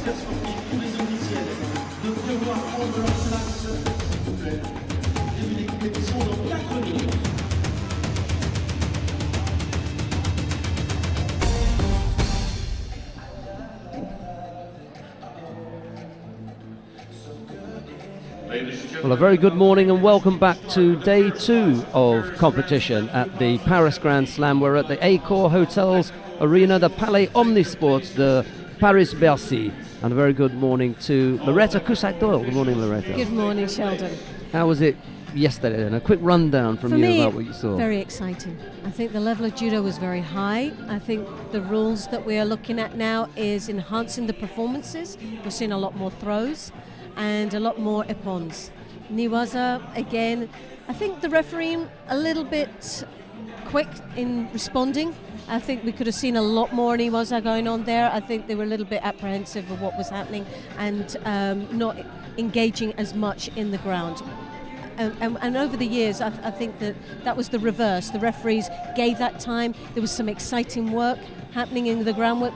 commissaires sportifs, tous les officiels, de bien vouloir prendre leur place, s'il vous plaît. Début des compétitions dans 4 minutes. Well, a very good morning and welcome back to day 2 of competition at the Paris Grand Slam. We're at the Accor Hotels Arena, the Palais Omnisports de Paris-Bercy. And a very good morning to Loretta Cusack-Doyle. Good morning, Loretta. Good morning, Sheldon. How was it yesterday then? A quick rundown from you about what you saw. Very exciting. I think the level of judo was very high. I think the rules that we are looking at now is enhancing the performances. We're seeing a lot more throws and a lot more ippons. Niwaza, again, I think the refereeing a little bit quick in responding. I think we could have seen a lot more Niwaza going on there. I think they were a little bit apprehensive of what was happening and not engaging as much in the ground. And over the years, I think that was the reverse. The referees gave that time. There was some exciting work happening in the groundwork.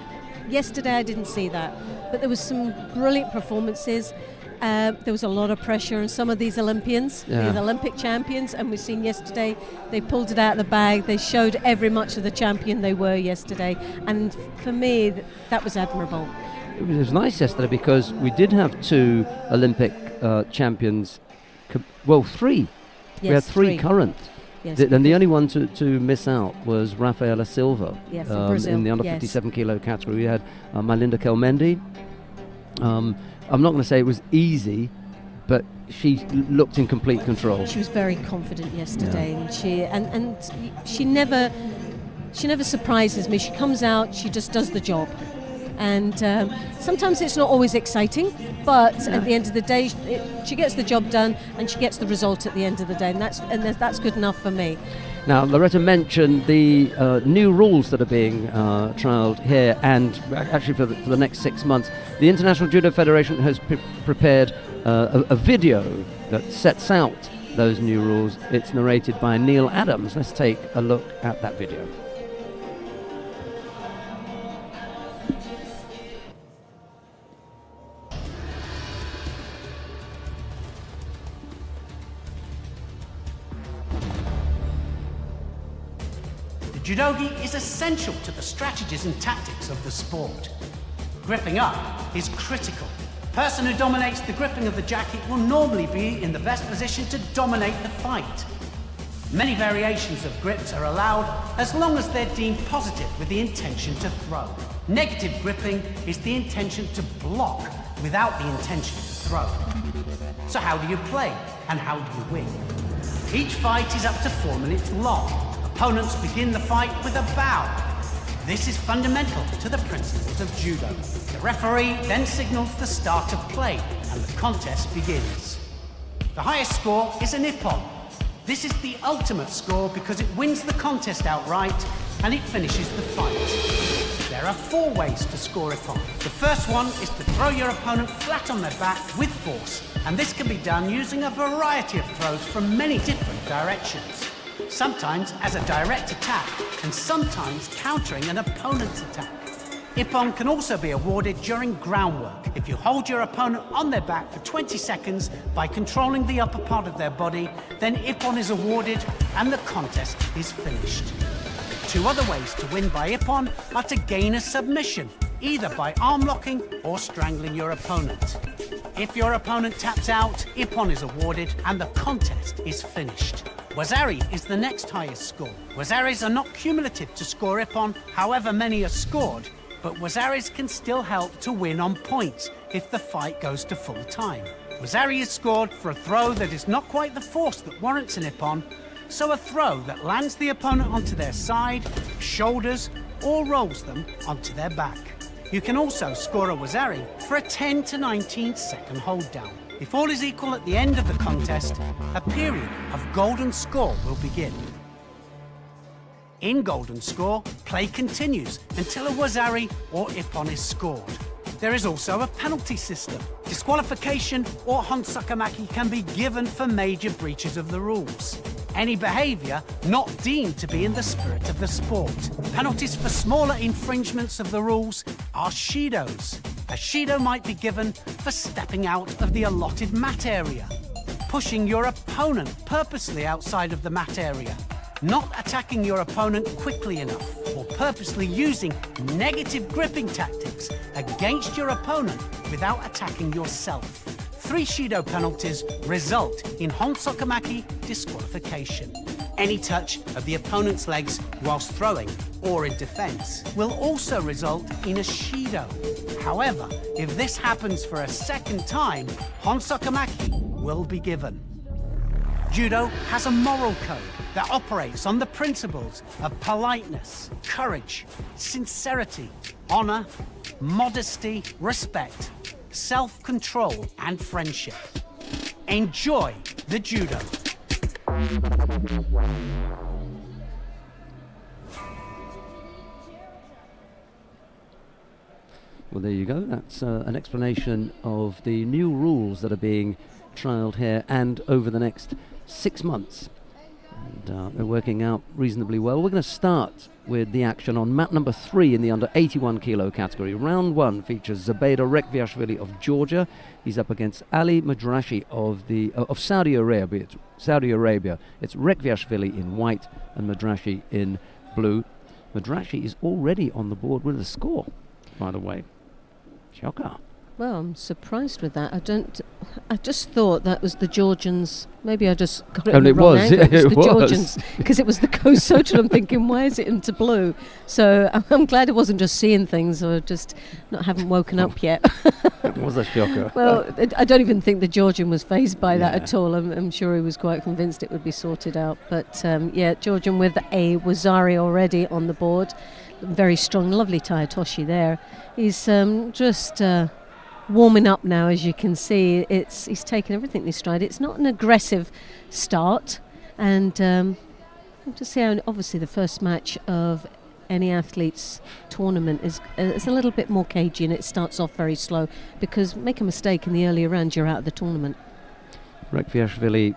Yesterday, I didn't see that, but there was some brilliant performances. There was a lot of pressure on some of these Olympians, these Olympic champions, and we've seen yesterday they pulled it out of the bag. They showed every much of the champion they were yesterday, and for me, that was admirable. It was nice yesterday because we did have 2 Olympic champions, well, 3. Yes, we had 3 current. Yes, And the only one to miss out was Rafaela Silva from Brazil. in the under 57 kilo category. We had Malinda Kelmendi. I'm not going to say it was easy, but she looked in complete control. She was very confident yesterday, and she never surprises me. She comes out, she just does the job, and sometimes it's not always exciting, but at the end of the day, she gets the job done, and she gets the result at the end of the day, and that's good enough for me. Now, Loretta mentioned the new rules that are being trialled here, and actually for the next 6 months. The International Judo Federation has prepared a video that sets out those new rules. It's narrated by Neil Adams. Let's take a look at that video. The judogi is essential to the strategies and tactics of the sport. Gripping up is critical. The person who dominates the gripping of the jacket will normally be in the best position to dominate the fight. Many variations of grips are allowed as long as they're deemed positive with the intention to throw. Negative gripping is the intention to block without the intention to throw. So how do you play and how do you win? Each fight is up to 4 minutes long. Opponents begin the fight with a bow. This is fundamental to the principles of judo. The referee then signals the start of play and the contest begins. The highest score is an ippon. This is the ultimate score because it wins the contest outright and it finishes the fight. There are 4 ways to score ippon. The first one is to throw your opponent flat on their back with force, and this can be done using a variety of throws from many different directions. Sometimes as a direct attack, and sometimes countering an opponent's attack. Ippon can also be awarded during groundwork. If you hold your opponent on their back for 20 seconds by controlling the upper part of their body, then Ippon is awarded and the contest is finished. 2 other ways to win by Ippon are to gain a submission, either by arm locking or strangling your opponent. If your opponent taps out, Ippon is awarded and the contest is finished. Wazari is the next highest score. Wazaris are not cumulative to score Ippon, however many are scored, but Wazaris can still help to win on points if the fight goes to full time. Wazari is scored for a throw that is not quite the force that warrants an Ippon, so a throw that lands the opponent onto their side, shoulders, or rolls them onto their back. You can also score a Wazari for a 10 to 19 second hold down. If all is equal at the end of the contest, a period of golden score will begin. In golden score, play continues until a Wazari or Ippon is scored. There is also a penalty system. Disqualification or Honsakamaki can be given for major breaches of the rules. Any behaviour not deemed to be in the spirit of the sport. Penalties for smaller infringements of the rules are shidos. A Shido might be given for stepping out of the allotted mat area, pushing your opponent purposely outside of the mat area, not attacking your opponent quickly enough, or purposely using negative gripping tactics against your opponent without attacking yourself. 3 Shido penalties result in Honsokamaki disqualification. Any touch of the opponent's legs whilst throwing or in defense will also result in a Shido. However, if this happens for a second time, Honsokamaki will be given. Judo has a moral code that operates on the principles of politeness, courage, sincerity, honor, modesty, respect, self-control, and friendship. Enjoy the Judo. Well, there you go. That's an explanation of the new rules that are being trialled here and over the next 6 months. And they're working out reasonably well. We're going to start with the action on mat number 3 in the under 81 kilo category. Round 1 features Zubaida Rekviashvili of Georgia. He's up against Ali Madrashi of Saudi Arabia. It's Rekviashvili in white and Madrashi in blue. Madrashi is already on the board with a score, by the way. Shocker. Well, I'm surprised with that. I just thought that was the Georgians. Maybe I just got it in the wrong angle. It was the Georgians, because it was the co-social. I'm thinking, why is it into blue? So I'm glad it wasn't just seeing things or just haven't woken up yet. It was a shocker. Well, I don't even think the Georgian was fazed by that at all. I'm sure he was quite convinced it would be sorted out. But Georgian with a Wazari already on the board. Very strong, lovely Tayatoshi there. He's just warming up now, as you can see. He's taken everything in his stride. It's not an aggressive start, and to see how obviously the first match of any athlete's tournament is a little bit more cagey, and it starts off very slow because make a mistake in the earlier round, you're out of the tournament. Rekviashvili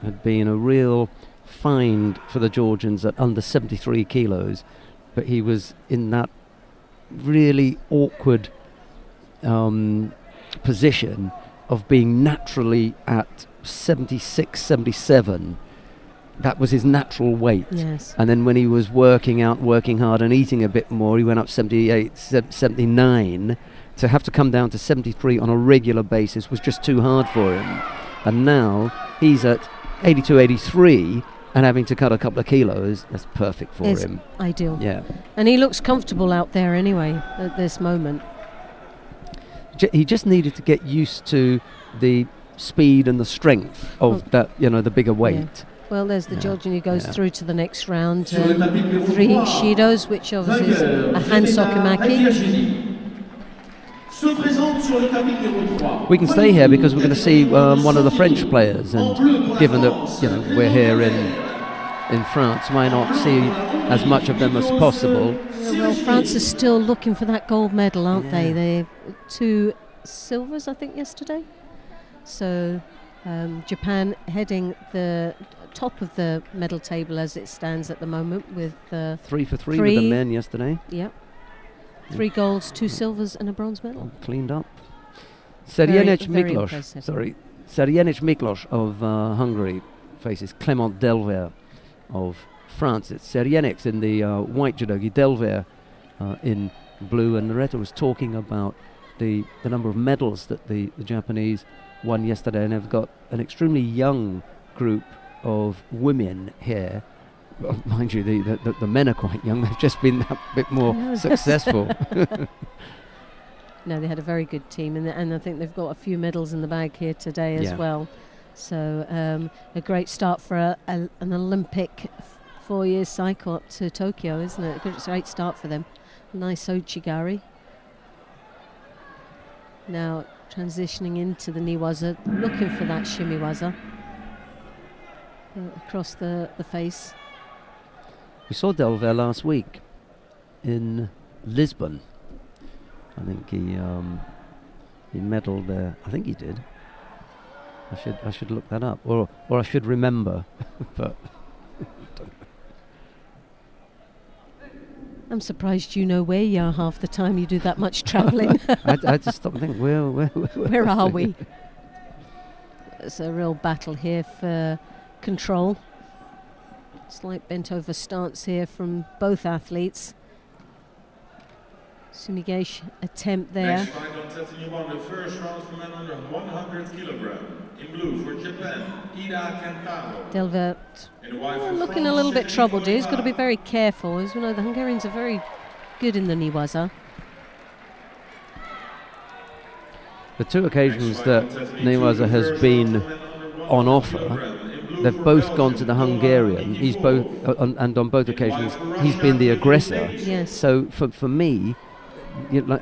had been a real find for the Georgians at under 73 kilos, but he was in that really awkward position of being naturally at 76, 77. That was his natural weight. Yes. And then when he was working hard and eating a bit more, he went up 78, 79. To have to come down to 73 on a regular basis was just too hard for him. And now he's at 82, 83 and having to cut a couple of kilos. That's perfect for him. Ideal. Yeah. And he looks comfortable out there anyway at this moment. He just needed to get used to the speed and the strength of the bigger weight. Yeah. Well, there's the Georgian who goes through to the next round. 3 Shidos, which obviously is a Hansokamaki. We can stay here because we're going to see one of the French players, and given that we're here in France, why not see as much of them as possible? Well, France is still looking for that gold medal, aren't they? They 2 silvers, I think, yesterday. So Japan heading the top of the medal table as it stands at the moment with 3 for 3 with the men yesterday. Yep. 3 golds, 2 silvers and a bronze medal. Cleaned up. Serjenic Miklos of Hungary faces Clement Delver of France. It's Serjenic in the white judogi, Delver in blue, and Loretta was talking about the number of medals that the Japanese won yesterday, and they've got an extremely young group of women here. Well, mind you, the men are quite young. They've just been a bit more successful. No, they had a very good team, and I think they've got a few medals in the bag here today as well. So a great start for an Olympic 4-year cycle up to Tokyo, isn't it? It's a great start for them. Nice Ochigari. Now transitioning into the Niwaza, looking for that shimiwaza across the face. We saw Delver last week in Lisbon. I think he medalled there. I think he did. I should look that up, or I should remember. But I'm surprised you know where you are half the time you do that much travelling. I just stop and think, Where are we? It's a real battle here for control. Slight bent over stance here from both athletes. Sumigash attempt there. Next fight on Tetany 1, the first round for men under 100 kilogram. In blue for Japan, Ida Kentaro. Delvert looking a little bit troubled here. He's got to be very careful. As we know, the Hungarians are very good in the Niwaza. The two occasions that Niwaza has been on offer, they've both gone to the Hungarian. He's both, and on both occasions, he's been the aggressor. Yes. So for me,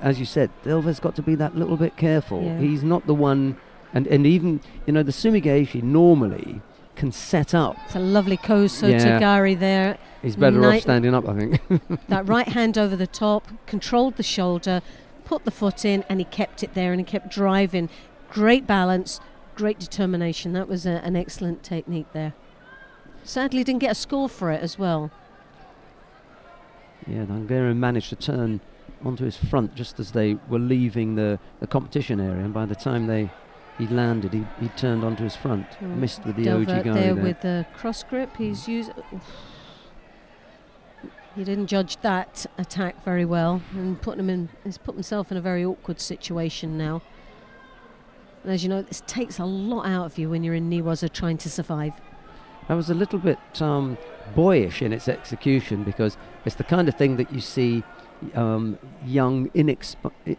as you said, Delver's got to be that little bit careful. Yeah. He's not the one, and even the Sumigaeshi normally can set up. It's a lovely Koso Tagari there. He's better off standing up, I think. That right hand over the top, controlled the shoulder, put the foot in, and he kept it there, and he kept driving. Great balance, great determination. That was an excellent technique there. Sadly didn't get a score for it as well. Yeah, the Hungarian managed to turn onto his front just as they were leaving the competition area, and by the time he landed, he turned onto his front. Missed with the Ojigari there with the cross grip. He's used. He didn't judge that attack very well, and he's put himself in a very awkward situation now. And as you know, this takes a lot out of you when you're in Niwaza trying to survive. That was a little bit boyish in its execution, because it's the kind of thing that you see young,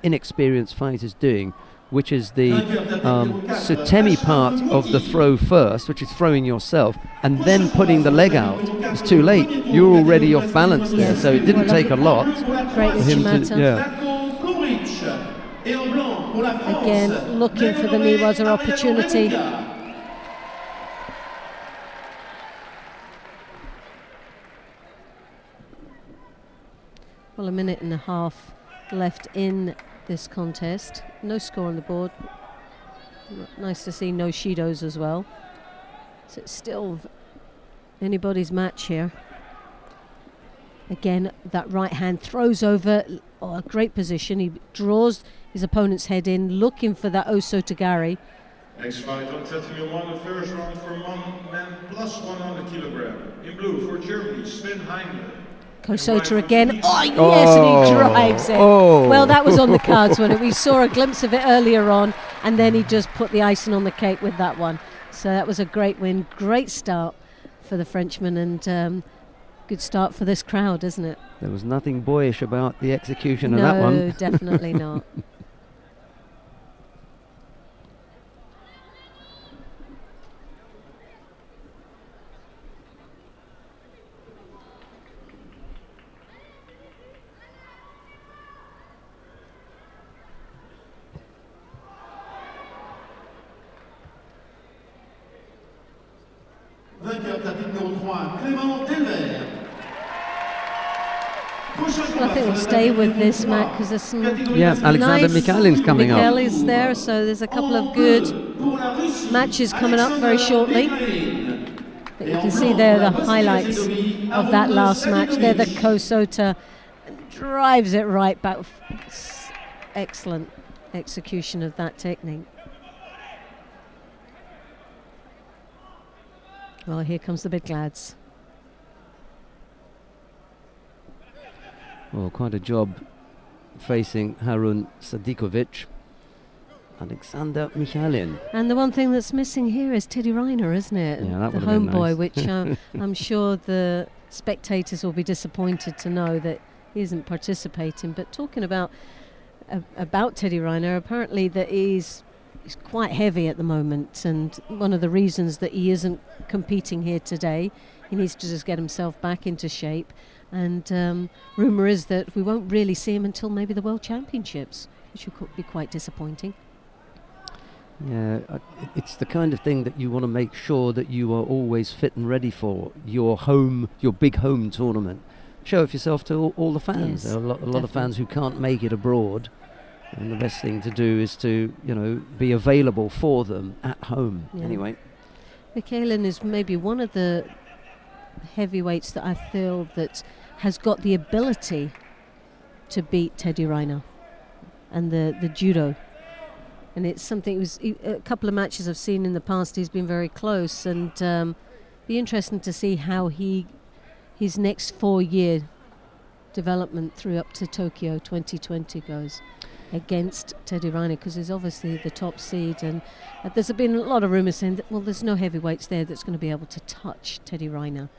inexperienced fighters doing, which is the sutemi part of the throw first, which is throwing yourself, and then putting the leg out. It's too late. You're already off balance there, so it didn't take a lot Great for him to. Again, looking for the Niwaza opportunity. Well, a minute and a half left in this contest. No score on the board. Nice to see no Shidos as well. So it's still anybody's match here. Again, that right hand throws over. Oh, a great position. He draws his opponent's head in, looking for that Oso Tagari. Next fight on Tetany 1, the first round for men plus 100 kilogram. In blue for Germany, Sven Heinle. Kosota again. Oh, yes, and he drives it. Well, that was on the cards, wasn't it? We saw a glimpse of it earlier on, and then he just put the icing on the cake with that one. So that was a great win. Great start for the Frenchman, and good start for this crowd, isn't it? There was nothing boyish about the execution of that one. No, definitely not. Well, I think we'll stay with this, Matt, because there's some Alexander nice Michalin's coming up. Mikhail is there, so there's a couple of good matches coming up very shortly. But you can see there the highlights of that last match. There, the Kosota drives it right back. Excellent execution of that technique. Well, here comes the big lads. Well, quite a job facing Harun Sadikovic. Alexander Michalin. And the one thing that's missing here is Teddy Reiner, isn't it? Yeah, that the would have been homeboy, nice. which I'm sure the spectators will be disappointed to know that he isn't participating. But talking about Teddy Reiner, apparently that he's quite heavy at the moment, and one of the reasons that he isn't competing here today, he needs to just get himself back into shape. And rumour is that we won't really see him until maybe the World Championships, which would be quite disappointing. Yeah, it's the kind of thing that you want to make sure that you are always fit and ready for your big home tournament. Show off yourself to all the fans. Yes, there are a lot of fans who can't make it abroad, and the best thing to do is to be available for them at home. Yeah. Anyway, Mikhailin is maybe one of the heavyweights that I feel that has got the ability to beat Teddy Riner and the judo. And it's something, a couple of matches I've seen in the past, he's been very close, and be interesting to see how his next 4-year development through up to Tokyo 2020 goes against Teddy Riner, because he's obviously the top seed, and there's been a lot of rumours saying that, well, there's no heavyweights there that's going to be able to touch Teddy Riner.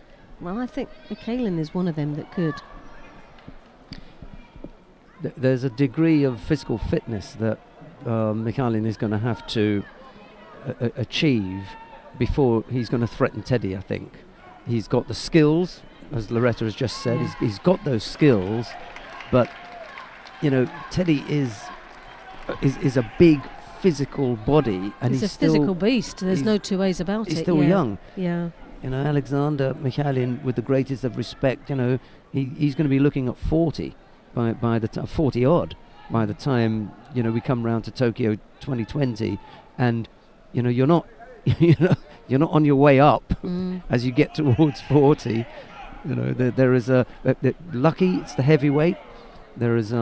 Well, I think Mikhailin is one of them that could. There's a degree of physical fitness that Mikhailin is going to have to achieve before he's going to threaten Teddy, I think. He's got the skills, as Loretta has just said. Yeah. He's got those skills, but Teddy is a big physical body, and he's a physical beast. There's no two ways about it. He's still young. Yeah. Alexander Mikhailin, with the greatest of respect, he's going to be looking at 40 by the 40 odd by the time we come round to Tokyo 2020, and you're not you're not on your way up as you get towards 40. There is lucky it's the heavyweight. There's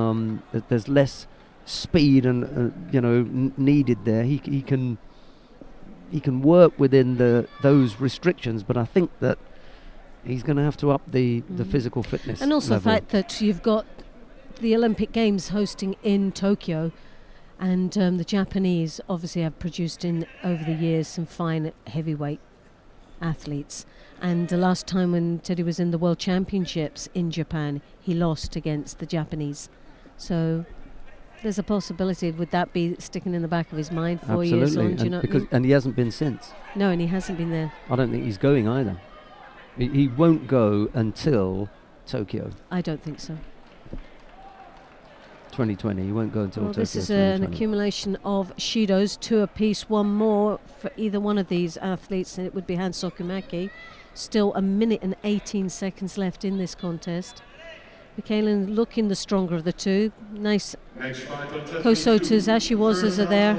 less speed and needed there. He can work within those restrictions, but I think that he's going to have to up the physical fitness and also level. the fact that you've got the Olympic Games hosting in Tokyo, and the Japanese obviously have produced over the years some fine heavyweight athletes, and the last time when Teddy was in the World Championships in Japan, he lost against the Japanese. So there's a possibility, would that be sticking in the back of his mind 4 years on? Do you know? And he hasn't been since. No, and he hasn't been there. I don't think he's going either. He won't go until Tokyo I don't think so. 2020. He won't go until Tokyo. This is 2020. an accumulation of Shidos, 2 apiece, 1 more for either one of these athletes, and it would be Hans Sokumaki. Still 1 minute and 18 seconds left in this contest. Mikhailin looking the stronger of the two. Nice Kosotas, Ashiwazas are there.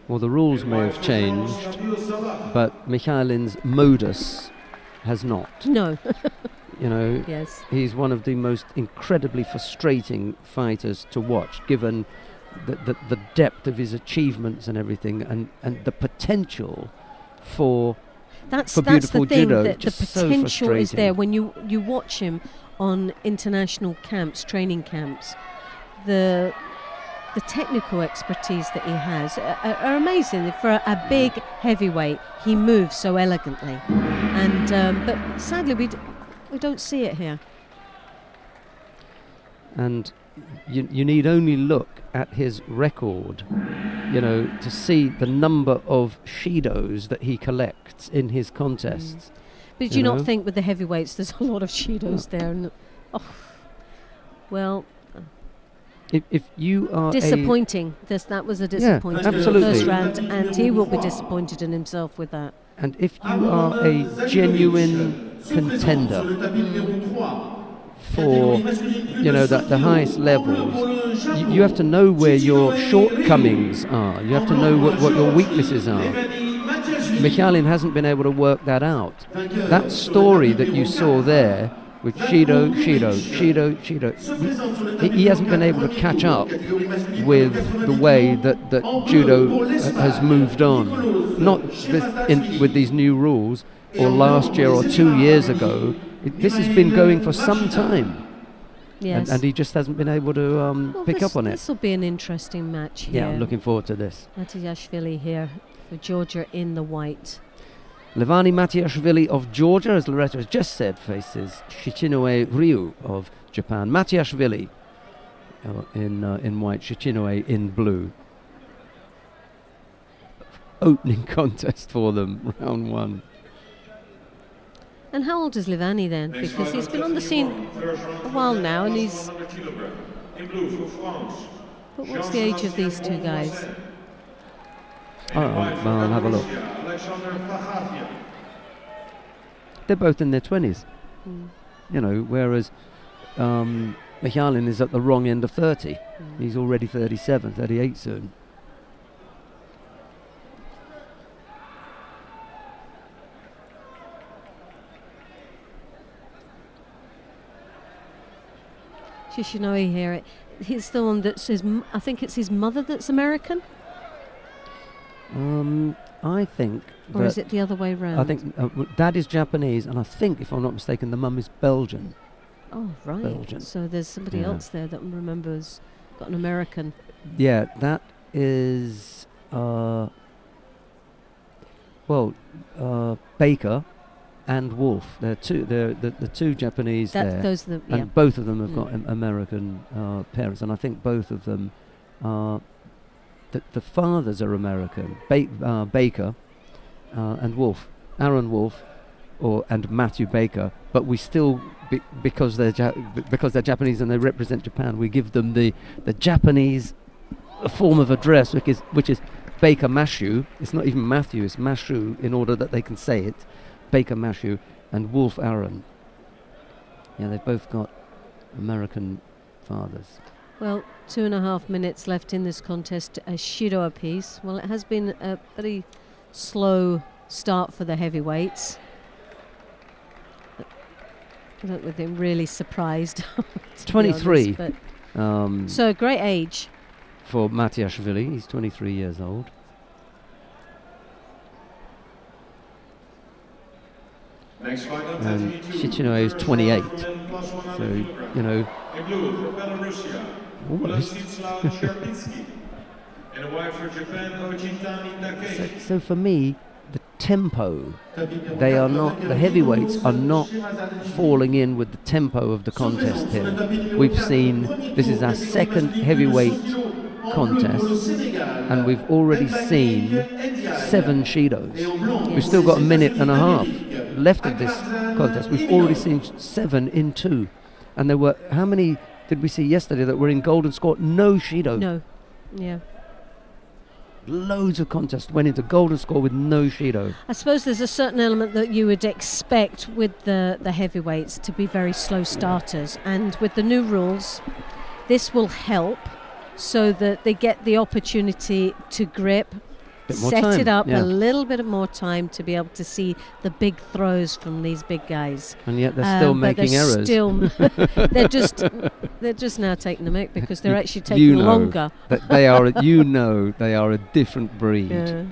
Well, the rules may have changed, but Mikhailin's modus has not. No. Yes. He's one of the most incredibly frustrating fighters to watch, given the depth of his achievements and everything, and the potential for that's beautiful the thing, judo. that the Just so potential is frustrating. there when you watch him on international camps, training camps. The technical expertise that he has are amazing. For a big heavyweight, he moves so elegantly, and but sadly we don't see it here. And you need only look at his record, to see the number of Shidos that he collects in his contests. But do you not think with the heavyweights there's a lot of Shidos there? And, If you are disappointing. That was a disappointing absolutely. first round, and he will be disappointed in himself with that. And if you are a genuine contender for the highest levels, you have to know where your shortcomings are. You have to know what your weaknesses are. Mikhailin hasn't been able to work that out. That story that you saw there with Shido, he hasn't been able to catch up with the way that judo has moved on. Not with these new rules, or last year or 2 years ago. This has been going for some time. Yes. And he just hasn't been able to pick up on it. This will be an interesting match here. Yeah, I'm looking forward to this. Matiashvili here for Georgia in the white. Levani Matiashvili of Georgia, as Loretta has just said, faces Shichinue Ryu of Japan. Matiashvili in white, Shichinue in blue. Opening contest for them, round 1. And how old is Levani then? Because he's been on the scene a while now, and he's... But what's the age of these two guys? I'll have a look. They're both in their 20s. Whereas Mikhailin is at the wrong end of 30. He's already 37, 38 soon. Shishinoi here. He's the one that says, I think it's his mother that's American? I think. Or is it the other way round? I think Dad is Japanese, and I think, if I'm not mistaken, the mum is Belgian. Oh, right. Belgian. So there's somebody else there that remembers got an American. Yeah, that is. Baker and Wolf. They're the two Japanese there. Those are and both of them have got American parents, and I think both of them are. The fathers are American. Baker and Wolf, Aaron Wolf, and Matthew Baker. But we still, because they're Japanese and they represent Japan, we give them the Japanese form of address, which is Baker Mashu. It's not even Matthew, it's Mashu, in order that they can say it. Baker Mashu and Wolf Aaron. Yeah, they've both got American fathers. Well, 2.5 minutes left in this contest, a Shido apiece. Well, it has been a very slow start for the heavyweights. I don't think they're really surprised. 23. Honest, so a great age. For Matiashvili, he's 23 years old. Next fight up, And Shichinoi is 28. So, you know, in blue for Belarusia, almost. Vladislav Sherpitsky. In the white for Japan, Ochitani Takeshi. So for me, the tempo, they are not, the heavyweights are not falling in with the tempo of the contest here. We've seen, this is our second heavyweight contest, and we've already seen 7 Shidos. We've still got a minute and a half left of this contest. We've already seen 7 in 2. And there were, how many did we see yesterday that were in golden score? No Shido. No, yeah. Loads of contests went into golden score with no Shido. I suppose there's a certain element that you would expect with the heavyweights to be very slow starters, and with the new rules this will help so that they get the opportunity to grip, set it up a little bit of more time to be able to see the big throws from these big guys. And yet they're still making errors. They're just now taking the mick because they're actually taking longer. That they are, they are a different breed. Yeah.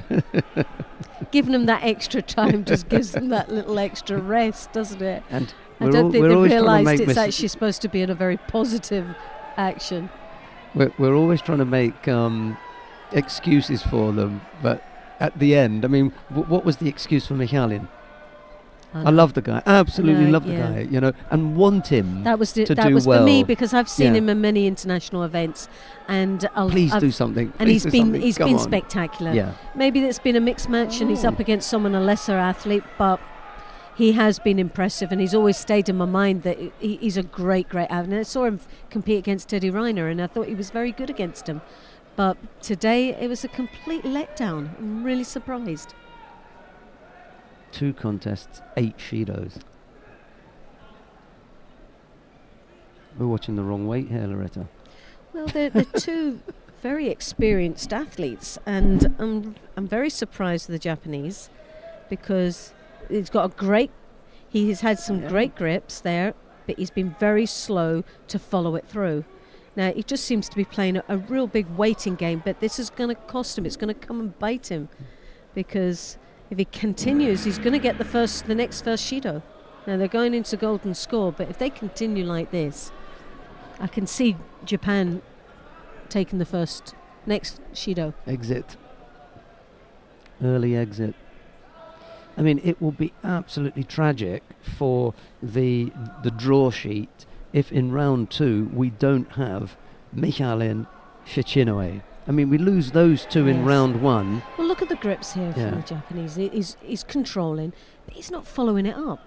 Giving them that extra time just gives them that little extra rest, doesn't it? And I don't think they've realised it's actually supposed to be in a very positive action. We're always trying to make excuses for them, but at the end, I mean, what was the excuse for Michalin? I love the guy, absolutely love the guy, you know, and want him that was to do was well. For me, because I've seen him in many international events, and please do something. And he's been spectacular. Yeah. Maybe it's been a mixed match, and he's up against someone, a lesser athlete, but he has been impressive, and he's always stayed in my mind that he's a great athlete. I saw him compete against Teddy Riner, and I thought he was very good against him. But today it was a complete letdown. I'm really surprised. 2 contests, 8 Shidos. We're watching the wrong weight here, Loretta. Well, they're 2 very experienced athletes, and I'm very surprised with the Japanese because he's had some great grips there, but he's been very slow to follow it through. Now, he just seems to be playing a real big waiting game, but this is going to cost him. It's going to come and bite him, because if he continues, he's going to get the next first Shido. Now, they're going into golden score, but if they continue like this, I can see Japan taking the next Shido. Exit. Early exit. I mean, it will be absolutely tragic for the draw sheet if in round 2 we don't have Michalin, Shichinoi. I mean, we lose those 2 in round 1. Well, look at the grips here from the Japanese. He's controlling, but he's not following it up.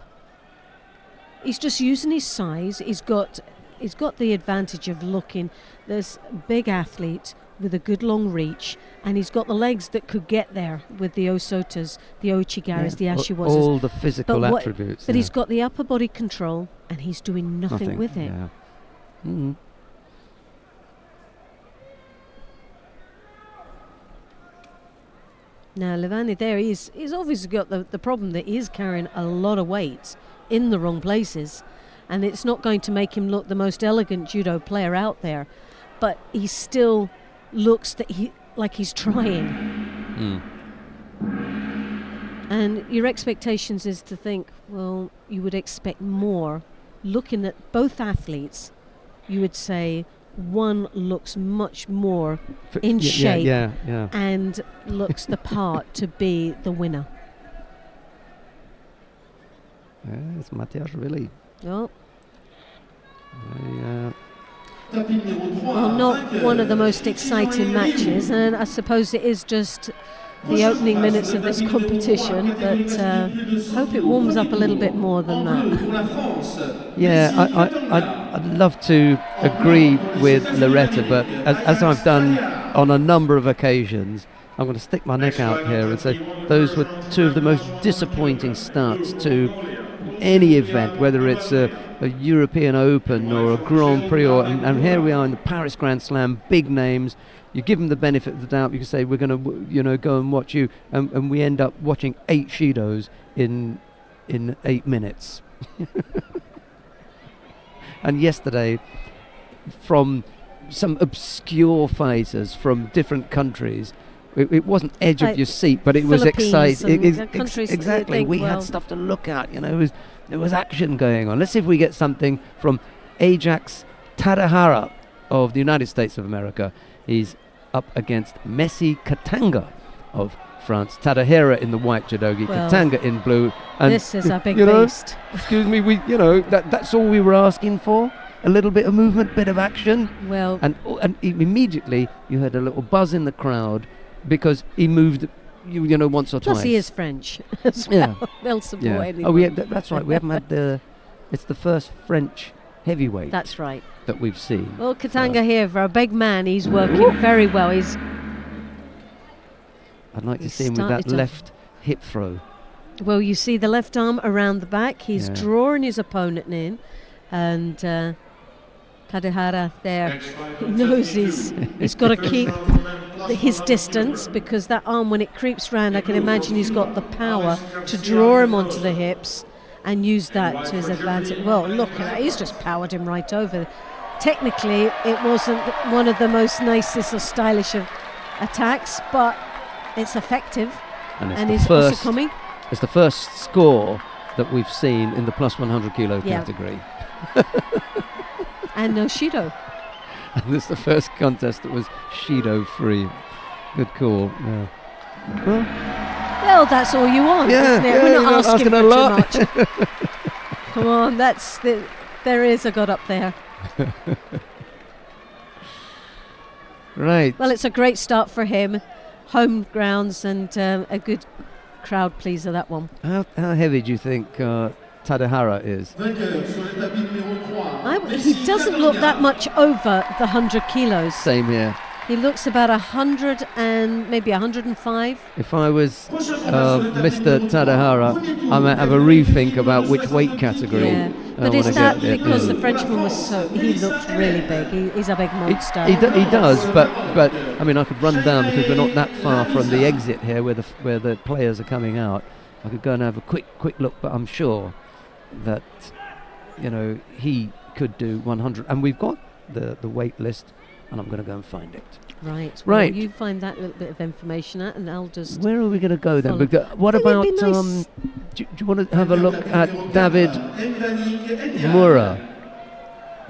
He's just using his size. He's got the advantage of looking. There's a big athlete with a good long reach, and he's got the legs that could get there with the Osotas, the Ochigaras, the Ashiwazas. All the physical attributes. But he's got the upper body control, and he's doing nothing with it. Yeah. Mm-hmm. Now, Levani there, he's obviously got the problem that he is carrying a lot of weight in the wrong places. and it's not going to make him look the most elegant judo player out there, but he still looks like he's trying. And your expectations is to think, well, you would expect more. Looking at both athletes, you would say one looks much more in shape and looks the part to be the winner. It's Matthias really. Oh. Tapis numéro 3. Well, not one of the most exciting matches, and I suppose it is just the opening minutes of this competition, but hope it warms up a little bit more than that. Yeah, I'd love to agree with Loretta, but as I've done on a number of occasions, I'm going to stick my neck out here and say those were two of the most disappointing starts to any event, whether it's a European Open or a Grand Prix, and here we are in the Paris Grand Slam, big names. You give them the benefit of the doubt. You can say we're going to, go and watch you, and we end up watching 8 Shidos in 8 minutes. And yesterday, from some obscure fighters from different countries, it wasn't edge of your seat, but it was exciting. Exactly. We had stuff to look at. There was action going on. Let's see if we get something from Ajax Tadahara of the United States of America. He's up against Messi Katanga of France. Tadahara in the white judogi, Katanga in blue. And this is a big beast. Excuse me, that's all we were asking for. A little bit of movement, bit of action. Well, and immediately you heard a little buzz in the crowd because he moved, once or twice. Plus he is French as well. They'll support anyone. Oh, yeah, that's right. We haven't had it's the first French heavyweight. That's right. That we've seen. Well, Katanga here, for a big man, he's working very well. I'd like to see him with that left hip throw. Well, you see the left arm around the back. He's drawing his opponent in, and Tadahara there, he knows he's got to keep his distance, because that arm, when it creeps round, I can imagine he's got the power to draw him onto the hips and use that to his advantage. Well, look at that, he's just powered him right over. Technically, it wasn't one of the most nicest or stylish of attacks, but it's effective, and he's also coming. It's the first score that we've seen in the plus 100 kilo category. And no Shido. And this is the first contest that was Shido free. Good call. Yeah. Well, that's all you want, isn't it? We're not asking for a lot. too much. Come on, there is a God up there. Right. Well, it's a great start for him. Home grounds and a good crowd pleaser, that one. How heavy do you think Tadahara is? He doesn't look that much over the 100 kilos. Same here. He looks about 100 and maybe 105. If I was Mr. Tadahara, I might have a rethink about which weight category. Yeah. But is that because the Frenchman he looked really big? He's a big monster. He does, but I mean, I could run down because we're not that far from the exit here where the players are coming out. I could go and have a quick look, but I'm sure that he could do 100, and we've got the weight list, and I'm going to go and find it. Right. Right. Well, you find that little bit of information out, and I'll just. Where are we going to go then? What about? Nice. Do you want to have a look at David Mura?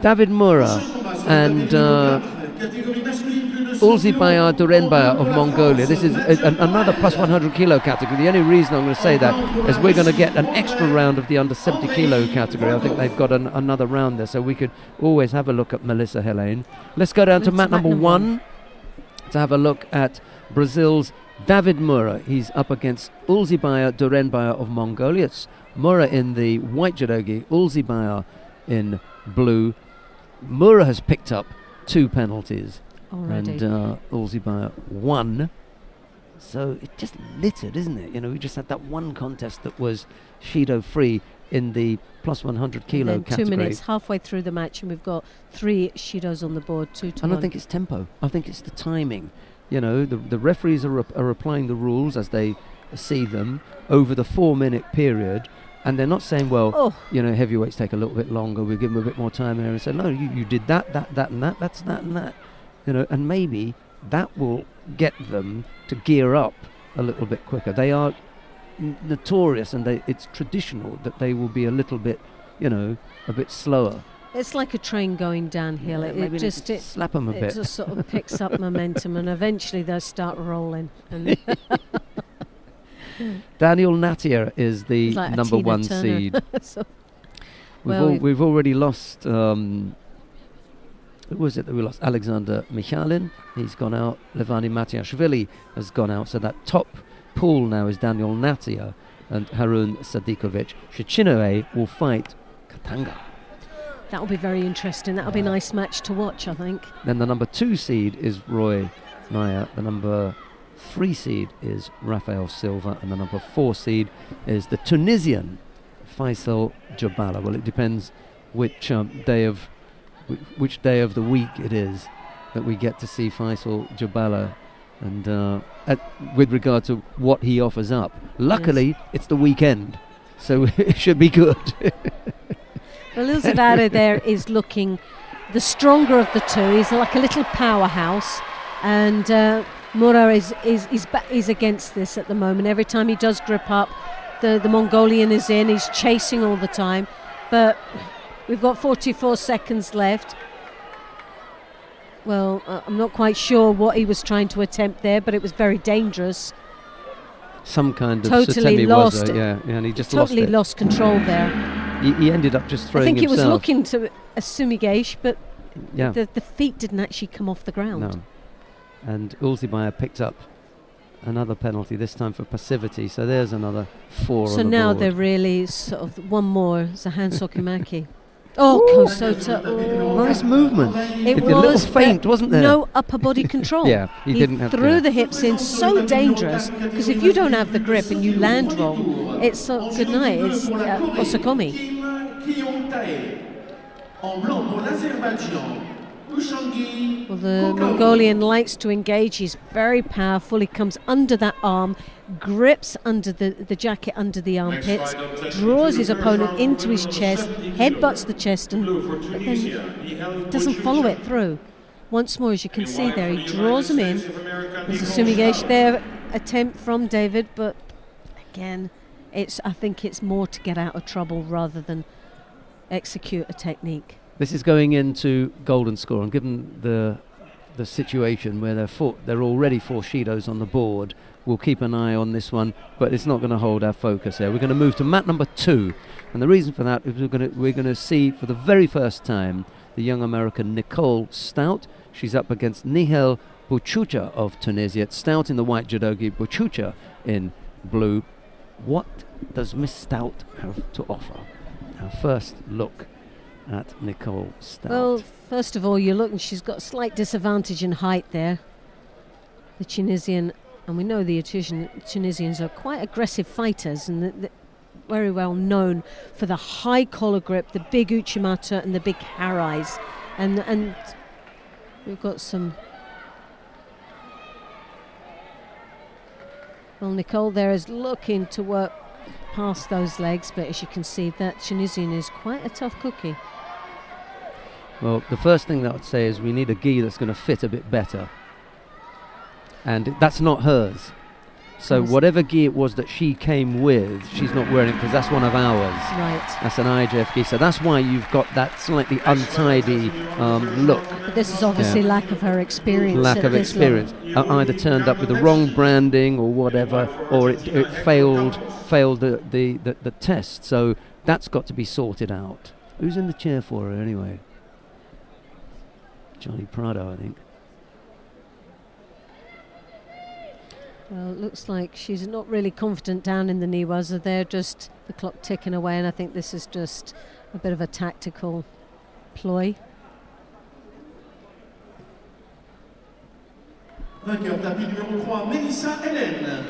David Mura and Ulzibaya Durenbaya of Mongolia. This is another plus 100 kilo category. The only reason I'm going to say that is we're going to get an extra round of the under 70 kilo category. I think they've got another round there, so we could always have a look at Melissa Helene. Let's go down to mat number 1 to have a look at Brazil's David Mura. He's up against Ulzibaya Durenbaya of Mongolia. It's Mura in the white judogi, Ulzibaya in blue. Mura has picked up 2 penalties already, and Ulzibaya 1. So it's just littered, isn't it? We just had that one contest that was Shido free in the plus 100 kilo then category. 2 minutes halfway through the match, and we've got 3 Shidos on the board, 2 to 1. And I think it's tempo. I think it's the timing. The referees are applying the rules as they see them over the 4-minute period, And they're not saying, well, Oh. heavyweights take a little bit longer, we'll give them a bit more time here, and say, no, you did that, and that, that's that and that. And maybe that will get them to gear up a little bit quicker. They are notorious, and it's traditional that they will be a little bit, a bit slower. It's like a train going downhill. Maybe just slap them a bit. It just sort of picks up momentum, and eventually they'll start rolling. And Daniel Natia is the it's like a number Tina 1 Turner. seed. So, We've already lost. Who was it that we lost? Alexander Michalin. He's gone out. Levani Matiashvili has gone out. So that top pool now is Daniel Natia and Harun Sadikovic. Shichinue will fight Katanga. that'll be very interesting. That'll be a nice match to watch, I think. Then the number 2 seed is Roy Naya. The number 3 seed is Rafael Silva, and the number 4 seed is the Tunisian Faisal Jabala. Well, it depends which day of the week it is that we get to see Faisal Jabala, and with regard to what he offers up. Luckily, it's the weekend, so it should be good. Well, Ilzadara there is looking the stronger of the two. He's like a little powerhouse, and Mura is against this at the moment. Every time he does grip up, the Mongolian is in. He's chasing all the time, but we've got 44 seconds left. Well, I'm not quite sure what he was trying to attempt there, but it was very dangerous. Some kind of Totally Satemi lost Waza, it. yeah, and he just Totally lost control there. He ended up just throwing I think himself. he was looking to a Sumigesh, but Yeah. the feet didn't actually come off the ground. No. And Ulzibaya picked up another penalty, this time for passivity. So there's another 4 So on the now board. they're really sort of one more, Zahan Sokumaki. Oh, Kosota. Oh. Nice movement. It A little was feint, wasn't there? no upper body control. Yeah, he didn't have threw to. the hips in, so dangerous, because if you don't have the grip and you land wrong, it's so good night. It's Osakomi. Kim Kyung-tae. En blanc pour l'Azerbaïdjan, Ushangi Well, the Mongolian likes to engage. He's very powerful. He comes under that arm, grips under the jacket under the armpits, draws his opponent into his chest, headbutts the chest, and then doesn't follow it through. Once more, as you can see there, he draws him in. There's a Sumigesh there attempt from David, but again, I think it's more to get out of trouble rather than execute a technique. This is going into golden score, and given the situation where they're already 4 Shidos on the board, we'll keep an eye on this one, but it's not going to hold our focus here. We're going to move to mat number 2, and the reason for that is we're going to see for the very first time the young American Nicole Stout. She's up against Nihal Buchucha of Tunisia. Stout in the white judogi, Buchucha in blue. What does Miss Stout have to offer? Our first look at Nicole Stout. Well, first of all, you look and she's got a slight disadvantage in height there. The Tunisian, and we know the Tunisians are quite aggressive fighters, and they're very well known for the high collar grip, the big uchimata and the big harais. And we've got some... Well, Nicole there is looking to work past those legs, but as you can see, that Tunisian is quite a tough cookie. Well, the first thing that I'd say is we need a gi that's going to fit a bit better. And that's not hers. So Yes. whatever gi it was that she came with, she's not wearing it because that's one of ours. Right. That's an IJF gi. So that's why you've got that slightly untidy look. But this is obviously lack of her experience. Lack at of this experience. Either turned up with the wrong branding or whatever, or it failed the test. So that's got to be sorted out. Who's in the chair for her anyway? Johnny Prado, I think. Well, it looks like she's not really confident down in the Niwaza. They're just the clock ticking away, and I think this is just a bit of a tactical ploy. Vainqueur tapis numéro 3, Mélissa Hélène.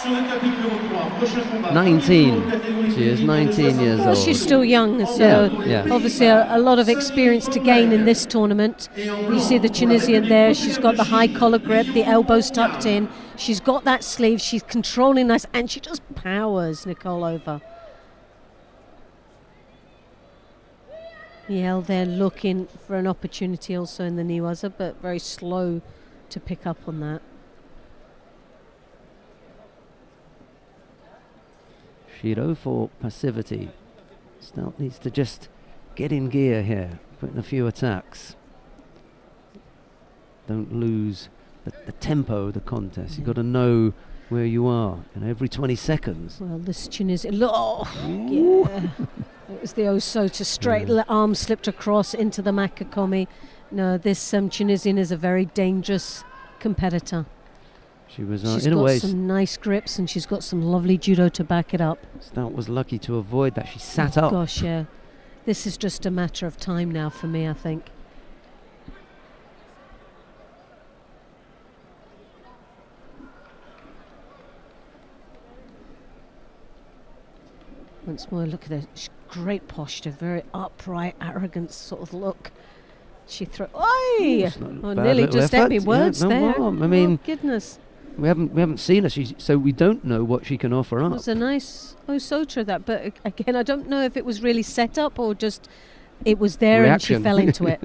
Sur le tapis numéro 3, prochain combat. 19. She is 19 years Well, old. she's still young, so Yeah, yeah. obviously a lot of experience to gain in this tournament. You see the Tunisian there, she's got the high collar grip, the elbows tucked in, she's got that sleeve, she's controlling nice, and she just powers Nicole over. Niel there looking for an opportunity also in the Niwaza, but very slow to pick up on that. Judo for passivity. Stout needs to just get in gear here, put in a few attacks. Don't lose the tempo of the contest. You've got to know where you are every 20 seconds. Well, this Tunisian, yeah. It was the Osota straight arm slipped across into the Makakomi. No, this Tunisian is a very dangerous competitor. She was, She's in a got way, some nice grips and she's got some lovely judo to back it up. Stout was lucky to avoid that. She sat up. Gosh, yeah. This is just a matter of time now for me, I think. Once more, look at her. Great posture, very upright, arrogant sort of look. She threw. Oi! It's not a Oh, bad nearly little just effort. ate me words Yeah, no there. harm. I mean, oh, goodness. we haven't seen her, so we don't know what she can offer It up. was a nice Osota that, but again, I don't know if it was really set up or just it was there Reaction. and she fell into it.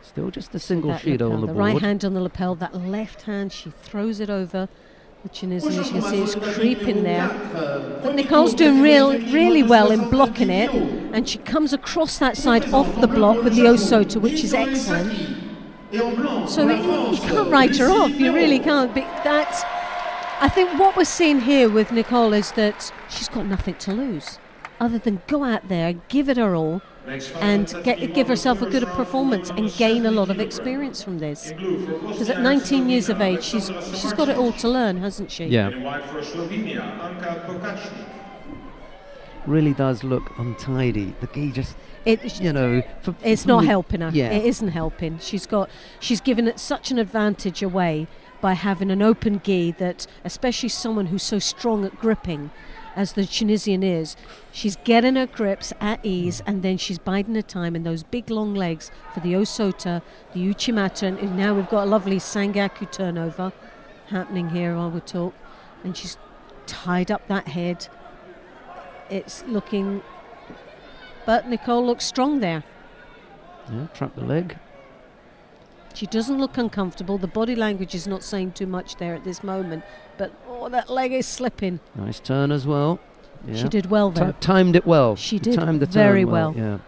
Still just a single That Judo lapel, on the the board. right hand on the lapel, that left hand, she throws it over the Tunisian. As you can see, it's creeping there. But Nicole's doing really well in blocking it, and she comes across that side off the block with the Osota, which is excellent. So you can't write her off, you really can't. But that's, I think what we're seeing here with Nicole is that she's got nothing to lose other than go out there, give it her all, and give herself a good performance and gain a lot of experience from this. Because at 19 years of age, she's got it all to learn, hasn't she? Yeah. Really does look untidy. The gi just, It's not helping her. Yeah. It isn't helping. She's given it such an advantage away by having an open gi that, especially someone who's so strong at gripping, as the Tunisian is, she's getting her grips at ease, and then she's biding her time in those big long legs for the Osota, the Uchimata, and now we've got a lovely Sangaku turnover happening here while we talk, and she's tied up that head. It's looking, but Nicole looks strong there. Yeah, trap the leg. She doesn't look uncomfortable. The body language is not saying too much there at this moment, but that leg is slipping. Nice turn as well. Yeah. She did well there. Timed it well. She did timed the very turn well. Yeah.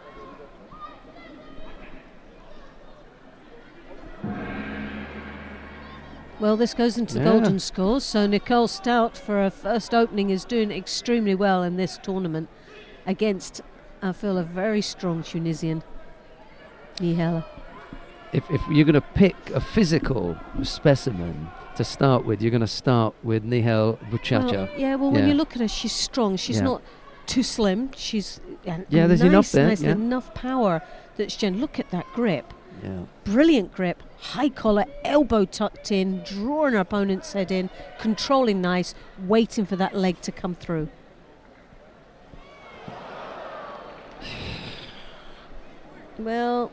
Well, this goes into the golden scores. So Nicole Stout, for her first opening, is doing extremely well in this tournament against, I feel, a very strong Tunisian, Nihela. If you're going to pick a physical specimen to start with, you're going to start with Nihel Buchacha. When you look at her, she's strong. She's not too slim. She's there's enough there. Enough power that's Jen. Look at that grip. Yeah. Brilliant grip, high collar, elbow tucked in, drawing her opponent's head in, controlling nice, waiting for that leg to come through. Well,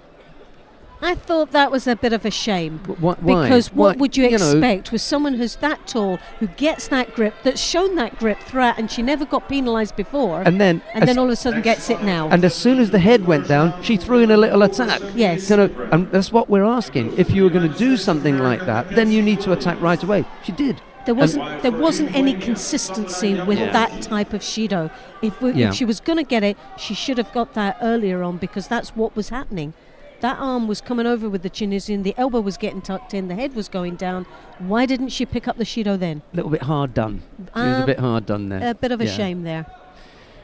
I thought that was a bit of a shame. Why? Because what would you know, expect with someone who's that tall, who gets that grip, that's shown that grip throughout, and she never got penalised before, and then all of a sudden gets it now. And as soon as the head went down, she threw in a little attack. Yes. And that's what we're asking. If you were going to do something like that, then you need to attack right away. She did. There wasn't any consistency with that type of Shido. If she was going to get it, she should have got that earlier on, because that's what was happening. That arm was coming over with the Tunisian, the elbow was getting tucked in, the head was going down. Why didn't she pick up the Shido then? A little bit hard done. She was a bit hard done there. A bit of a shame there.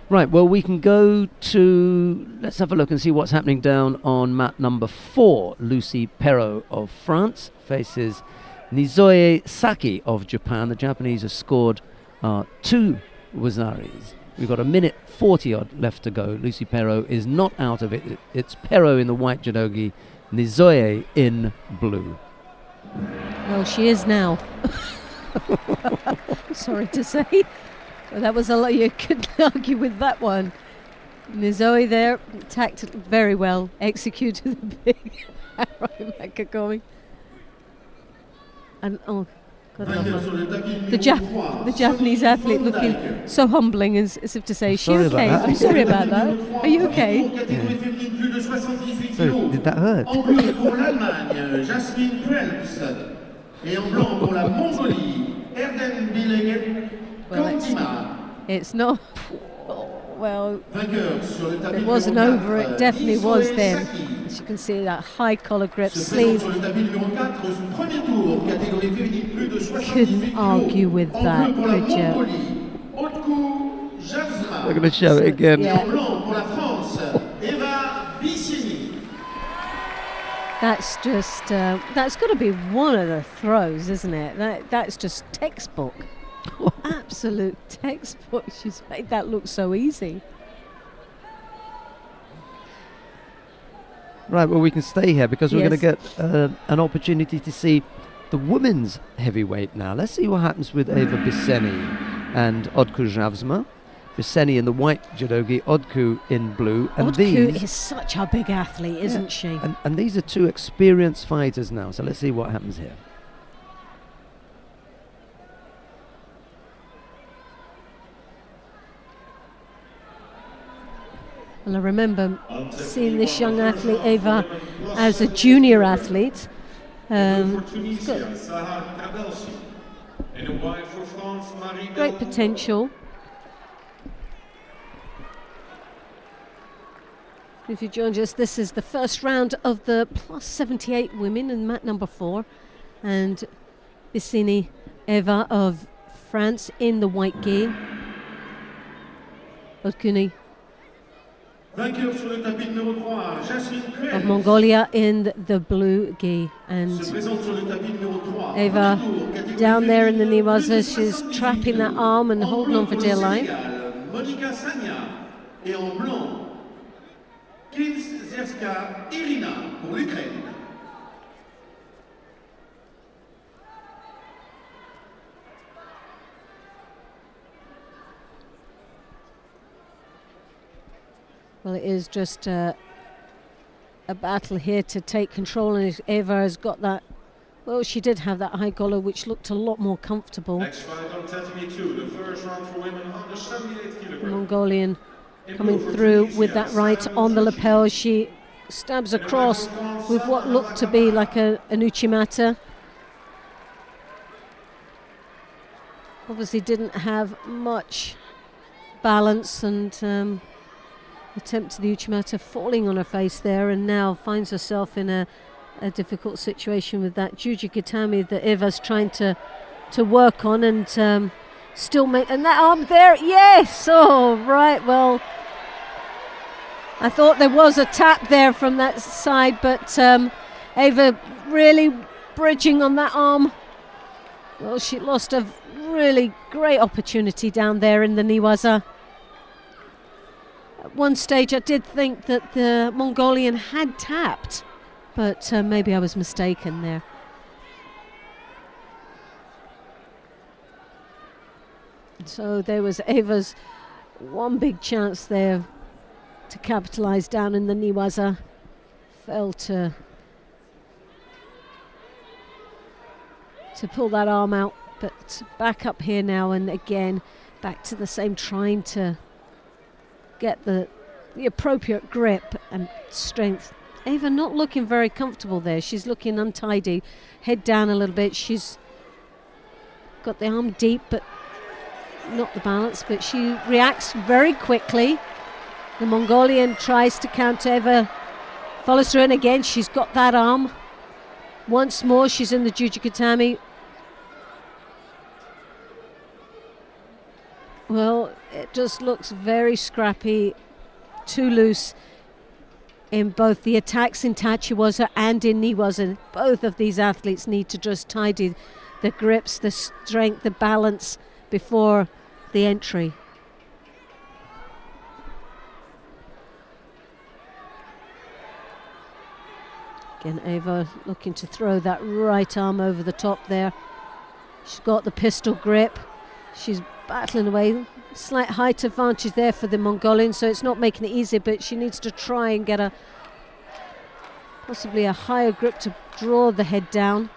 Right, well, we can go to, let's have a look and see what's happening down on mat number 4. Lucy Perrault of France faces Nizoe Saki of Japan. The Japanese have scored 2 Wazaris. We've got a minute 40 odd left to go. Lucy Perrault is not out of it. It's Perrault in the white judogi, Nizoye in blue. Well, she is now. Sorry to say. Well, that was a lot. You couldn't argue with that one. Nizoe there attacked very well, executed the big Mecca going. And oh, God love her. The Japanese athlete looking so humbling, as if to say, "Is she okay? I'm sorry about that. Are you okay?" So, did that hurt? En bleu pour l'Allemagne, Jasmine Prelps. Et en blanc pour la Mongolie, Erden Bilegen Kantima. It's not. Well, Vainqueur sur le tapis it wasn't numéro over. It 4, definitely was Isoe then. Saki. As you can see, that high collar grip, Se présente sleeve. sur le tapis numéro 4, premier tour, catégorie féminine, plus de 78 Couldn't argue with kilos. En that, bleu pour la could you? Mongolie, Haute-Cou Jasma. We're going to show it again. Yeah. Et en blanc pour la France, Eva Bissini. That's just. That's got to be one of the throws, isn't it? That's just textbook. Absolute textbook. She's made that look so easy. Right, well, we can stay here because we're going to Yes. get an opportunity to see the women's heavyweight now. Let's see what happens with Eva Bisseni and Odku Javsma. Bisseni in the white judogi, Odku in blue. And Odku these, is such a big athlete, isn't she? and these are two experienced fighters now. So let's see what happens here. Well, I remember seeing this young athlete, Eva, as a junior athlete. She's got great potential. If you joined us, this is the first round of the plus 78 women in mat number 4. And Bissini Eva of France in the white gi. Odkuni Vainqueur sur le tapis numéro 3, Jasmine Prelps. of Mongolia in the blue gi. And Se présente sur le tapis numéro 3. Eva Premier tour, catégorie down there in the féminine, Niwaza, plus de she's 78 trapping that kilos. arm and En holding bleu on for pour dear le life. Sénégal, Monica Sagna. Et en blanc, Kinzerska Irina pour l'Ukraine. Well, it is just a battle here to take control, and Eva has got that. Well, she did have that high collar, which looked a lot more comfortable. Next fight on 10-2, the first round for women under 78 The kilograms. Mongolian coming through with that right on the lapel. She stabs across with what looked to be like an uchimata. Obviously didn't have much balance and attempted the uchimata, falling on her face there, and now finds herself in a difficult situation with that Jujikatami that Eva's trying to work on, and still make, and that arm there, yes, oh right, well, I thought there was a tap there from that side, but Eva really bridging on that arm. Well, she lost a really great opportunity down there in the Niwaza. At one stage I did think that the Mongolian had tapped, but maybe I was mistaken there. So there was Eva's one big chance there to capitalise down in the Niwaza. Failed to pull that arm out, but back up here now, and again back to the same, trying to get the appropriate grip and strength. Eva not looking very comfortable there. She's looking untidy, head down a little bit. She's got the arm deep, but not the balance, but she reacts very quickly. The Mongolian tries to counter, Eva follows through, and again she's got that arm. Once more she's in the Jujikatami. Well, it just looks very scrappy, too loose in both the attacks in Tachiwaza and in Niwaza. Both of these athletes need to just tidy the grips, the strength, the balance before the entry. Again, Eva looking to throw that right arm over the top there. She's got the pistol grip. She's battling away. Slight height advantage there for the Mongolian, so it's not making it easy, but she needs to try and get possibly a higher grip to draw the head down.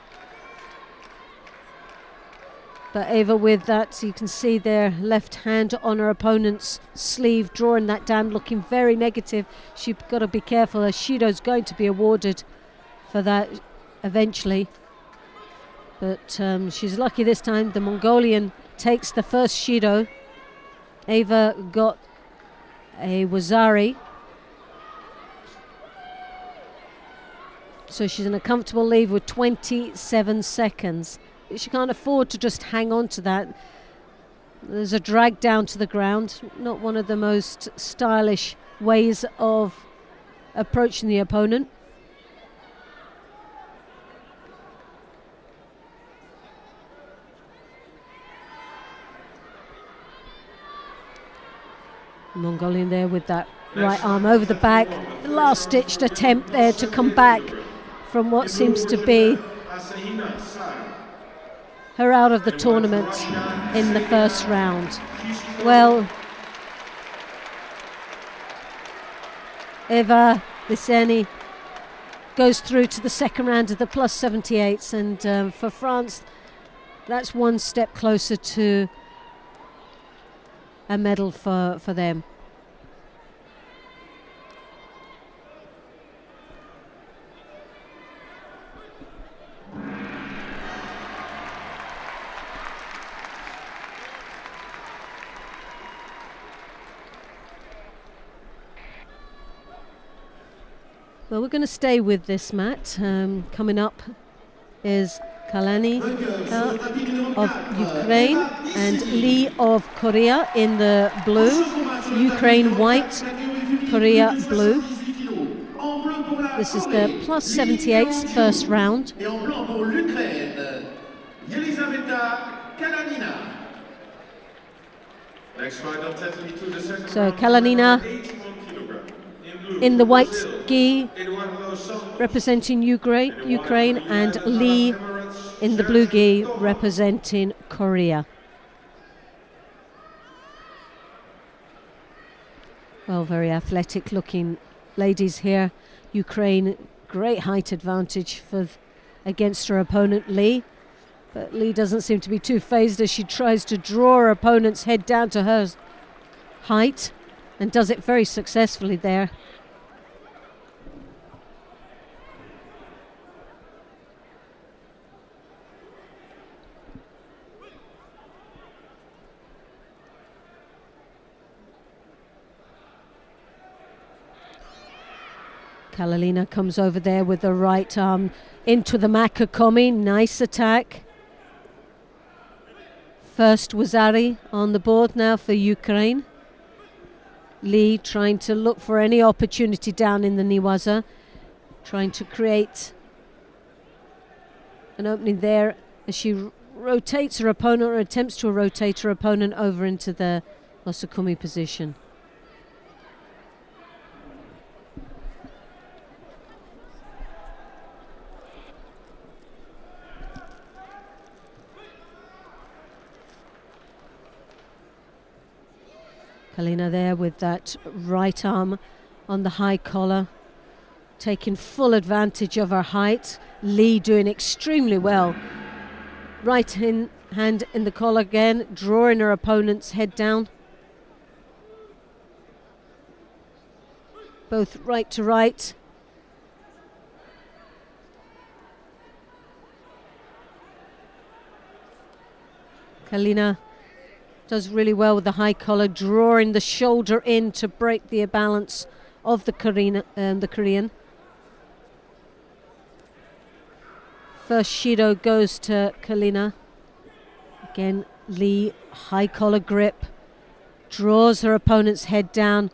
But Eva with that, so you can see their left hand on her opponent's sleeve, drawing that down, looking very negative. She's got to be careful, as Shido's going to be awarded for that eventually. But she's lucky this time. The Mongolian takes the first Shido. Eva got a Wazari. So she's in a comfortable lead with 27 seconds. She can't afford to just hang on to that. There's a drag down to the ground. Not one of the most stylish ways of approaching the opponent. Mongolian there with that right arm over the back. The last ditched attempt there to come back from what seems to be her out of the tournament in the first round. Well, Eva Viceni goes through to the second round of the plus 78s, and for France, that's one step closer to a medal for them. Well, we're going to stay with this mat. Coming up is Kalani of Ukraine and Lee of Korea in the blue. Ukraine white, Korea blue. This is the plus 78s first round. So Kalanina in the white gi representing Ukraine, and Lee in the blue gi representing Korea. Well, very athletic looking ladies here. Ukraine, great height advantage against her opponent Lee, but Lee doesn't seem to be too phased as she tries to draw her opponent's head down to her height, and does it very successfully there. Kalalina comes over there with the right arm into the Makakomi. Nice attack. First Wazari on the board now for Ukraine. Lee trying to look for any opportunity down in the Niwaza, trying to create an opening there as she rotates her opponent, or attempts to rotate her opponent over into the Osukumi position. Kalina there with that right arm on the high collar, taking full advantage of her height. Lee doing extremely well. Right hand in the collar again, drawing her opponent's head down. Both right to right. Kalina does really well with the high collar, drawing the shoulder in to break the balance of the Korean. First Shido goes to Kalina. Again, Lee, high collar grip, draws her opponent's head down,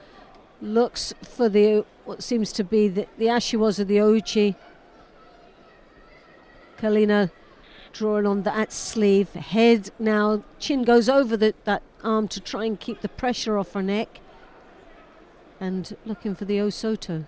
looks for what seems to be the Ashiwaza, the Ouchi. Kalina drawing on that sleeve, head now, chin goes over that arm to try and keep the pressure off her neck, and looking for the Osoto.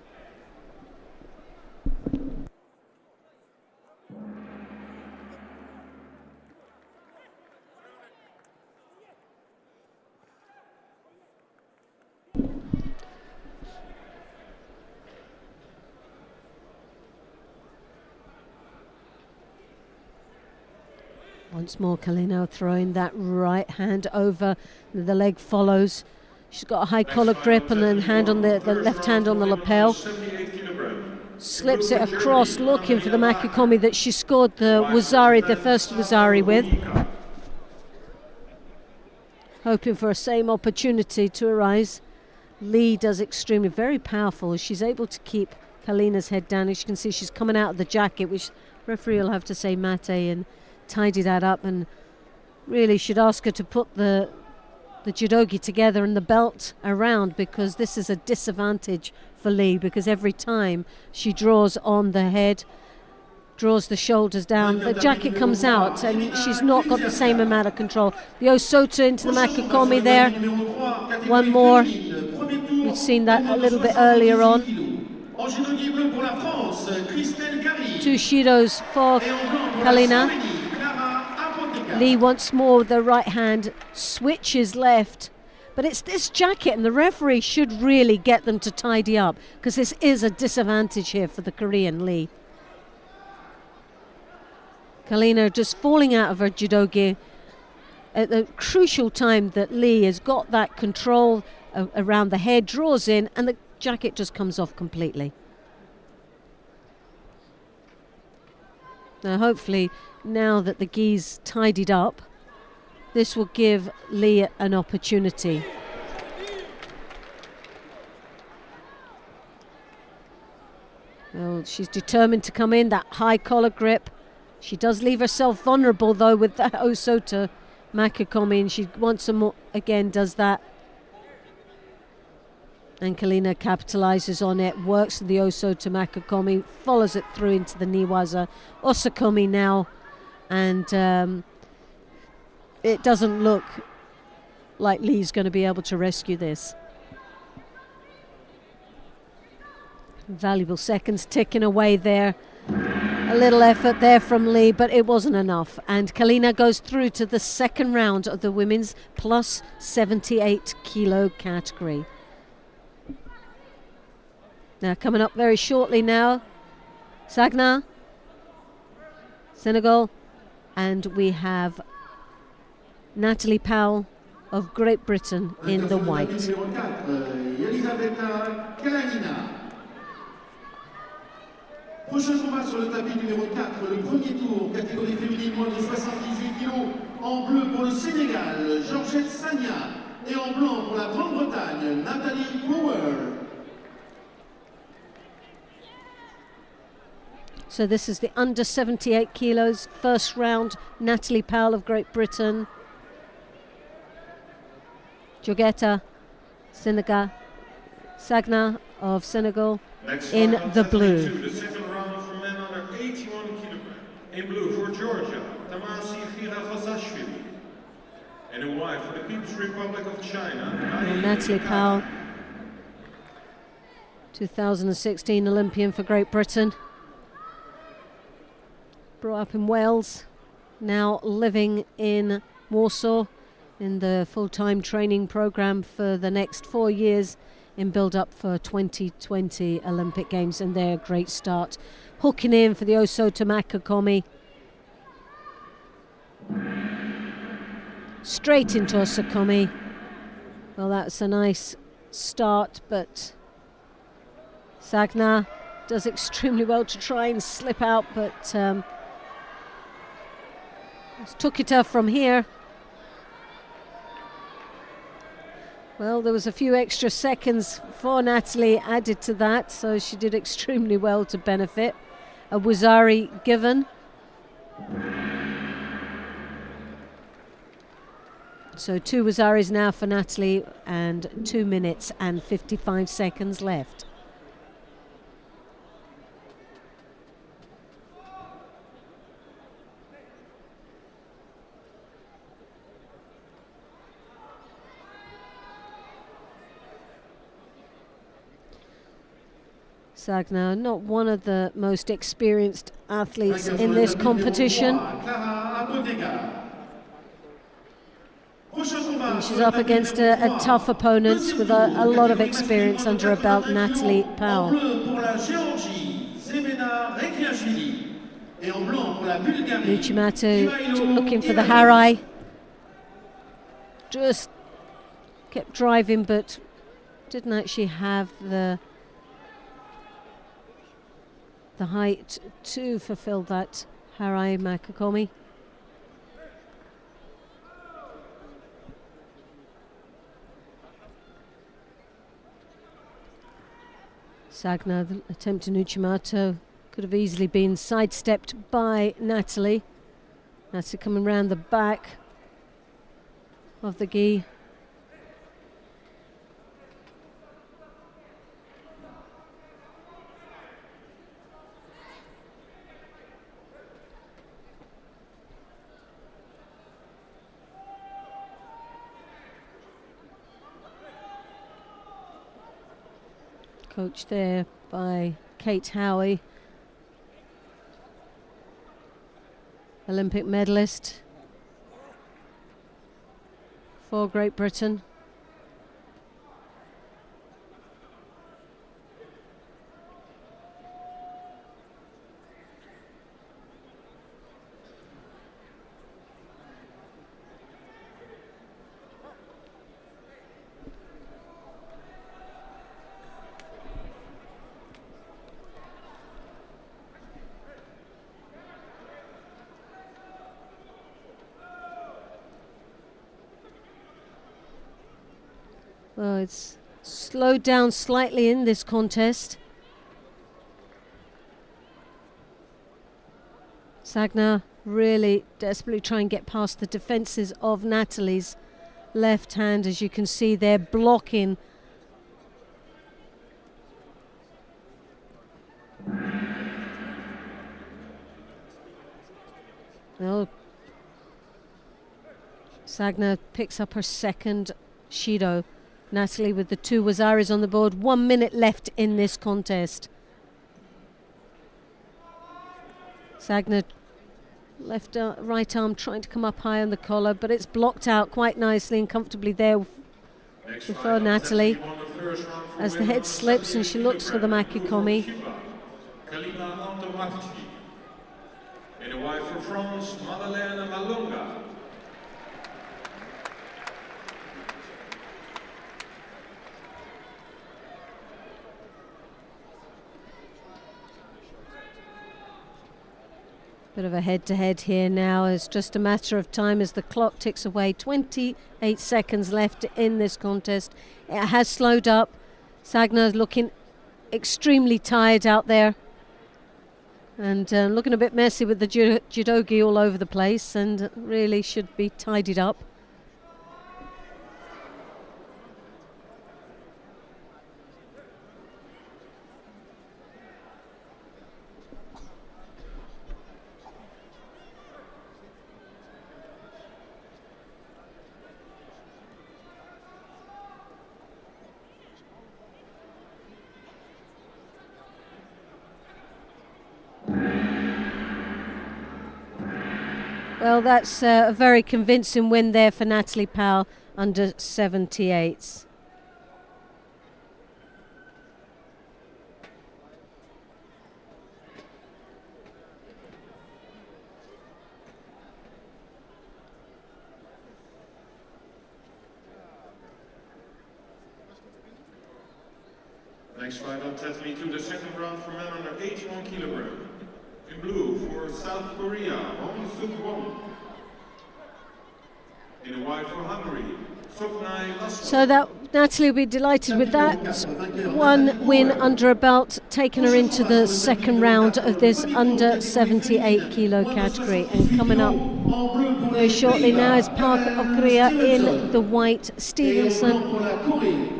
Once more, Kalina throwing that right hand over. The leg follows. She's got a high collar grip and then hand on the left hand on the lapel. Slips it across, looking for the Makikomi that she scored the first Wazari with. Hoping for a same opportunity to arise. Lee does extremely, very powerful. She's able to keep Kalina's head down. As you can see, she's coming out of the jacket, which referee will have to say mate and tidy that up, and really should ask her to put the judogi together and the belt around, because this is a disadvantage for Lee, because every time she draws on the head, draws the shoulders down, the jacket comes out and she's not got the same amount of control. The Osota into the Makikomi there. One more. We've seen that a little bit earlier on. 2 shidos for Kalina. Lee once more with the right hand, switches left. But it's this jacket, and the referee should really get them to tidy up, because this is a disadvantage here for the Korean Lee. Kalina just falling out of her judogi at the crucial time that Lee has got that control around the head, draws in, and the jacket just comes off completely. Now hopefully, now that the gi's tidied up, this will give Lee an opportunity. Well, she's determined to come in, that high collar grip. She does leave herself vulnerable though with that Osota Makikomi, and she once more again does that. And Kalina capitalizes on it, works the Osota Makikomi, follows it through into the Niwaza Osakomi now, and it doesn't look like Lee's going to be able to rescue this. Valuable seconds ticking away there. A little effort there from Lee, but it wasn't enough. And Kalina goes through to the second round of the women's plus 78 kilo category. Now coming up very shortly now, Sagna, Senegal, and we have Natalie Powell of Great Britain in the white. Prochain combat sur le tapis numéro 4, le premier tour, catégorie féminine moins de 78 kg, en bleu pour le Sénégal, Georgette Sagna, et en blanc pour la Grande-Bretagne, Nathalie Power. So this is the under 78 kilos, first round, Natalie Powell of Great Britain, Jogeta Senegal, Sagna of Senegal in the blue. The second round for men under 81 kg. In blue for Georgia, Tamasi Girafasashvili. And in white for the People's Republic of China, Natalie Powell, 2016 Olympian for Great Britain. Brought up in Wales, now living in Warsaw in the full-time training program for the next 4 years in build-up for 2020 Olympic Games, and they're a great start. Hooking in for the Osota Makikomi. Straight into Osakomi. Well, that's a nice start, but Sagna does extremely well to try and slip out, but took it off from here. Well, there was a few extra seconds for Natalie added to that, so she did extremely well to benefit. A Wazari given. So 2 Wazaris now for Natalie, and 2 minutes and 55 seconds left. Sagna, not one of the most experienced athletes in this competition. And she's up against a tough opponent with a lot of experience under her belt, Natalie Powell. Et en blanc pour la Bulgarie, Nuchimato Ivailo looking for the Ivailo. harai. Just kept driving, but didn't actually have the height to fulfill that harai Makakomi. Sagna, the attempt to Nuchimato, could have easily been sidestepped by Natalie. Natalie coming round the back of the gi. Coached there by Kate Howie, Olympic medalist for Great Britain. Well, it's slowed down slightly in this contest. Sagna really desperately trying and get past the defences of Natalie's left hand. As you can see, they're blocking. Well, Sagna picks up her second Shido. Natalie with the 2 Wazaris on the board. 1 minute left in this contest. Sagna right arm trying to come up high on the collar, but it's blocked out quite nicely and comfortably there before Natalie. As the head slips and she looks for the Makikomi. In the white for France, Madeleine Malonga. Bit of a head-to-head here now. It's just a matter of time as the clock ticks away. 28 seconds left in this contest. It has slowed up. Sagna looking extremely tired out there. And looking a bit messy with the judogi all over the place, and really should be tidied up. Well, that's a very convincing win there for Natalie Powell, under 78s. Next fight on takes me to the second round for men under 81 kilogram. In blue for South Korea, Hong Suk Won. In the white for Hungary, Soknai Laslo. So that Natalie will be delighted with that. 1 win under her belt, taking her into the second round of this under 78 kilo category. And coming up very shortly now is Park of Korea in the white, Stevenson,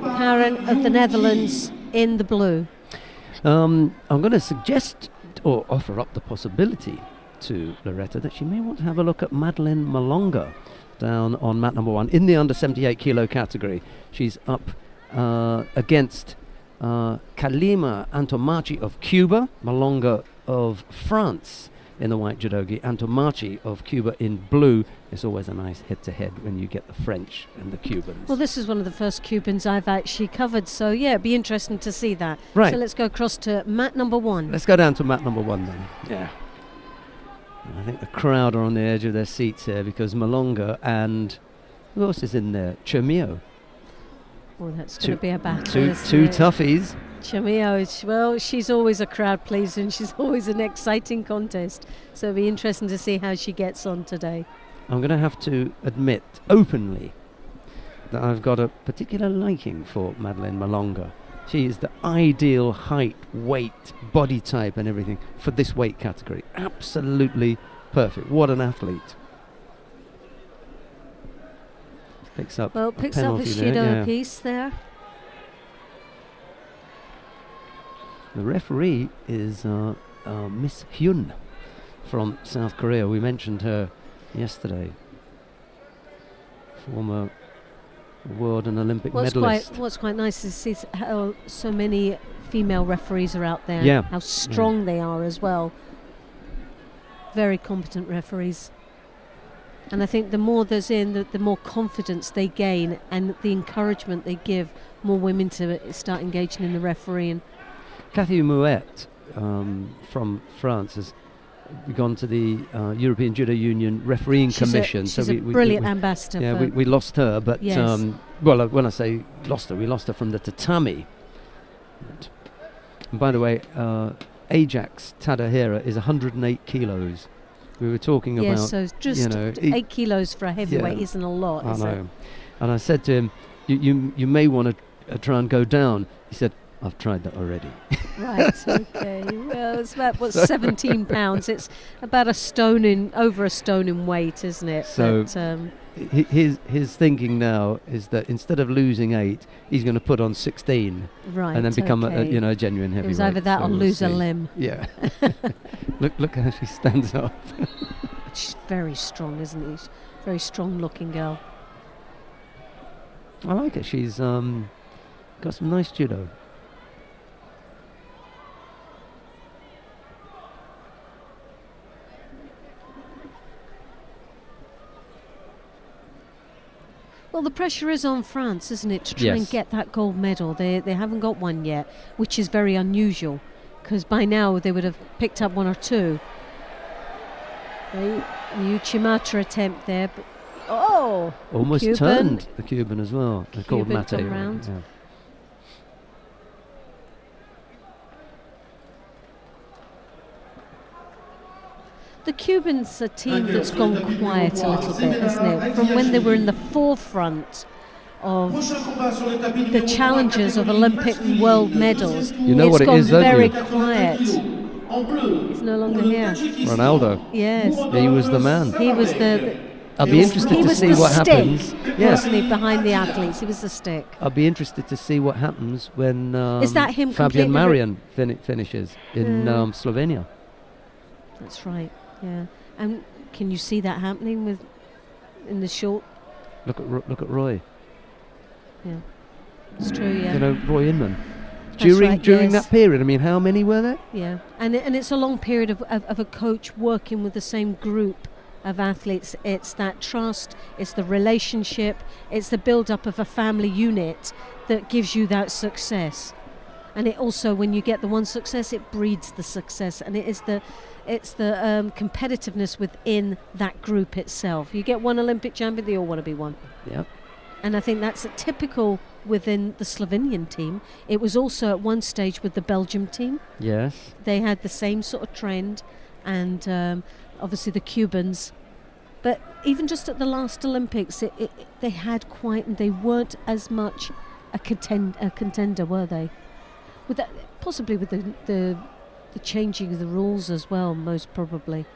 Karen of the Netherlands in the blue. I'm going to suggest or offer up the possibility to Loretta that she may want to have a look at Madeleine Malonga down on mat number 1 in the under 78 kilo category. She's up against Kalima Antomachi of Cuba, Malonga of France in the white judogi, Antomachi of Cuba in blue. It's always a nice head-to-head when you get the French and the Cubans. Well, this is one of the first Cubans I've actually covered, so yeah, it'd be interesting to see that. Right. So let's go across to mat number 1. Let's go down to mat number 1 then. Yeah. I think the crowd are on the edge of their seats here because Malonga and who else is in there? Chimio. Oh, that's going to be a battle. Two toughies. Chimio, well, she's always a crowd pleaser and she's always an exciting contest. So it'll be interesting to see how she gets on today. I'm going to have to admit openly that I've got a particular liking for Madeleine Malonga. She is the ideal height, weight, body type and everything for this weight category. Absolutely perfect. What an athlete. Picks up a Judo piece there. The referee is Miss Hyun from South Korea. We mentioned her yesterday. Former world and Olympic medalist. What's quite nice is to see how so many female referees are out there. Yeah. How strong they are as well. Very competent referees. And I think the more there's the more confidence they gain and the encouragement they give more women to start engaging in the refereeing. Cathy Mouet from France has gone to the European Judo Union Refereeing Commission. She's a brilliant ambassador. Yeah, we lost her, but yes. Well, when I say lost her, we lost her from the tatami. And by the way, Ajax Tadahira is 108 kilos. We were talking about, so just 8 kilos for a heavyweight isn't a lot, is it? And I said to him, you may want to try and go down. He said, I've tried that already. Right, okay. Well, it's about 17 pounds. It's about over a stone in weight, isn't it? So his thinking now is that instead of losing 8, he's going to put on 16, right, and then become a genuine heavyweight. It was either that or lose a limb. Yeah. Look how she stands up. She's very strong, isn't she? Very strong-looking girl. I like it. She's got some nice judo. Well, the pressure is on France, isn't it, to try and get that gold medal. They haven't got one yet, which is very unusual, because by now they would have picked up 1 or 2. The Uchimata attempt there, but almost Cuban. Turned the Cuban as well. They're called Mate. Round. Yeah. The Cubans are a team that's gone quiet a little bit, isn't it? From when they were in the forefront of the challenges of Olympic and world medals, what it is, gone very quiet. He's no longer here. Ronaldo. Yes. He was the man. He was the... I'll be interested to see what happens. Wasn't he, behind the athletes? He was the stick. I'll be interested to see what happens when is that him Fabian Marian finishes in Slovenia. That's right. Yeah, and can you see that happening in the short? Look at Roy. Yeah, it's true. Yeah, Roy Inman. During that period, I mean, how many were there? Yeah, and it's a long period of a coach working with the same group of athletes. It's that trust, it's the relationship, it's the build-up of a family unit that gives you that success. And it also, when you get the one success, it breeds the success, and it's the competitiveness within that group itself. You get one Olympic champion, they all want to be one. Yeah. And I think that's typical within the Slovenian team. It was also at one stage with the Belgium team. Yes. They had the same sort of trend, and obviously the Cubans. But even just at the last Olympics, they had quite, and they weren't as much a contender, were they? With that, possibly with the changing of the rules as well, most probably.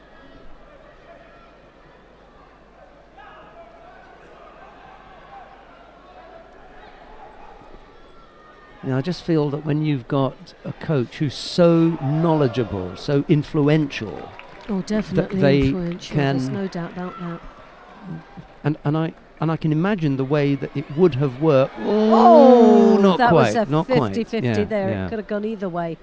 Yeah, I just feel that when you've got a coach who's so knowledgeable, so influential, definitely influential. There's no doubt about that. And I can imagine the way that it would have worked. Not that quite. That was a 50-50 there. Yeah. It could have gone either way.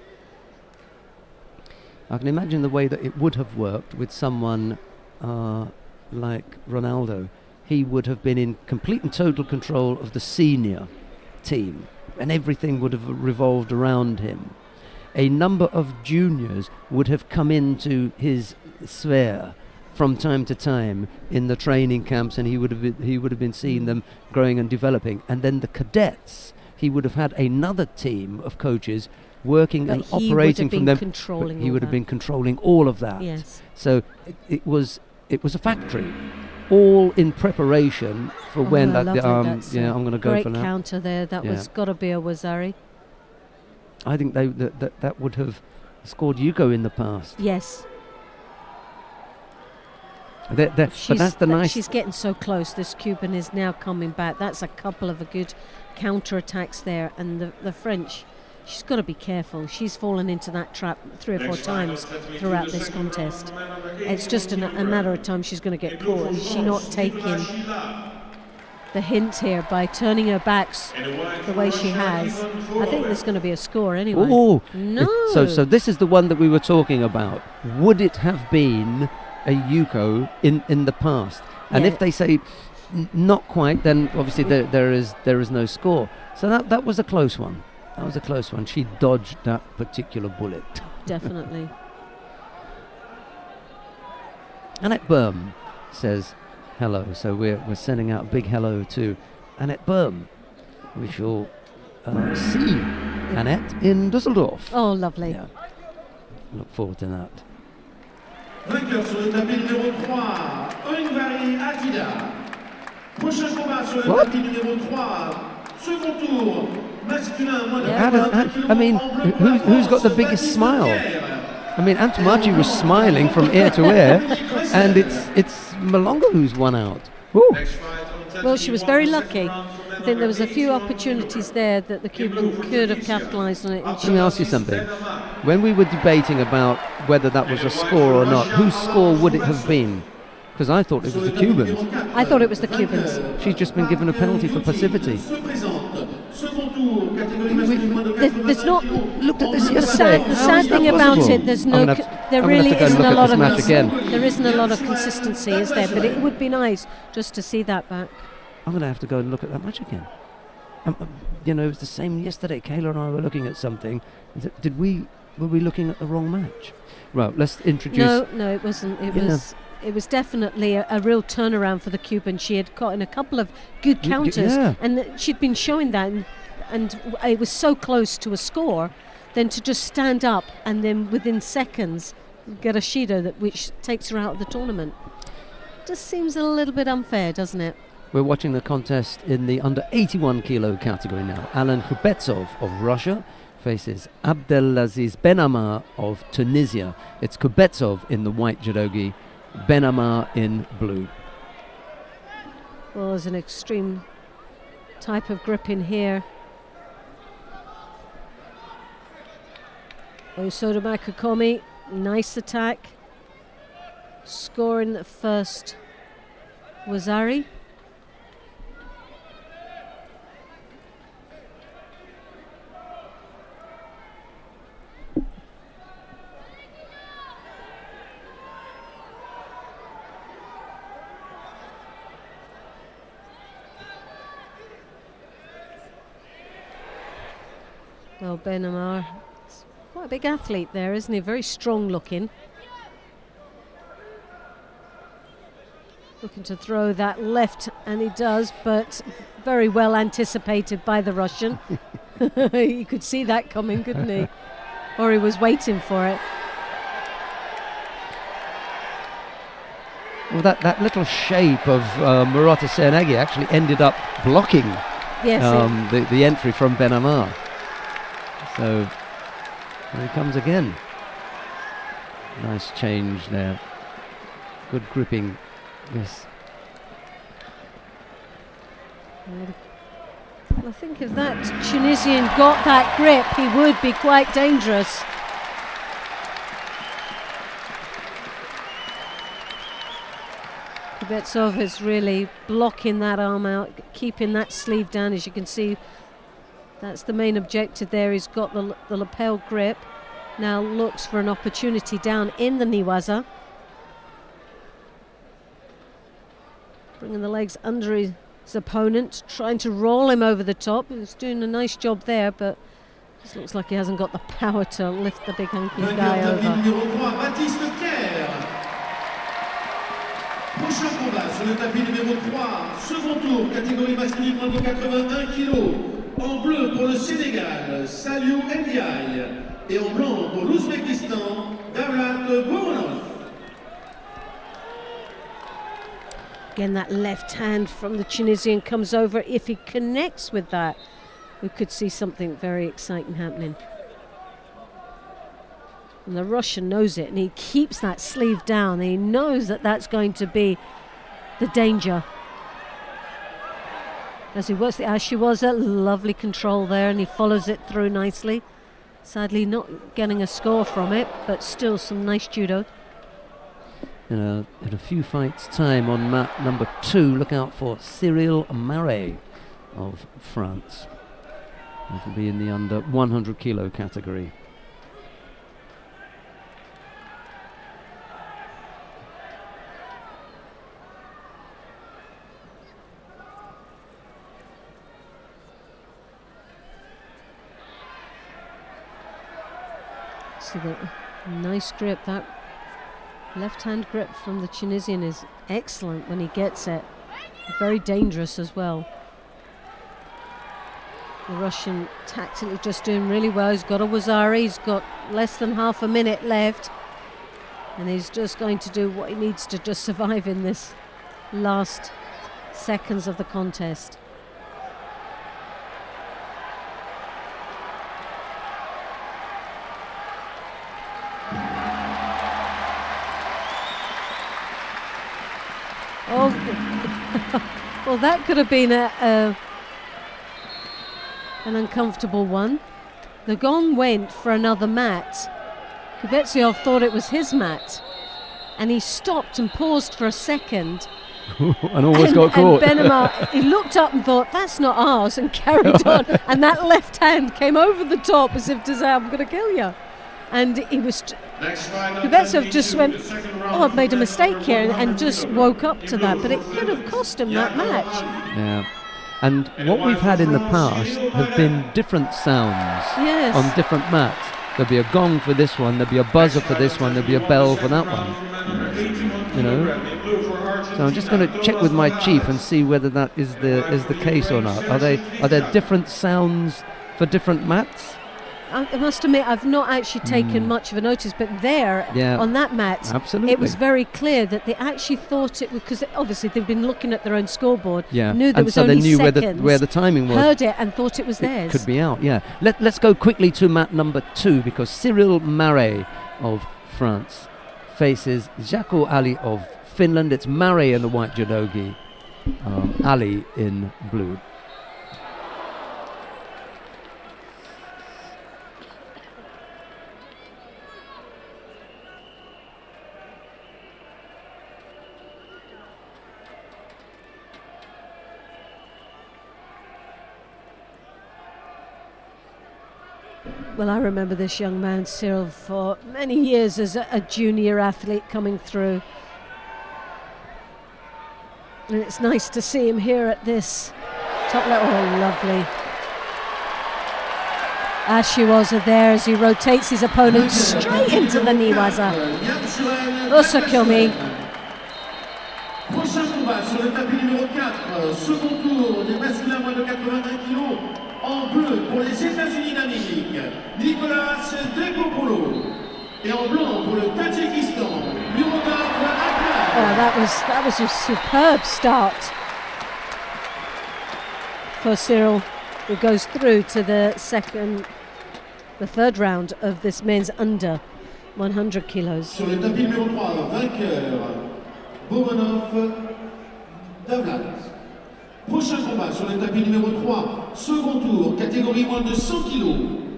I can imagine the way that it would have worked with someone like Ronaldo. He would have been in complete and total control of the senior team, and everything would have revolved around him. A number of juniors would have come into his Sver from time to time in the training camps, and he would have been seeing them growing and developing. And then the cadets, he would have had another team of coaches working and operating from them. He would have been controlling all of that. Yes. So it was a factory, all in preparation for when that. I'm going to go for that. Great counter there. That was got to be a Wazari. I think that would have scored Yuko in the past. Yes. But that's the nice. She's getting so close. This Cuban is now coming back. That's a couple of good counter attacks there, and the French. She's got to be careful. She's fallen into that trap 3 or 4 times throughout this contest. It's just a matter of time she's going to get caught. Is she not taking the hint here by turning her backs the way she has? I think there's going to be a score anyway. Oh no! So this is the one that we were talking about. Would it have been a Yuko in the past? And if they say not quite, then obviously there is no score. So that was a close one. That was a close one. She dodged that particular bullet. Definitely. Annette Berm says hello. So we're sending out a big hello to Annette Berm. We shall see Annette in Dusseldorf. Oh, lovely. Yeah. Look forward to that. Vainqueur sur le tapis numéro 3, Ungvari Atida. Prochain combat sur le tapis numéro 3, second tour, masculin, moins de I mean, who's got the biggest smile? I mean, Antomachi was smiling from ear to ear, and it's Malonga who's won out. Woo. Well, she was very lucky. I think there was a few opportunities there that the Cuban could have capitalised on it. Let me ask you something. When we were debating about whether that was a score or not, whose score would it have been? Because I thought it was the Cubans. I thought it was the Cubans. She's just been given a penalty for passivity. There's not. Looked at this yesterday. The sad thing about it, there really isn't a lot of there isn't a lot of consistency, is there? But it would be nice just to see that back. I'm going to have to go and look at that match again. It was the same yesterday. Kayla and I were looking at something. Were we looking at the wrong match? Right, let's introduce. No, it wasn't. It was definitely a real turnaround for the Cuban. She had gotten a couple of good counters, and she'd been showing that, and it was so close to a score. Then to just stand up and then within seconds get a Shido which takes her out of the tournament. Just seems a little bit unfair, doesn't it? We're watching the contest in the under 81 kilo category now. Alan Kubetsov of Russia faces Abdelaziz Benamar of Tunisia. It's Kubetsov in the white judogi, Benamar in blue. Well, there's an extreme type of grip in here. Osoda Makakomi, nice attack. Scoring the first Wazari. Well, Benamar, quite a big athlete there, isn't he? Very strong looking. Looking to throw that left, and he does, but very well anticipated by the Russian. You could see that coming, couldn't he? Or he was waiting for it. Well, that little shape of Murata Sernegi actually ended up blocking the entry from Benamar. So here he comes again. Nice change there. Good gripping. Yes. I think if that Tunisian got that grip, he would be quite dangerous. Kubetsov is really blocking that arm out, keeping that sleeve down. As you can see, that's the main objective there. He's got the lapel grip. Now looks for an opportunity down in the Niwaza. Bringing the legs under his opponent, trying to roll him over the top. He's doing a nice job there, but it looks like he hasn't got the power to lift the big hunky guy over. Prochain combat sur le tapis numéro 3, second tour, catégorie masculine moins de 81 kg. En bleu pour le Sénégal, Saliou Ndiaye. Et en blanc pour l'Ouzbékistan, Davlat Boronov. Again, that left hand from the Tunisian comes over. If he connects with that, we could see something very exciting happening. And the Russian knows it, and he keeps that sleeve down. He knows that that's going to be the danger. As he works the Ashiwaza, lovely control there, and he follows it through nicely. Sadly, not getting a score from it, but still some nice judo. In a few fights' time on mat number 2, look out for Cyril Marais of France. That'll be in the under 100 kilo category. So the nice grip, that left-hand grip from the Tunisian is excellent when he gets it. Very dangerous as well. The Russian tactically just doing really well. He's got a Wazari, he's got less than half a minute left, and he's just going to do what he needs to just survive in this last seconds of the contest. Oh, well, that could have been an uncomfortable one. The gong went for another mat. Kubetsyov thought it was his mat, and he stopped and paused for a second. And almost got caught. And Benema, he looked up and thought, that's not ours, and carried on. And that left hand came over the top as if to say, I'm going to kill you. And he was... Kubetsyov just went, oh, I've made a mistake here, and just woke up to that. But it could have cost him that match. Yeah. And what we've had in the past have been different sounds on different mats. There'll be a gong for this one, there'll be a buzzer for this one, there'll be a bell for that one. You know? So I'm just going to check with my chief and see whether that is the case or not. Are there different sounds for different mats? I must admit, I've not actually taken much of a notice, but there, on that mat, absolutely, it was very clear that they actually thought it was, because obviously they've been looking at their own scoreboard, knew there and was so only they knew seconds, where the timing was, heard it and thought it was theirs. Could be out, yeah. Let's go quickly to mat number 2, because Cyril Marais of France faces Jaakko Ali of Finland. It's Marais in the white judogi, Ali in blue. Well, I remember this young man, Cyril, for many years as a junior athlete coming through. And it's nice to see him here at this top level. Oh, lovely. Ashiwaza there as he rotates his opponent straight into the Niwaza. Osakyomi. Prochain combat sur le tapis numéro 4, second tour des masculins moins de 81 kg. En bleu pour les États-Unis d'Amérique, Nicolas Dekopolo. Et en blanc pour le Tadjikistan, Murodov Akbar. Oh, that was a superb start for Cyril, who goes through to the third round of this men's under 100 kilos. Sur le tapis numéro 3, vainqueur, Boronov Davlat. Prochain combat sur le tapis numéro 3, second tour, catégorie moins de 100 kg.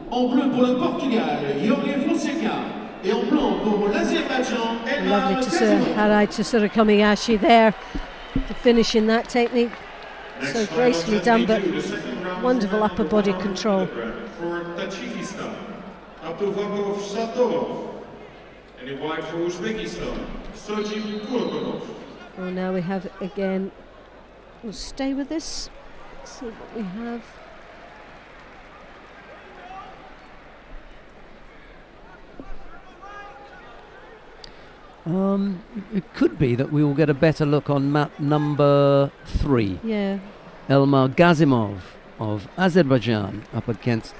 En bleu pour le Portugal, Jorge Fonseca. Et en blanc pour l'Azerbaïdjan, Elmar Lovely to see Kazimov. Harai Tsuru Komiyashi there to finish in that technique. So gracefully done, but wonderful upper body control. For Tajikistan, Abdulvakov Satorov. And in white for Uzbekistan, Sojim Kurbanov. Well, now we have again. We'll stay with this. See what we have. It could be that we will get a better look on mat number 3. Yeah. Elmar Gazimov of Azerbaijan up against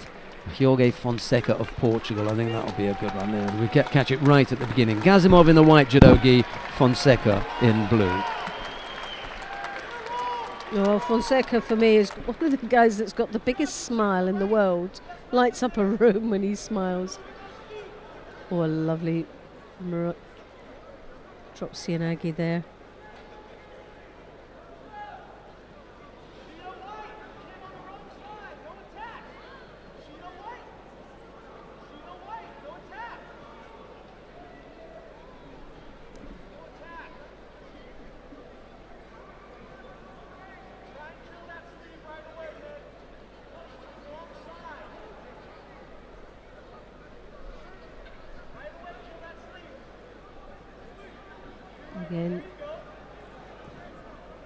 Jorge Fonseca of Portugal. I think that'll be a good one there. We catch it right at the beginning. Gazimov in the white judogi, Fonseca in blue. Well, Fonseca for me is one of the guys that's got the biggest smile in the world. Lights up a room when he smiles. Oh, a lovely drop Sianagi there. Again,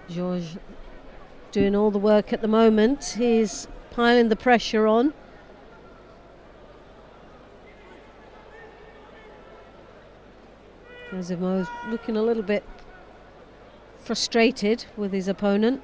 Georges doing all the work at the moment. He's piling the pressure on. Gazimo's looking a little bit frustrated with his opponent.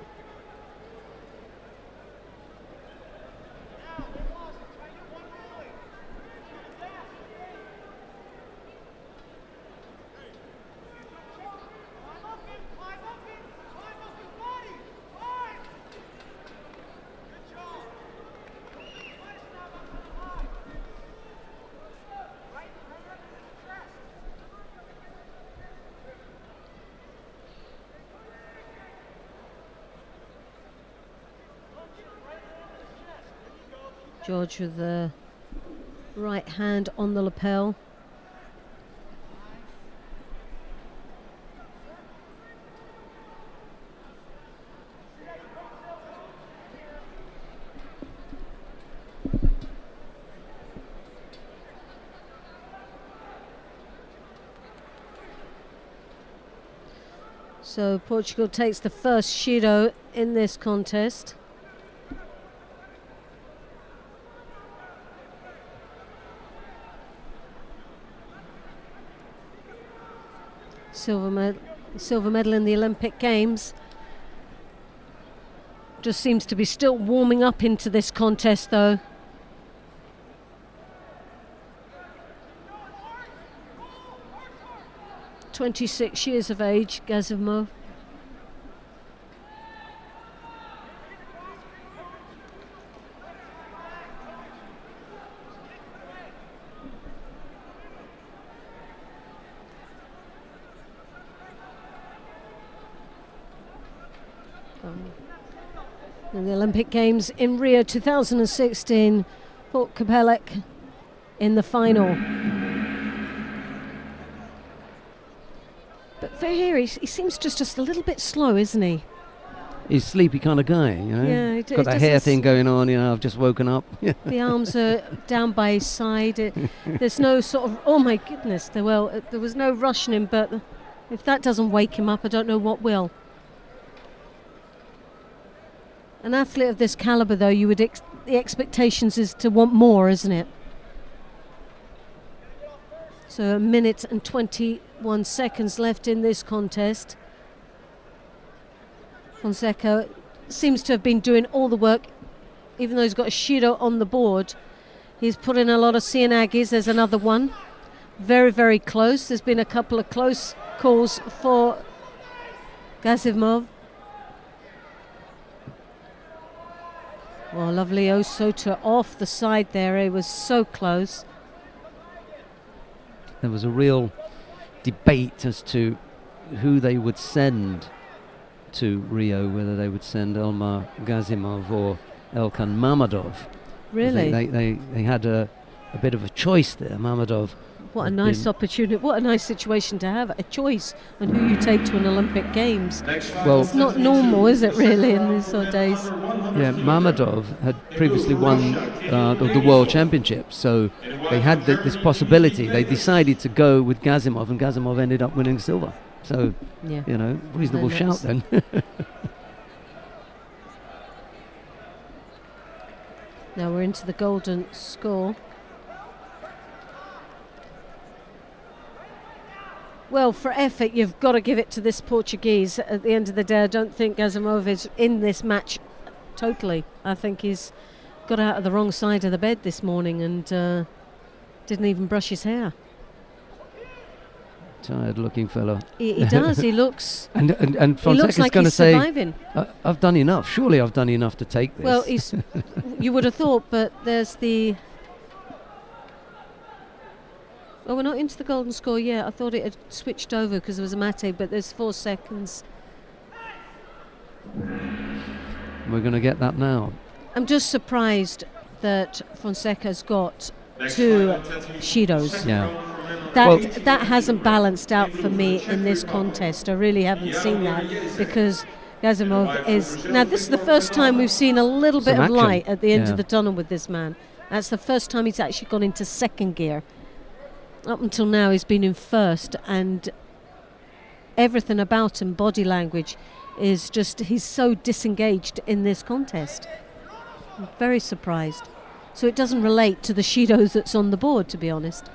George with the right hand on the lapel. So Portugal takes the first Judo in this contest. Silver medal in the Olympic Games. Just seems to be still warming up into this contest though. "26 years of age, Gazimov. In the Olympic Games in Rio 2016, Port Capelec in the final. But for here, he seems just a little bit slow, isn't he? He's a sleepy kind of guy, you know. Yeah, he got that hair thing going on, you know, I've just woken up. The arms are down by his side. There's no sort of, oh my goodness, there was no rushing him, but if that doesn't wake him up, I don't know what will. An athlete of this caliber, though, you would the expectations is to want more, isn't it? So 1 minute and 21 seconds left in this contest. Fonseca seems to have been doing all the work, even though he's got a Judo on the board. He's put in a lot of Sianagis. There's another one. Very, very close. There's been a couple of close calls for Gazimov. Well, lovely Osota off the side there. It was so close. There was a real debate as to who they would send to Rio, whether they would send Elmar Gazimov or Elkan Mammadov. Really? They had a bit of a choice there. Mammadov. What a nice opportunity. What a nice situation to have. A choice on who you take to an Olympic Games. Well, it's not normal, is it, really, in these sort of days? Yeah, Mammadov had previously won the World Championship, so they had this possibility. They decided to go with Gazimov, and Gazimov ended up winning silver. So, yeah, you know, reasonable shout then. Now we're into the golden score. Well, for effort, you've got to give it to this Portuguese. At the end of the day, I don't think Gazimov is in this match totally. I think he's got out of the wrong side of the bed this morning and didn't even brush his hair. Tired-looking fellow. He does. He looks. And Fonseca's like going to say, surviving. I've done enough. Surely I've done enough to take this. Well, you would have thought, but there's the. Oh, we're not into the golden score yet. I thought it had switched over because there was a mate, but there's 4 seconds. We're going to get that now. I'm just surprised that Fonseca's got 2 Shidos. Yeah. That hasn't balanced out for me in this contest. I really haven't seen that because Gazimov is... Now, this is the first time we've seen a little bit of light at the end of the tunnel with this man. That's the first time he's actually gone into second gear. Up until now, he's been in first, and everything about him, body language, is just... He's so disengaged in this contest. I'm very surprised. So it doesn't relate to the Shidos that's on the board, to be honest.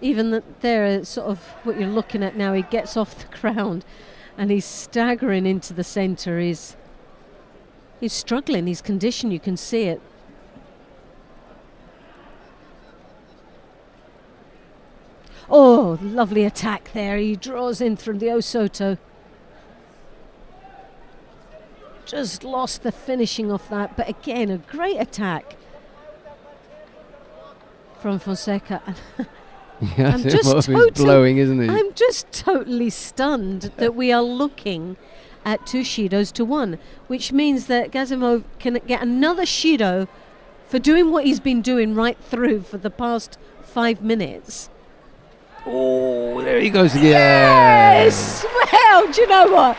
Even there, sort of what you're looking at now, he gets off the ground and he's staggering into the centre. He's struggling, his condition, you can see it. Oh, lovely attack there. He draws in from the Osoto. Just lost the finishing off that, but again, a great attack from Fonseca. Yeah, I'm just blowing, isn't he? I'm just totally stunned that we are looking at 2 Shidos to 1, which means that Gazimov can get another Shido for doing what he's been doing right through for the past 5 minutes. Oh, there he goes again. Yes! Well, do you know what?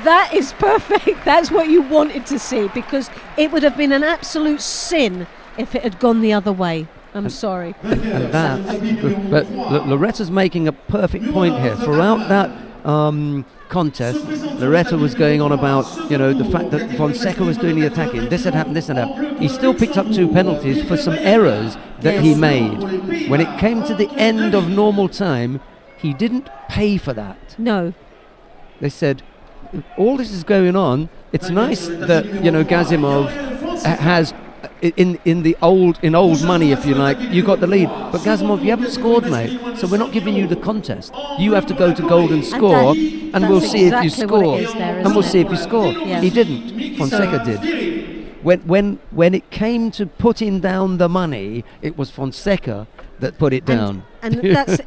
That is perfect. That's what you wanted to see, because it would have been an absolute sin if it had gone the other way. I'm sorry. But Loretta's making a perfect point here. Throughout that contest, Loretta was going on about, the fact that Fonseca was doing the attacking. This had happened, this had happened. He still picked up 2 penalties for some errors that he made. When it came to the end of normal time, he didn't pay for that. No. They said, all this is going on. It's nice that, Gazimov has... In old money, if you like, you got the lead. But Gazimov, you haven't scored, mate. So we're not giving you the contest. You have to go to golden score, and we'll see if you score. And we'll see if you score. Yeah. He didn't. Fonseca did. When it came to putting down the money, it was Fonseca that put it down. And that's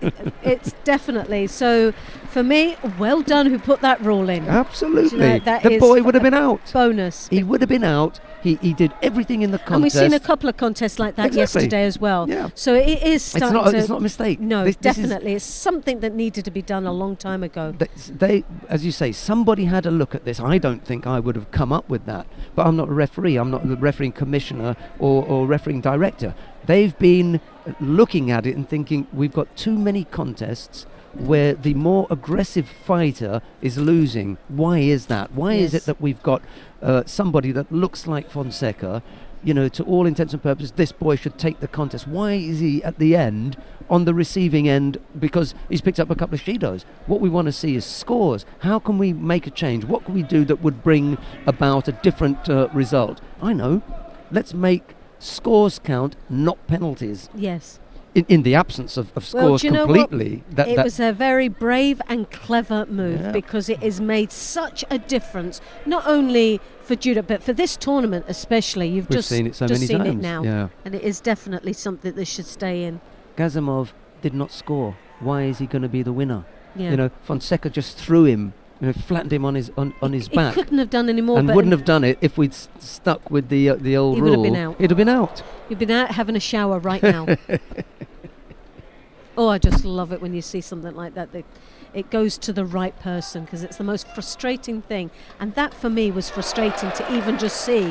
it's definitely so. For me, well done who put that rule in. Absolutely. The boy would have been out. Bonus. He would have been out. He did everything in the contest. And we've seen a couple of contests like that yesterday as well. Yeah. So it is starting it's not a mistake. No, definitely. It's something that needed to be done a long time ago. They, as you say, somebody had a look at this. I don't think I would have come up with that. But I'm not a referee. I'm not the refereeing commissioner or refereeing director. They've been looking at it and thinking, we've got too many contests where the more aggressive fighter is losing. Why is that? Why is it that we've got somebody that looks like Fonseca, to all intents and purposes, this boy should take the contest? Why is he at the end on the receiving end? Because he's picked up a couple of Shidos. What we want to see is scores. How can we make a change? What can we do that would bring about a different result? I know. Let's make scores count, not penalties. Yes. In the absence of scores completely. It was a very brave and clever move because it has made such a difference, not only for Judo, but for this tournament especially. We've just seen it so many times. It now. And it is definitely something that should stay in. Gazimov did not score. Why is he going to be the winner? Yeah. Fonseca just threw him, flattened him on his back. He couldn't have done any more. And wouldn't have done it if we'd stuck with the old rule. He would have been out. He'd have been out. You've been out having a shower right now. Oh, I just love it when you see something like that. It goes to the right person, because it's the most frustrating thing. And that, for me, was frustrating to even just see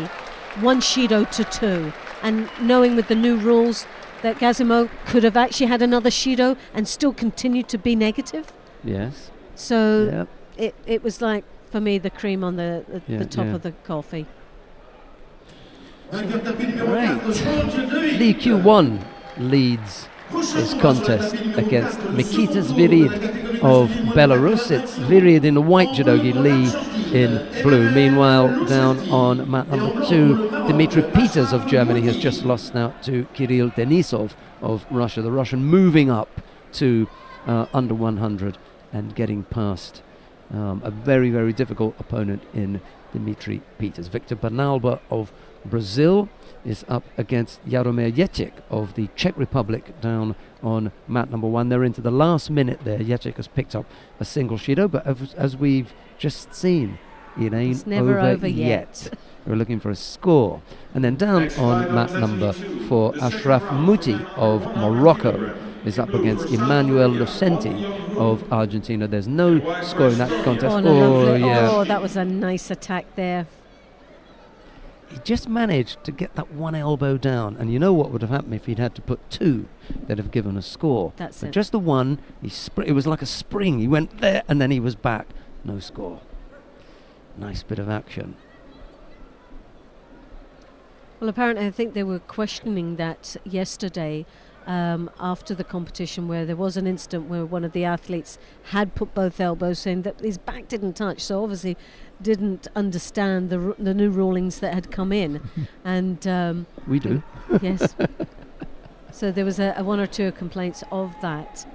1 Shido to 2. And knowing with the new rules that Gazimov could have actually had another Shido and still continued to be negative. Yes. So it was like, for me, the cream on the top of the coffee. Right. Lee Q1 leads this contest against Mikita Zvirid of Belarus. It's Zvirid in white judogi, Lee in blue. Meanwhile, down on mat number 2, Dmitry Peters of Germany has just lost now to Kirill Denisov of Russia. The Russian moving up to under 100 and getting past a very, very difficult opponent in Dmitry Peters. Victor Banalba of Brazil is up against Jaromir Jecic of the Czech Republic down on mat number 1. They're into the last minute there. Jecic has picked up a single Shido, but as we've just seen, it ain't it's never over yet. We're looking for a score. And then down on mat number 4, Ashraf Muti of Morocco is up against Emmanuel Lucenti of Argentina. There's no score in that contest. Oh, that was a nice attack there. He just managed to get that one elbow down, and you know what would have happened if he'd had to put 2? They'd have given a score. That's but it. Just the one, it was like a spring. He went there and then he was back. No score. Nice bit of action. Well, apparently I think they were questioning that yesterday after the competition, where there was an incident where one of the athletes had put both elbows, saying that his back didn't touch, so obviously didn't understand the new rulings that had come in. And we do. Yes. So there was a 1 or 2 complaints of that.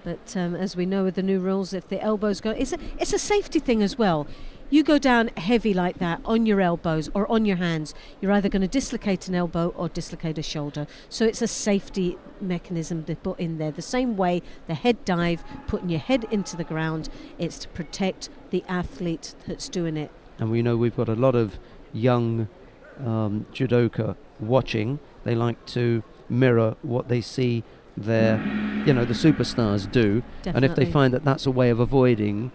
But as we know with the new rules, if the elbows go, it's a safety thing as well. You go down heavy like that on your elbows or on your hands, you're either going to dislocate an elbow or dislocate a shoulder. So it's a safety mechanism they put in there. The same way the head dive, putting your head into the ground, it's to protect the athlete that's doing it. And we know we've got a lot of young judoka watching. They like to mirror what they see their, the superstars do. Definitely. And if they find that that's a way of avoiding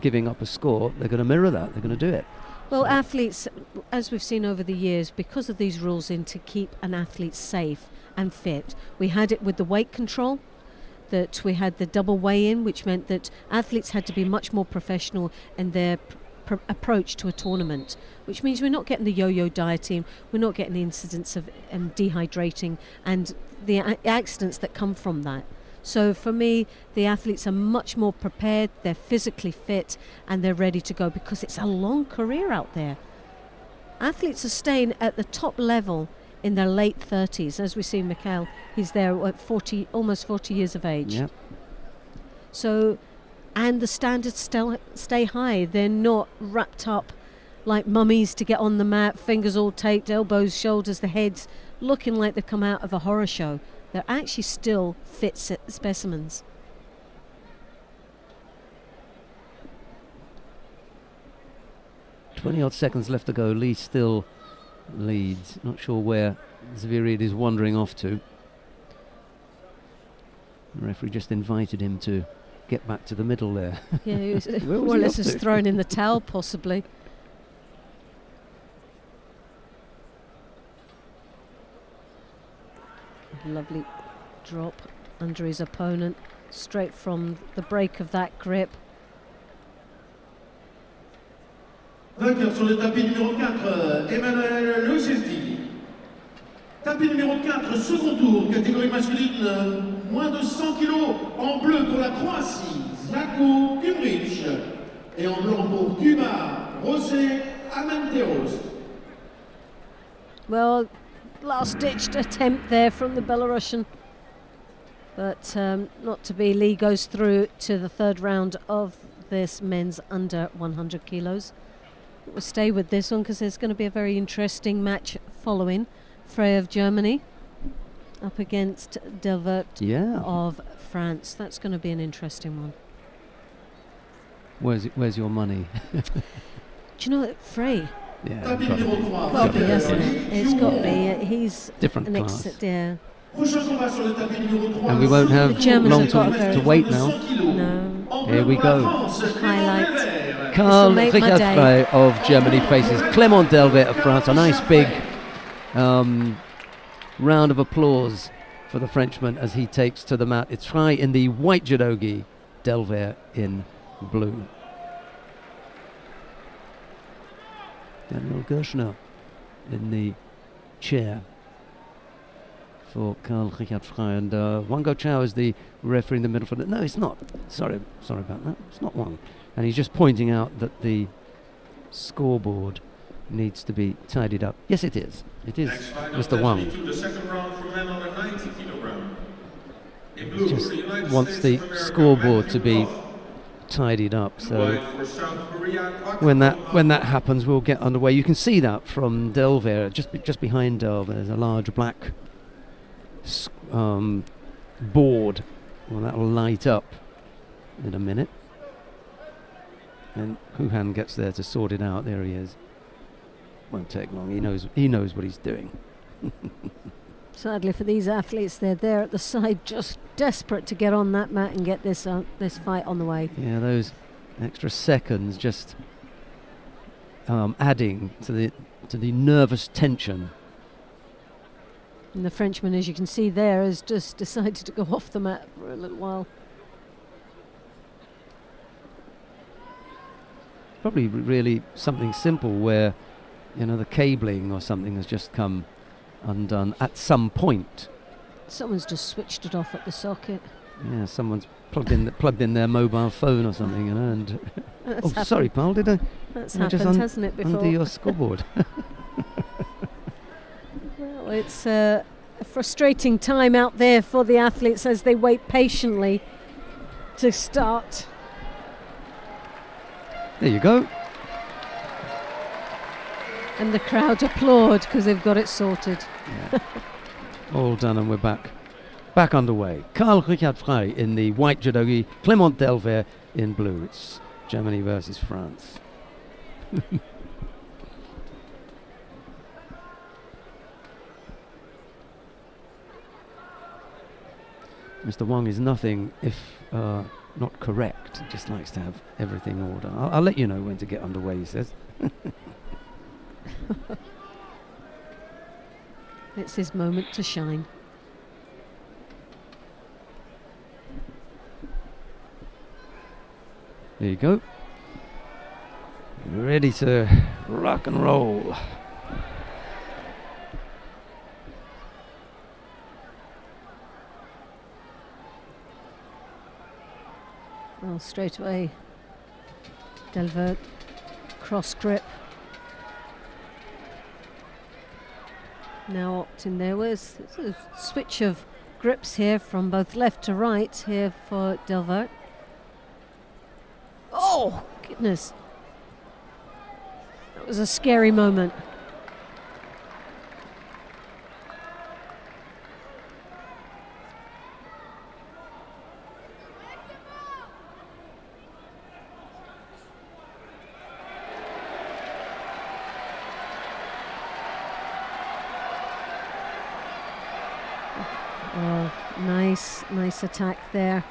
giving up a score, they're going to mirror that. They're going to do it. Well, athletes, as we've seen over the years, because of these rules in to keep an athlete safe and fit, we had it with the weight control, that we had the double weigh-in, which meant that athletes had to be much more professional in their approach to a tournament, which means we're not getting the yo-yo dieting, we're not getting the incidents of dehydrating and the accidents that come from that. So for me, the athletes are much more prepared, they're physically fit, and they're ready to go, because it's a long career out there. Athletes are staying at the top level in their late 30s. As we see Mikhail, he's there at 40, almost 40 years of age. Yep. So, and the standards still stay high. They're not wrapped up like mummies to get on the mat, fingers all taped, elbows, shoulders, the heads, looking like they've come out of a horror show. They're actually still fit specimens. Odd seconds left to go. Lee still leads. Not sure where Zvirid is wandering off to. The referee just invited him to get back to the middle there. Yeah, he was Where was more or he less off just to? thrown in the towel, possibly. Lovely drop under his opponent, straight from the break of that grip. Vainqueur sur le tapis numéro 4, Emmanuel Lucenti. Tapis numéro 4, second tour, catégorie masculine, moins de 100 kg, en bleu pour la Croatie, Zlatko Kimrich. Et en blanc pour Cuba, José Amenteros. Well, last-ditched attempt there from the Belarusian, but not to be. Lee goes through to the third round of this men's under 100 kilos. We'll stay with this one because there's going to be a very interesting match following. Frey of Germany up against Delvert of France. That's going to be an interesting one. Where's your money? Do you know that Frey? Yeah, Tapis got numéro it. 3, Got to be, hasn't it? Vainqueur, It's got to be. He's Different an class. yeah. Prochain combat sur le tapis numéro 3. And we won't have The Germans long have got a to very- wait now. No. Here we go. Highlight. Karl make my Richard day. Frey of Germany faces Clément Delvert of France. A nice big round of applause for the Frenchman as he takes to the mat. It's Frey in the white judogi, Delvert in blue. Daniel Gershner in the chair for Karl Richard Frey, and Wang Guoqiao is the referee in the middle for the... No, it's not. Sorry about that. It's not Wang. And he's just pointing out that the scoreboard needs to be tidied up. Yes, it is. It is Mr. Wang. The second round for men under 90 kilogram. In blue, He just for the United wants States the of America, scoreboard to Matthew be Goff. tidied up. In So white for South Korea, Kwak when Kwak. that happens, we'll get underway. You can see that from Delver, just behind Delver. There's a large black board. Well, that'll light up in a minute. And Huhan gets there to sort it out. There he is. Won't take long. He knows what he's doing. Sadly for these athletes, they're there at the side, just desperate to get on that mat and get this fight on the way. Yeah, those extra seconds just adding to the nervous tension. And the Frenchman, as you can see there, has just decided to go off the mat for a little while. Probably really something simple where, the cabling or something has just come undone at some point. Someone's just switched it off at the socket. Yeah, someone's plugged in their mobile phone or something, and That's oh, happened. sorry, pal, did I That's just happened, hasn't it, before? undo your scoreboard? Well, it's a frustrating time out there for the athletes as they wait patiently to start. There you go. And the crowd applaud because they've got it sorted. Yeah. All done, and we're back underway. Karl Richard Frey in the white judogi, Clément Delver in blue. It's Germany versus France. Mr. Wang is nothing if not correct. He just likes to have everything in order. I'll let you know when to get underway, he says. It's his moment to shine. There you go. Ready to rock and roll. Well, straight away, Delver cross grip. Now opting there was a switch of grips here from both left to right here for Delver. Oh, goodness. That was a scary moment. Oh, nice attack there.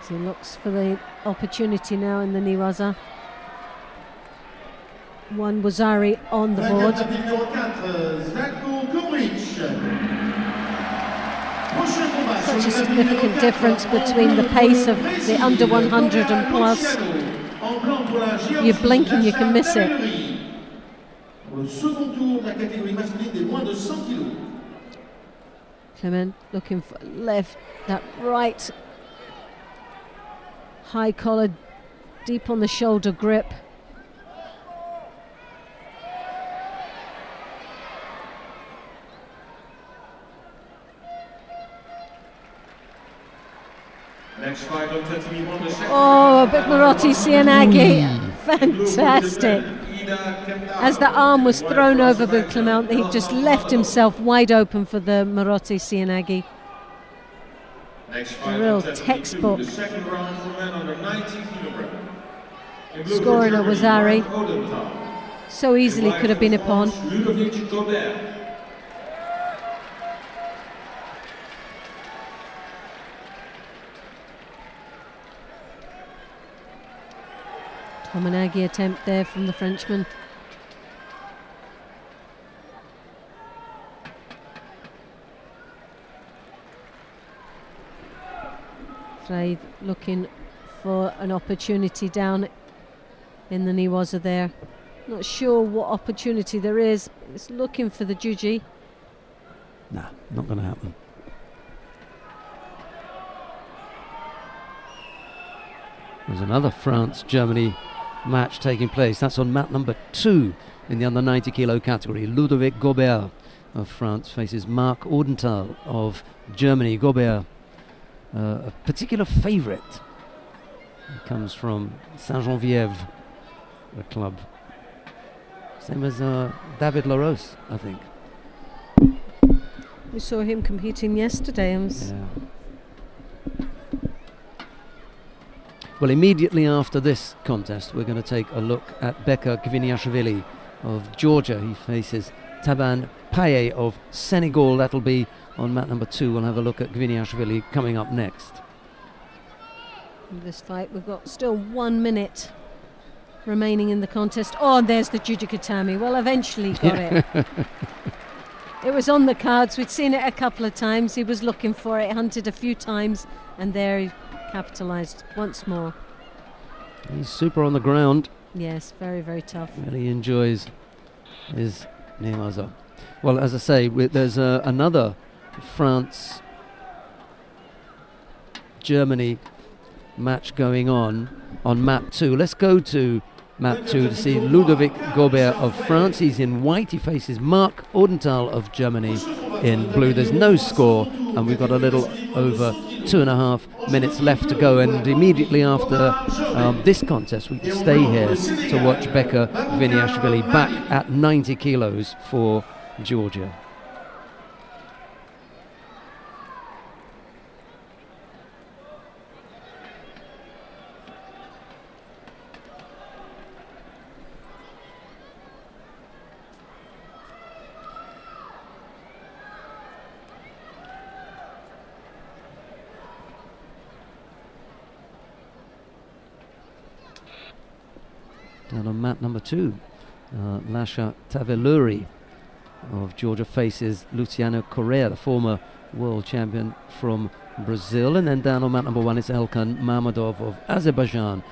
So he looks for the opportunity now in the Niwaza. One Wazari on the board. Such a significant difference between the pace of the under 100 and plus. You blink and you can miss it. Clément looking for left, that right high collar, deep on the shoulder grip. Next fight on 21, the second Oh, a round. bit Marotti Sianagi. Fantastic. As the arm was thrown over by Clément, he just left himself wide open for the Marotti Sianagi. Next fight Real on 22, textbook. the second round for men under 90 kilogram. In blue for Scoring a Germany, Wazari. Mark Odenthal. So easily could have been a pawn. Ludovic Gobert. Tomanagi attempt there from the Frenchman. Frey looking for an opportunity down in the Niwaza there. Not sure what opportunity there is. It's looking for the Juji. Nah, not going to happen. There's another France-Germany match taking place. That's on mat number 2 in the under 90 kilo category. Ludovic Gobert of France faces Marc Audenthal of Germany. Gobert, a particular favourite. He comes from Saint-Geneviève, the club. Same as David Larose, I think. We saw him competing yesterday. Well, immediately after this contest, we're going to take a look at Beka Gviniashvili of Georgia. He faces Taban Paye of Senegal. That'll be on mat number 2. We'll have a look at Gviniashvili coming up next. In this fight, we've got still 1 minute remaining in the contest. Oh, and there's the Judikatami. Well, eventually got it. It was on the cards. We'd seen it a couple of times. He was looking for it, hunted a few times, and there he capitalised once more. He's super on the ground. Yes, very, very tough. Really enjoys his Niwaza. Well, as I say, there's another France-Germany match going on mat 2. Let's go to mat 2 to see Ludovic Gobert of France. He's in white. He faces Marc Audenthal of Germany in blue. There's no score, and we've got a little over 2.5 minutes left to go. And immediately after this contest, we can stay here to watch Beka Gviniashvili back at 90 kilos for Georgia. Down on mat number 2, Lasha Taveluri of Georgia faces Luciano Correa, the former world champion from Brazil. And then down on mat number 1 is Elkan Mamadov of Azerbaijan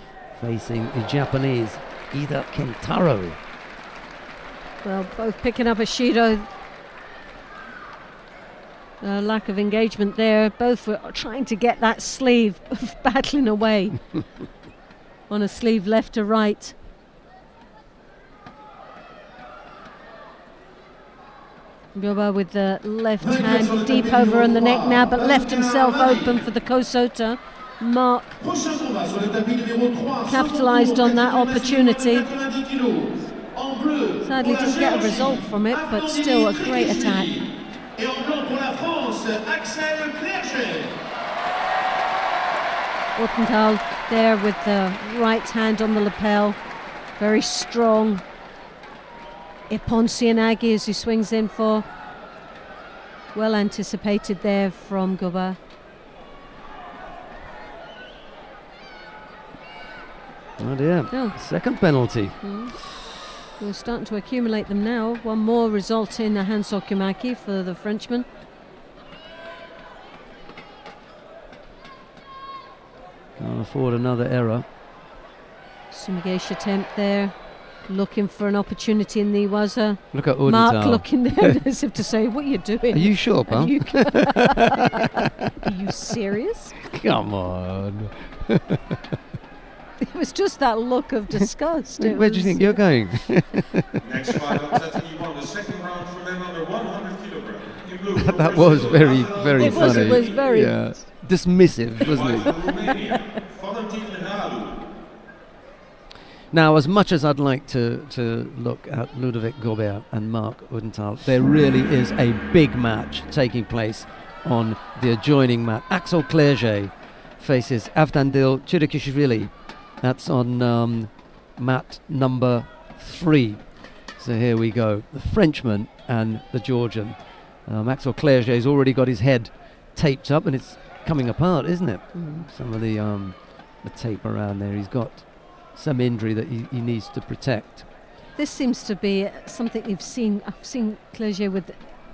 facing the Japanese Ida Kentaro. Well, both picking up a Shido. Lack of engagement there. Both were trying to get that sleeve, battling away on a sleeve left to right. Goba with the left hand deep over on the neck now, but left himself open for the Kosota. Marc capitalised on that opportunity. Sadly didn't get a result from it, but still a great attack. Audenthal there with the right hand on the lapel, very strong. Ippon Sianagi as he swings in for. Well anticipated there from Goba. Oh dear, second penalty. We're starting to accumulate them now. One more result in a Hansokumaki for the Frenchman. Can't afford another error. Sumigeshi attempt there. Looking for an opportunity in the Niwaza. Look at Audenthal. Marc looking there as if to say, what are you doing? Are you sure, pal? Are you serious? Come on. It was just that look of disgust. Where do you think you're going? Next fight on Saturday, won the second round for men under 100 kilograms. In blue, That was very, very funny. It was very dismissive, wasn't it? Romania, Valentin Ralu. Now, as much as I'd like to look at Ludovic Gobert and Marc Audenthal, there really is a big match taking place on the adjoining mat. Axel Clerget faces Avdandil Chirikishvili. That's on mat number 3. So here we go. The Frenchman and the Georgian. Axel Clerget's already got his head taped up, and it's coming apart, isn't it? Some of the tape around there. He's got some injury that he needs to protect. This seems to be something you've seen. I've seen Clerget with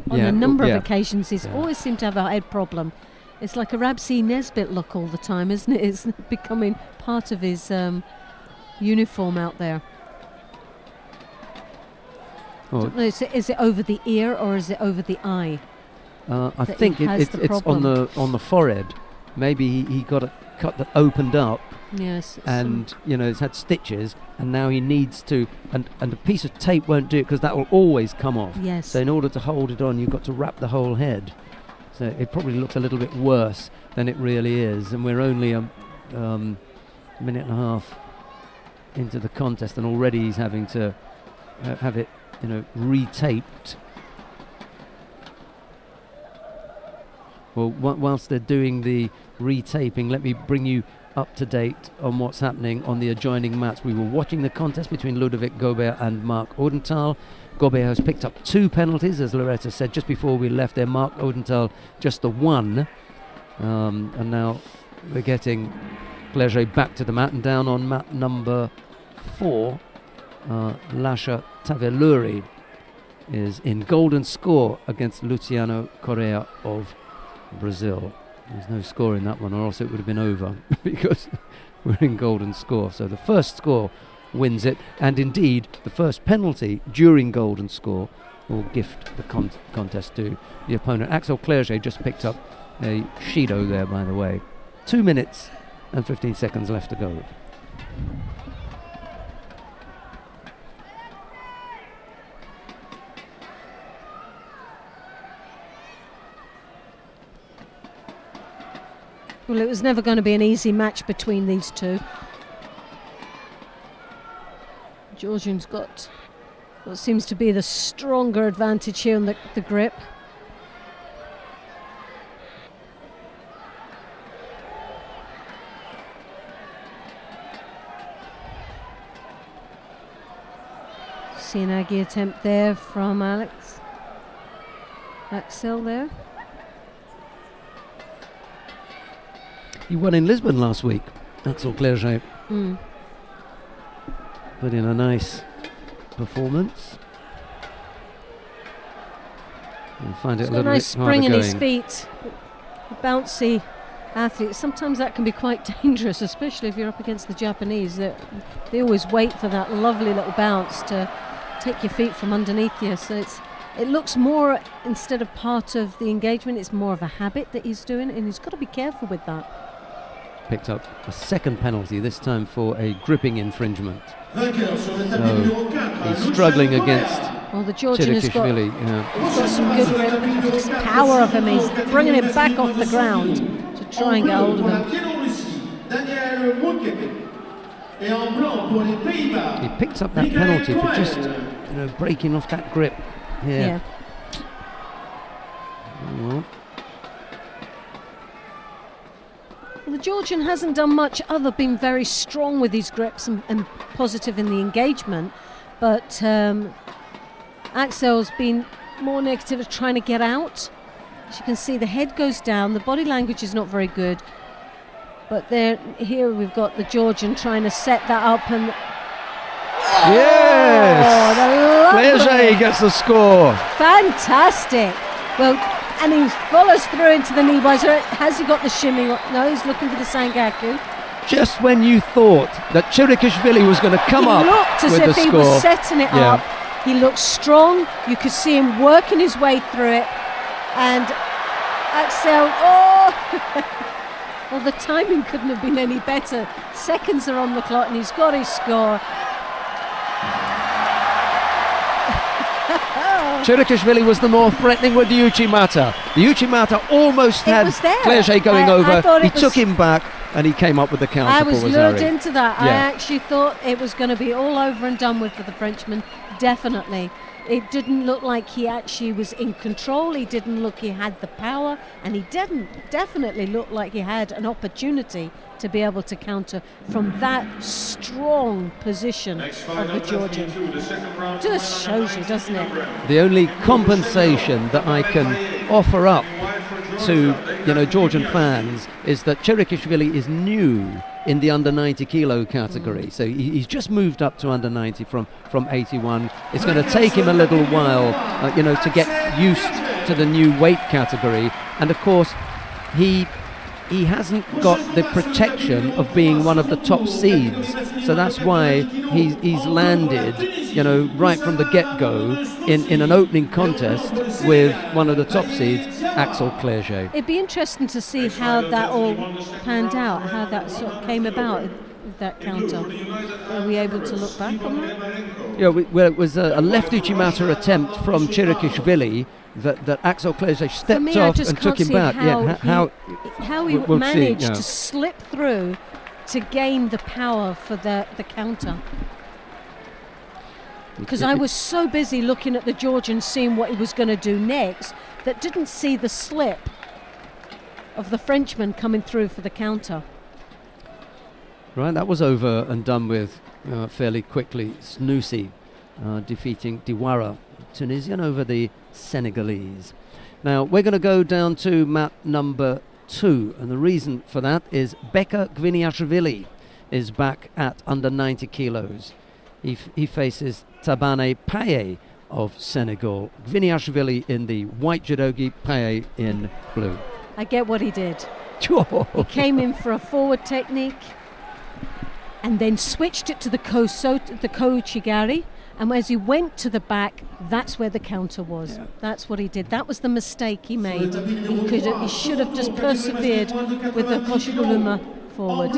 on a number of occasions. He's always seemed to have a head problem. It's like a Rabsi Nesbitt look all the time, isn't it? It's becoming part of his uniform out there. Oh. Don't know, is it over the ear or is it over the eye? I think it's on the forehead. Maybe he got a cut that opened up. Yes. And it's had stitches, and now he needs to, and a piece of tape won't do it because that will always come off. Yes. So in order to hold it on, you've got to wrap the whole head. So it probably looks a little bit worse than it really is, and we're only a minute and a half into the contest, and already he's having to have it, retaped. Well, whilst they're doing the retaping, let me bring you up to date on what's happening on the adjoining mats. We were watching the contest between Ludovic Gobert and Marc Odenthal. Gobert has picked up 2 penalties, as Loretta said just before we left there. Marc Odenthal just the 1. And now we're getting Clerget back to the mat, and down on mat number 4, Lasha Taveluri is in golden score against Luciano Correa of Brazil. There's no score in that one, or else it would have been over because we're in golden score. So the first score wins it, and indeed the first penalty during golden score will gift the contest to the opponent. Axel Clerget just picked up a Shido there, by the way. 2 minutes and 15 seconds left to go. Well, it was never going to be an easy match between these two. Georgian's got what seems to be the stronger advantage here on the grip. Sinagi attempt there from Axel there. He won in Lisbon last week, Axel Clerget. Put in a nice performance. We'll find it a little bit harder going. Nice spring in his feet. A bouncy athlete. Sometimes that can be quite dangerous, especially if you're up against the Japanese. They always wait for that lovely little bounce to take your feet from underneath you. So it looks more, instead of part of the engagement, it's more of a habit that he's doing, and he's got to be careful with that. Picked up a second penalty, this time for a gripping infringement. So he's struggling against the Georgian has got Chirikishvili. Some good grip, power of him. He's bringing him back off the ground to try and get hold of him. He picked up that penalty for just breaking off that grip here. Well, the Georgian hasn't done much other been very strong with his grips and positive in the engagement, but Axel's been more negative at trying to get out. As you can see, the head goes down, the body language is not very good, but here we've got the Georgian trying to set that up, and yes! Clerget gets the score. Fantastic. Well, and he follows through into the knee bars. Has he got the shimmy? No, he's looking for the Sangaku. Just when you thought that Chirikishvili was going to come up with the score. He looked as if he was setting it up. He looked strong. You could see him working his way through it. And Axel, well, the timing couldn't have been any better. Seconds are on the clock and he's got his score. Chirikishvili was the more threatening with the Uchimata. The Uchimata almost had Clerget going over. He took him back and he came up with the counter. I was for lured Wazzari. into that. I actually thought it was going to be all over and done with for the Frenchman. Definitely. It didn't look like he actually was in control. He didn't look he had the power, and he didn't definitely look like he had an opportunity to be able to counter from that strong position of the Georgian. Just shows you, doesn't it? The only compensation that I can offer up to Georgian fans is that Chirikishvili is new in the under 90 kilo category, so he's just moved up to under 90 from 81. It's going to take him a little while to get used to the new weight category, and of course he he hasn't got the protection of being one of the top seeds, so that's why he's landed, you know, right from the get-go in an opening contest with one of the top seeds, Axel Clerget. It'd be interesting to see how that all panned out, how that sort of came about, that counter. Are we able to look back on that? Yeah, well, it was a left Uchimata attempt from Chirikishvili that Axel Clerget stepped off and took him back. How he we'll managed see, yeah. to slip through to gain the power for the counter. Because I was so busy looking at the Georgian, seeing what he was going to do next, that didn't see the slip of the Frenchman coming through for the counter. Right, that was over and done with fairly quickly. Snoussi defeating Diwara, Tunisian, over the Senegalese. Now we're going to go down to mat number 2, and the reason for that is Beka Gviniashvili is back at under 90 kilos. He faces Tabane Paye of Senegal. Gviniashvili in the white judogi, Paye in blue. I get what he did. He came in for a forward technique and then switched it to the ko chigari, and as he went to the back, that's where the counter was. Yeah. That's what he did. That was the mistake he made. He should have just persevered with the koshiguruma forward.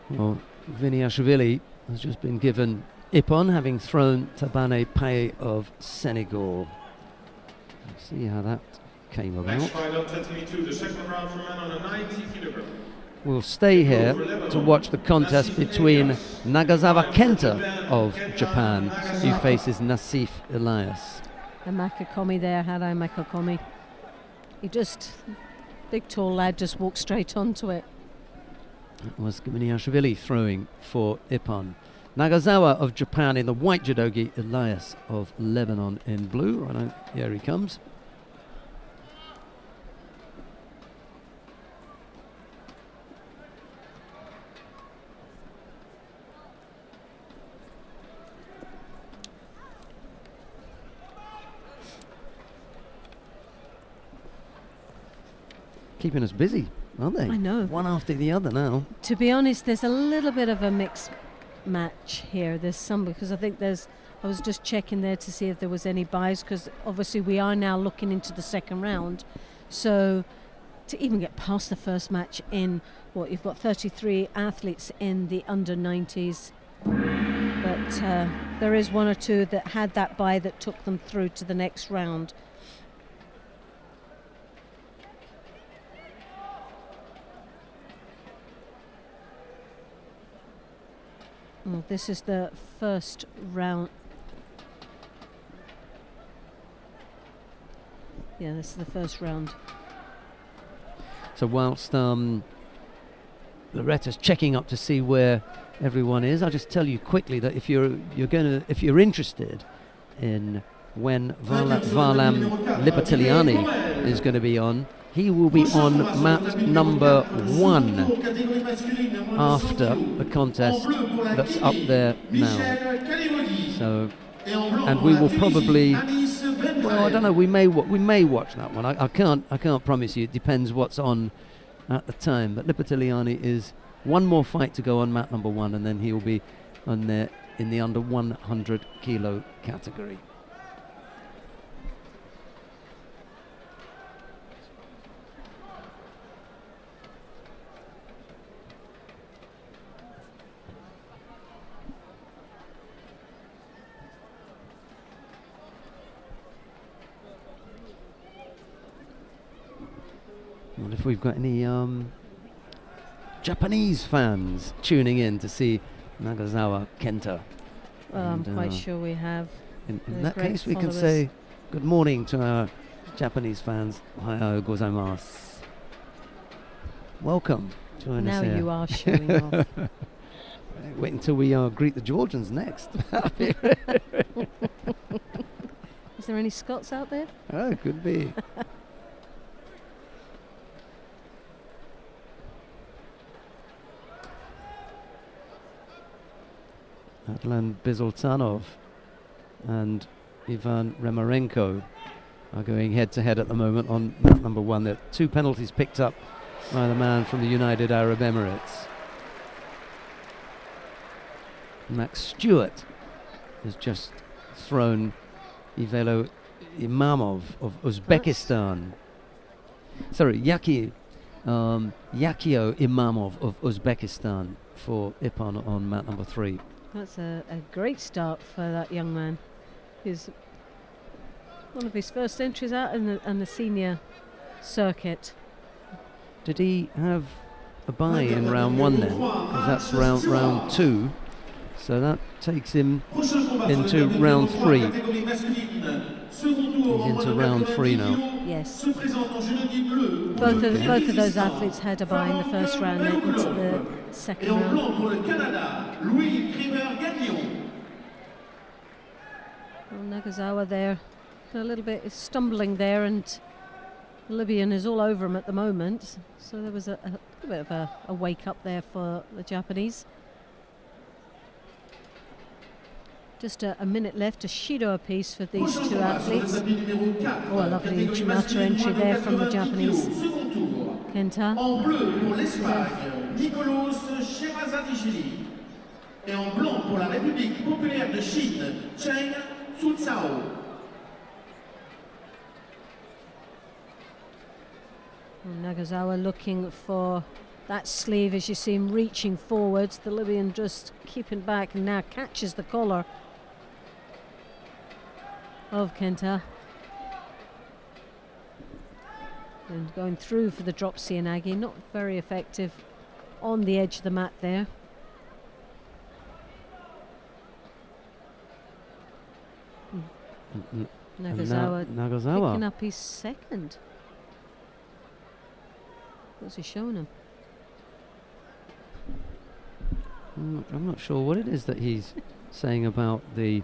Well, Gviniashvili has just been given Ippon, having thrown Tabane Paye of Senegal. Let's see how that came about. Next fight on 10-22, the second round for men on a 90 kilogram. We'll stay here to watch the contest between Nagasawa Kenta of Japan, who faces Nassif Elias. The Makakomi there, Harai Makakomi. Big tall lad just walked straight onto it. That was Gviniashvili throwing for Ippon. Nagasawa of Japan in the white judogi, Elias of Lebanon in blue. Right, here he comes. Keeping us busy, aren't they? I know. One after the other now. To be honest, there's a little bit of a mixed match here. There's some, because I think I was just checking there to see if there was any buys, because obviously we are now looking into the second round. So to even get past the first match in, you've got 33 athletes in the under 90s. But there is one or two that had that buy that took them through to the next round. This is the first round. Yeah, this is the first round. So whilst Loretta's checking up to see where everyone is, I'll just tell you quickly that if you're interested in when Varlam Lipatiliani is going to be on, he will be on mat number 1 after the contest that's up there now. So, and we will probably, well, I don't know, we may watch that one. I can't promise you. It depends what's on at the time. But Lipatiliani is one more fight to go on mat number 1, and then he will be on there in the under 100 kilo category. Wonder if we've got any Japanese fans tuning in to see Nagasawa Kenta. Well, I'm quite sure we have. In that case, we can say good morning to our Japanese fans. Ohayou gozaimasu. Welcome. Join us here. Now you are showing off. Wait until we greet the Georgians next. Is there any Scots out there? Oh, could be. Adlan Bizultanov and Ivan Remarenko are going head-to-head at the moment on mat number 1. There are 2 penalties picked up by the man from the United Arab Emirates. Max Stewart has just thrown Ivelo Imamov of Uzbekistan. Sorry, Yakio Imamov of Uzbekistan for Ippon on mat number 3. That's a great start for that young man. He's one of his first entries out in the senior circuit. Did he have a bye in round 1 then? Because that's round 2. So that takes him into round 3. He's into round 3 now. Yes. Both of those athletes had a bye in the first round and into the second round. Well, Nagasawa there, a little bit stumbling there, and the Libyan is all over him at the moment. So there was a bit of a wake up there for the Japanese. Just a minute left, a Shido apiece for these 2 athletes. Oh, a lovely Chimata entry there from the Japanese. Kenta. En bleu pour l'Espagne, Nicolas Sherazadishvili. Et en blanc pour la République populaire de Chine, Chen Tsutsao. Nagasawa looking for that sleeve as you see him reaching forwards. The Libyan just keeping back and now catches the collar of Kenta. And going through for the drop Sianagi, not very effective on the edge of the mat there. Nagasawa picking up his second. What's he showing him? I'm not sure what it is that he's saying about the...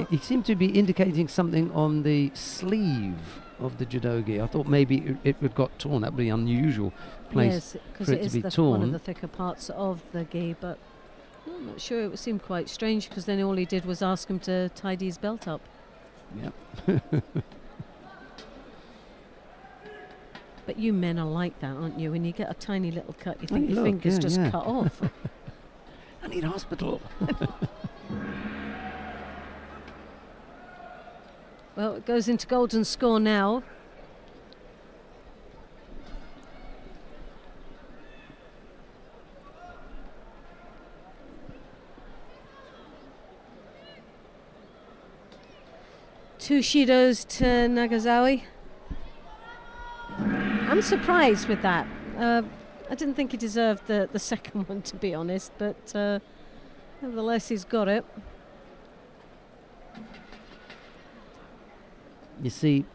He seemed to be indicating something on the sleeve of the judogi. I thought maybe it got torn. That would be unusual place for it to be torn. One of the thicker parts of the gi, but I'm not sure. It seemed quite strange because then all he did was ask him to tidy his belt up. Yep. But you men are like that, aren't you? When you get a tiny little cut, you think your finger's just cut off. I need hospital. Well, it goes into golden score now. Two Shidos to Nagasawa. I'm surprised with that. I didn't think he deserved the second one, to be honest, but nevertheless he's got it. You see,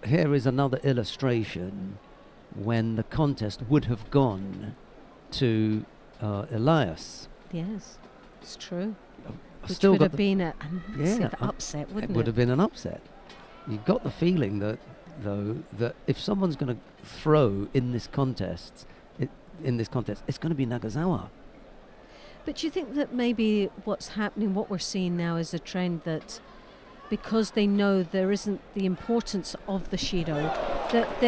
here is another illustration when the contest would have gone to Elias. Yes, it's true. Which Still would got have been an upset, wouldn't it? It would have been an upset. You got the feeling that, though, that if someone's going to throw in this contest, it's going to be Nagasawa. But do you think that maybe what's happening, what we're seeing now, is a trend that, because they know there isn't the importance of the Shido, that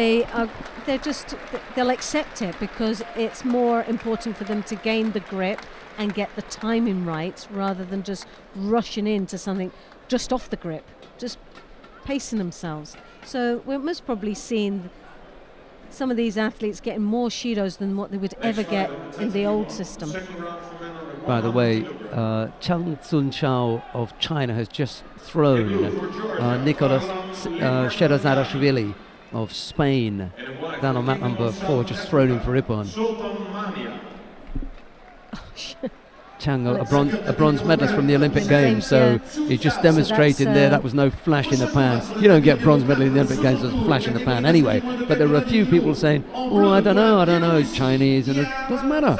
they'll accept it because it's more important for them to gain the grip and get the timing right rather than just rushing into something just off the grip, just pacing themselves. So we're most probably seeing some of these athletes getting more Shidos than what they would ever get in the old system. By the way, Chang Tsun-Chao of China has just thrown Nicolas Sherazadishvili of Spain down on mat number 4, just thrown him for Ippon. Chang, a bronze medalist from the Olympic Games, so he just demonstrated there that was no flash in the pan. You don't get bronze medal in the Olympic Games as a flash in the pan anyway. But there were a few people saying, "Oh, I don't know, Chinese," and it doesn't matter.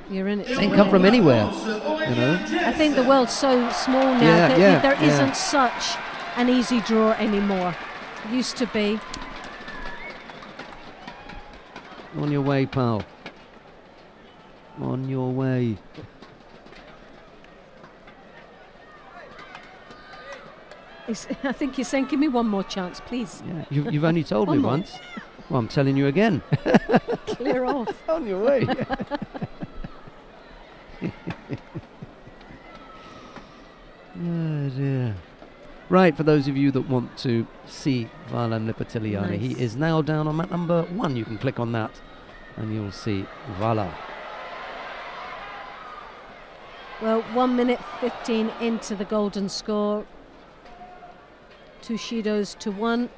You're in it. They ain't come from anywhere, you know. I think the world's so small now that there isn't such an easy draw anymore. It used to be. On your way, pal. On your way. I think he's saying, give me one more chance, please. Yeah, you've only told me One more. once. Well, I'm telling you again. Clear off. On your way. Oh dear. Right, for those of you that want to see Varlam Lipitiliani, Nice. he is now down on mat number 1. You can click on that and you'll see Vala. Well, 1 minute 15 into the golden score. 2 Shidos to 1.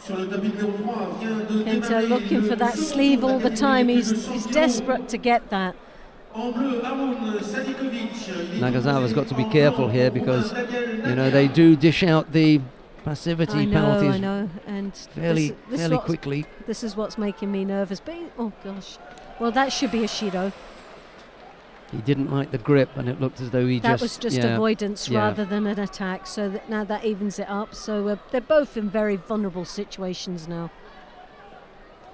Sur le tapis numéro 3 vient de Kenta démarrer looking le for that second sleeve all the catégorie time. de He's plus de 100 desperate to get that. En bleu, Haroun Sadikovic. Il est Nagasawa's got to be opposé en careful blanc here au because, Roumain you know, they do dish out the passivity I penalties know, and fairly this fairly what's- quickly. This is what's making me nervous. But oh gosh, well that should be a Shido. He didn't like the grip, and it looked as though he That just was just yeah, avoidance yeah. rather than an attack. So that now that evens it up. So they're both in very vulnerable situations now.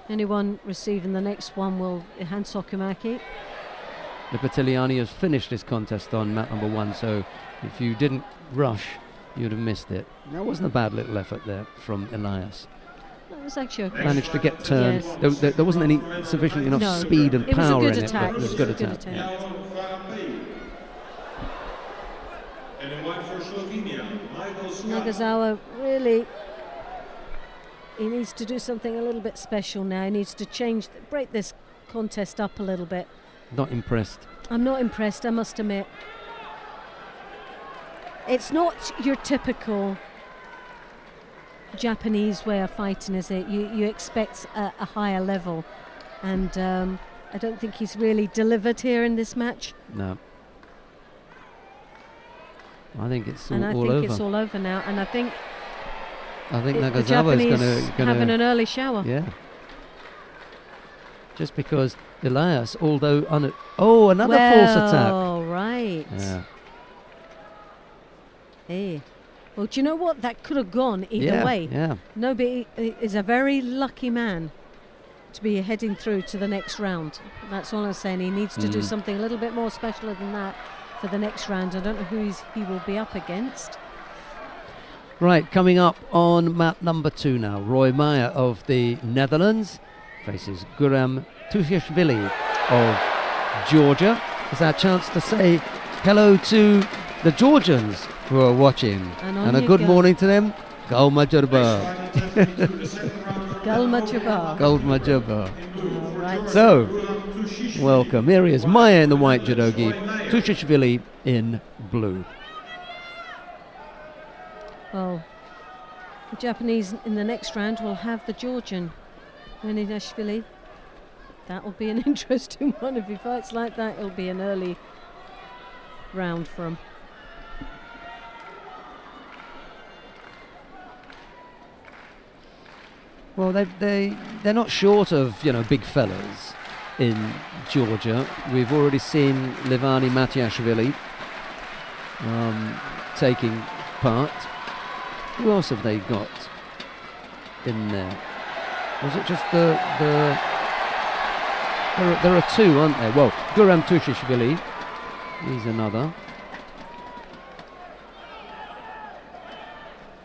Anyone receiving the next one will hand Sokumaki. Lipitiliani has finished his contest on mat number 1, so if you didn't rush, you'd have missed it. That wasn't a bad little effort there from Elias. That was actually okay. Managed to get turned. Yes. There wasn't any sufficient enough No. speed and It was a power good in attack. it, but it was a good attack. Yeah. Now Varapay. And in white for Slovenia, Michael Scott. Nagasawa really, he needs to do something a little bit special now. He needs to break this contest up a little bit. Not impressed. I'm not impressed, I must admit. It's not your typical Japanese way of fighting, is it? You expect a higher level, and I don't think he's really delivered here in this match. No. I think it's And I all think over. it's all over now. And I think I think the Nagasawa Japanese is going having to. an early shower. Yeah. Just because Elias, although another false attack. Oh, right. Yeah. Hey. Well, do you know what? That could have gone either way. Yeah. Nobody is a very lucky man to be heading through to the next round. That's all I'm saying. He needs to do something a little bit more special than that for the next round. I don't know who he will be up against. Right, coming up on mat number 2 now. Roy Meyer of the Netherlands faces Guram Tushishvili of Georgia. It's our chance to say hello to the Georgians who are watching. And a you good go. morning to them. Gol Majerba. Galmachuba. Gol Majerba. All right. So, welcome. Here he is, Meyer in the white judogi, Tushishvili in blue. Well, the Japanese in the next round will have the Georgian, Meninashvili. That will be an interesting one. If he fights like that, it'll be an early round for him. Well, they're not short of, big fellas in Georgia. We've already seen Levani Matiashvili taking part. Who else have they got in there? Was it just the there are 2, aren't there? Well, Guram Tushishvili, he's another.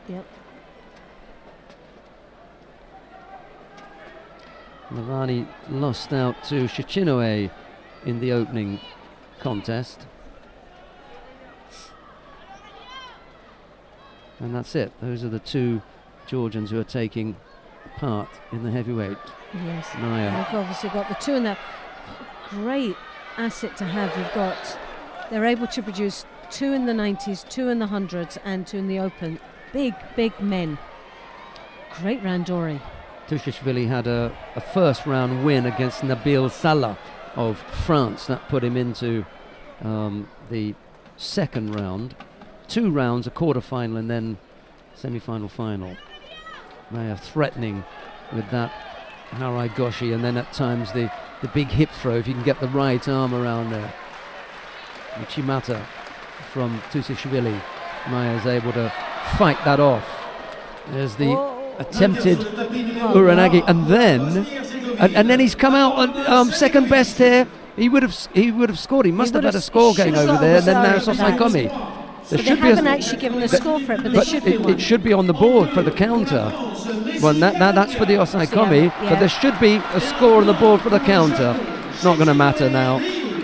Yep. Levani lost out to Shichinoe in the opening contest. And that's it. Those are the 2 Georgians who are taking part in the heavyweight. Yes. Naya. And they've obviously got the 2 in there. Great asset to have. You've got, they're able to produce 2 in the 90s, 2 in the 100s, and 2 in the open. Big, big men. Great Randori. Tushishvili had a first round win against Nabil Salah of France. That put him into the second round. 2 rounds, a quarter-final and then semi-final final. They are threatening with that Harai Goshi, and then at times the big hip throw if you can get the right arm around there. Uchimata from Tushishvili. Maya is able to fight that off. There's the attempted Uranagi, and then he's come out on second best here He would have scored. He must have had a score going should've over got there, a and then now score. Osaikomi. There But they should be haven't actually given a score for it, but there should be one. It should be on the board for the counter. Well, that's for the Osaikomi, Yeah. but there should be a score on the board for the counter. It's not going to matter now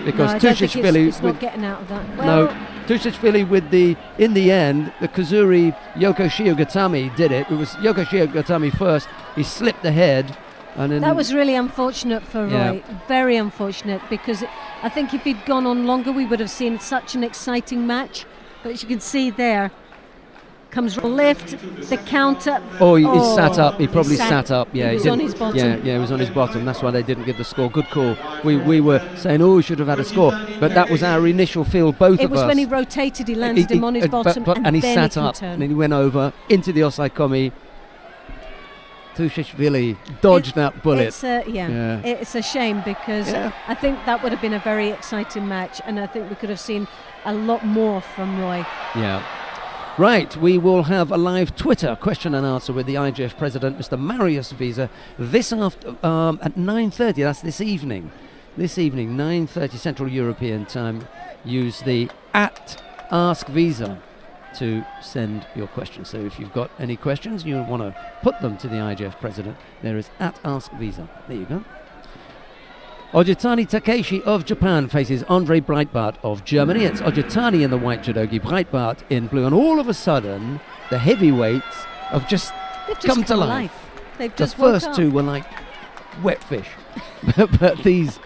because No, I don't think Tushishvili it's not getting out of that. no, Well, Tushishvili in the end, the Kazuri Yoko Shiogatami did it. It was Yoko Shiogatami first. He slipped the head. And then that was really unfortunate for Roy. Yeah. Very unfortunate, because I think if he'd gone on longer, we would have seen such an exciting match. But as you can see there, comes lift, the counter. he sat up. He probably sat up. Yeah, he was didn't- on his bottom. Yeah, he was on his bottom. That's why they didn't give the score. Good call. We were saying, we should have had a score, but that was our initial feel. Both It of was us. when he rotated, he landed him on his bottom, and he then sat can up, turn. and then he went over into the Osaikomi. Tushishvili dodged that bullet. It's a shame, because I think that would have been a very exciting match, and I think we could have seen a lot more from Roy. Yeah. Right, we will have a live Twitter question and answer with the IGF president, Mr. Marius Visa, this after at 9:30. That's this evening. This evening, 9:30 Central European time. Use the @AskVisa to send your questions. So if you've got any questions and you want to put them to the IGF president, there is @AskVisa. There you go. Ojitani Takeshi of Japan faces Andre Breitbart of Germany. It's Ojitani in the white judogi, Breitbart in blue, and all of a sudden the heavyweights have just They've come just to come life. They've The just woke first up. two were like wet fish, but these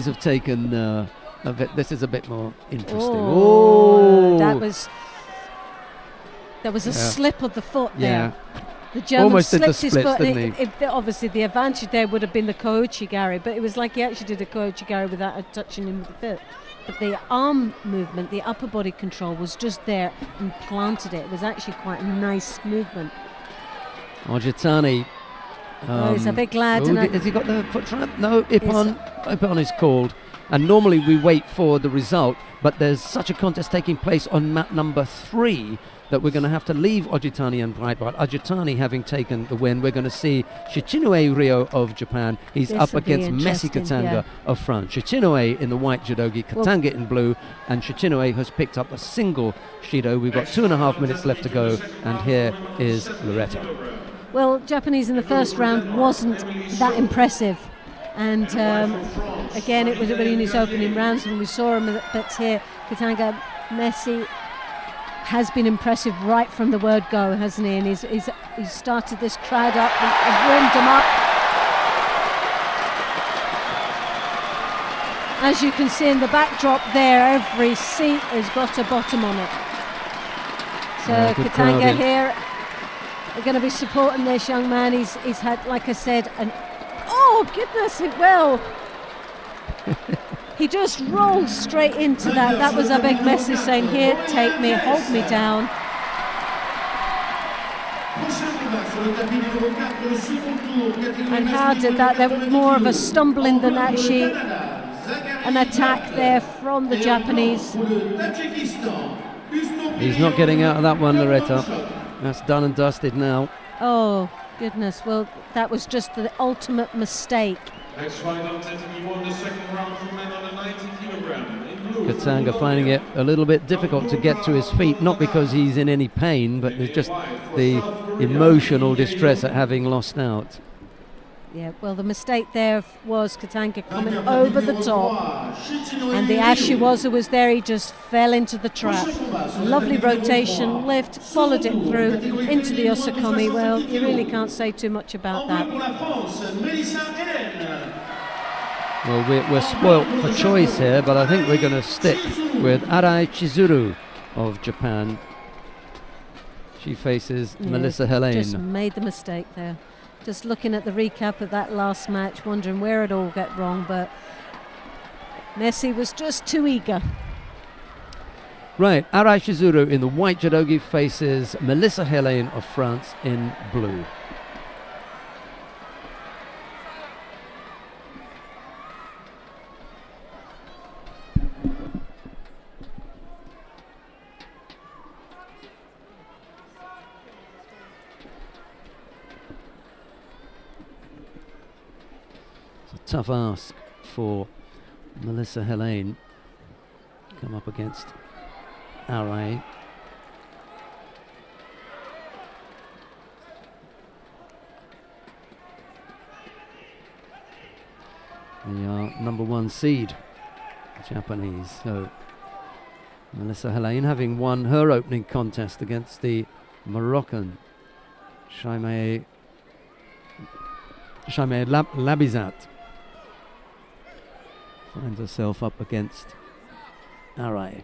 have taken a bit. This is a bit more interesting. Oh, That was a slip of the foot there. Yeah. The German Almost did the slipped his splits, foot. didn't he? Obviously, the advantage there would have been the Kouchigari, but it was like he actually did a Kouchigari without touching him with the foot. But the arm movement, the upper body control, was just there and planted it. It was actually quite a nice movement. Ojitani. He's a big lad. And Has he got the foot trap? No, Ippon is called. And normally we wait for the result, but there's such a contest taking place on mat number 3 that we're going to have to leave Ojitani and Breitbart. Ojitani having taken the win, we're going to see Shichinue Ryo of Japan. He's This up will be against Messi interesting, Katanga yeah. of France. Shichinue in the white judogi, Katanga in blue, and Shichinue has picked up a single Shido. We've got 2.5 minutes left to go, and here is Loretta. Well, Japanese in the first round wasn't that impressive. And again, it was really in his opening rounds when we saw him. But here, Katanga, Messi has been impressive right from the word go, hasn't he? And he's started this crowd up and warmed them up. As you can see in the backdrop there, every seat has got a bottom on it. So good crowd Katanga in. here, we're going to be supporting this young man. He's had, like I said, oh goodness, he just rolled straight into that. That was a big message saying, here, take me, hold me down. And how did that? There was more of a stumbling than actually an attack there from the Japanese. He's not getting out of that one, Loretta. That's done and dusted now. Oh, goodness. Well, that was just the ultimate mistake. Next fight on Tentacle 1, the second round for men under 90 kilogram. In blue, Katanga finding it a little bit difficult to get to his feet, not because he's in any pain, but it's just the emotional distress at having lost out. Yeah, well, the mistake there was Katanga coming over the top, and the Ashiwaza was there. He just fell into the trap. Lovely rotation, lift, followed it through into the Osaikomi. Well, you really can't say too much about that. Well, we're spoilt for choice here, but I think we're going to stick with Arai Chizuru of Japan. She faces Melissa Helene. Just made the mistake there. Just looking at the recap of that last match, wondering where it all got wrong, but Messi was just too eager. Right, Arai Chizuru in the white judogi faces Melissa Helene of France in blue. Tough ask for Melissa Helene come up against Arai. The number 1 seed, Japanese. So Melissa Helene, having won her opening contest against the Moroccan Shaimeh Labizat, finds herself up against Arai.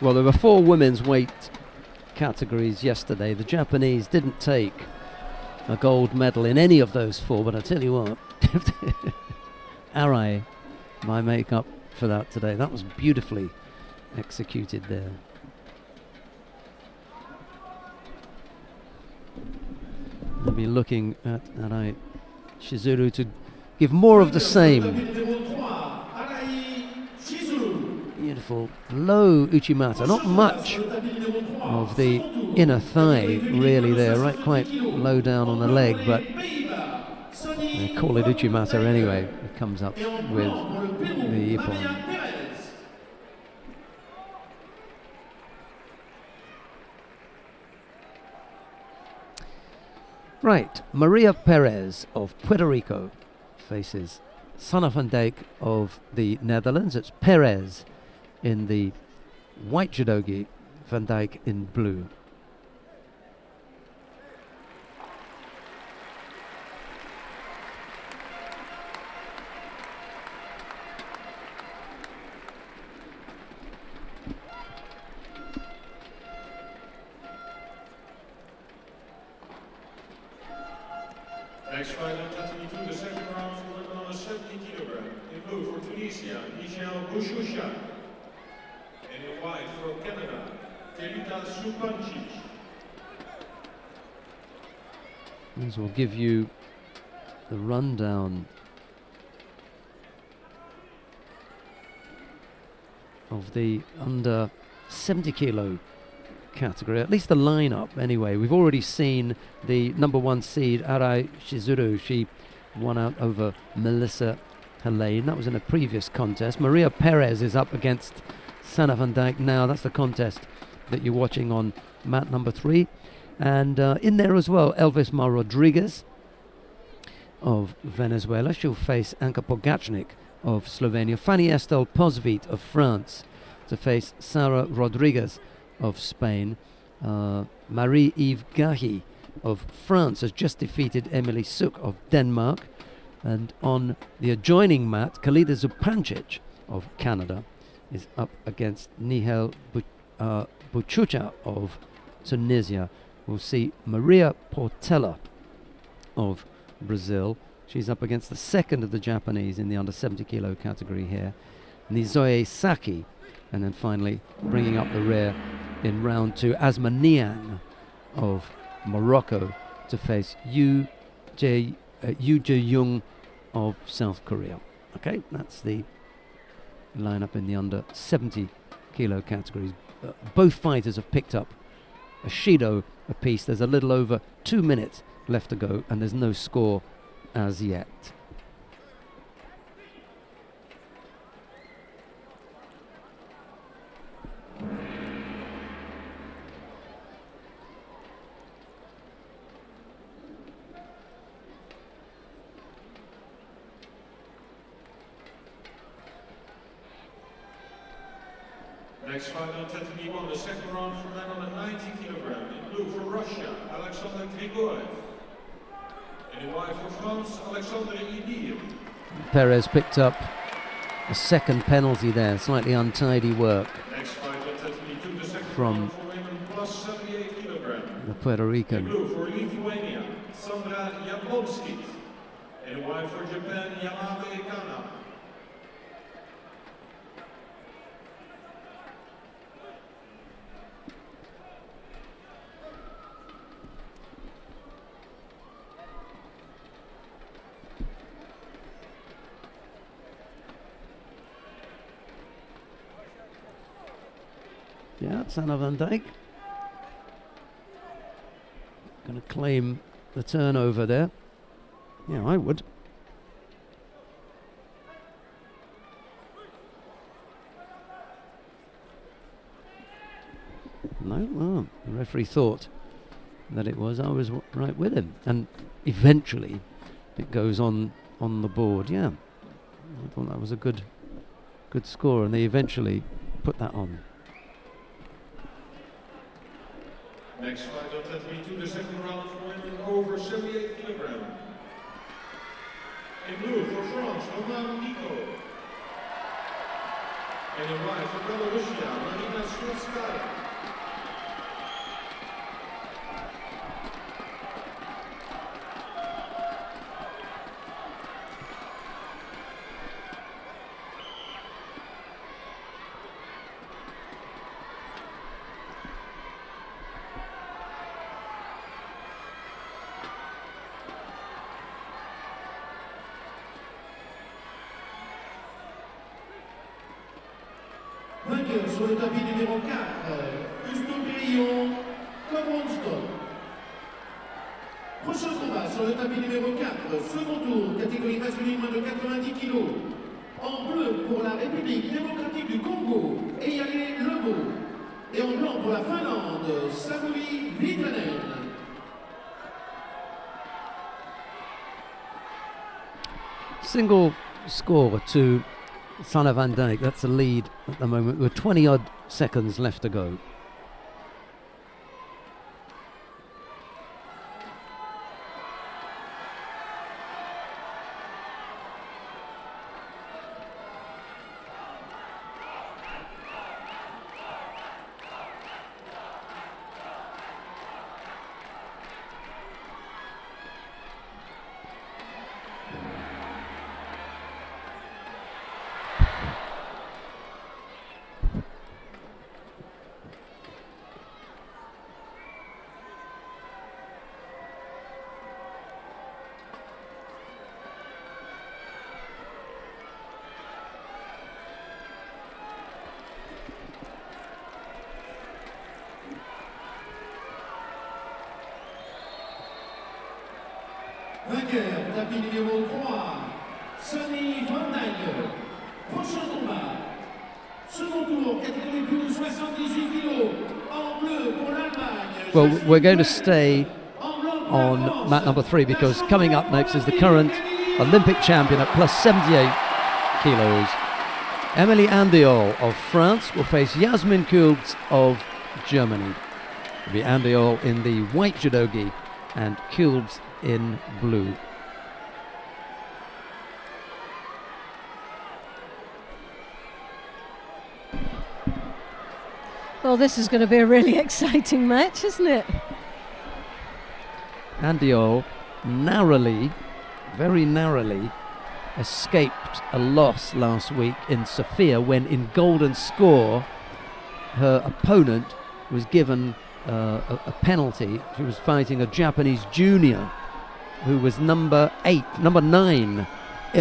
Well, there were 4 women's weight categories yesterday. The Japanese didn't take a gold medal in any of those 4, but I tell you what, Arai might make up for that today. That was beautifully executed there. They'll be looking at Arai Shizuru to give more of the same. Beautiful low Uchimata, not much of the inner thigh really there, right quite low down on the leg, but they call it Uchimata anyway. It comes up with the ippon. Right, Maria Perez of Puerto Rico faces Sanne van Dijk of the Netherlands. It's Perez in the white judogi, Van Dijk in blue. Next fight on 22, the second round for women on a 70 kilogram. In blue for Tunisia, Michelle Bouchoucha. And in white for Canada, Kelita Supancic. This will give you the rundown of the under 70 kilo category, at least the lineup anyway. We've already seen the number 1 seed Arai Shizuru. She won out over Melissa Helene. That was in a previous contest. Maria Perez is up against Sanne van Dijk now. That's the contest that you're watching on mat number 3. And in there as well, Elvisma Rodriguez of Venezuela. She'll face Anka Pogacnik of Slovenia. Fanny Estelle Pozvit of France to face Sarah Rodriguez of Spain. Marie-Eve Gahi of France has just defeated Emily Suk of Denmark. And on the adjoining mat, Kalida Zupancic of Canada is up against Nihel Buchucha of Tunisia. We'll see Maria Portela of Brazil. She's up against the second of the Japanese in the under 70 kilo category here, Nizoe Saki. And then finally, bringing up the rear in round 2, Asma Niang of Morocco to face Yoo Jae-young of South Korea. Okay, that's the lineup in the under 70 kilo categories. Both fighters have picked up a Shido apiece. There's a little over 2 minutes left to go, and there's no score as yet. Next fight on 21, the second round for men on a 90 kilogram. In blue for Russia, Alexander Grigoyev. And in white for France, Alexander Idir. Perez picked up a second penalty there, slightly untidy work Next fight on 22, the second from round for women plus 78 kilogram. the Puerto Rican. In blue for Lithuania, Sandra Jablonski. And a white for Japan, Yamabe Kana. Yeah, Sanne van Dijk going to claim the turnover there. Yeah, I would. No, well, the referee thought that it was. I was right with him, and eventually it goes on the board. Yeah, I thought that was a good score, and they eventually put that on. Next fight on 22, the second round for women over 78 kilogram. In blue for France, Roman Nico. And in white for Belarusia, Marina Slutskaya. Vainqueur sur le tapis numéro 4, Usto Commonstone. Prochain combat sur le tapis numéro 4, second tour, catégorie masculine moins de 90 kg. En bleu pour la République démocratique du Congo, Eyale Lebo. Et en blanc pour la Finlande, Samuli Viitanen. Single score to Sanne van Dijk. That's the lead at the moment with 20 odd seconds left to go. Vainqueur, tapis numéro 3, Sonny Van Dijk. Prochain combat. Second tour, catégorie plus de 78 kg. En bleu pour l'Allemagne. Well, we're going to stay on mat number 3 because coming up next is the current Olympic champion at plus 78 kilos. Emily Andiol of France will face Yasmin Kulbs of Germany. It'll be Andiol in the white judogi and Kulbs in blue. Well, this is going to be a really exciting match, isn't it? Andiol narrowly, very narrowly, escaped a loss last week in Sofia when in golden score her opponent was given a penalty. She was fighting a Japanese junior who was number 9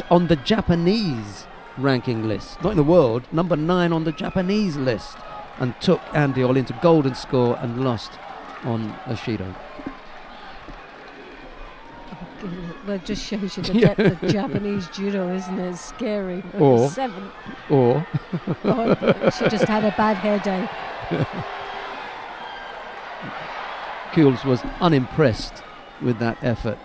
on the Japanese ranking list, not in the world, number 9 on the Japanese list, and took Andiol into golden score and lost on Ashido. Well, it just shows you the depth of Japanese judo, isn't it? It's scary. Or she just had a bad hair day. Kulbs was unimpressed with that effort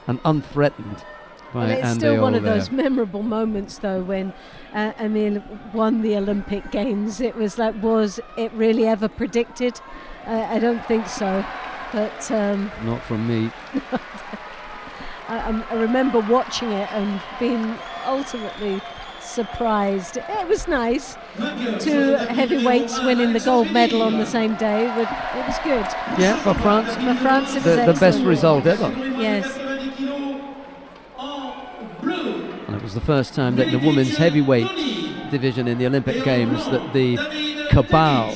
and unthreatened by Well, it's Andiol still one of there. those memorable moments, though, when Emil won the Olympic Games. It was like, was it really ever predicted? I don't think so. But Not from me. I remember watching it and being ultimately surprised. It was nice. 2 heavyweights winning the gold medal on the same day. It was good. Yeah, for France. For France, it was The best excellent. result ever. Yes. And it was the first time that the women's heavyweight division in the Olympic Games that the cabal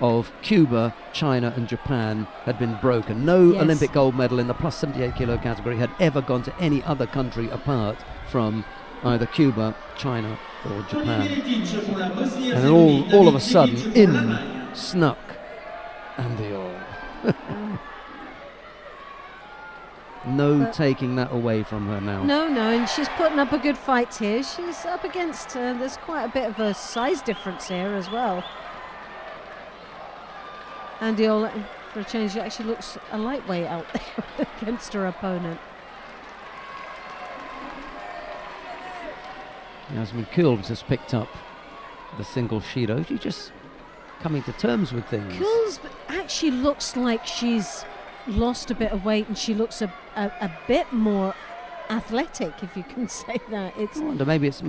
of Cuba, China and Japan had been broken. No Yes. Olympic gold medal in the plus 78 kilo category had ever gone to any other country apart from either Cuba, China or Japan. And then all of a sudden in snuck Andy Orr. No taking that away from her now. No, and she's putting up a good fight here. She's up against, there's quite a bit of a size difference here as well. Andy Orr, for a change, she actually looks a lightweight out there against her opponent. Yasmin Kulbs has picked up the single Shido. She's just coming to terms with things. Kulbs actually looks like she's lost a bit of weight, and she looks a bit more athletic, if you can say that. It's I wonder, maybe it's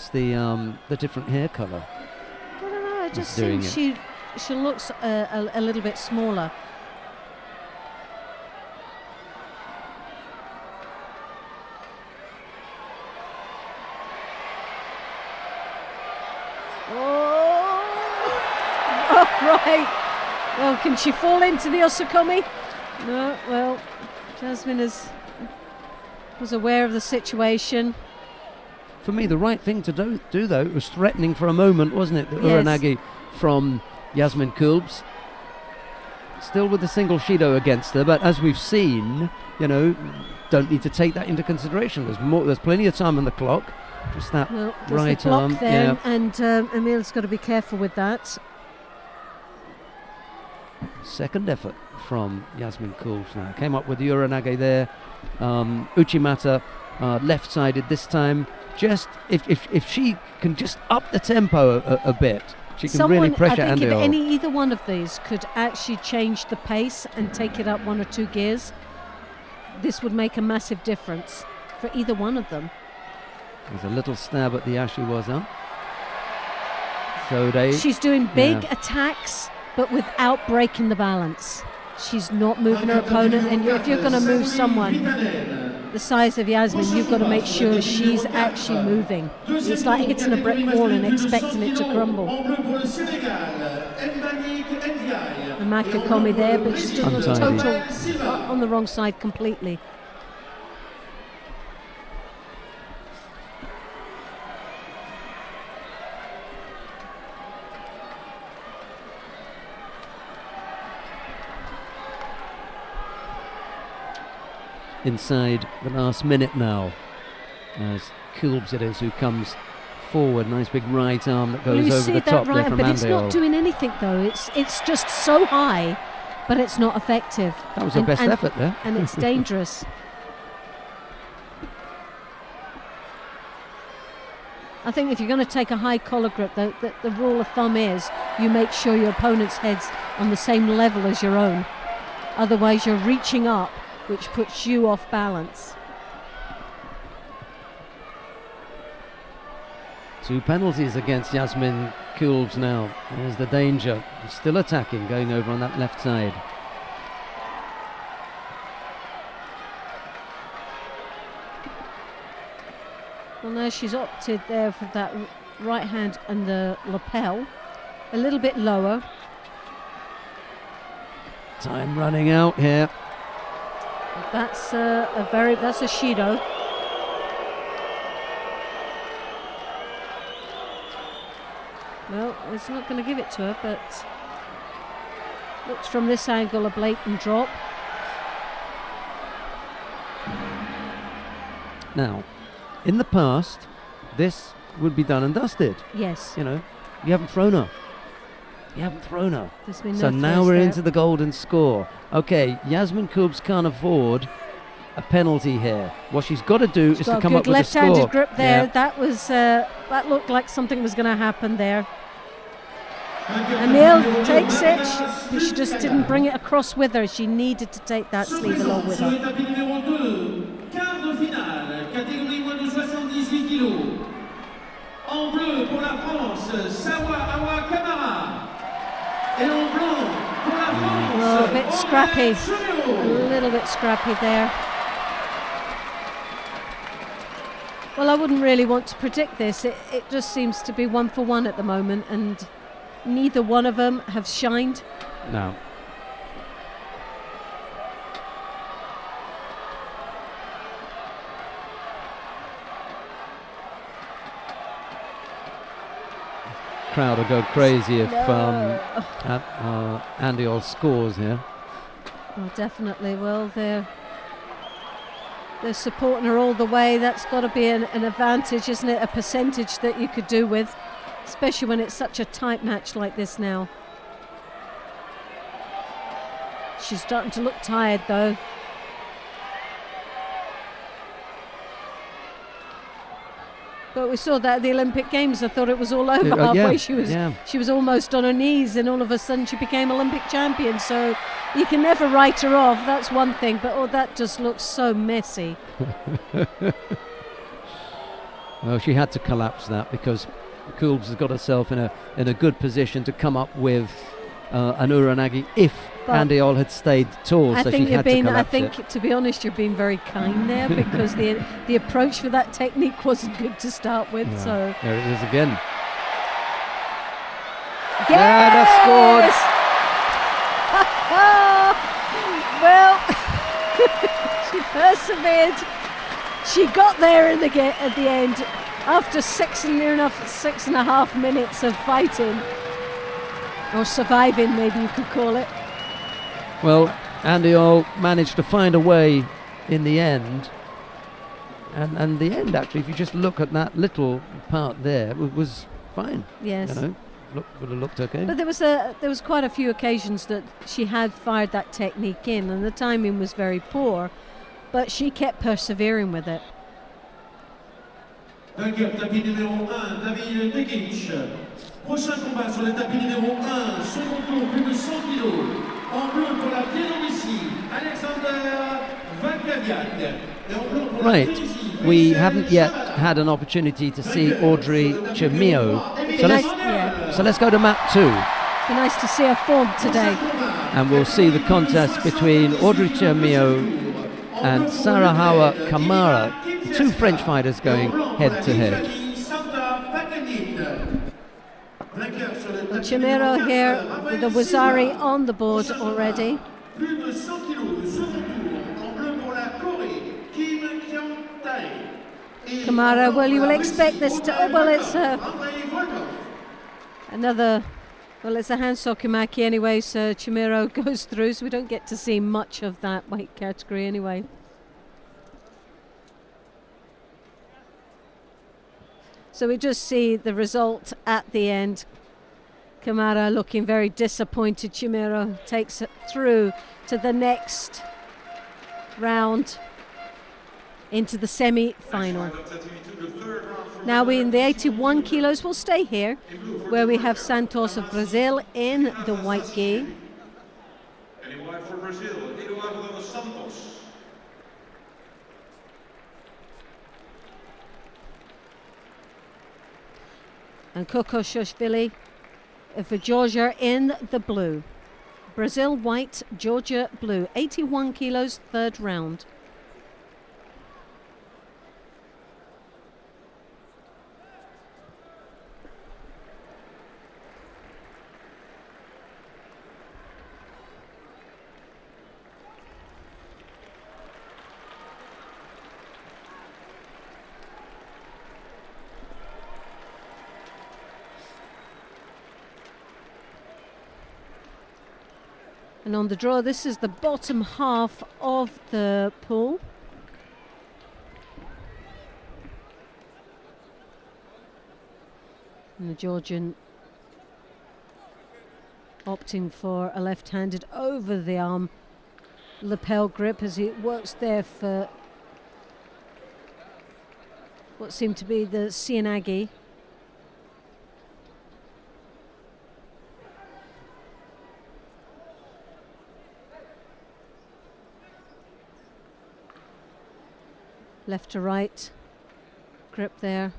the different hair colour. I don't know. I just doing think she looks a little bit smaller. Oh, right. Well, can she fall into the Osukami? No. Well, Jasmine was aware of the situation. For me, the right thing to do though, it was threatening for a moment, wasn't it? The Yes. Uranagi from Yasmin Kulbs. Still with the single Shido against her, but as we've seen, don't need to take that into consideration. There's plenty of time on the clock. Just that Well, there's right the block arm. there, and Emil's got to be careful with that. Second effort from Yasmin Kulbs now. Came up with the Uranage there. Uchimata left-sided this time. Just if she can just up the tempo a bit, she can really pressure I think Andy if Orr. either one of these could actually change the pace and take it up 1 or 2 gears, this would make a massive difference for either one of them. There's a little stab at the Ashiwaza. So She's doing big attacks, but without breaking the balance. She's not moving her opponent, and if you're going to move someone the size of Yasmin, you've got to make sure she's actually moving. It's like hitting a brick wall and expecting it to crumble. The Makakomi there, but she's doing a total on the wrong side completely. Inside the last minute now, as Kulbs it is who comes forward. Nice big right arm that goes over the top there from but it's Andy Orr. not doing anything though. It's just so high, but it's not effective. That was her best effort there. And it's dangerous. I think if you're going to take a high collar grip, the rule of thumb is you make sure your opponent's head's on the same level as your own. Otherwise you're reaching up, which puts you off balance. 2 penalties against Yasmin Kulbs now. There's the danger. He's still attacking, going over on that left side. Well, now she's opted there for that right hand and the lapel. A little bit lower. Time running out here. That's that's a Shido. Well, it's not going to give it to her, but looks from this angle a blatant drop. Now, in the past, this would be done and dusted. Yes. You haven't thrown her. You haven't thrown her. There's been So no now throws we're there. into the golden score. Okay, Yasmin Kulbs can't afford a penalty here. What she's got to do is to Got a come good up with a score. left-handed grip there. Yeah. That was that looked like something was going to happen there. Emil takes it, but she just didn't bring it across with her. She needed to take that sleeve along with her. France, Sawa Kamara. Et en blanc pour la France. Well, a bit scrappy. Judo. A little bit scrappy there. Well, I wouldn't really want to predict this. It just seems to be 1 for 1 at the moment, and neither one of them have shined. No. Crowd will go crazy if Andy All scores here. Well, definitely. Well, they're supporting her all the way. That's got to be an advantage, isn't it? A percentage that you could do with, especially when it's such a tight match like this now. She's starting to look tired, though. But we saw that at the Olympic Games. I thought it was all over halfway. Yeah, she was almost on her knees, and all of a sudden she became Olympic champion. So you can never write her off. That's one thing. But that just looks so messy. Well, she had to collapse that because Coombs has got herself in a good position to come up with an Uranagi if Andy All had stayed tall. So she had to collapse it. To be honest, you're being very kind there because the approach for that technique wasn't good to start with. Yeah. So there it is again. Yes! Yeah, that's scored. Well, she persevered. She got there at the end after 6.5 minutes of fighting, or surviving, maybe you could call it. Well, Andy All managed to find a way in the end, and the end actually, if you just look at that little part there, was fine. Yes. You know, would have looked okay. But there was quite a few occasions that she had fired that technique in, and the timing was very poor, but she kept persevering with it. Vainqueur tapis numéro 1, David Tekic. Prochain combat sur le tapis numéro 1, second tour, plus de 100 kilos. En bleu pour la Biélorussie, Alexander Vankaviak. Et en blanc pour la Right, Tunisie, we Faisal haven't yet Chabat. had an opportunity to see Audrey Chemio, so let's go to map 2, Be nice to see her form today. and we'll see the contest between Audrey Chemio and Sarahawa Kamara, two French fighters going head to head. Chimero here with the Wazari on the board already. Kamara, well, you will expect this to. Oh, well, it's another. Well, it's a hand sokumaki anyway, so Chimero goes through, so we don't get to see much of that weight category anyway. So we just see the result at the end. Kamara looking very disappointed. Chimero takes it through to the next round into the semi-final. Now we in the 81 kilos, we'll stay here where we have Santos of Brazil in the white gi. And in white for Brazil, Eduardo Santos. And Koko Shoshvili for Georgia in the blue. Brazil white, Georgia blue. 81 kilos, third round. And on the draw, this is the bottom half of the pool. And the Georgian opting for a left-handed over the arm lapel grip as he works there for what seemed to be the Sienagi. Left to right, grip there.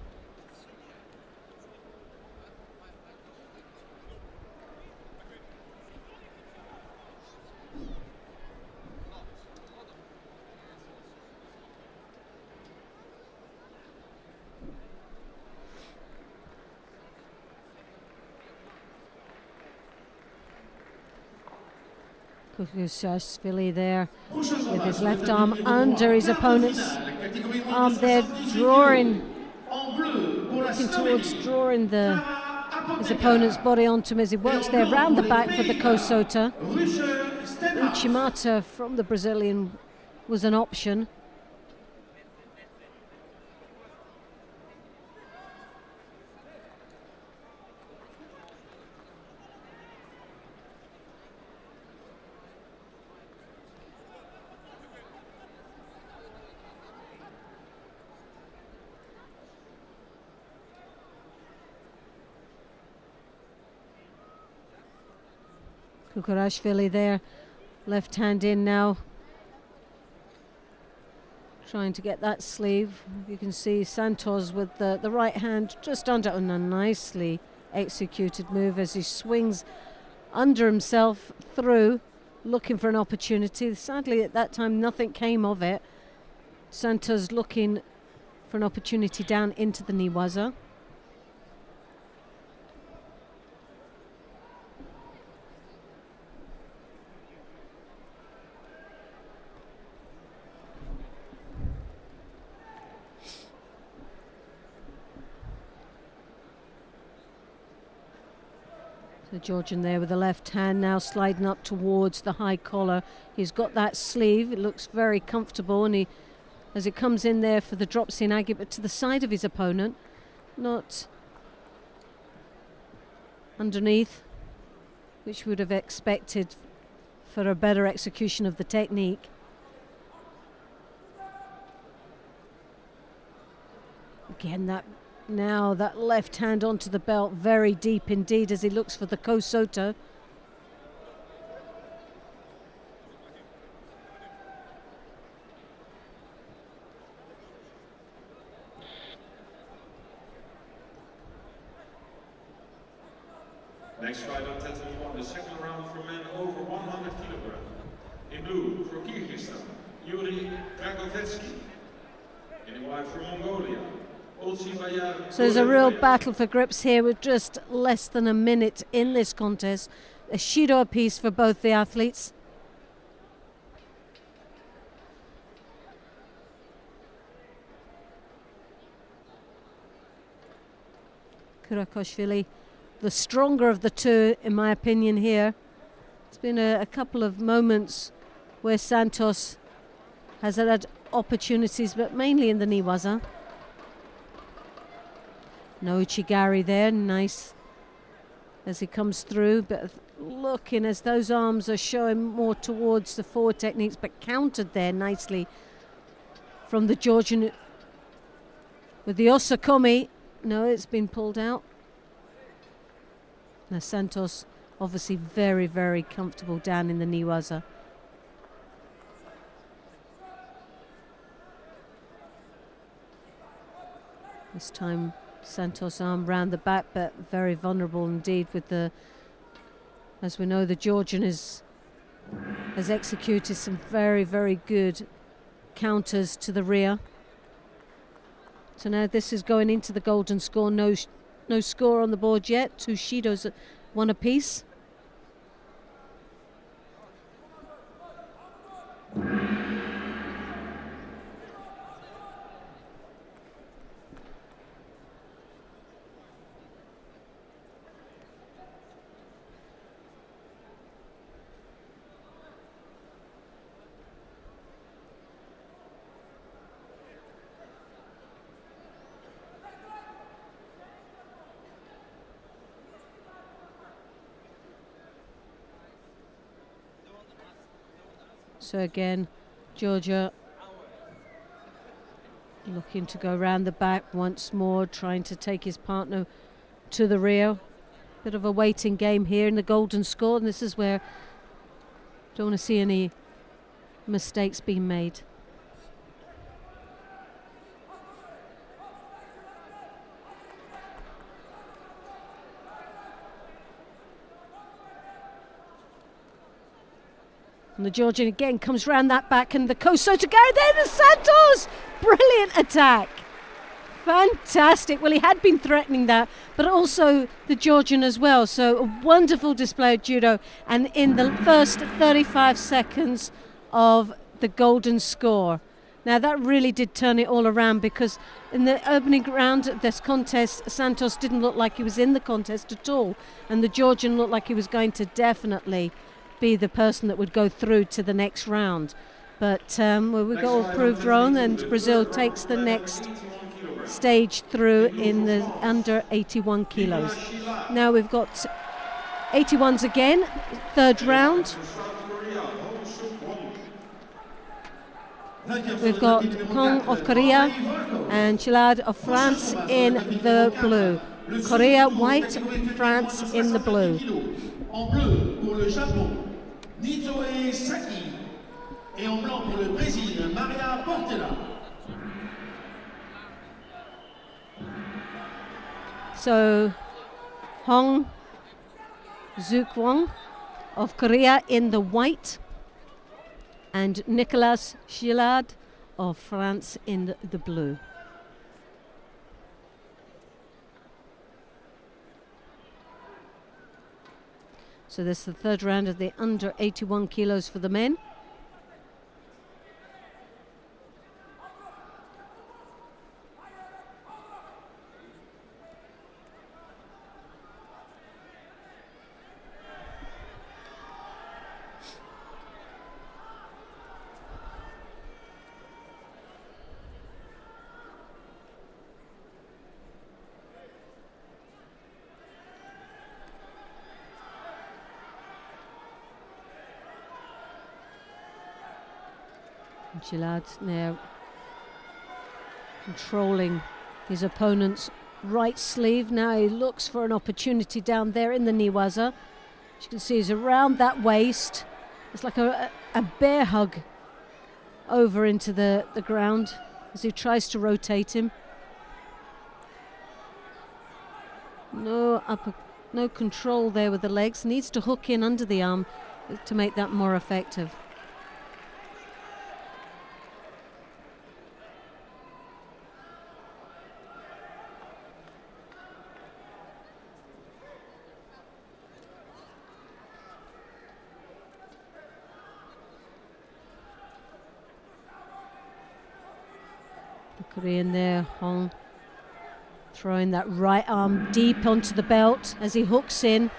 Kukushashvili there with his left arm under his opponent's arm there, looking towards drawing his opponent's body onto him as he works there round the back for the Kosota. Uchimata from the Brazilian was an option. Kukurashvili there, left hand in now, trying to get that sleeve. You can see Santos with the right hand just under, and a nicely executed move as he swings under himself through, looking for an opportunity. Sadly at that time nothing came of it. Santos looking for an opportunity down into the Niwaza. The Georgian there with the left hand now sliding up towards the high collar. He's got that sleeve, it looks very comfortable, and as it comes in there for the drop sinagi, but to the side of his opponent, not underneath, which we would have expected for a better execution of the technique. Again, that left hand onto the belt, very deep indeed as he looks for the Kosota. Next fight on Tatami 1, the second round for men over 100 kilogram. In blue for Kyrgyzstan, Yuri Dragovetsky. In white for Mongolia. So there's a real battle for grips here with just less than a minute in this contest. A Shido apiece for both the athletes. Kurakashvili, the stronger of the two in my opinion here. It's been a couple of moments where Santos has had opportunities, but mainly in the Niwaza. No Uchigari there, nice as he comes through, but looking as those arms are showing more towards the forward techniques, but countered there nicely from the Georgian with the Osakomi. No, it's been pulled out. Now Santos obviously very, very comfortable down in the Niwaza. This time Santos' arm round the back, but very vulnerable indeed with as we know, the Georgian has executed some very, very good counters to the rear. So now this is going into the golden score. No score on the board yet. Two Shidos, one apiece. So again, Georgia looking to go round the back once more, trying to take his partner to the rear. Bit of a waiting game here in the golden score, and this is where don't want to see any mistakes being made. And the Georgian again comes round that back, and the Kosota Gary there, the Santos! Brilliant attack. Fantastic. Well, he had been threatening that, but also the Georgian as well. So a wonderful display of judo. And in the first 35 seconds of the golden score. Now that really did turn it all around, because in the opening round of this contest, Santos didn't look like he was in the contest at all. And the Georgian looked like he was going to definitely be the person that would go through to the next round. But we got all proved wrong, and Brazil takes the next stage through in the under 81 kilos. Now we've got 81s again, third round. We've got Kong of Korea and Chilad of France in the blue. Korea white, France in the blue. En bleu pour le Japon, Nizoe Saki. Et en blanc pour le Brésil, Maria Portela. So, Hong Zukwang of Korea in the white, and Nicolas Chilad of France in the blue. So this is the third round of the under 81 kilos for the men. Chilad now controlling his opponent's right sleeve. Now he looks for an opportunity down there in the Niwaza. As you can see, he's around that waist. It's like a bear hug over into the ground as he tries to rotate him. No control there with the legs. Needs to hook in under the arm to make that more effective. Korean there, Hong, throwing that right arm deep onto the belt as he hooks in.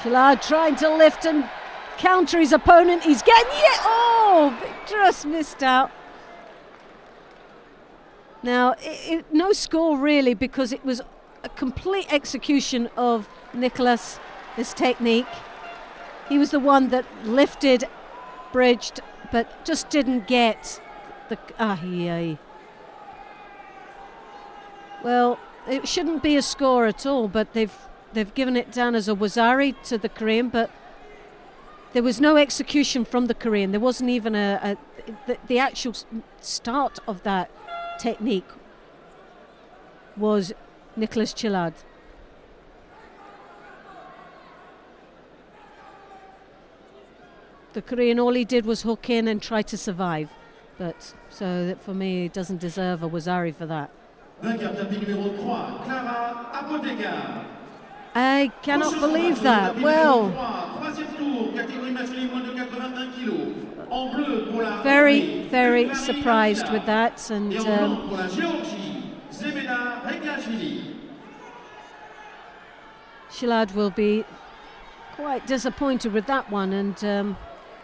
Chilad trying to lift and counter his opponent. He's getting just missed out. Now, no score really, because it was a complete execution of Nicolas, this technique. He was the one that lifted, bridged, but just didn't get the Well, it shouldn't be a score at all, but they've given it down as a wazari to the Korean, but there was no execution from the Korean. There wasn't even the actual start of that technique was Nicolas Chilad. The Korean, all he did was hook in and try to survive. But so that for me, he doesn't deserve a wazari for that. I cannot believe that. Well, very, very surprised with that. And Chilad will be quite disappointed with that one, and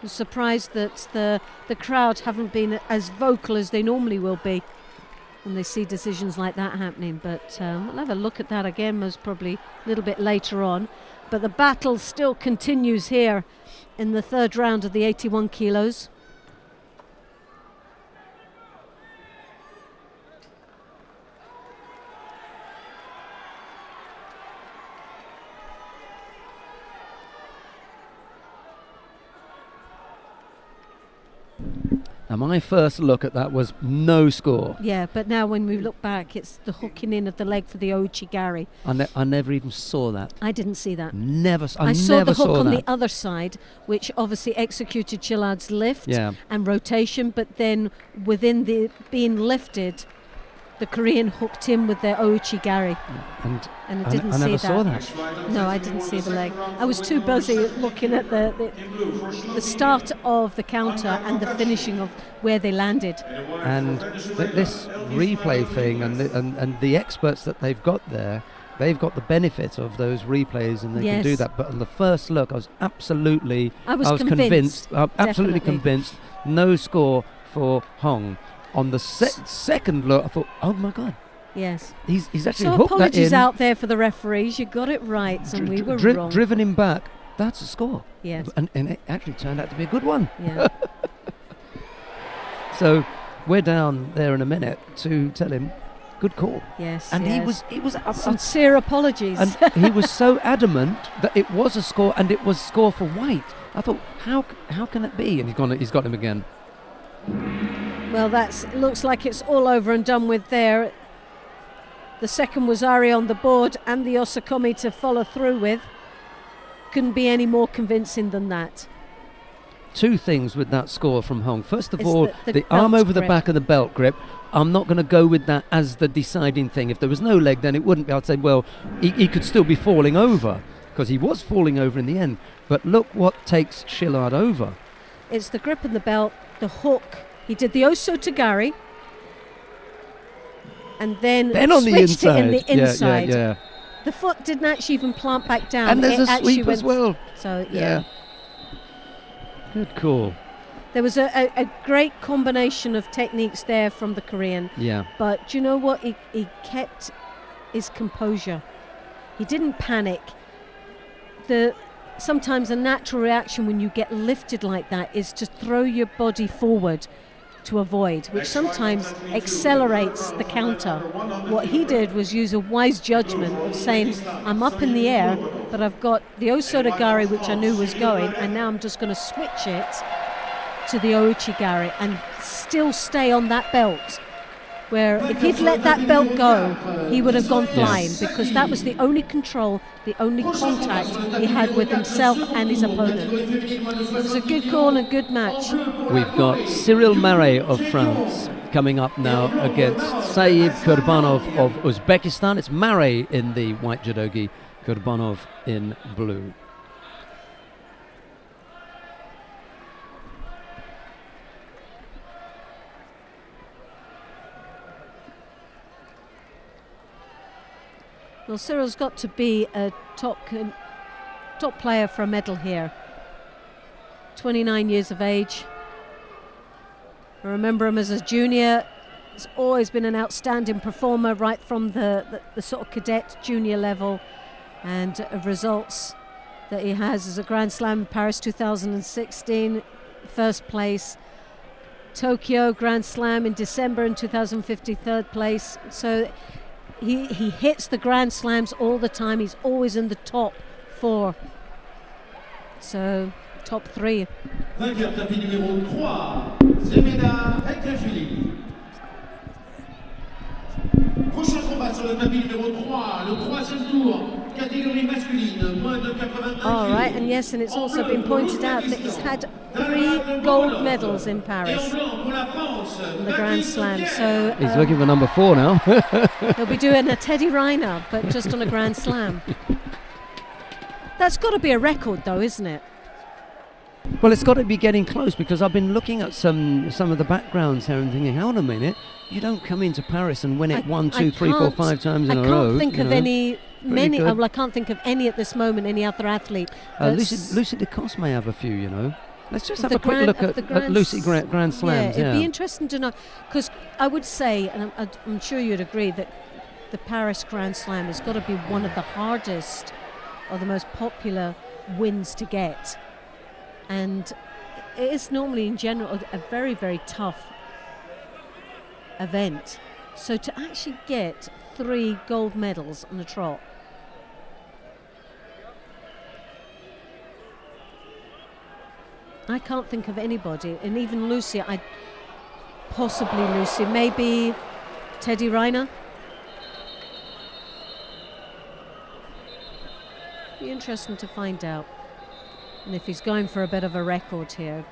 was surprised that the crowd haven't been as vocal as they normally will be when they see decisions like that happening. But we'll have a look at that again, most probably a little bit later on. But the battle still continues here in the third round of the 81 kilos. And my first look at that was no score. Yeah, but now when we look back, it's the hooking in of the leg for the Ouchigari. I never even saw that. I didn't see that. I saw never the hook on that. the other side, which obviously executed Chillard's lift Yeah. and rotation, but then within the being lifted, the Korean hooked in with their Ouchigari. And I didn't I see never that. saw that. No, I didn't see the leg. I was too busy looking at the start of the counter and the finishing of where they landed. And this replay thing and the experts that they've got there, they've got the benefit of those replays and they can do Yes. that. But on the first look, I was absolutely convinced. absolutely Definitely. convinced. No score for Hong. On the second look, I thought, oh my God, Yes. he's actually So hooked that apologies in. out there for the referees. You got it right, and we were wrong. Driven him back. That's a score. Yes. And it actually turned out to be a good one. Yeah. So we're down there in a minute to tell him, good call. Yes. And yes. he was Sincere apologies. and he was so adamant that it was a score and it was score for white. I thought, how can it be? And he's got him again. Well, it looks like it's all over and done with there. The second was Ari on the board and the Osakomi to follow through with. Couldn't be any more convincing than that. Two things with that score from Hong. First of It's all, the arm belt over the grip. back of the belt grip. I'm not going to go with that as the deciding thing. If there was no leg, then it wouldn't be. I'd say, well, he could still be falling over because he was falling over in the end. But look what takes Chillard over. It's the grip and the belt, the hook. He did the Osotogari and then On the switched inside. it in the inside. Yeah. The foot didn't actually even plant back down. And there's It a actually sweep as went- well. So, yeah. Good call. There was a great combination of techniques there from the Korean. Yeah. But do you know what? He kept his composure. He didn't panic. Sometimes a natural reaction when you get lifted like that is to throw your body forward to avoid, which sometimes accelerates the counter. What he did was use a wise judgment of saying, I'm up in the air, but I've got the Osotogari, which I knew was going, and now I'm just going to switch it to the Ouchigari and still stay on that belt. Where if he'd let that belt go, he would have gone flying, because that was the only control, the only contact he had with himself and his opponent. It was a good call and a good match. We've got Cyril Marais of France coming up now against Saeed Kurbanov of Uzbekistan. It's Marais in the white judogi, Kurbanov in blue. Well, Cyril's got to be a top player for a medal here. 29 years of age. I remember him as a junior. He's always been an outstanding performer right from the sort of cadet junior level, and results that he has as a Grand Slam in Paris 2016, first place. Tokyo Grand Slam in December in 2015, third place. So he hits the Grand Slams all the time. He's always in the top 4. So top 3. Vainqueur tapis numéro 3, Zemeda Ekefili. Prochain combat sur le tapis numéro 3, le 3e tour, catégorie masculine, moins de 81 All right, kilos. and yes, and it's also been pointed out that he's had 3 gold medals in Paris in the Grand Slam. So He's looking for number 4 now. he'll be doing a Teddy Riner, but just on a Grand Slam. That's got to be a record, though, isn't it? Well, it's got to be getting close, because I've been looking at some of the backgrounds here and thinking, hang on a minute, you don't come into Paris and win it 1, 2, 3, 4, 5 times in a row. I can't think of good. I can't think of any at this moment, any other athlete. Lucy DeCoste may have a few, you know. Let's just have The a quick grand- look of the at grand Lucy s- Grand Slams. It'd be interesting to know, because I would say, and I'm sure you'd agree, that the Paris Grand Slam has got to be one of the hardest or the most popular wins to get. And it is normally, in general, a very, very tough event. So to actually get 3 gold medals on the trot. I can't think of anybody, and even Lucy, possibly Lucy, maybe Teddy Riner. Be interesting to find out, and if he's going for a bit of a record here.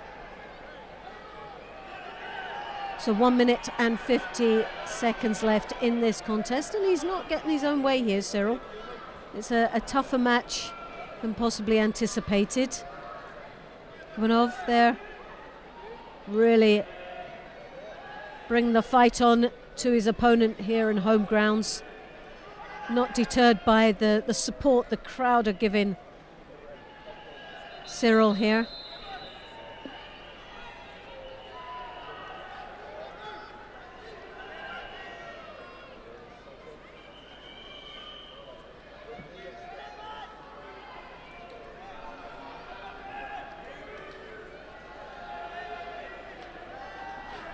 So 1 minute and 50 seconds left in this contest, and he's not getting his own way here, Cyril. It's a tougher match than possibly anticipated. Ivanov there really bring the fight on to his opponent here in home grounds. Not deterred by the support the crowd are giving Cyril here.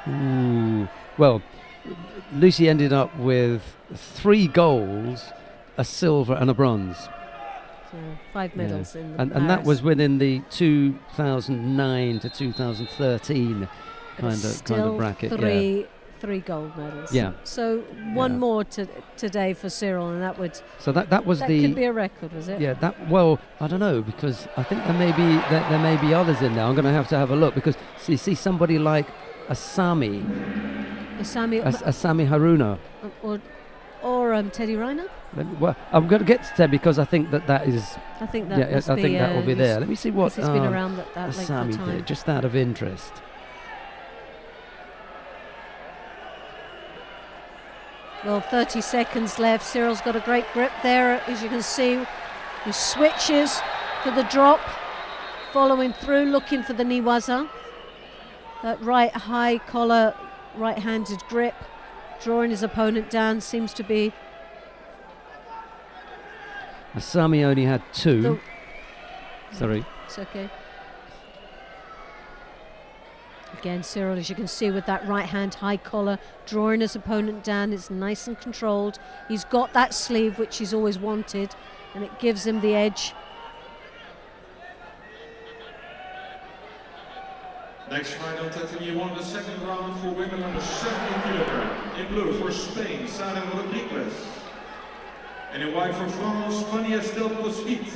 Ooh. Well, Lucy ended up with 3 golds, a silver and a bronze. So 5 medals in the and that was within the 2009 to 2013 kind of bracket. Three gold medals. Yeah. So one more today for Cyril, and that would. So that could be a record, was it? Yeah. I don't know, because I think there may be others in there. I'm going to have a look, because you see somebody like Asami Haruna or Teddy Riner. Well, I'm going to get to Ted, because I think that is. I think that will be there. Let me see what he's been around that length of Asami time. did, just out of interest. Well, 30 seconds left. Cyril's got a great grip there, as you can see. He switches for the drop, following through, looking for the niwaza. That right high collar, right-handed grip, drawing his opponent down, seems to be. Asami only had 2. Sorry. It's okay. Again, Cyril, as you can see, with that right hand high collar, drawing his opponent down. It's nice and controlled. He's got that sleeve, which he's always wanted, and it gives him the edge. Next fight on Tatami won the second round for women under 70 kg. In blue for Spain, Sara Rodriguez. And in white for France, Fanny Estelle Posvit.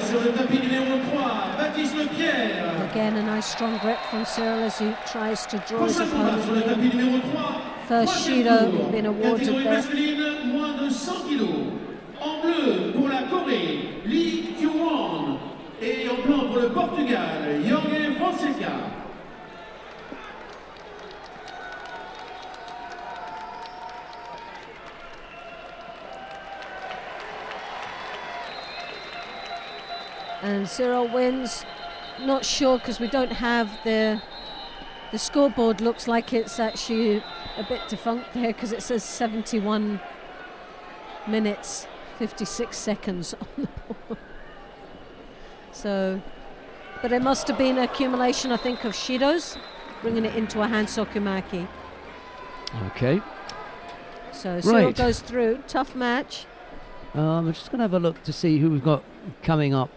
Sur le tapis numéro 3, Baptiste Lepierre. Again, a nice strong grip from Cyril as he tries to draw his opponent Sur le tapis numéro 3, First Judo being awarded catégorie there. masculine, moins de 100 kg. En bleu pour la Corée, Lee Kyu-won. Et en blanc pour le Portugal, Jorge Fonseca. And Cyril wins. Not sure, because we don't have the scoreboard. Looks like it's actually a bit defunct there, because it says 71 minutes 56 seconds on the board. So, but it must have been an accumulation, I think, of shidos, bringing it into a hand sokumaki. Okay. So Cyril goes through. Tough match. I'm just going to have a look to see who we've got coming up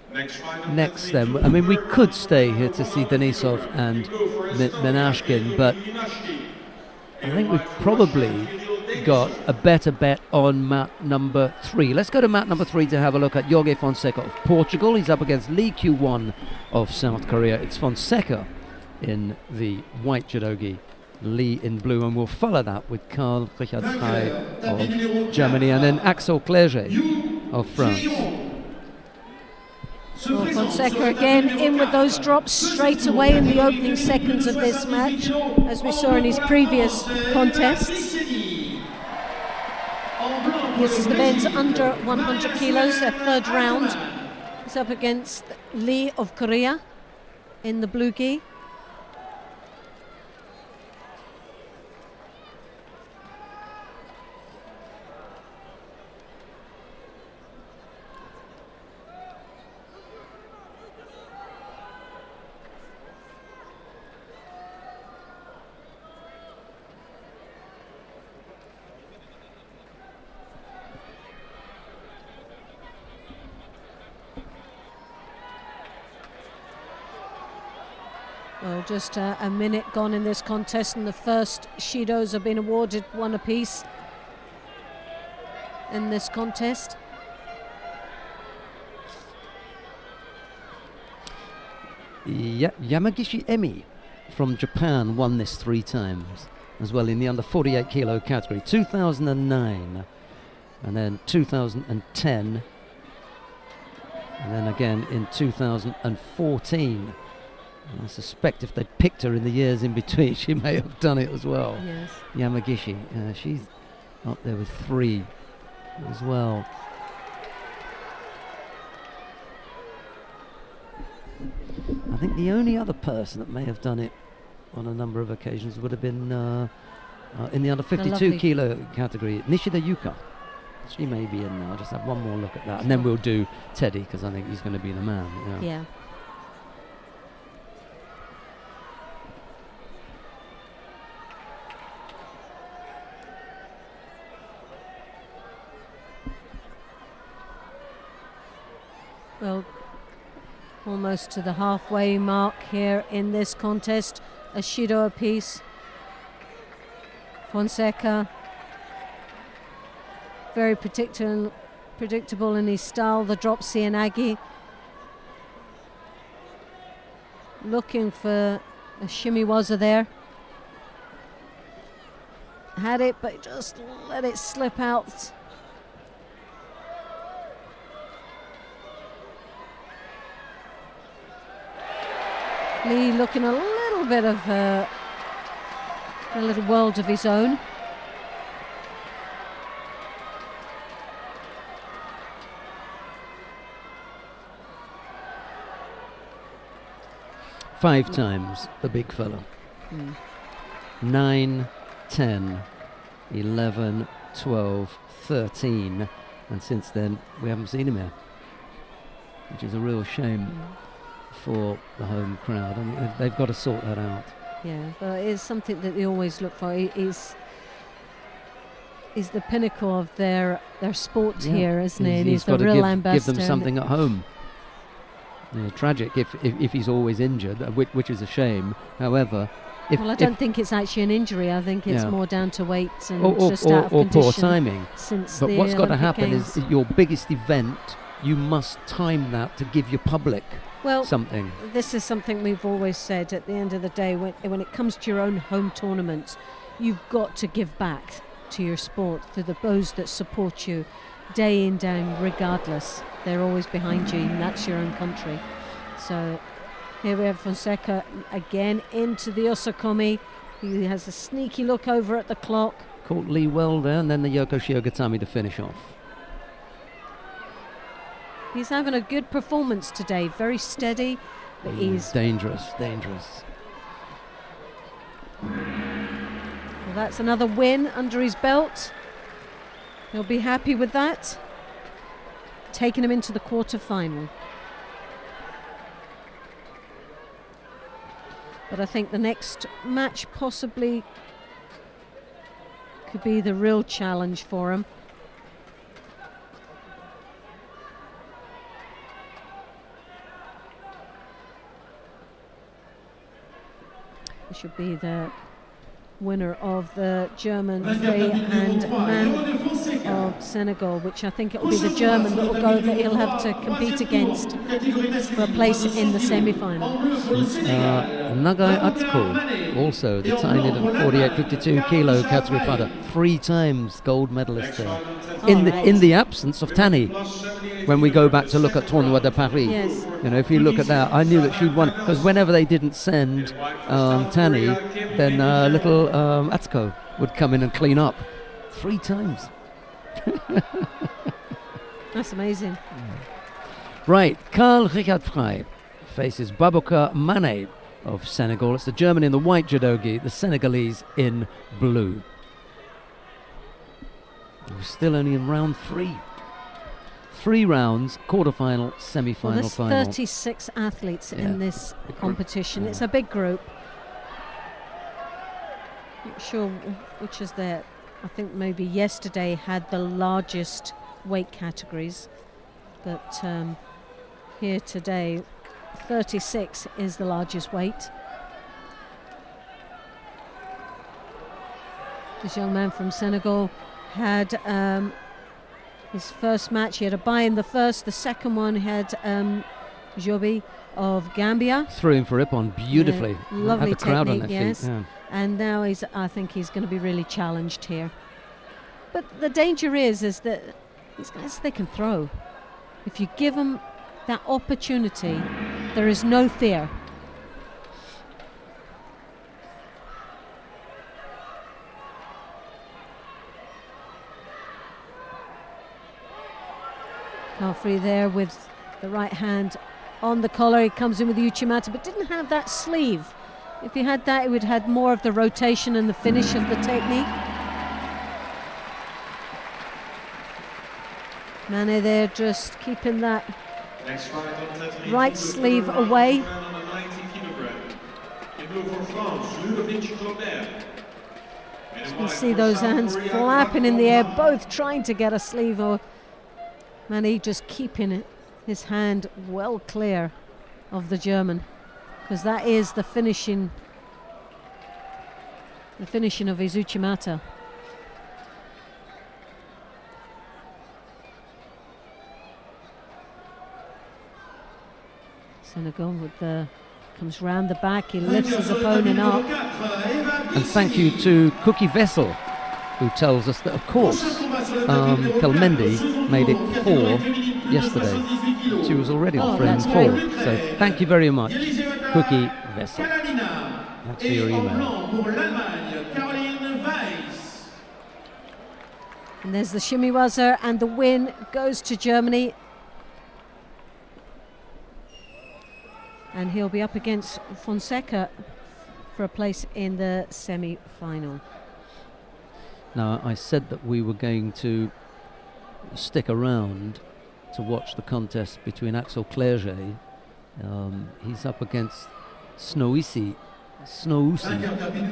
next then. I mean, we could stay here to see Denisov and Menashkin, but I think we've probably got a better bet on mat number 3. Let's go to mat number 3 to have a look at Jorge Fonseca of Portugal. He's up against Lee Kyu-won of South Korea. It's Fonseca in the white judogi, Lee in blue, and we'll follow that with Karl Richard Frey of Germany and then Axel Clerget of France. Well, Fonseca again in with those drops straight away in the opening seconds of this match, as we saw in his previous contests. This is the men's under 100 kilos, their third round. He's up against Lee of Korea in the blue gi. Well, just a minute gone in this contest, and the first Shidos have been awarded one apiece in this contest. Yamagishi Emi from Japan won this 3 times as well in the under 48 kilo category. 2009 and then 2010 and then again in 2014. I suspect if they'd picked her in the years in between, she may have done it as well. Yes. Yamagishi, she's up there with 3 as well. I think the only other person that may have done it on a number of occasions would have been in the under 52 kilo category, Nishida Yuka. She may be in there. I'll just have one more look at that, and then we'll do Teddy, because I think he's going to be the man. Yeah. Well, almost to the halfway mark here in this contest. A Shido apiece. Fonseca, very predictable in his style. The drop Cianagi. Looking for a shimiwaza there. Had it, but just let it slip out. Lee looking a little bit of a little world of his own. Five times the big fella. 9, 10, 11, 12, 13, and since then we haven't seen him here, which is a real shame for the home crowd. I mean, they've got to sort that out. Yeah, but it is something that they always look for. Is the pinnacle of their sport here, isn't it? He's the real ambassador. Give them something at home. Yeah, tragic if he's always injured, which is a shame. However, I don't think it's actually an injury. I think it's more down to weight and just out of or condition. poor timing. But what's got to happen is your biggest event, you must time that to give your public something. This is something we've always said. At the end of the day, when it comes to your own home tournaments, you've got to give back to your sport, to those that support you day in, day out, regardless. They're always behind you, and that's your own country. So here we have Fonseca again into the Osakomi. He has a sneaky look over at the clock. Caught Lee well there, and then the Yoko Shiogatami to finish off. He's having a good performance today, very steady, but he's dangerous. Well, that's another win under his belt. He'll be happy with that. Taking him into the quarter-final. But I think the next match possibly could be the real challenge for him. It should be the winner of the German free and man of Senegal, which I think it will be the German that will go, that he'll have to compete against for a place in the semi-final. Nagai Atsuko, also the tiny little 48-52 kilo category fighter, 3 times gold medalist there. In the absence of Tani, when we go back to look at Tournoi de Paris, yes. you know, if you look at that, I knew that she'd won, because whenever they didn't send Tani, then little Atsuko would come in and clean up 3 times. That's amazing. Right, Karl Richard Frey faces Babacar Mane of Senegal. It's the German in the white judogi, the Senegalese in blue. We're still only in round 3. 3 rounds, quarter-final, semi-final, Well, there's final. 36 athletes in this competition. Yeah. It's a big group. Not sure which is there. I think maybe yesterday had the largest weight categories, but here today 36 is the largest weight. This young man from Senegal had his first match. He had a bye in the first. The second one had Joby of Gambia. Threw him for Ippon beautifully. Lovely had the crowd technique, on their yes. feet. Yeah. And now I think he's going to be really challenged here. But the danger is that these guys, they can throw. If you give them that opportunity, there is no fear. Calfrey there with the right hand on the collar. He comes in with the Uchimata, but didn't have that sleeve. If he had that, he would have had more of the rotation and the finish of the technique. Mane there just keeping that right sleeve away. You can see those hands flapping in the air, both trying to get a sleeve. Or Mane just keeping his hand well clear of the German, because that is the finishing of his Uchimata. Senegal comes round the back, he lifts his opponent up. And thank you to Cookie Vessel, who tells us that, of course, Kelmendi made it 4 yesterday. She was already on 3 and 4. So thank you very much, Cookie Vessel. That's for your email. And there's the shimmy-wazzer, and the win goes to Germany. And he'll be up against Fonseca for a place in the semi-final. Now, I said that we were going to stick around to watch the contest between Axel Clerget. He's up against Snoussi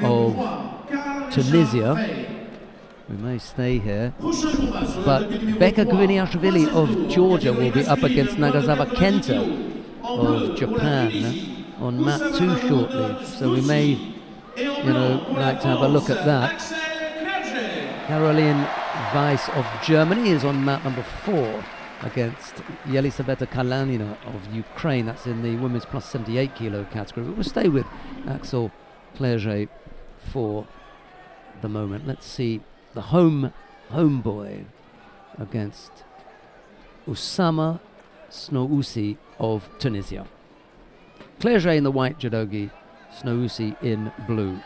of Tunisia. We may stay here. But Beka Gwiniashvili of Georgia will be up against Nagasawa Kenta of Japan on mat 2 shortly. So we may, like to have a look at that. Caroline Weiss of Germany is on mat number 4 against Yelisaveta Kalanina of Ukraine. That's in the women's plus 78 kilo category. But we'll stay with Axel Clerget for the moment. Let's see the homeboy against Oussama Snoussi of Tunisia. Clerget in the white judogi, Snoussi in blue.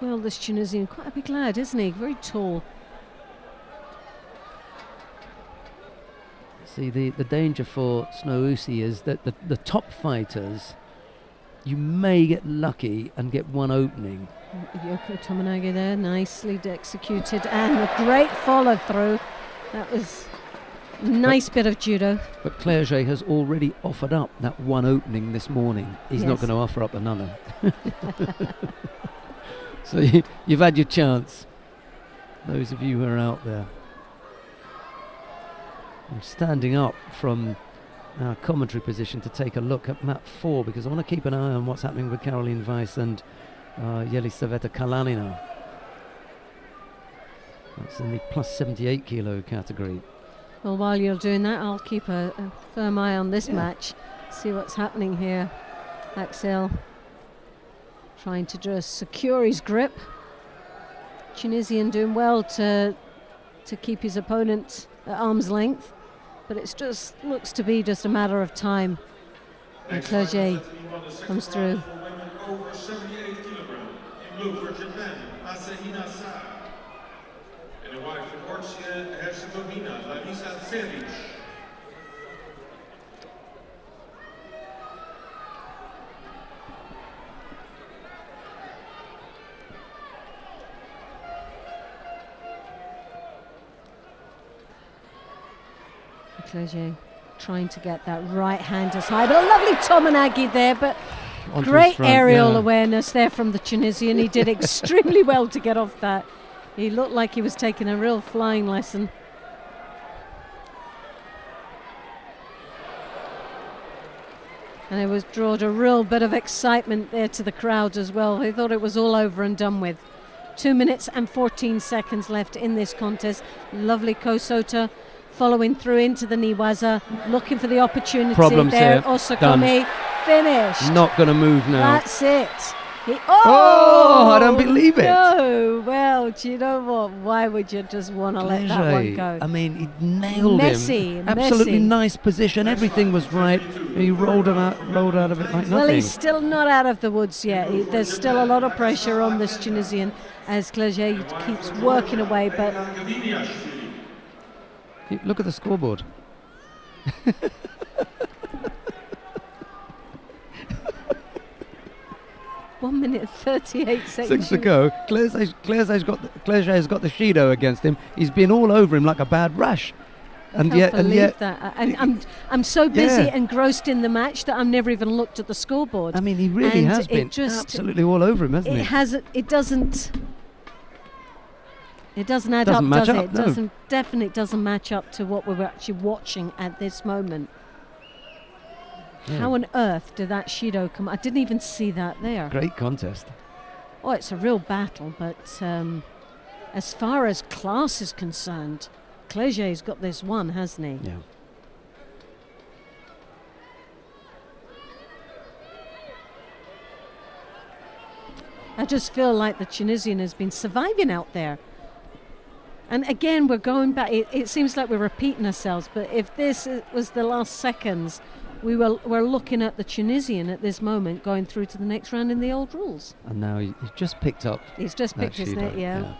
Well, this Tunisian, quite a big lad, isn't he? Very tall. See, the danger for Snoussi is that the top fighters, you may get lucky and get one opening. Yoko Tominage there, nicely executed, and a great follow through. That was a nice bit of judo. But Clerget has already offered up that one opening this morning. He's not going to offer up another. So you've had your chance, those of you who are out there. I'm standing up from our commentary position to take a look at map 4 because I want to keep an eye on what's happening with Caroline Weiss and Yelisaveta Kalanina. That's in the plus 78 kilo category. Well, while you're doing that, I'll keep a firm eye on this match, see what's happening here. Axel trying to just secure his grip. Tunisian doing well to keep his opponent at arm's length, but it just looks to be just a matter of time. And Clerget comes through. Over 78 kilogram. In blue for Japan, Asahina Sa. And in white for Bosnia-Herzegovina, Larisa Seric. Clerget trying to get that right hand aside. A lovely Tomanagi there, but Onto great his front, aerial yeah. awareness there from the Tunisian. He did extremely well to get off that. He looked like he was taking a real flying lesson. And it was brought a real bit of excitement there to the crowd as well. They thought it was all over and done with. 2 minutes and 14 seconds left in this contest. Lovely Kosota following through into the Niwaza, looking for the opportunity. Problems there. here. Osakome finished. Not going to move now. That's it. Oh, I don't believe it. No, well, do you know what? Why would you just want to let that one go? I mean, he nailed Messy, him. Absolutely messy. nice position. Everything was right. He rolled out of it like nothing. Well, he's still not out of the woods yet. There's still a lot of pressure on this Tunisian as Clerget keeps working away, but Look at the scoreboard. 1 minute 38 seconds. 6 to go. Clerget's got the Shido against him. He's been all over him like a bad rash. And Can't believe yet, that. I'm so busy Yeah. engrossed in the match that I've never even looked at the scoreboard. I mean, he really And has it been just- absolutely all over him, hasn't It he? hasn't. It doesn't. It doesn't add Doesn't up, match does up, it? no. Definitely doesn't match up to what we were actually watching at this moment. Yeah. How on earth did that Shido come? I didn't even see that there. Great contest. Oh, it's a real battle, but as far as class is concerned, Clerget's got this one, hasn't he? Yeah. I just feel like the Tunisian has been surviving out there. And again, we're going back. It seems like we're repeating ourselves, but if this was the last seconds, we're looking at the Tunisian at this moment going through to the next round in the old rules. And now he's just picked up. He's just that picked his net, Shido, yeah.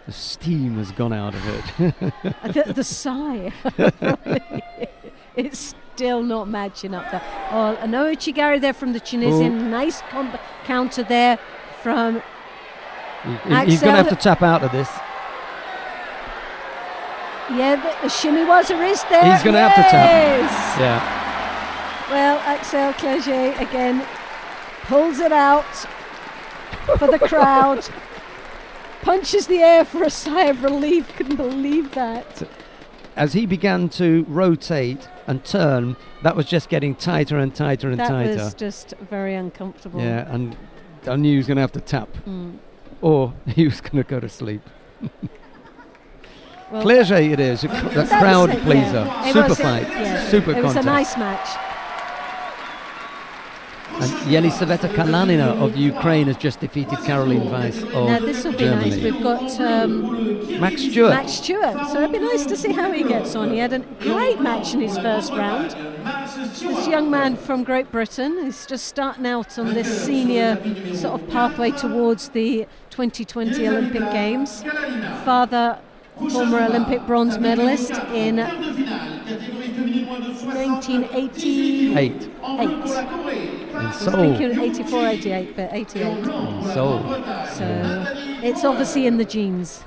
The steam has gone out of it. The sigh. It's still not matching up there. Oh, an Ouchigari there from the Tunisian. Ooh. Nice counter there from He's going to have to tap out of this. Yeah, the shimiwaza is there. He's going to have to tap. Yes. Yeah. Well, Axel Clerget again pulls it out for the crowd. Punches the air for a sigh of relief. Couldn't believe that. As he began to rotate and turn, that was just getting tighter and tighter and tighter. That was just very uncomfortable. Yeah, and I knew he was going to have to tap, Mm. or he was going to go to sleep. Well, Clerget it is, the crowd it, pleaser. yeah. It Super was fight, yeah. super It was contest. a nice match. And Yelisaveta Kalanina of Ukraine has just defeated Caroline Weiss of Now this will be Germany. nice. We've got Max Stewart. Max Stewart, so it'd be nice to see how he gets on. He had a great match in his first round. This young man from Great Britain is just starting out on this senior sort of pathway towards the 2020 Olympic Games. Father, former Olympic bronze medalist in 1988. In I was Seoul. thinking 84, 88, but 88. In Seoul. So it's obviously in the genes.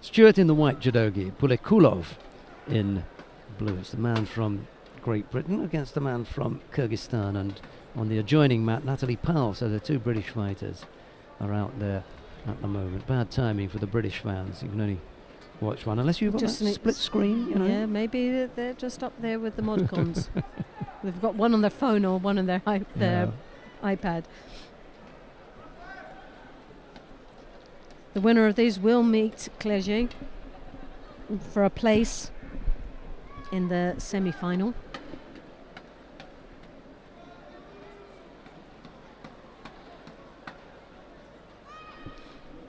It's Stewart in the white judogi, Pulekulov in blue. It's the man from Great Britain against the man from Kyrgyzstan, and on the adjoining mat, Natalie Powell. So the two British fighters are out there at the moment. Bad timing for the British fans. You can only watch one unless you've got Just that split screen, you know. Yeah, maybe they're just up there with the modcons. They've got one on their phone or one on their iPad. The winner of these will meet Clerget for a place in the semi-final.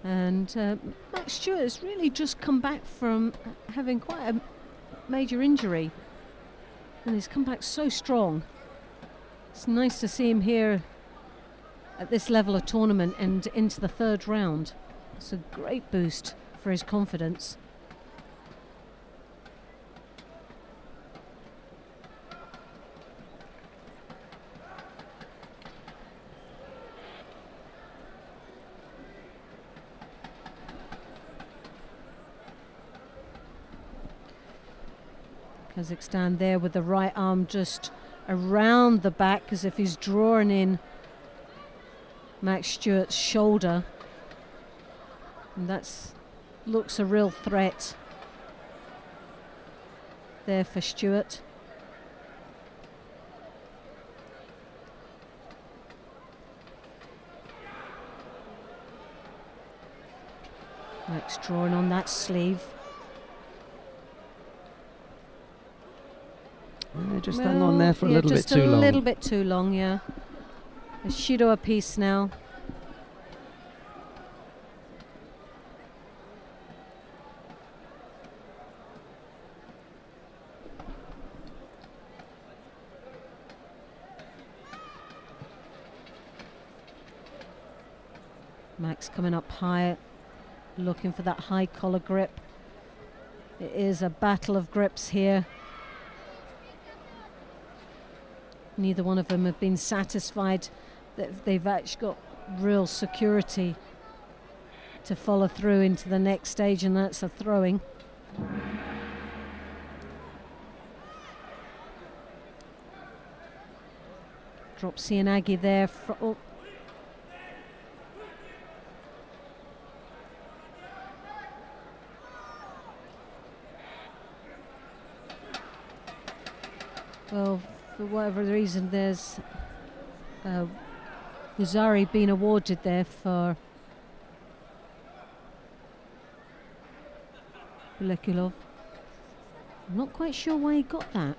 And Max Stewart has really just come back from having quite a major injury, and he's come back so strong. It's nice to see him here at this level of tournament and into the third round. It's a great boost for his confidence. Kazakhstan there with the right arm just around the back as if he's drawing in Max Stewart's shoulder. And that looks a real threat there for Stewart. Max drawing on that sleeve. Yeah, just hang on there for a little bit too long. Just a little bit too long, yeah. A Judo apiece now. Max coming up high, looking for that high collar grip. It is a battle of grips here. Neither one of them have been satisfied that they've actually got real security to follow through into the next stage, and that's a throwing. Drop Sianagi there. Well, for whatever reason, there's Uzari being awarded there for Pulekulov. I'm not quite sure why he got that.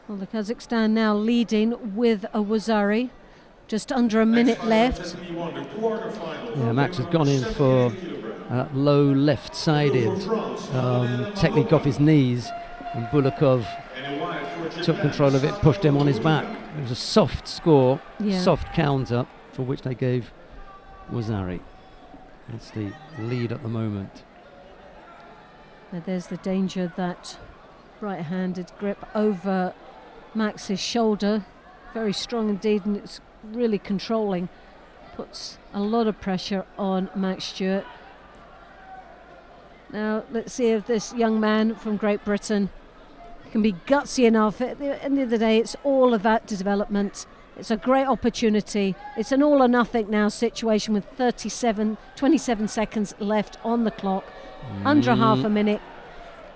Well, the Kazakhstan now leading with a Wazari. Just under a minute left. Yeah, Max has gone in for low left-sided technique off his knees, and Bulikov took control of it, pushed him on his back. It was a soft score, soft counter, for which they gave Wazari. That's the lead at the moment. Now there's the danger, that right-handed grip over Max's shoulder. Very strong indeed, and it's really controlling. Puts a lot of pressure on Max Stewart. Now let's see if this young man from Great Britain can be gutsy enough. At the end of the day, it's all about development. It's a great opportunity. It's an all or nothing now situation with 27 seconds left on the clock. Under half a minute.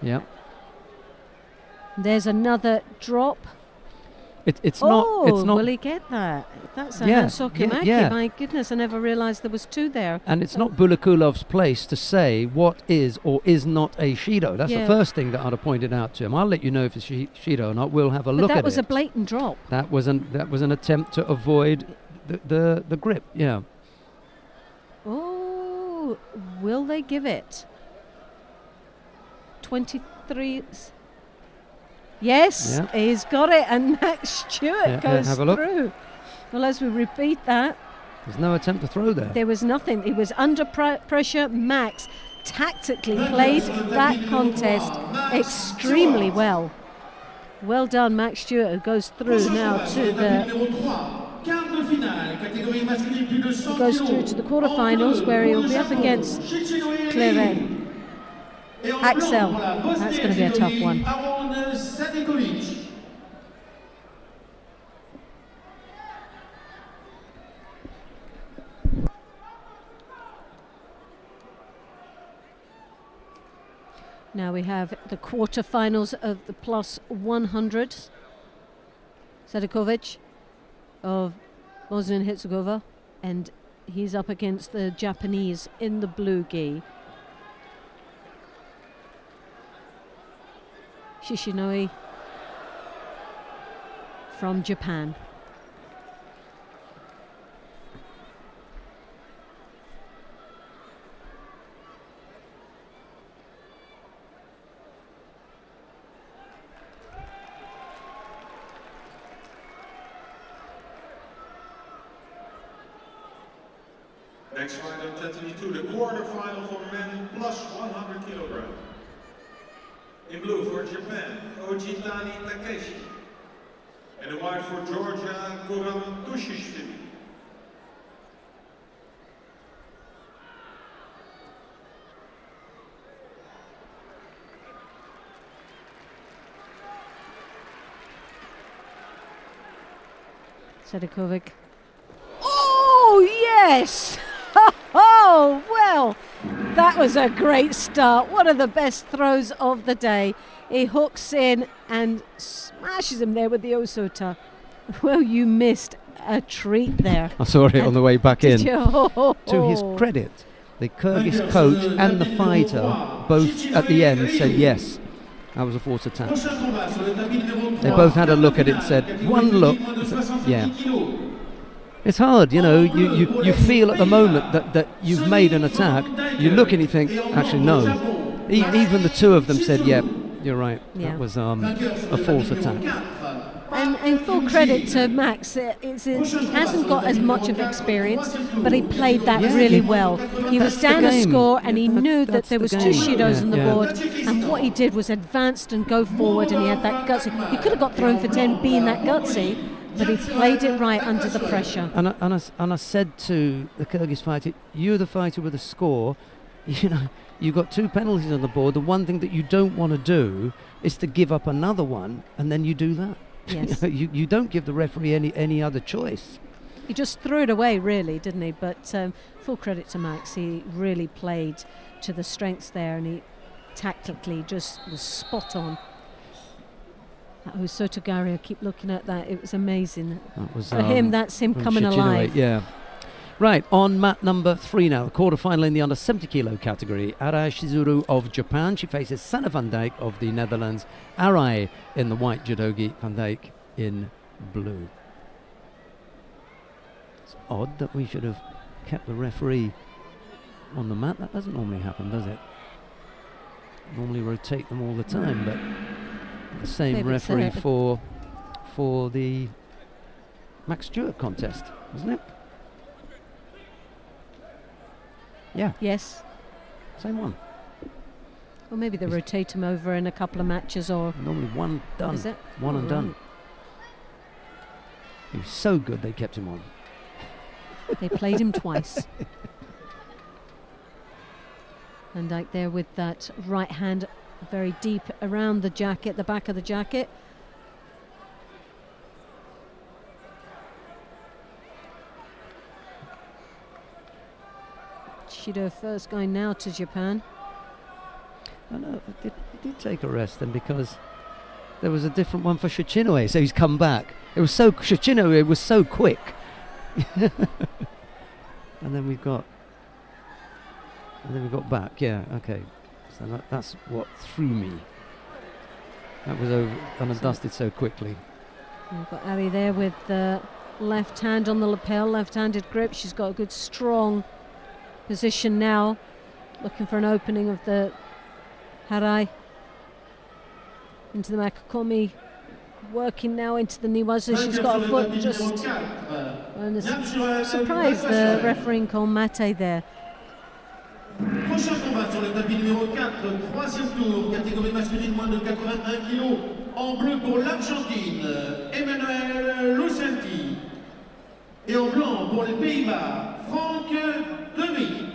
Yep. There's another drop. It's not. Will he get that? That's a Hansokimaki. yeah. My goodness, I never realised there was two there. And it's not Bulikulov's place to say what is or is not a Shido. That's the first thing that I'd have pointed out to him. I'll let you know if it's Shido or not. We'll have a look at it. That was a blatant drop. That was an attempt to avoid the grip. Yeah. Oh, will they give it? 23. Yes, he's got it, and Max Stewart goes through. Well, as we repeat that, there's no attempt to throw there. There was nothing. He was under pressure. Max tactically played that contest extremely well. Well done, Max Stewart, who goes through now to the quarterfinals, where he'll be up against Claret. Axel, that's going to be a tough one. Now we have the quarterfinals of the plus 100. Sadikovic of Bosnia and Herzegovina, and he's up against the Japanese in the blue gi. Shishinoi from Japan. Next fight on 22, the quarterfinal for men plus 100 kilogram. In blue for Japan, Ojitani Takeshi. And in white for Georgia, Kuramtushishvili. Sadikovic. Oh, yes! Oh, well, that was a great start. One of the best throws of the day. He hooks in and smashes him there with the Osota. Well, you missed a treat there. I saw it on the way back in. Oh. To his credit, the Kyrgyz coach and the fighter both at the end said yes, that was a force attack. They both had a look at it and said, one look, yeah. It's hard, you know, you feel at the moment that you've made an attack, you look and you think, actually no. Even the two of them said, yeah, you're right, that was a false attack. And full credit to Max, he hasn't got as much of experience, but he played that really well. He was down a score and he knew that there was two Shidos on the board, and what he did was advanced and go forward, and he had that gutsy. He could have got thrown for 10 being that gutsy, but he played it right under the pressure. And I said to the Kyrgyz fighter, you're the fighter with a score, you know, you've got two penalties on the board. The one thing that you don't want to do is to give up another one, and then you do that. Yes. you don't give the referee any other choice. He just threw it away, really, didn't he? But full credit to Max. He really played to the strengths there, and he tactically just was spot on. That was Sotogari. I keep looking at that. It was amazing. That was, for him, that's him coming alive. Yeah. Right, on mat number 3 now, the quarterfinal in the under 70 kilo category. Arai Shizuru of Japan. She faces Sanne van Dijk of the Netherlands. Arai in the white judogi, Van Dijk in blue. It's odd that we should have kept the referee on the mat. That doesn't normally happen, does it? Normally rotate them all the time, but the same Maybe referee for the Max Stewart contest, isn't it? Yeah. Yes. Same one. Or maybe they rotate him over in a couple of matches, or normally one done. Is it? One and done. He was so good they kept him on. They played him twice. Van Dijk there with that right hand very deep around the jacket, the back of the jacket. Shido first going now to Japan. I know, it did take a rest then, because there was a different one for Shichinoi, so he's come back. It was so Shichinoi was so quick. And then we've got back, yeah, okay. So that's what threw me. That was over and dusted so quickly. We've got Ali there with the left hand on the lapel, left-handed grip. She's got a good strong position now, looking for an opening of the harai into the Makakomi, working now into the Niwazu. She's got a foot just surprised the refereeing call Mate there. sur le tapis numéro 4, troisième tour, catégorie masculine moins de 81 kg. En bleu pour l'Argentine, Emmanuel Lucenti. Et en blanc pour les Pays-Bas, Frank Demy.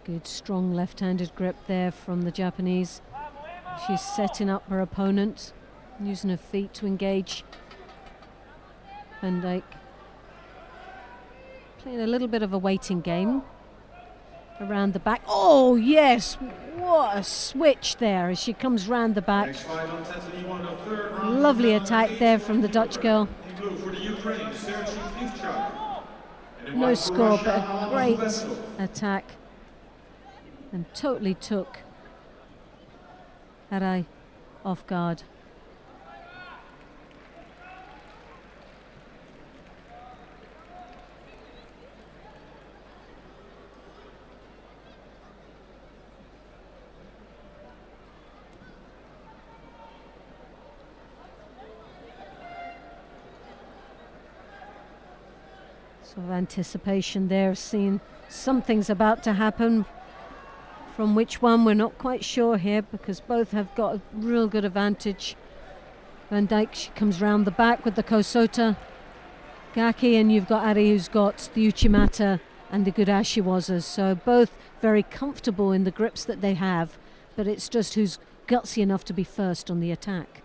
Good strong left-handed grip there from the Japanese. She's setting up her opponent, using her feet to engage Van Dijk. Playing a little bit of a waiting game around the back. Oh yes, what a switch there as she comes round the back. Lovely attack there from the Dutch girl. No score, but a great attack. And totally took Arai off guard. Sort of anticipation there, seeing something's about to happen. From which one we're not quite sure here, because both have got a real good advantage. Van Dijk, she comes round the back with the Kosota Gaki, and you've got Ari who's got the Uchimata and the good Ashiwazas. So both very comfortable in the grips that they have, but it's just who's gutsy enough to be first on the attack.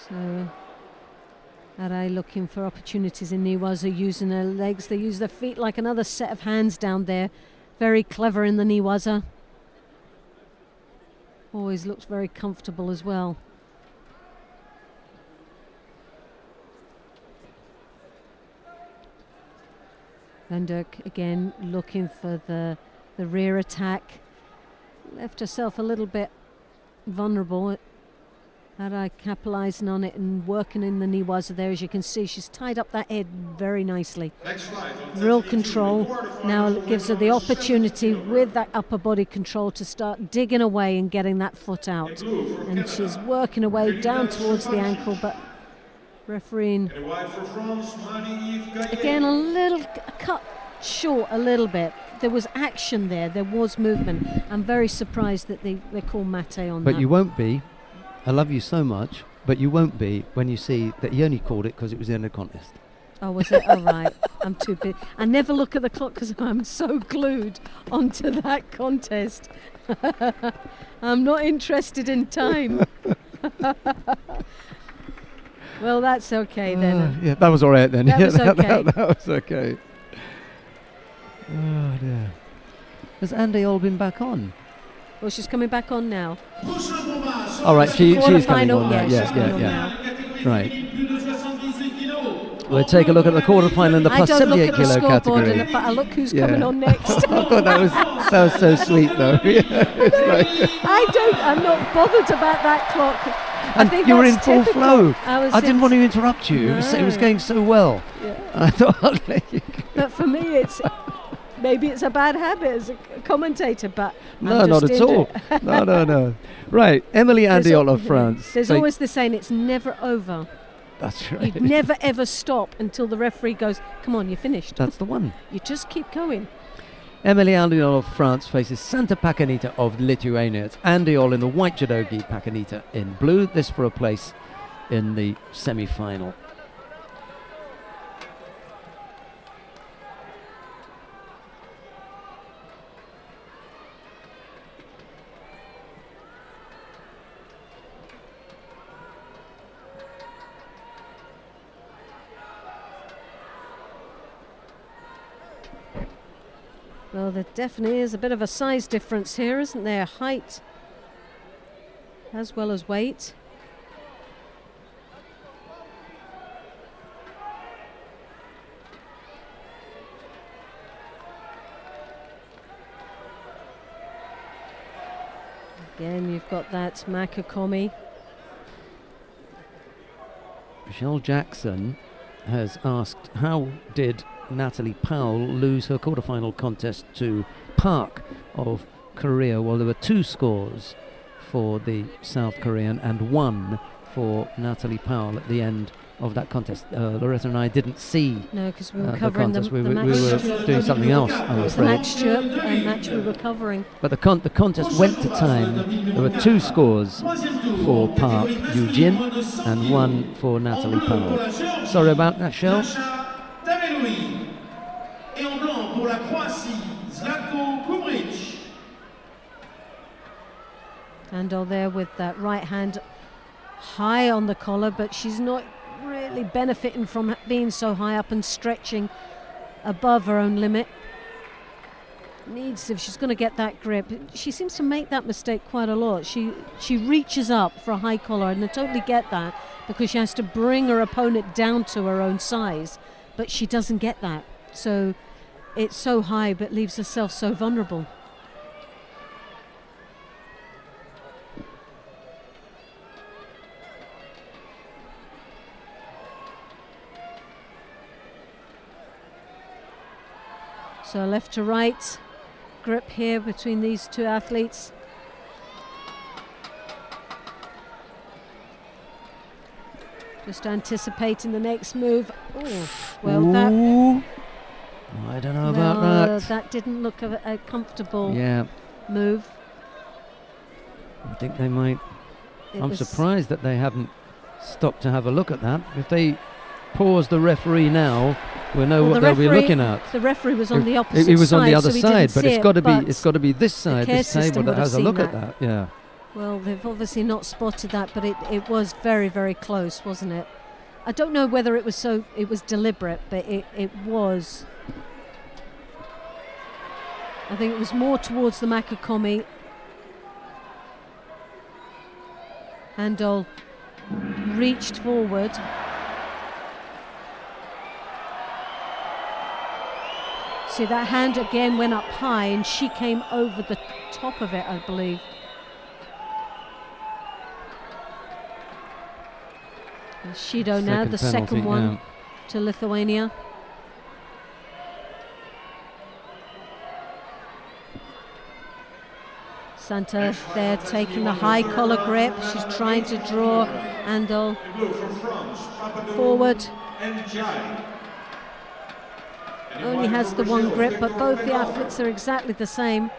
So Arai looking for opportunities in Niwaza, using her legs. They use their feet like another set of hands down there. Very clever in the Niwaza. Always looks very comfortable as well. Van Dijk again looking for the rear attack. Left herself a little bit vulnerable. Arai capitalising on it and working in the Niwaza there. As you can see, she's tied up that head very nicely. Real control. Now it gives her the opportunity with that upper body control to start digging away and getting that foot out. And she's working away down towards the ankle, but refereeing again a little cut short a little bit. There was action there. There was movement. I'm very surprised that they call Mate on that. But you won't be. I love you so much, but you won't be when you see that he only called it because it was the end of the contest. Oh, was it? Oh, right. I'm too big. I never look at the clock because I'm so glued onto that contest. I'm not interested in time. Well, that's okay then. Yeah, that was all right then. That was okay. that was okay. Oh, dear. Has Andy all been back on? Well, she's coming back on now. All right, she's coming on now. Yeah. Right. We'll take a look at the quarterfinal in the plus 78 kilo category. But I look who's coming on next. I thought that was so sweet though. I'm not bothered about that clock. And you were in full flow. I didn't want to interrupt you. No. It was going so well. Yeah. I thought I'd let you go. But for me, maybe it's a bad habit as a commentator, but no, not at all. No. Right, Emily Andiol of France. There's always the saying, it's never over. That's right. You never ever stop until the referee goes, come on, you're finished. That's the one. You just keep going. Emily Andiol of France faces Santa Pacanita of Lithuania. It's Andiol in the white judogi, Pacanita in blue. This for a place in the semi-final. Well, there definitely is a bit of a size difference here, isn't there? Height as well as weight. Again, you've got that Makakomi. Michelle Jackson has asked, how did Natalie Powell lose her quarterfinal contest to Park of Korea? Well, there were 2 scores for the South Korean and 1 for Natalie Powell at the end of that contest. Loretta and I didn't see No, because we were the covering contest. the we match. were doing something else, I'm The afraid. match we were covering. But the contest went to time. There were 2 scores for Park Yoo-jin and 1 for Natalie Powell. Sorry about that, Shell. Et en blanc pour la Croatie, Zlatko Kubric. Andol there with that right hand high on the collar, but she's not really benefiting from being so high up and stretching above her own limit. Needs, if she's going to get that grip, she seems to make that mistake quite a lot. She reaches up for a high collar, and I totally get that because she has to bring her opponent down to her own size, but she doesn't get that. So it's so high but leaves herself so vulnerable. So left to right grip here between these 2 athletes. Just anticipating the next move. Oh, well, that I don't know about that. That didn't look a comfortable Yeah, move. I think they might. I'm surprised that they haven't stopped to have a look at that. If they pause the referee now, we'll know what they'll be looking at. The referee was on the opposite side. He was on the other so side, but it's got to be this the side, care this table system that would has a have look seen at that. Yeah. Well, they've obviously not spotted that, but it was very, very close, wasn't it? I don't know whether it was deliberate, but it was. I think it was more towards the Makakomi. Andol reached forward. See, that hand again went up high and she came over the top of it, I believe. And Shido now, the second one to Lithuania. Santa there taking the high collar grip. She's trying to draw Andol forward. Only has the one grip, but both the athletes are exactly the same.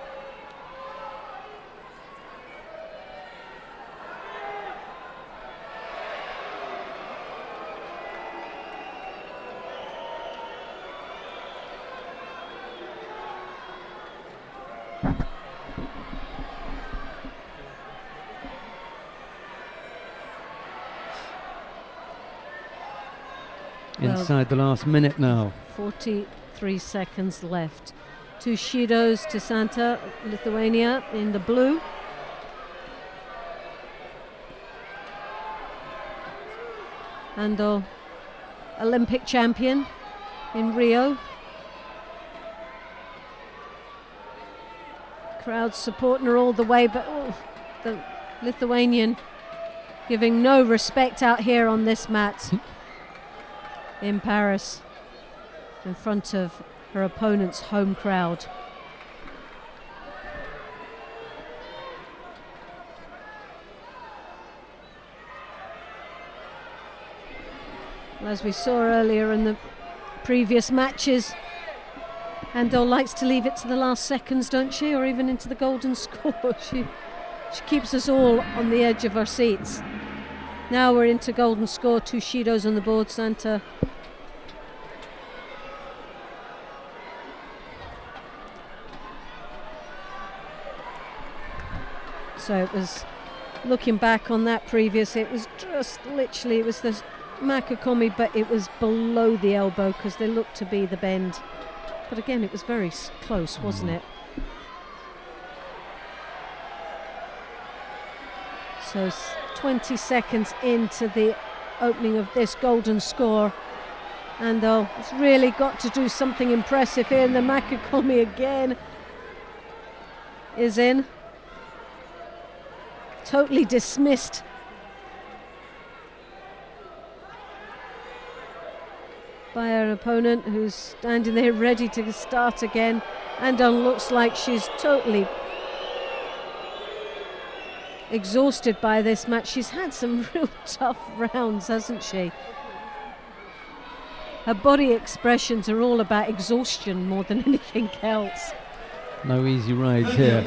Inside the last minute now. 43 seconds left. 2 Shidos to Santa, Lithuania in the blue. And Olympic champion in Rio. Crowd supporting her all the way, but the Lithuanian giving no respect out here on this mat in Paris in front of her opponent's home crowd. Well, as we saw earlier in the previous matches, Andol likes to leave it to the last seconds, don't she? Or even into the golden score. She keeps us all on the edge of our seats. Now we're into golden score, 2 Shidos on the board, Santa. So it was, looking back on that previous, it was just literally, it was the Makakomi, but it was below the elbow because they looked to be the bend. But again, it was very close, wasn't it? So 20 seconds into the opening of this golden score, and it's really got to do something impressive here, and the Makakomi again is in. totally dismissed. By her opponent, who's standing there ready to start again. Andong looks like she's totally exhausted by this match. She's had some real tough rounds, hasn't she? Her body expressions are all about exhaustion more than anything else. No easy rides here.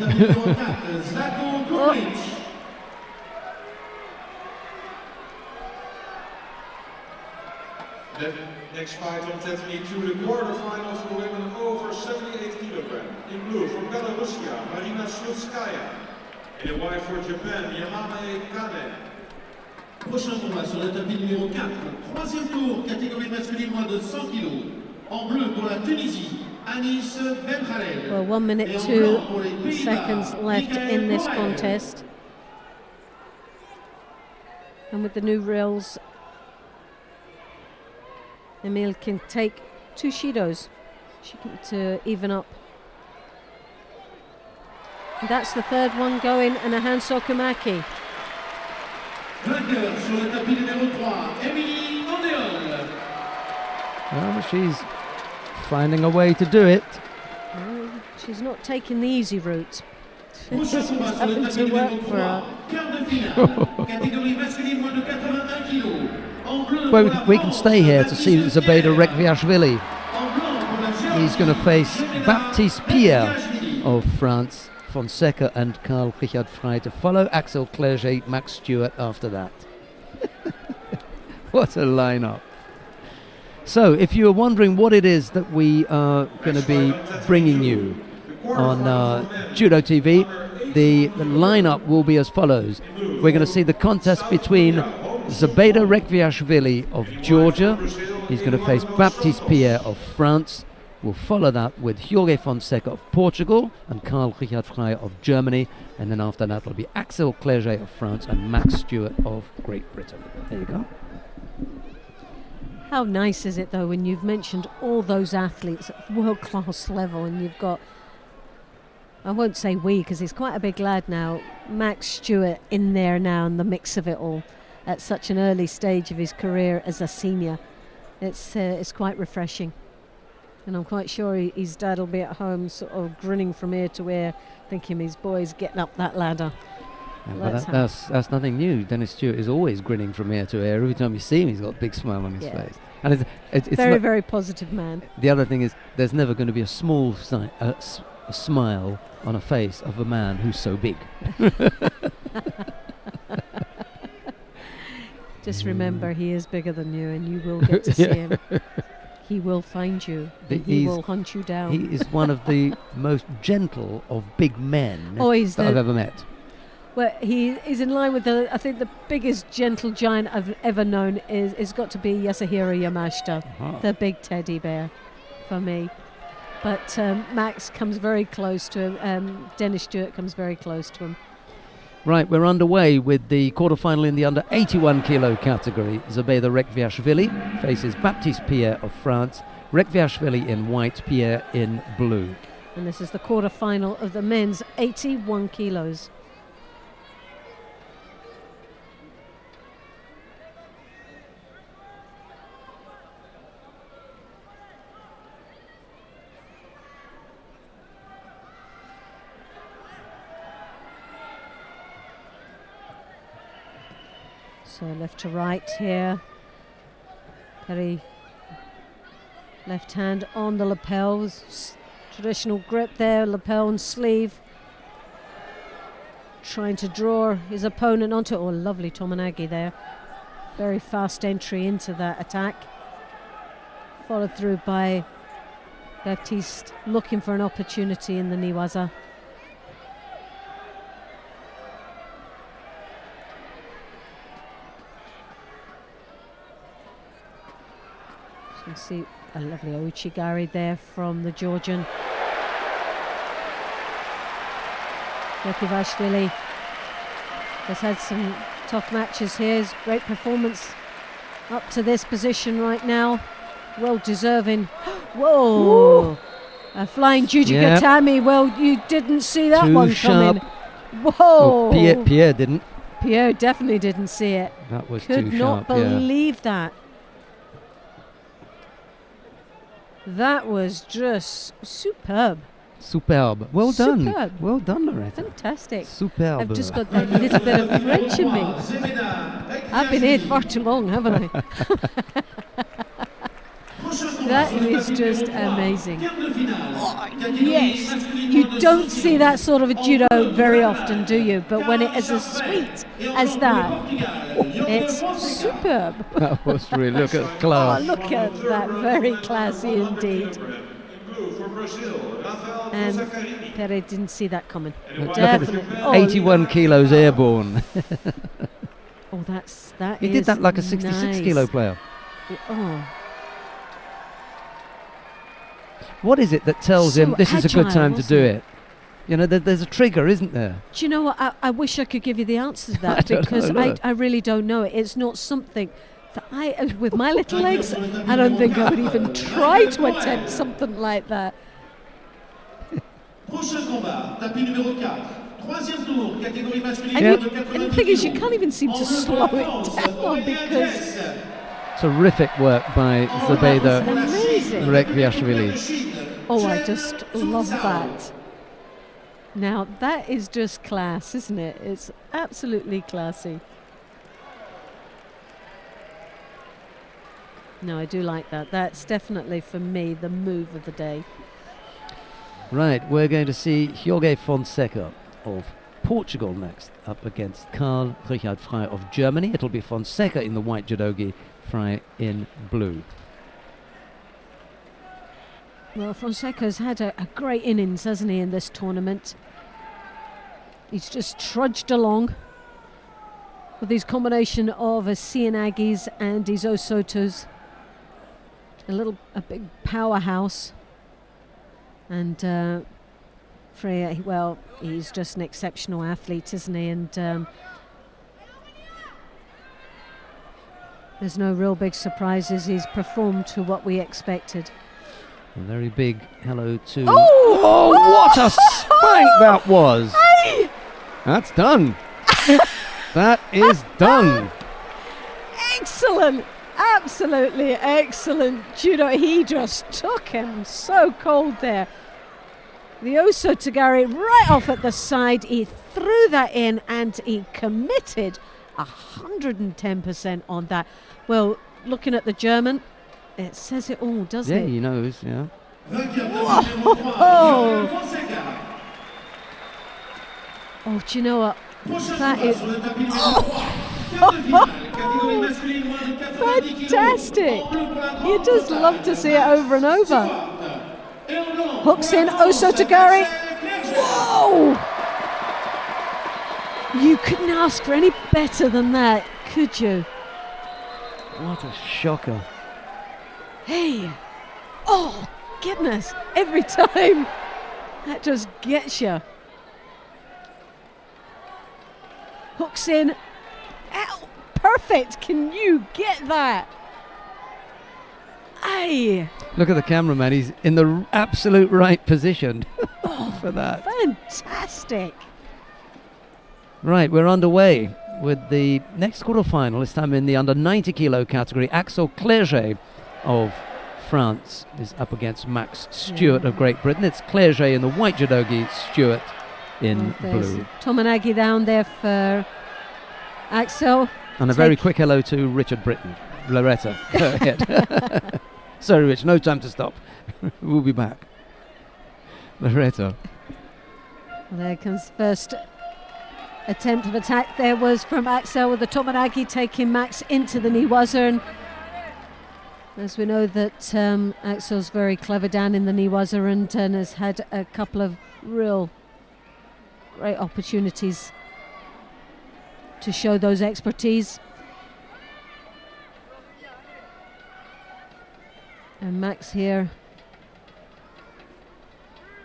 The next fight on Tatami to the quarterfinals for women over 78 kg. In blue from Belarusia, Marina Slutskaya. In white for Japan, Yamane Kane. Prochain combat sur le tapis numéro 4, troisième tour, catégorie masculine moins de 100 kg. En bleu pour la Tunisie, Anis Benhalel. Well, 1 minute 2 seconds left in this contest. And with the new reels, Emil can take 2 Shidos to even up. And that's the third one going, and a Hansokumaki. Vainqueur sur le tapis numéro 3, Émilie Andéol. Well, she's finding a way to do it. She's not taking the easy route. She's Prochain combat sur le having tapis to work numéro for her. 3, quart de finale, catégorie masculine moins de 81 kg. En bleu Well, pour la we can France, stay here to see Baptiste Zebeda Pierre. Rekviashvili. En blanc pour la Géorgie, He's going to face Zebeda Baptiste Pierre Rekviashvili. of France, Fonseca and Karl Richard Frey to follow, Axel Clerget, Max Stewart after that. What a lineup. So, if you're wondering what it is that we are going to be bringing you on Judo TV, the lineup will be as follows. We're going to see the contest between Zebeda Rekviashvili of Georgia. He's going to face Baptiste Pierre of France. We'll follow that with Jorge Fonseca of Portugal and Karl Richard Frey of Germany. And then after that will be Axel Clerget of France and Max Stewart of Great Britain. There you go. How nice is it though when you've mentioned all those athletes at world-class level, and you've got, I won't say we because he's quite a big lad now, Max Stewart in there now in the mix of it all at such an early stage of his career as a senior. It's quite refreshing. And I'm quite sure his dad will be at home sort of grinning from ear to ear, thinking his boy's getting up that ladder. Yeah, but that's nothing new. Dennis Stewart is always grinning from ear to ear. Every time you see him, he's got a big smile on his face. And it's very, very positive man. The other thing is, there's never going to be a small a smile on a face of a man who's so big. Just remember, he is bigger than you, and you will get to see him. He will find you. He will hunt you down. He is one of the most gentle of big men that I've ever met. Well, he is in line with I think the biggest gentle giant I've ever known is got to be Yasuhiro Yamashita, the big teddy bear for me. But Max comes very close to him. Dennis Stewart comes very close to him. Right, we're underway with the quarterfinal in the under 81 kilo category. Zebeda Rekviashvili faces Baptiste Pierre of France. Rekviashvili in white, Pierre in blue. And this is the quarterfinal of the men's 81 kilos. So left to right here. Very left hand on the lapels. Traditional grip there, lapel and sleeve. Trying to draw his opponent onto it. Oh, lovely Tomonagi there. Very fast entry into that attack. Followed through by Baptiste, looking for an opportunity in the Niwaza. You can see a lovely Ouchigari there from the Georgian. Rekviashvili has had some tough matches here. His great performance up to this position right now. Well deserving. Whoa! A flying Jujigatami. Well, you didn't see that one coming. Whoa! Oh, Pierre didn't. Pierre definitely didn't see it. That was Could too not sharp. Yeah. believe that. That was just superb. Superb. Well done. Superb. Well done, Loretta. Fantastic. Superb. I've just got that little bit of French in me. I've been here far too long, haven't I? That is just amazing. Yes, you don't see that sort of a judo very often, do you? But when it is as sweet as that, it's superb. That was really, look at Oh, class. look at that, very classy indeed. And Pere didn't see that coming. Look at this, Definitely. Oh, 81 kilos airborne. oh, that He is did that like a 66 nice. kilo player. Oh, What is it that tells him So this is a good agile, time to wasn't do it? it? You know, there's a trigger, isn't there? do you know what? I wish I could give you the answer to I that don't because know. I really don't know it. It's not something that with my little legs, I don't think I would even try to attempt something like that. Prochain combat, tapis numéro 4. Troisième tour, catégorie masculine. And the thing is, you can't even seem to slow it down because Terrific work by Zubaydah amazing. Rekviashvili. Oh, I just love that. Now, that is just class, isn't it? It's absolutely classy. No, I do like that. That's definitely, for me, the move of the day. Right, we're going to see Jorge Fonseca of Portugal next, up against Karl Richard Frey of Germany. It'll be Fonseca in the white judogi, Frey in blue. Well, Fonseca's had a great innings, hasn't he, in this tournament? He's just trudged along with his combination of his Cianagis and his Osotos. A big powerhouse. And Freya, well, he's just an exceptional athlete, isn't he? And there's no real big surprises. He's performed to what we expected. A very big hello to... Oh! What a spank that was! That's done. That is done. Excellent! Absolutely excellent judo. He just took him so cold there. The Oso Tagari right off at the side. He threw that in and he committed 110% on that. Well, looking at the German, it says it all, doesn't Yeah, it? he knows, yeah. Whoa! Oh, do you know what? That is fantastic. You just love to see it over and over. Hooks in, Oso Tagari. Whoa! You couldn't ask for any better than that, could you? What a shocker. Hey! Oh, goodness. Every time. That just gets you. Hooks in. Ow, perfect. Can you get that? Aye. Look at the cameraman. He's in the absolute right position for that. Fantastic. Right, we're underway with the next quarterfinal. This time in the under 90 kilo category. Axel Clerget of France is up against Max Stewart of Great Britain. It's Clerget in the white judogi, Stewart in blue. Tomanagi down there for Axel. And a very quick hello to Richard Britton. Loretta, go ahead. Sorry, Rich, no time to stop. We'll be back. Loretta. Well, there comes first attempt of attack. There was from Axel with the Tomanagi taking Max into the Niwaza. And as we know that Axel's very clever down in the Niwaza and has had a couple of real great opportunities to show those expertise. And Max here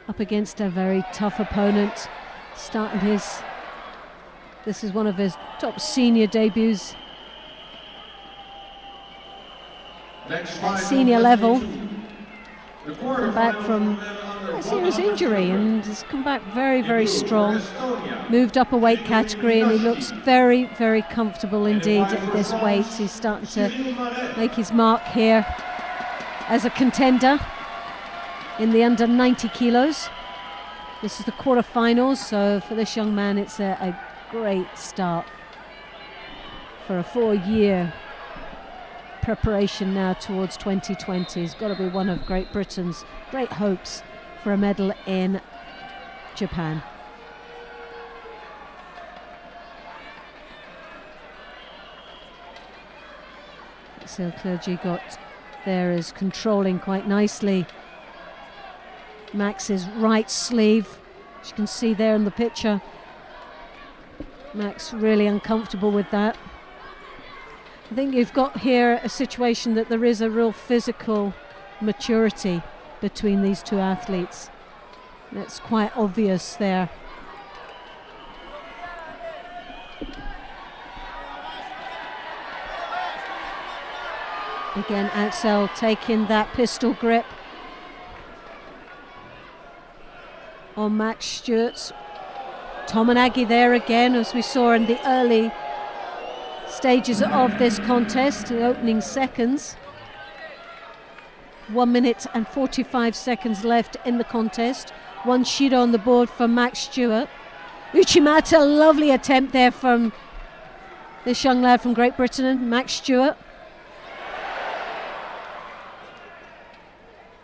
up against a very tough opponent, starting this is one of his top senior debuts at senior level. Come back from under a serious injury and has come back very, very In blue for strong. Estonia, Moved up a weight category and he looks very, very comfortable indeed white at for this France, weight. He's starting to Cyril Marais. make his mark here as a contender in the under 90 kilos. This is the quarterfinals, so for this young man it's a great start for a 4-year preparation now towards 2020. He's got to be one of Great Britain's great hopes for a medal in Japan. So Clergy got there is controlling quite nicely Max's right sleeve, as you can see there in the picture. Max really uncomfortable with that. I think you've got here a situation that there is a real physical maturity between these two athletes. That's quite obvious there. Again, Axel taking that pistol grip on Max Stewart's. Tominagi there again, as we saw in the early stages of this contest, the opening seconds. 1 minute and 45 seconds left in the contest. One Shido on the board for Max Stewart. Uchimata, lovely attempt there from this young lad from Great Britain, Max Stewart.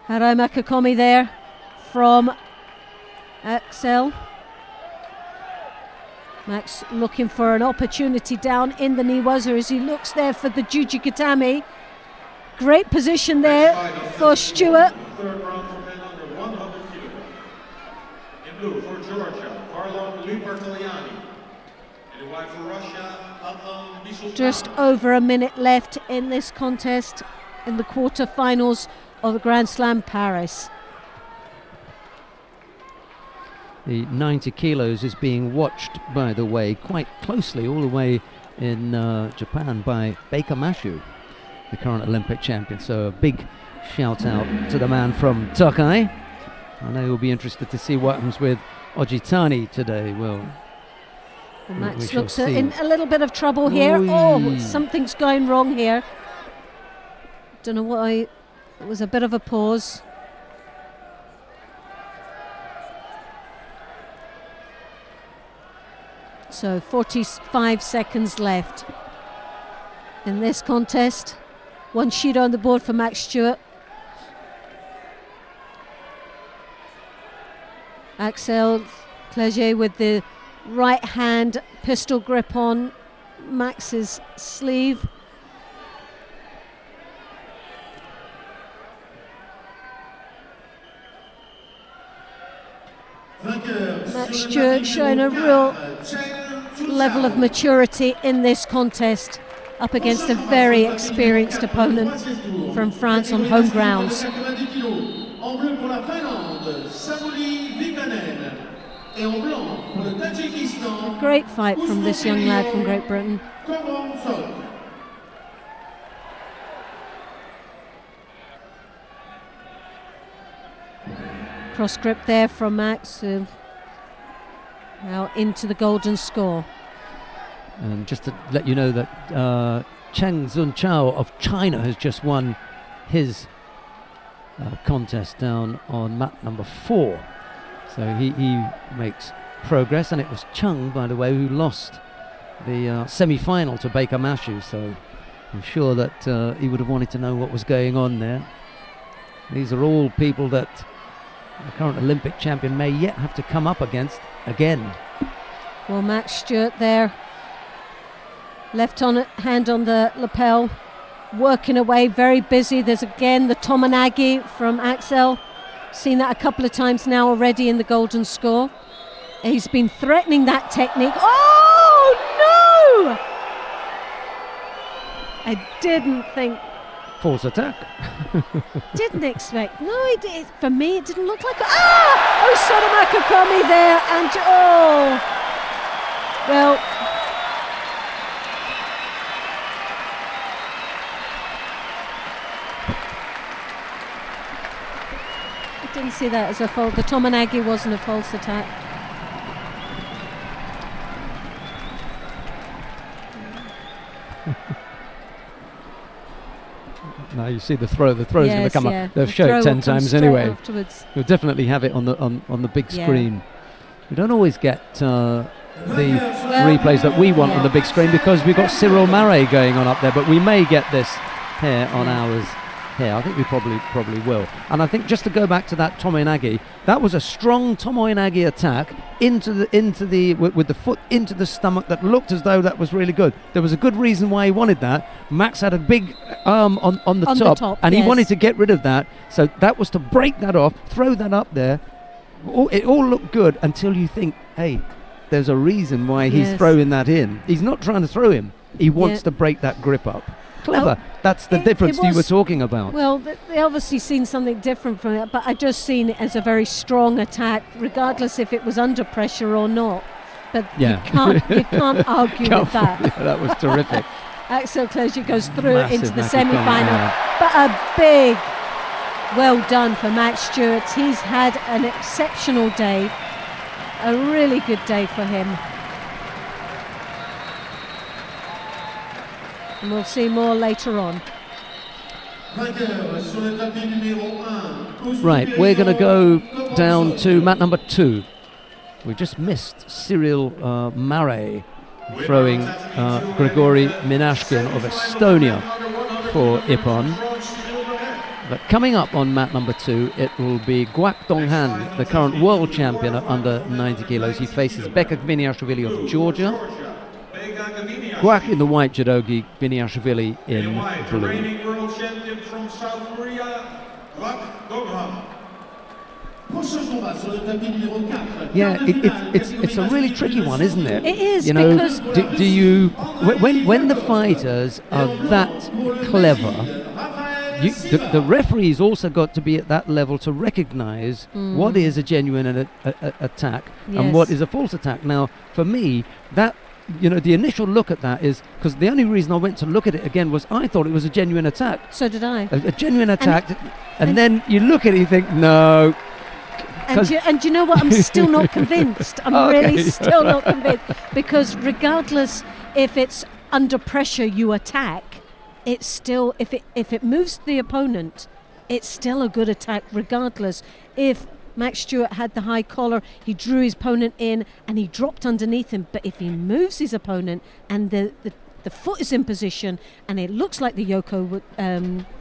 Harai Makakomi there from Axel. Max looking for an opportunity down in the Niwaza as he looks there for the Jujigatami. Great position there for Stewart. Third round for men under 100 kilograms. In blue for Georgia, Varlon Lupertaliani. And in white for Russia, Adnan Bisultan. Just over a minute left in this contest in the quarterfinals of the Grand Slam Paris. The 90 kilos is being watched, by the way, quite closely all the way in Japan by Baker Mashu, the current Olympic champion. So a big shout out to the man from Tokai. I know you'll be interested to see what happens with Ojitani today. Well, Max shall looks see. in a little bit of trouble here. Oy. Oh, something's going wrong here. Don't know why. It was a bit of a pause. So 45 seconds left in this contest. One Shido on the board for Max Stewart. Axel Clerget with the right hand pistol grip on Max's sleeve. Max Stewart showing a real level of maturity in this contest up against a very experienced opponent from France on home grounds. A great fight from this young lad from Great Britain. Cross grip there from Max. Now into the golden score. and just to let you know that Cheng Zunchao of China has just won his contest down on mat number 4. So he makes progress, and it was Chung, by the way, who lost the semi-final to Baker Mashu, so I'm sure that he would have wanted to know what was going on there. These are all people that the current Olympic champion may yet have to come up against again. Well, Max Stewart there, left hand on the lapel, working away, very busy. There's again the Tominagi from Axel. Seen that a couple of times now already in the golden score. He's been threatening that technique. Oh no! I didn't think. False attack. Didn't expect. No, for me it didn't look like. Osada Makakomi there, and well. didn't see that as a fault. The Tominagi wasn't a false attack. Now you see the throw. The throw's going to come up. They've The shown throw it 10 will come times straight anyway. afterwards. You'll definitely have it on the big Yeah. screen. We don't always get the replays that we want on the big screen because we've got Cyril Marais going on up there, but we may get this here on ours here. I think we probably will. And I think just to go back to that Tomoe-nage, that was a strong Tomoe-nage attack into the with the foot into the stomach that looked as though that was really good. There was a good reason why he wanted that. Max had a big arm on the top, and he wanted to get rid of that. So that was to break that off, throw that up there. It all looked good until you think, hey, there's a reason why he's throwing that in. He's not trying to throw him. He wants to break that grip up. Clever. That's the difference you were talking about. Well, they obviously seen something different from it, but I just seen it as a very strong attack, regardless if it was under pressure or not. But you can't argue with that. Yeah, that was terrific. Axel Clergeot goes through into the Massive semi-final. But a big well done for Max Stewart. He's had an exceptional day, a really good day for him. And we'll see more later on. Right, we're going to go down to mat number 2. We just missed Cyril Marais throwing Grigory Minashkin of Estonia for Ippon. But coming up on mat number 2, it will be Guak Donghan, the current world champion at under 90 kilos. He faces Beka Gviniashvili of Georgia. Guak in the white judogi, Gviniashvili in blue. Reigning world champion from South Korea, Guak Donghan. Yeah, it's a really tricky one, isn't it? It is, you know, because do you when the fighters are that clever, the referee's also got to be at that level to recognise what is a genuine attack and what is a false attack. Now, for me, that the initial look at that is because the only reason I went to look at it again was I thought it was a genuine attack. So did I. A genuine attack, and then you look at it, you think no. And you know what? I'm still not convinced. I'm really still not convinced, because regardless if it's under pressure you attack, it's still if it moves the opponent, it's still a good attack regardless. If Max Stewart had the high collar, he drew his opponent in and he dropped underneath him, but if he moves his opponent and the foot is in position and it looks like the Yoko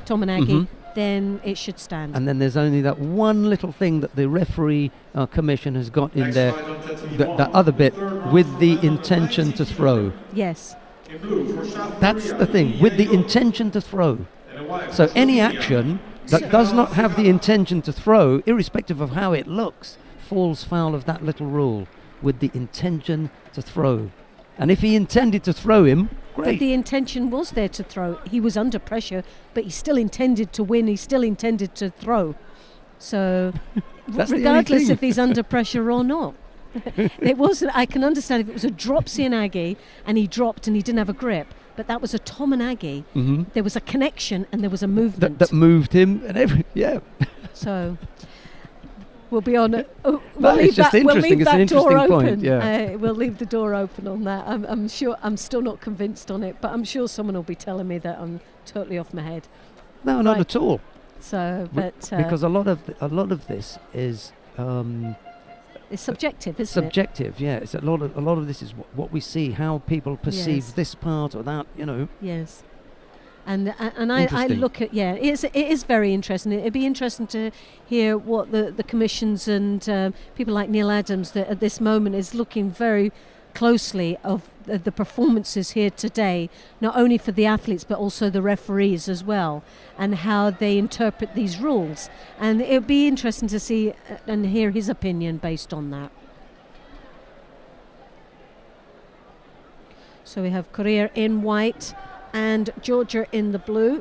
Tominagi, then it should stand. And then there's only that one little thing that the referee commission has got in there, that other bit, with the intention to throw. Yes. That's the thing, with the intention to throw. So any action that does not have the intention to throw, irrespective of how it looks, falls foul of that little rule, with the intention to throw. And if he intended to throw him, great. But the intention was there to throw. He was under pressure, but he still intended to win. He still intended to throw. So, regardless if he's under pressure or not. It wasn't. I can understand if it was a drop Seoinage and he dropped and he didn't have a grip, but that was a Tominagi. There was a connection and there was a movement that moved him and So we'll be on. It's just interesting. It's an interesting point. Yeah, we'll leave the door open on that. I'm sure. I'm still not convinced on it, but I'm sure someone will be telling me that I'm totally off my head. No, not at all. So, but because a lot of this is. It's subjective, isn't it? Subjective, yeah. It's a lot of this is what we see, how people perceive this part or that, Yes, and I look at it is very interesting. It'd be interesting to hear what the commissions and people like Neil Adams that at this moment is looking very closely of the performances here today, not only for the athletes but also the referees as well, and how they interpret these rules. And it would be interesting to see and hear his opinion based on that. So we have Korea in white and Georgia in the blue.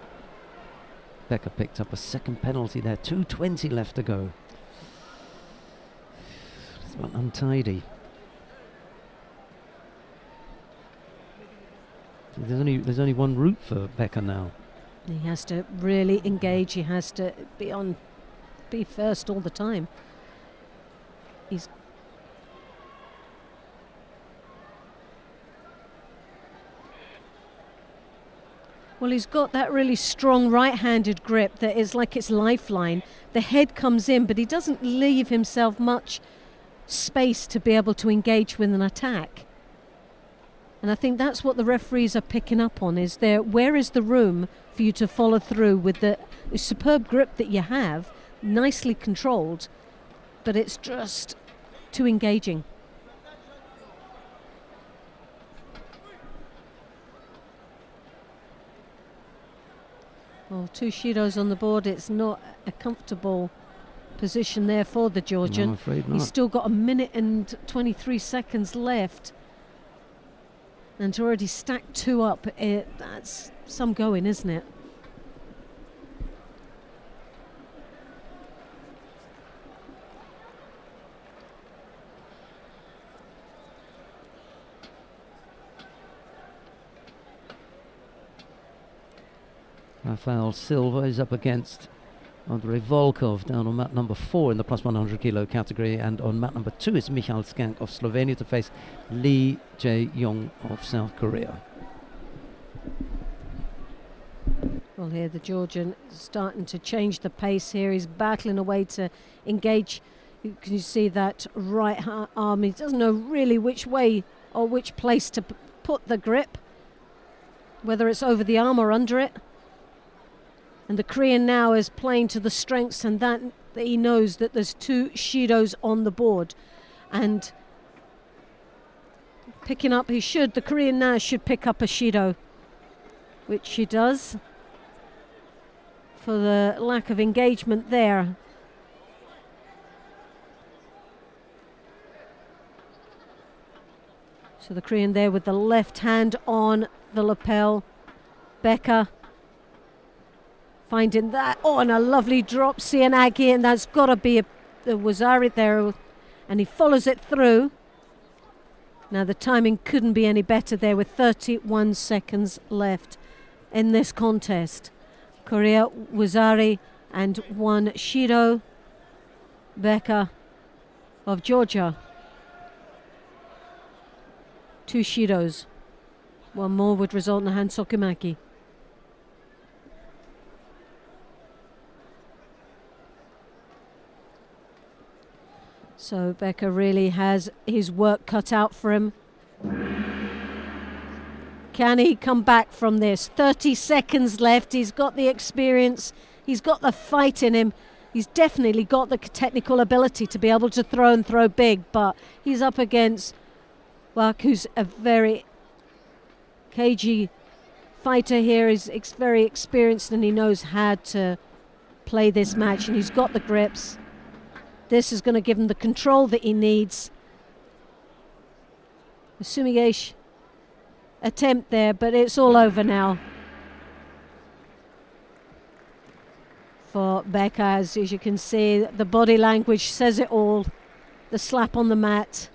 Beka picked up a second penalty there. 2:20 left to go. It's about untidy. There's only one route for Beka now. He has to really engage. He has to be on be first all the time. Well, he's got that really strong right-handed grip that is like its lifeline. The head comes in, but he doesn't leave himself much space to be able to engage with an attack. And I think that's what the referees are picking up on, is where is the room for you to follow through with the superb grip that you have, nicely controlled, but it's just too engaging. Well, 2 Shidos on the board. It's not a comfortable position there for the Georgian. I'm afraid not. He's still got 1 minute and 23 seconds left. And to already stack 2 up, that's some going, isn't it? Rafael Silva is up against Andrei Volkov down on mat number 4 in the plus 100 kilo category, and on mat number 2 is Michal Skank of Slovenia to face Lee Jae-yong of South Korea. Well, here the Georgian is starting to change the pace here. He's battling away to engage. Can you see that right arm? He doesn't know really which way or which place to put the grip, whether it's over the arm or under it. And the Korean now is playing to the strengths, and that he knows that there's 2 Shidos on the board. And picking up, the Korean now should pick up a Shido, which she does. For the lack of engagement there. So the Korean there with the left hand on the lapel. Becca finding that, and a lovely drop, Sianagi, and that's got to be the Wazari there, and he follows it through. Now the timing couldn't be any better there with 31 seconds left in this contest. Korea, Wazari, and 1 Shido, Becca of Georgia. 2 Shidos. 1 more would result in a hand sokumaki. So Becca really has his work cut out for him. Can he come back from this? 30 seconds left. He's got the experience. He's got the fight in him. He's definitely got the technical ability to be able to throw and throw big, but he's up against Wak, who's a very cagey fighter here. He's very experienced and he knows how to play this match, and he's got the grips. This is going to give him the control that he needs. A Sumigesh attempt there, but it's all over now for Becca. As you can see, the body language says it all. The slap on the mat.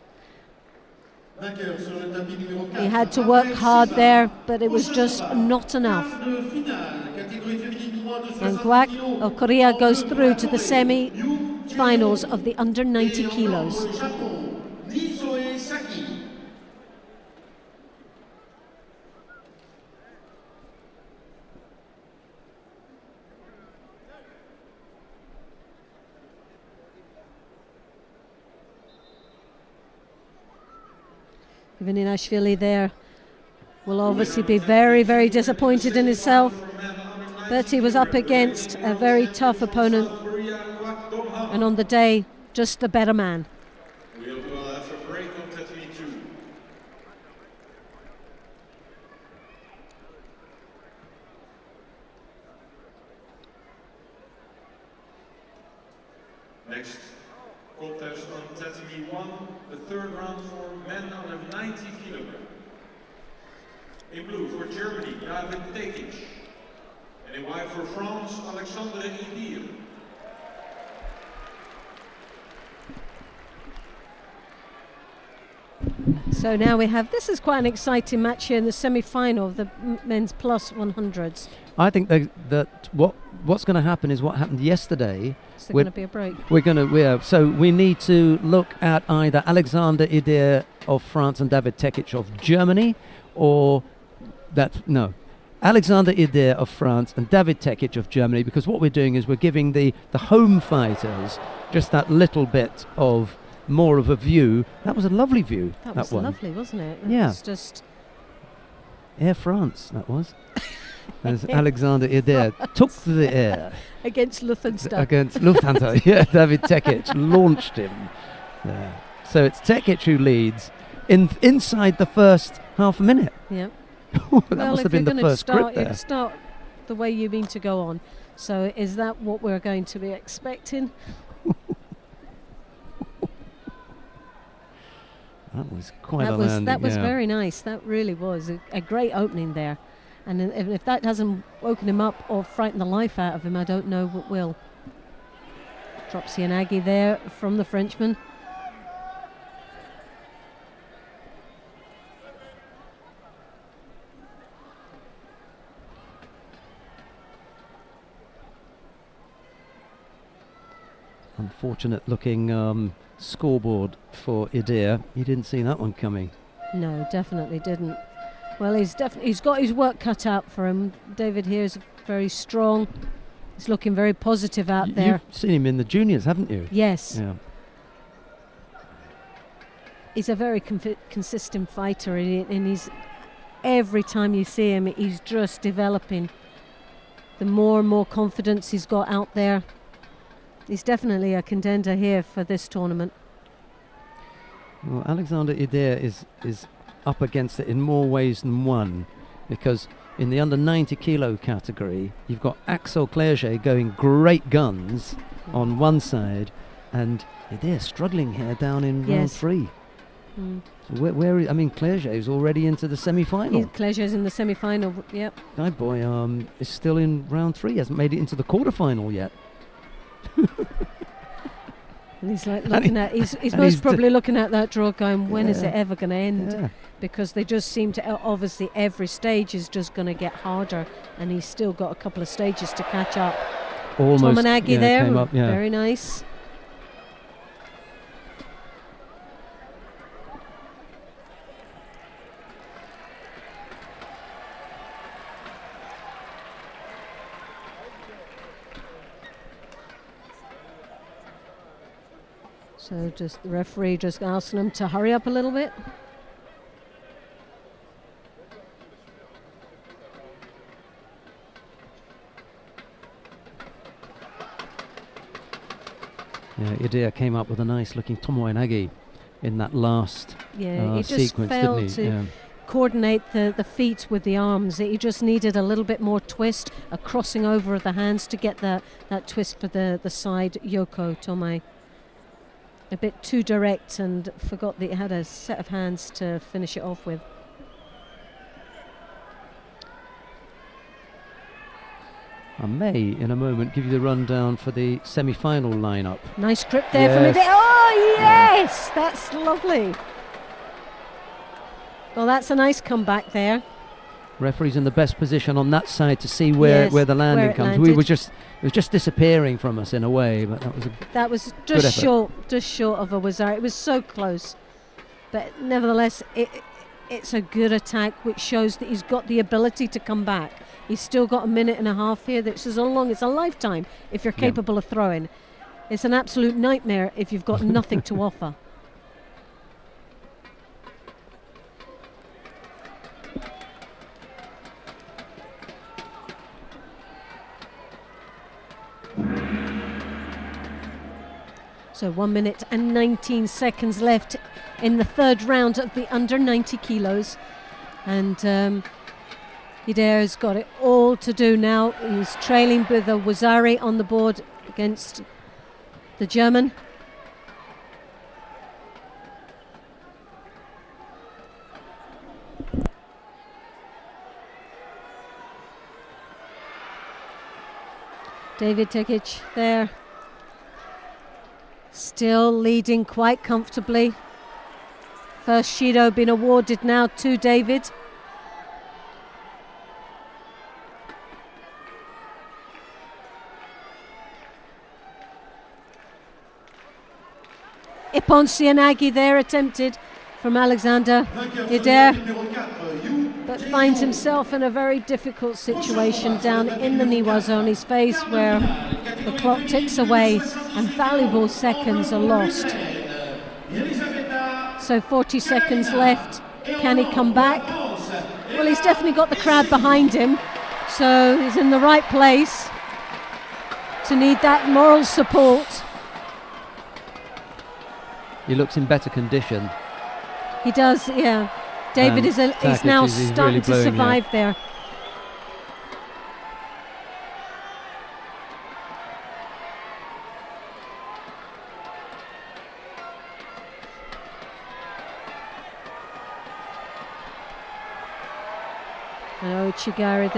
He had to work hard there, but it was just not enough. And Kwak of Korea goes through to the semi-finals of the under 90 kilos. Ivaninashvili there will obviously be very, very disappointed in himself, but he was up against a very tough opponent, and on the day, just the better man. We'll have a break on Tatooine 2. Next contest on Tatooine 1, the 3rd round for men under 90 kilograms. In blue for Germany, David Tekic. And in white for France, Alexandre Idir. So now we have, this is quite an exciting match here in the semi-final of the men's plus 100s. I think that what's going to happen is what happened yesterday. Is there going to be a break? So we need to look at either Alexander Idir of France and David Tekic of Germany, or Alexander Idir of France and David Tekic of Germany, because what we're doing is we're giving the home fighters just that little bit of more of a view. That was a lovely view. That was lovely, wasn't it? Yeah. It was just Air France, that was. As Alexander Idir took the air against Lufthansa. Against Lufthansa, yeah. David Tekic launched him there. So it's Tekic who leads inside the first half a minute. Yeah. That must have been the first grip there. Start the way you mean to go on. So is that what we're going to be expecting? That was quite a landing. That was very nice. That really was a great opening there. And if that hasn't woken him up or frightened the life out of him, I don't know what will. Drops Yanagi there from the Frenchman. Unfortunate looking scoreboard for Idir. He didn't see that one coming. No, definitely didn't. Well, he's got his work cut out for him. David here is very strong. He's looking very positive out there. You've seen him in the juniors, haven't you? Yes. Yeah. He's a very consistent fighter, and he's every time you see him, he's just developing. The more and more confidence he's got out there. He's definitely a contender here for this tournament. Well, Alexander Idir is up against it in more ways than one, because in the under 90 kilo category you've got Axel Clerget going great guns on one side, and Idir struggling here down in round 3. So Clerget is already into the semi-final. Clerget's in the semi-final, yep. That boy is still in round 3, hasn't made it into the quarter-final yet. And he's like looking he's most probably looking at that draw going, when is it ever going to end? Yeah. Because they just seem to, obviously every stage is just going to get harder, and he's still got a couple of stages to catch up. Almost, Tomanagi there, came up, very nice. So just the referee just asking him to hurry up a little bit. Yeah, Idir came up with a nice looking tomoe-nage in that last he just sequence, failed didn't he? to coordinate the feet with the arms. He just needed a little bit more twist, a crossing over of the hands to get that twist for the side Yoko Tomei. A bit too direct, and forgot that he had a set of hands to finish it off with. I may, in a moment, give you the rundown for the semi-final lineup. Nice grip there from Idir. Oh, yes! That's lovely. Well, that's a nice comeback there. Referee's in the best position on that side to see where the landing comes. It was just disappearing from us in a way, but that was just short of a Wazari. It was so close, but nevertheless, it's a good attack, which shows that he's got the ability to come back. He's still got a minute and a half here. That's as long. It's a lifetime if you're capable of throwing. It's an absolute nightmare if you've got nothing to offer. So 1 minute and 19 seconds left in the third round of the under 90 kilos. And Idir has got it all to do now. He's trailing with a Wazari on the board against the German. David Tekic there. Still leading quite comfortably. First Shido been awarded now to David. Ippon Sianagi there attempted from Alexander Hider, but finds himself in a very difficult situation down in the Niwa zone. His face where the clock ticks away and valuable seconds are lost. So 40 seconds left. Can he come back? Well, he's definitely got the crowd behind him, so he's in the right place to need that moral support. He looks in better condition. He does, yeah. David is now starting to survive there. Oh, Chigari,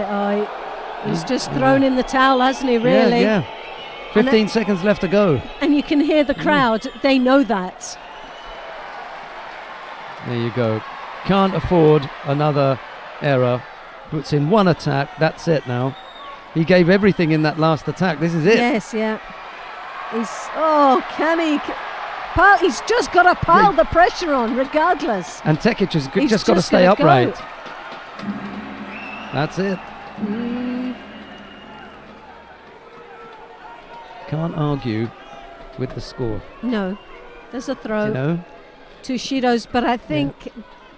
he's just thrown in the towel, hasn't he, really? Yeah. 15 seconds left to go. And you can hear the crowd, they know that. There you go. Can't afford another error. Puts in one attack, that's it now. He gave everything in that last attack, this is it. Yes, yeah. Can he? He's just got to pile the pressure on, regardless. And Tekic has just got to stay upright. That's it. Can't argue with the score. No, there's a throw. You know? 2 Shidos, but I think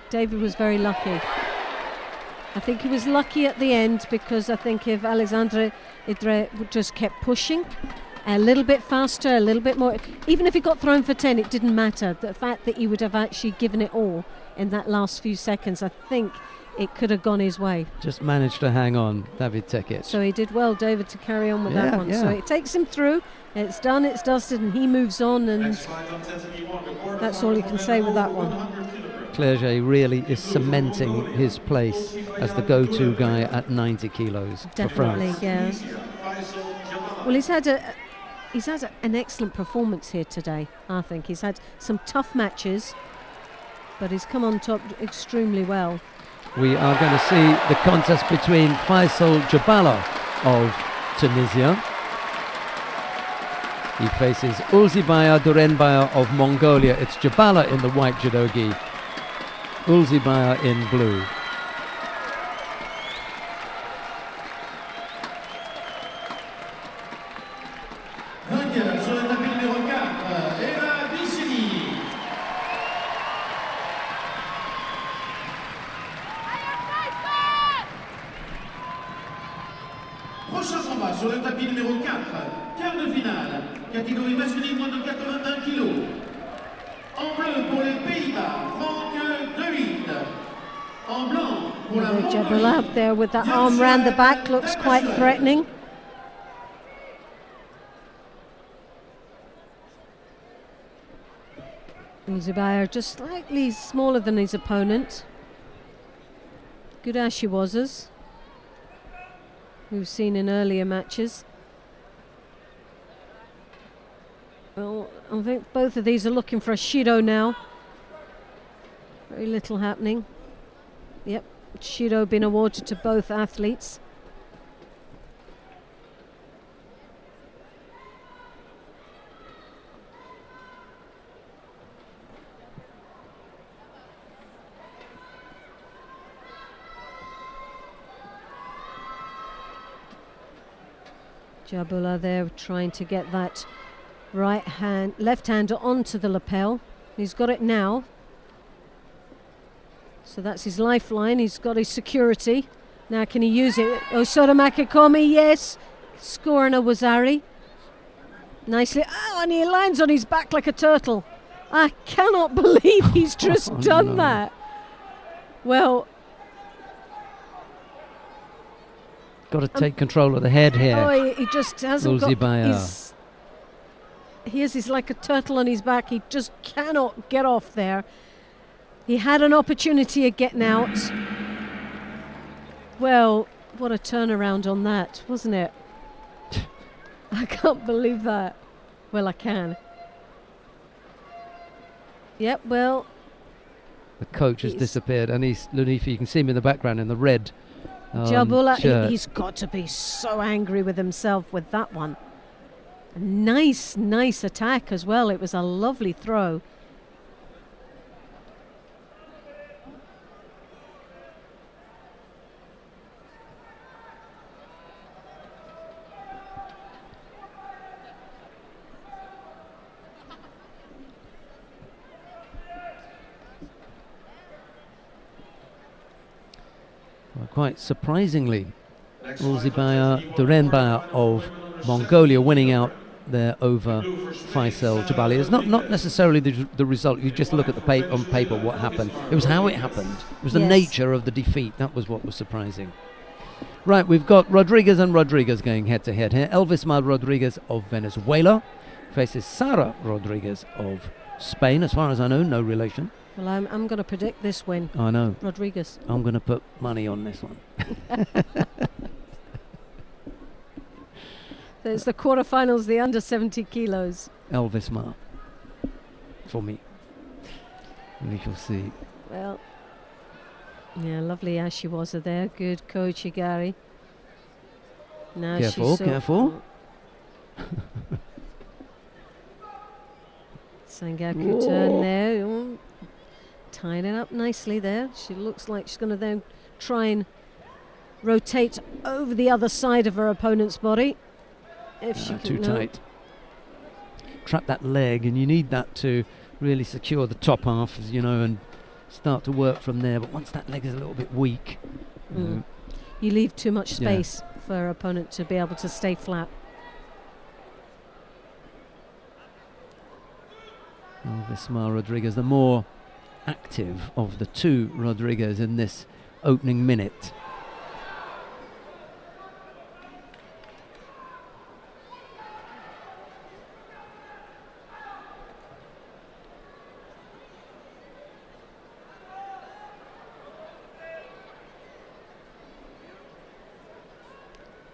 David was very lucky. I think he was lucky at the end because I think if Alexandre Idre just kept pushing a little bit faster, a little bit more, even if he got thrown for 10, it didn't matter. The fact that he would have actually given it all in that last few seconds, I think it could have gone his way. Just managed to hang on, David Tekic. So he did well, David, to carry on with that one. So it takes him through. It's done, it's dusted, and he moves on, and that's all you can say with that one. Clerget really is cementing his place as the go-to guy at 90 kilos for France. Yeah. Well, he's had an excellent performance here today, I think. He's had some tough matches, but he's come on top extremely well. We are going to see the contest between Faisal Jabala of Tunisia. He faces Ulzibaya Durenbaya of Mongolia. It's Jabala in the white judogi, Ulzibaya in blue. Prochain combat sur le tapis numéro 4, quart de finale, catégorie masculine moins de 81 kg. En bleu pour les Pays-Bas, Frank De Witt. En blanc pour la Mongolie. Jabala up there with that arm round the back looks quite threatening. Ulzibaya just slightly smaller than his opponent. Good Ashiwazas we've seen in earlier matches. Well, I think both of these are looking for a Shido now. Very little happening. Yep, Shido been awarded to both athletes. Jabula there trying to get that left hand onto the lapel. He's got it now. So that's his lifeline. He's got his security. Now can he use it? Osoda Makikomi, yes. Scoring a Wazari. Nicely. Oh, and he lands on his back like a turtle. I cannot believe he's just done that. Well, got to take control of the head here. Oh, he just hasn't Ulzibaya. got. He's like a turtle on his back. He just cannot get off there. He had an opportunity of getting out. Well, what a turnaround on that, wasn't it? I can't believe that. Well, I can. Yep, well, The coach has disappeared, and he's Lunifi. You can see him in the background in the red Jabula, he's got to be so angry with himself with that one. Nice attack as well. It was a lovely throw. Well, quite surprisingly, Ulzibaya Durenbaya of Mongolia winning out there over Faisal Jabali. It's not necessarily the result. You just look at the on paper what happened. It was how it happened. It was the nature of the defeat. That was what was surprising. Right, we've got Rodriguez and Rodriguez going head-to-head here. Elvismar Rodriguez of Venezuela faces Sara Rodriguez of Spain. As far as I know, no relation. Well, I'm going to predict this win. I know. Rodriguez. I'm going to put money on this one. So it's the quarterfinals, the under 70 kilos. Elvismar. For me. We shall see. Well, yeah, lovely Ashiwaza there. Good coach, Igari. Now Careful. Sangaku turn there. Ooh. Tying it up nicely there. She looks like she's going to then try and rotate over the other side of her opponent's body. If she can, too tight. Trap that leg, and you need that to really secure the top half, you know, and start to work from there. But once that leg is a little bit weak, you leave too much space for her opponent to be able to stay flat. Elvismar Rodriguez, the more active of the two Rodriguez in this opening minute.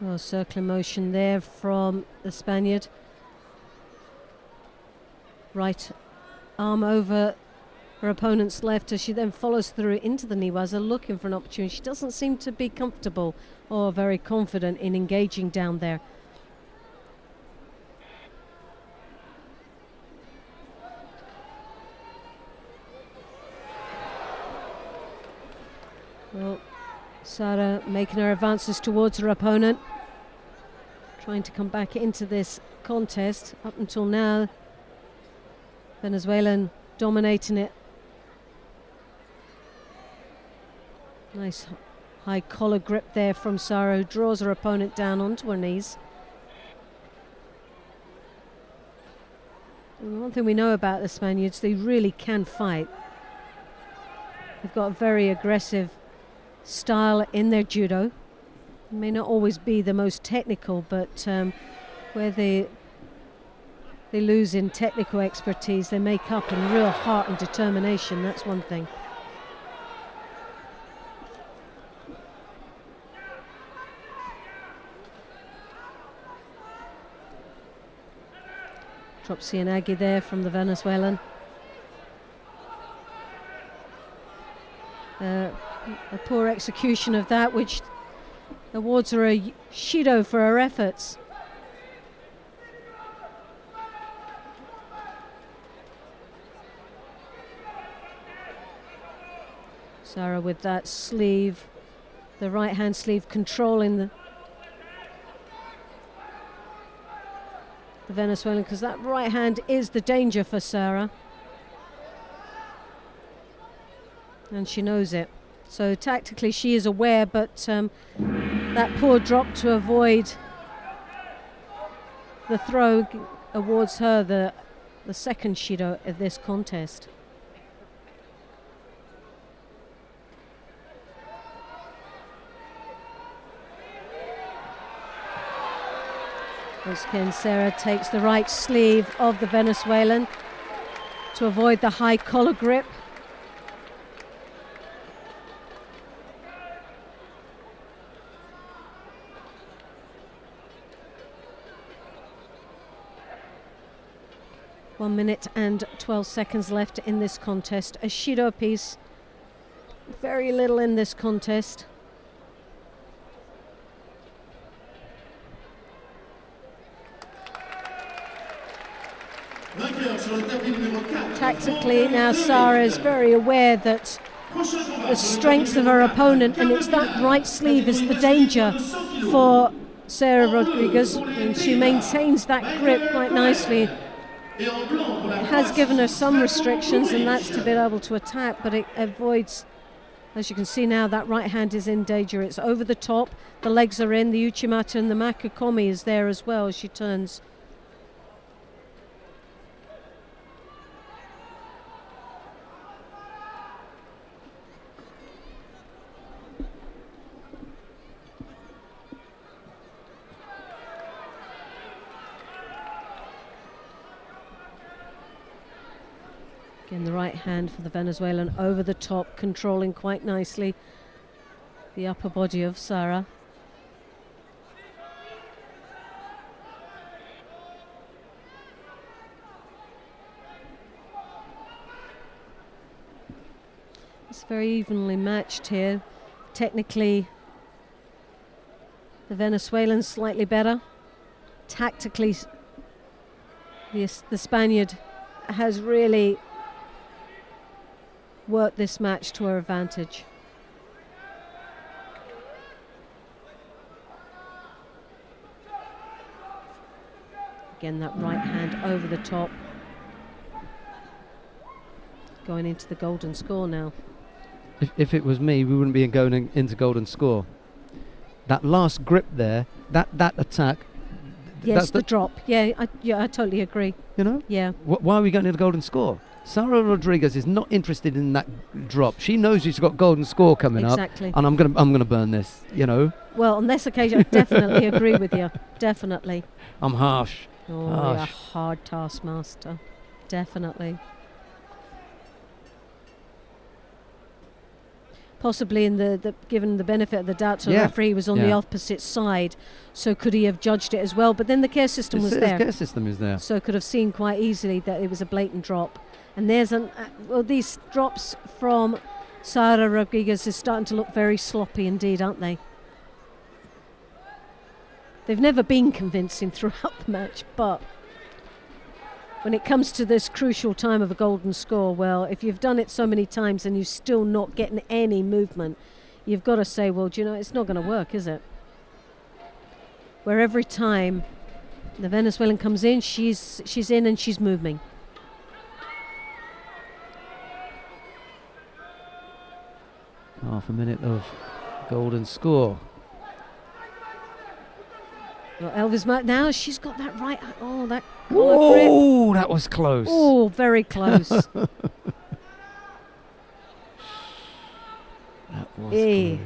Well, circular motion there from the Spaniard. Right arm over her opponent's left as she then follows through into the Niwaza looking for an opportunity. She doesn't seem to be comfortable or very confident in engaging down there. Well, Sara making her advances towards her opponent, trying to come back into this contest. Up until now, Venezuelan dominating it. Nice high collar grip there from Sara, who draws her opponent down onto her knees. And one thing we know about the Spaniards, they really can fight. They've got a very aggressive style in their judo. It may not always be the most technical, but where they lose in technical expertise, they make up in real heart and determination. That's one thing. Drop Cianagi there from the Venezuelan. A poor execution of that, which awards her a Shido for her efforts. Sara with that sleeve, the right hand sleeve controlling the Venezuelan, because that right hand is the danger for Sara. And she knows it. So tactically she is aware, but that poor drop to avoid the throw awards her the second Shido of this contest. Once again, Sara takes the right sleeve of the Venezuelan to avoid the high collar grip. One minute and 12 seconds left in this contest. A Shido piece very little in this contest. Tactically, now Sarah is very aware that the strength of her opponent, and it's that right sleeve is the danger for Sarah Rodriguez, and she maintains that grip quite nicely. It has given her some restrictions, and that's to be able to attack, but it avoids, as you can see now, that right hand is in danger. It's over the top, the legs are in, the Uchimata and the Makukomi is there as well as she turns. Again, the right hand for the Venezuelan over the top, controlling quite nicely the upper body of Sarah. It's very evenly matched here. Technically, the Venezuelan's slightly better. Tactically, the Spaniard has really worked this match to her advantage. Again, that right hand over the top. Going into the golden score now. If it was me, we wouldn't be going into golden score. That last grip there, that attack. Yes, the drop. Yeah, I totally agree. You know? Yeah. Why are we going to the golden score? Sarah Rodriguez is not interested in that drop. She knows she's got golden score coming up, and I'm gonna burn this. You know. Well, on this occasion, I definitely agree with you. Definitely. I'm harsh. Oh, you're a hard taskmaster. Definitely. Possibly in the given the benefit of the doubt to the referee was on the opposite side, so could he have judged it as well? But then the care system was there. The care system is there. So could have seen quite easily that it was a blatant drop. And there's these drops from Sarah Rodriguez is starting to look very sloppy indeed, aren't they? They've never been convincing throughout the match, but when it comes to this crucial time of a golden score, well, if you've done it so many times and you're still not getting any movement, you've got to say, well, do you know, it's not going to work, is it? Where every time the Venezuelan comes in, she's in and she's moving. Half a minute of golden score. Well, Elvis now she's got that right. Oh, that collar grip. Oh, that was close. Oh, very close. That was close.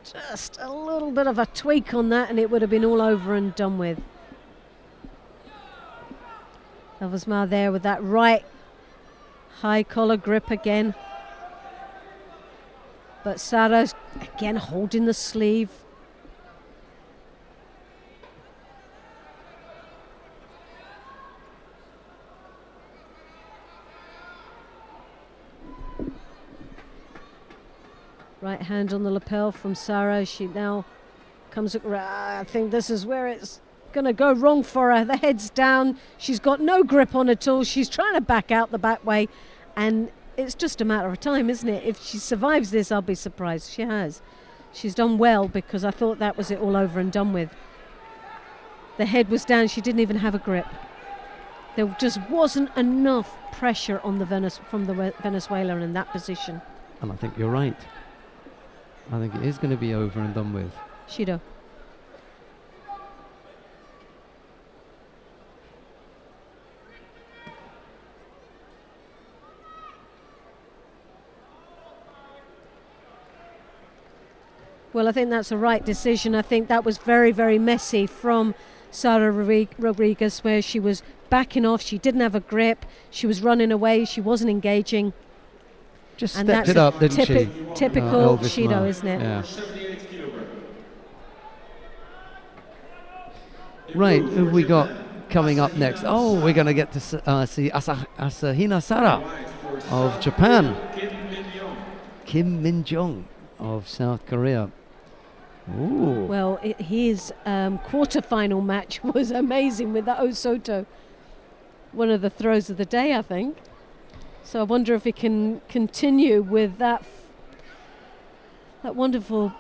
Just a little bit of a tweak on that, and it would have been all over and done with. Elvis there with that right high collar grip again. But Sarah's again holding the sleeve. Right hand on the lapel from Sarah. She now comes around. I think this is where it's going to go wrong for her. The head's down. She's got no grip on at all. She's trying to back out the back way, and it's just a matter of time, isn't it? If she survives this, I'll be surprised. She has. She's done well, because I thought that was it all over and done with. The head was down. She didn't even have a grip. There just wasn't enough pressure on from the Venezuelan in that position. And I think you're right. I think it is going to be over and done with. Judo. Well, I think that's a right decision. I think that was very, very messy from Sarah Rodriguez, where she was backing off. She didn't have a grip. She was running away. She wasn't engaging. Just stepped it up, didn't she? Typical Judo, isn't it? Yeah. Right, who have we got coming up next? Oh, we're going to get to see Asahina Sara of Japan. Kim Min-jung of South Korea. Ooh. Well, his quarter-final match was amazing with that Osoto. One of the throws of the day, I think. So I wonder if he can continue with that wonderful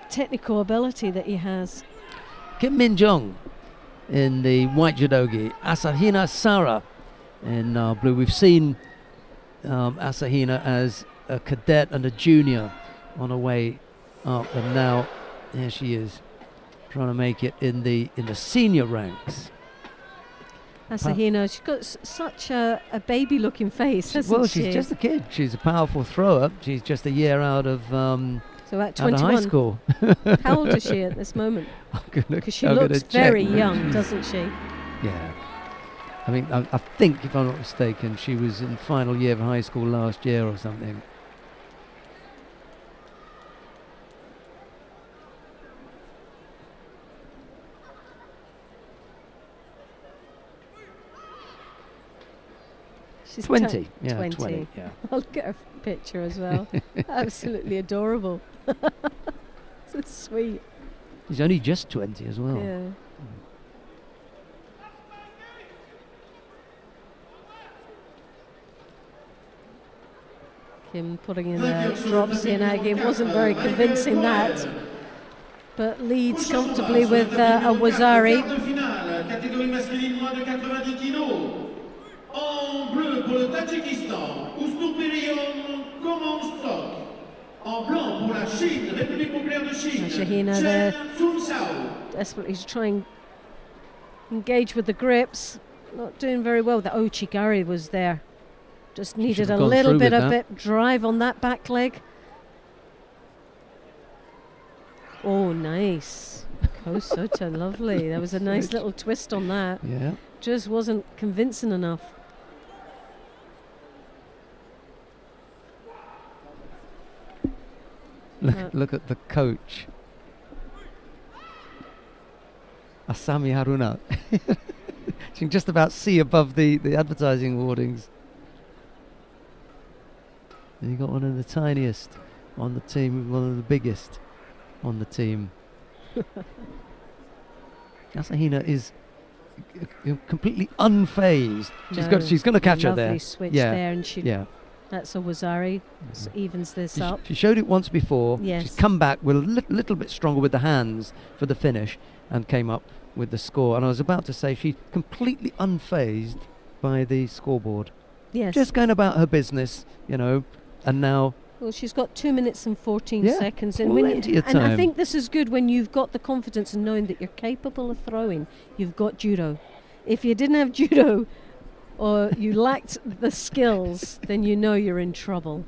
technical ability that he has. Kim Min-jung in the white judogi, Asahina Sara in blue. We've seen Asahina as a cadet and a junior on her way up, and now there she is trying to make it in the senior ranks. Asahina, she's got such a baby-looking face, hasn't she? She's just a kid. She's a powerful thrower. She's just a year out of so at 21. out of high school. How old is she at this moment? Because she looks very young, doesn't she? Yeah. I mean, I think, if I'm not mistaken, she was in final year of high school last year or something. She's 20. Yeah, 20. 20. Yeah. I'll get her picture as well. Absolutely adorable. So sweet. She's only just 20 as well. Yeah. Kim putting in a drop Sianagi. It wasn't very convincing, that. But leads comfortably with a Wazari. Catégorie masculine moins de 90 kilos. En bleu pour le Tadjikistan, Oustourbirion Komonstok. En blanc pour la Chine, République populaire de Chine, Shahina there, desperately trying to engage with the grips. Not doing very well. The Ochigari was there. Just needed a little bit of drive on that back leg. Oh, nice. Kosota, lovely. There was a nice little twist on that. Yeah. Just wasn't convincing enough. Look at the coach. Asami Haruna. You can just about see above the advertising hoardings. And you got one of the tiniest on the team, one of the biggest on the team. Asahina is completely unfazed. She's going to catch her there. Lovely switch there, and that's a Wazari. Evens this up. She showed it once before. Yes. She's come back with a little bit stronger with the hands for the finish and came up with the score. And I was about to say she's completely unfazed by the scoreboard. Yes. Just going about her business, and now... Well, she's got 2 minutes and 14 seconds. And, and I think this is good when you've got the confidence in knowing that you're capable of throwing. You've got judo. If you didn't have judo or you lacked the skills, then you know you're in trouble.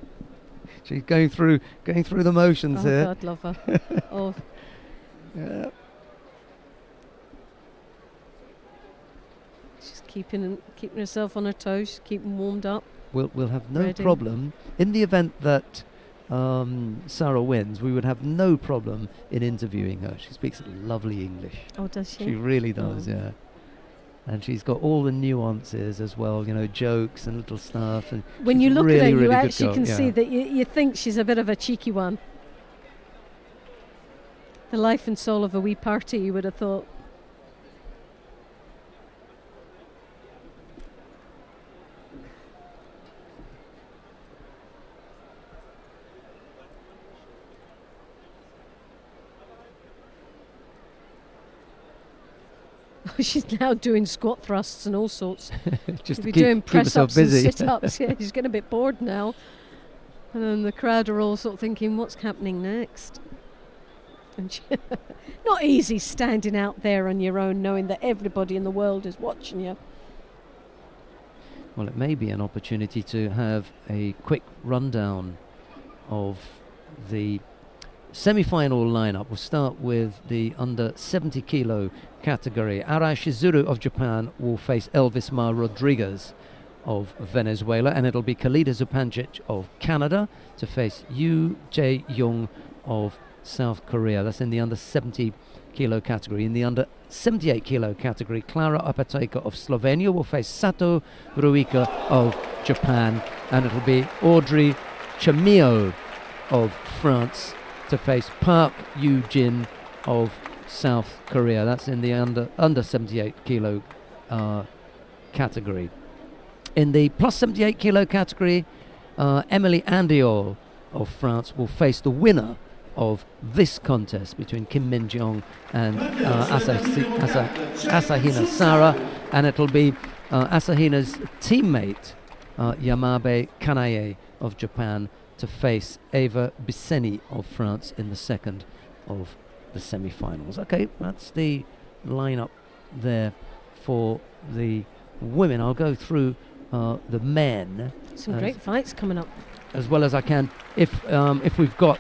She's going through the motions here. Oh, God, love her. Oh. Yeah. She's keeping herself on her toes. She's keeping warmed up. We'll have no problem. In the event that Sarah wins, we would have no problem in interviewing her. She speaks lovely English. Oh, does she? She really does, yeah. And she's got all the nuances as well, jokes and little stuff. And when you look really, at her, you really actually can see that you think she's a bit of a cheeky one. The life and soul of a wee party, you would have thought. She's now doing squat thrusts and all sorts. Just to be keep doing press-ups and busy. sit-ups. Yeah, she's getting a bit bored now. And then the crowd are all sort of thinking, what's happening next? And not easy standing out there on your own, knowing that everybody in the world is watching you. Well, it may be an opportunity to have a quick rundown of the semi-final lineup. We'll start with the under 70 kilo category. Arai Shizuru of Japan will face Elvis Mar Rodriguez of Venezuela, and it'll be Khalida Zupancic of Canada to face Yu Jae-young of South Korea. That's in the under 70 kilo category. In the under 78 kilo category, Klara Opateka of Slovenia will face Sato Ruika of Japan, and it'll be Audrey Chamillo of France to face Park Yoo-jin of South Korea. That's in the under 78 kilo category. In the plus 78 kilo category, Emily Andiol of France will face the winner of this contest between Kim Min-jong and Asahina Sara, and it'll be Asahina's teammate Yamabe Kanae of Japan to face Eva Bisseni of France in the second of the semi-finals. Okay, that's the lineup there for the women. I'll go through the men. Some great fights coming up. As well as I can, if we've got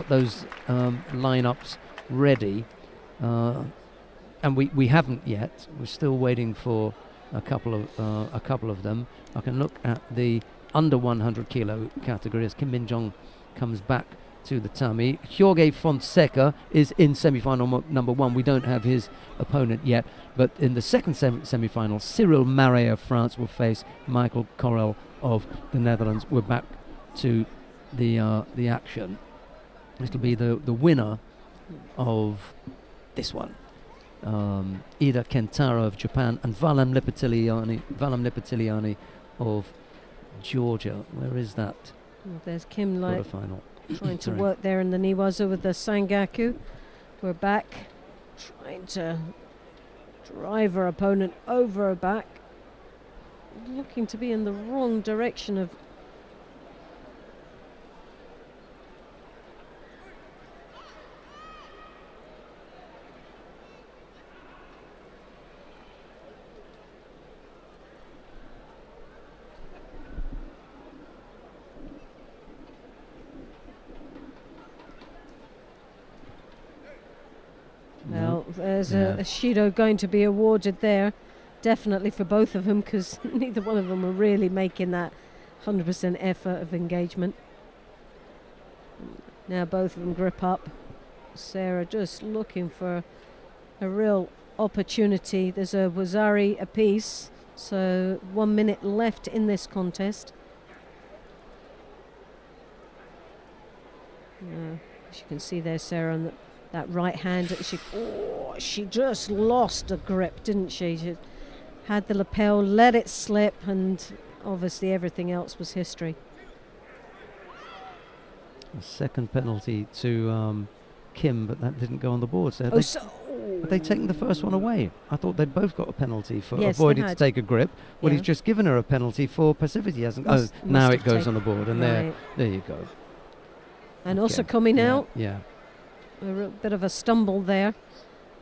those lineups ready, and we haven't yet. We're still waiting for a couple of them. I can look at the under 100 kilo category as Kim Min-jong comes back to the tummy. Jorge Fonseca is in semi-final number 1. We don't have his opponent yet, but in the second semi-final, Cyril Marais of France will face Michael Correll of the Netherlands. We're back to the action. It'll be the winner of this one, Ida Kentaro of Japan and Valam Lipitiliani of Georgia. Where is that? Well, there's Kim quarterfinal. Trying to work there in the Niwaza with the Sangaku. We're back, trying to drive her opponent over her back, looking to be in the wrong direction of. Well, there's a Shido going to be awarded there, definitely for both of them, because neither one of them were really making that 100% effort of engagement. Now both of them grip up. Sarah just looking for a real opportunity. There's a Wazari apiece, so 1 minute left in this contest. As you can see there, Sarah, on that right hand, she just lost a grip, didn't she? She had the lapel, let it slip, and obviously everything else was history. A second penalty to Kim, but that didn't go on the board. So have they taken the first one away? I thought they'd both got a penalty for avoiding to take a grip. Well, he's just given her a penalty for passivity, hasn't he? Oh, now it goes on the board, and there you go. And also coming out. Yeah. A bit of a stumble there,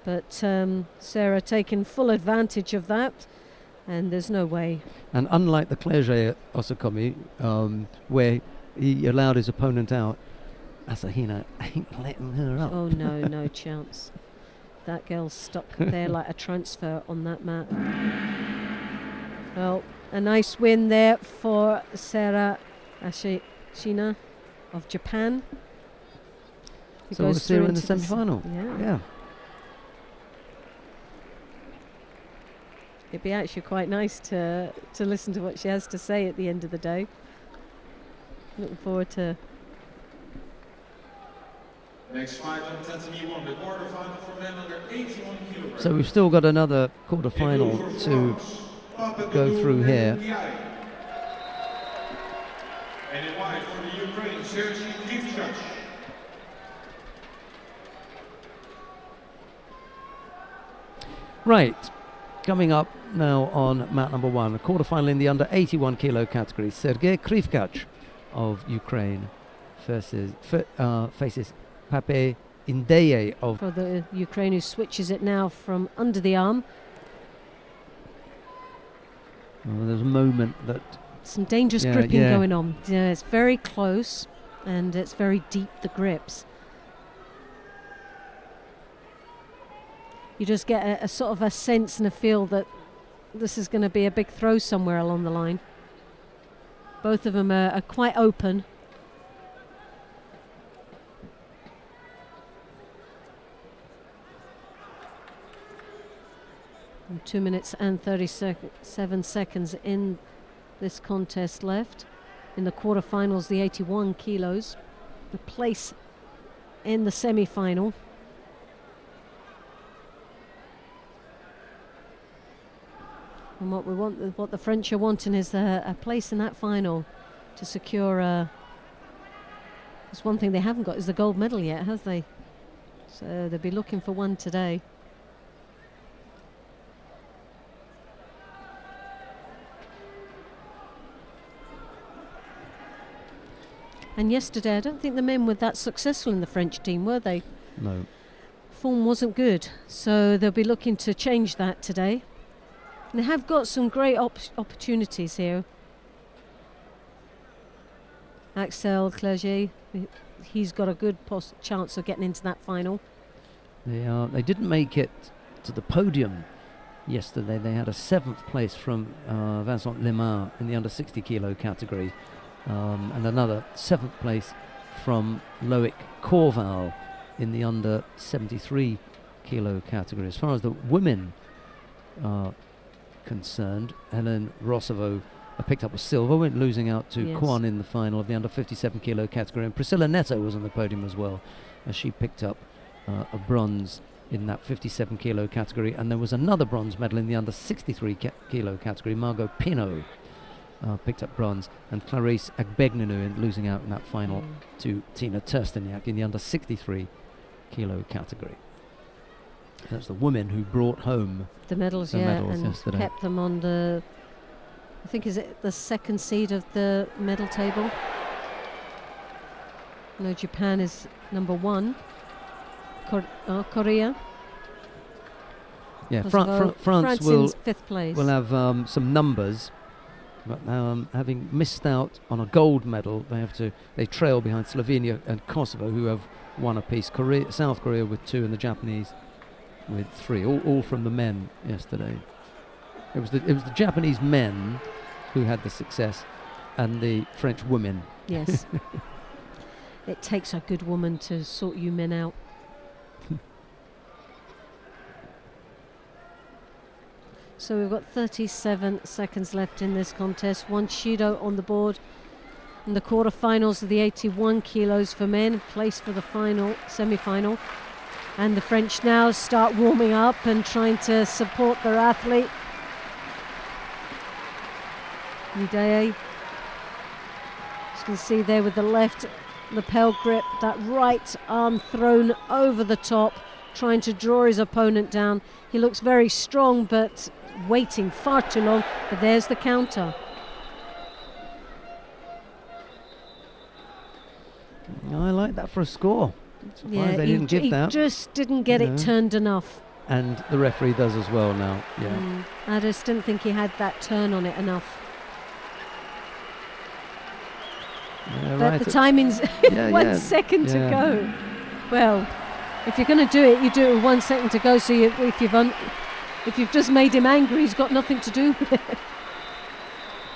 but Sarah taking full advantage of that, and there's no way. And unlike the Clerget Osakomi, where he allowed his opponent out, Asahina ain't letting her up. Oh no, no chance. That girl's stuck there like a transfer on that mat. Well, a nice win there for Sarah Ashina of Japan. So we'll see her in the semi-final. Yeah. It'd be actually quite nice to listen to what she has to say at the end of the day. Looking forward to. Next fight on Tatami 1, the quarterfinal for men under 81 kilograms. So we've still got another quarterfinal to go through here. And in white for the Ukraine, Sergei Kivchuk. Right, coming up now on mat number 1, a quarterfinal in the under 81 kilo category. Sergei Krivkach of Ukraine faces Pape Indeye of. For the Ukraine, who switches it now from under the arm. Well, there's a moment that. Some dangerous gripping going on. Yeah, it's very close and it's very deep, the grips. You just get a sort of a sense and a feel that this is going to be a big throw somewhere along the line. Both of them are quite open. And 2 minutes and 37 seconds in this contest left. in the quarterfinals, the 81 kilos, the place in the semi-final. And what the French are wanting is a place in that final to secure. There's one thing they haven't got is the gold medal yet, have they? So they'll be looking for one today. And yesterday, I don't think the men were that successful in the French team, were they? No. Form wasn't good, so they'll be looking to change that today. And they have got some great opportunities here. Axel Clerget, he's got a good chance of getting into that final. They didn't make it to the podium yesterday. They had a 7th place from Vincent Lemar in the under 60 kilo category, and another 7th place from Loic Corval in the under 73 kilo category. As far as the women are concerned, Hélène Rossovaux picked up a silver, went losing out to Kwan in the final of the under 57 kilo category, and Priscilla Neto was on the podium as well, as she picked up a bronze in that 57 kilo category. And there was another bronze medal in the under 63 kilo category. Margot Pinot picked up bronze, and Clarisse Agbegninu losing out in that final to Tina Tersteniak in the under 63 kilo category. That's the women who brought home the medals, medals and yesterday. kept them on the, I think, is it the 2nd seed of the medal table? No, Japan is number 1. Korea. Yeah, France will 5th place. will have some numbers, but having missed out on a gold medal, they trail behind Slovenia and Kosovo, who have 1 apiece. South Korea with 2, and the Japanese with 3. All from the men yesterday. It was the Japanese men who had the success, and the French women. Yes. It takes a good woman to sort you men out. So we've got 37 seconds left in this contest. 1 Shido on the board in the quarterfinals of the 81 kilos for men, place for the semi-final. And the French now start warming up and trying to support their athlete. Mideye, as you can see there with the left lapel grip, that right arm thrown over the top, trying to draw his opponent down. He looks very strong, but waiting far too long. But there's the counter. I like that for a score. Yeah, they didn't give that. He just didn't get it turned enough. And the referee does as well now. Yeah. I just didn't think he had that turn on it enough. Yeah, but right, the timing's 1 second to go. Well, if you're going to do it, you do it with 1 second to go. So if you've just made him angry, he's got nothing to do with it.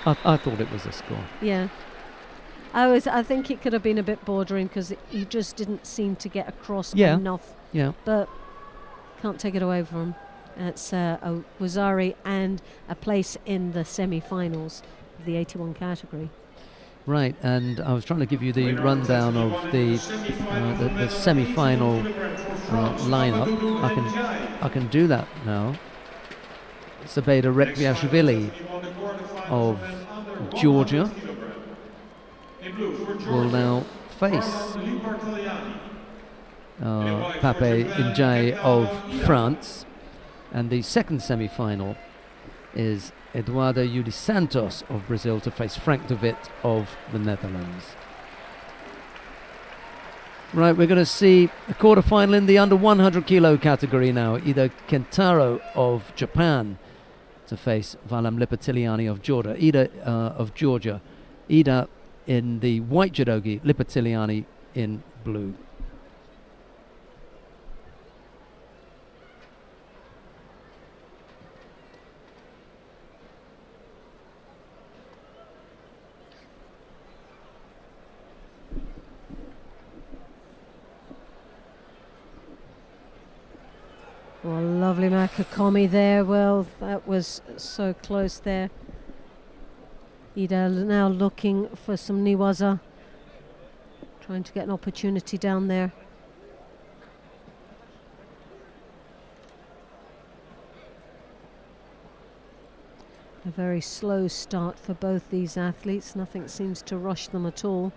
I thought it was a score. Yeah. I think it could have been a bit bordering, because he just didn't seem to get across enough. Yeah. But can't take it away from him. It's a Wazari and a place in the semi-finals of the 81 category. Right, and I was trying to give you the rundown of the semi-final lineup. I can do that now. Sabeda Rekviashvili of Georgia will now face Pape Injay of France, and the second semi-final is Eduardo Yudi Santos of Brazil to face Frank de Witt of the Netherlands. Right, we're going to see a quarter-final in the under 100 kilo category now. Ida Kentaro of Japan to face Valam Lipatiliani of Georgia. Ida in the white judogi, Lipatiliani in blue. Well, lovely Makakomi there. Well, that was so close there. Ida now looking for some niwaza, trying to get an opportunity down there. A very slow start for both these athletes. Nothing seems to rush them at all.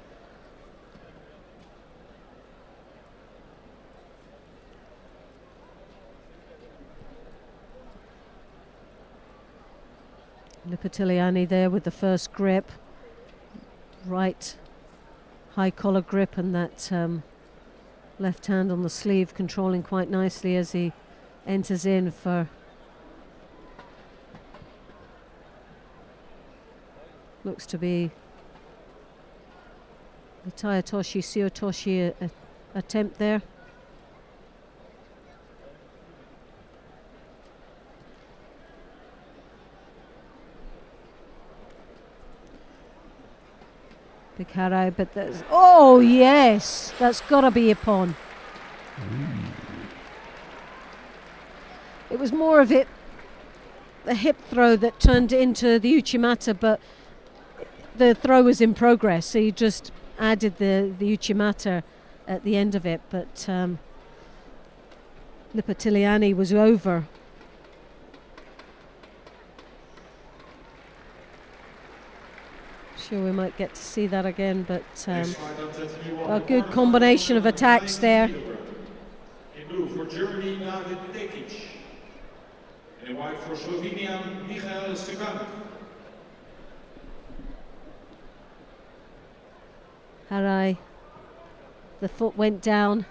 Lipatiliani there with the first grip. Right high collar grip, and that left hand on the sleeve controlling quite nicely as he enters in for looks to be the Tayatoshi Suotoshi attempt there. Big harai, but there's, oh yes, that's got to be upon. It was more of it, the hip throw that turned into the uchimata, but the throw was in progress, so you just added the uchimata at the end of it, but Lipatiliani was over. Sure we might get to see that again, but a good combination of attacks there. In blue for Germany, David Tekic. And in white for Slovenia, Michael Stefank. Harai, the foot went down.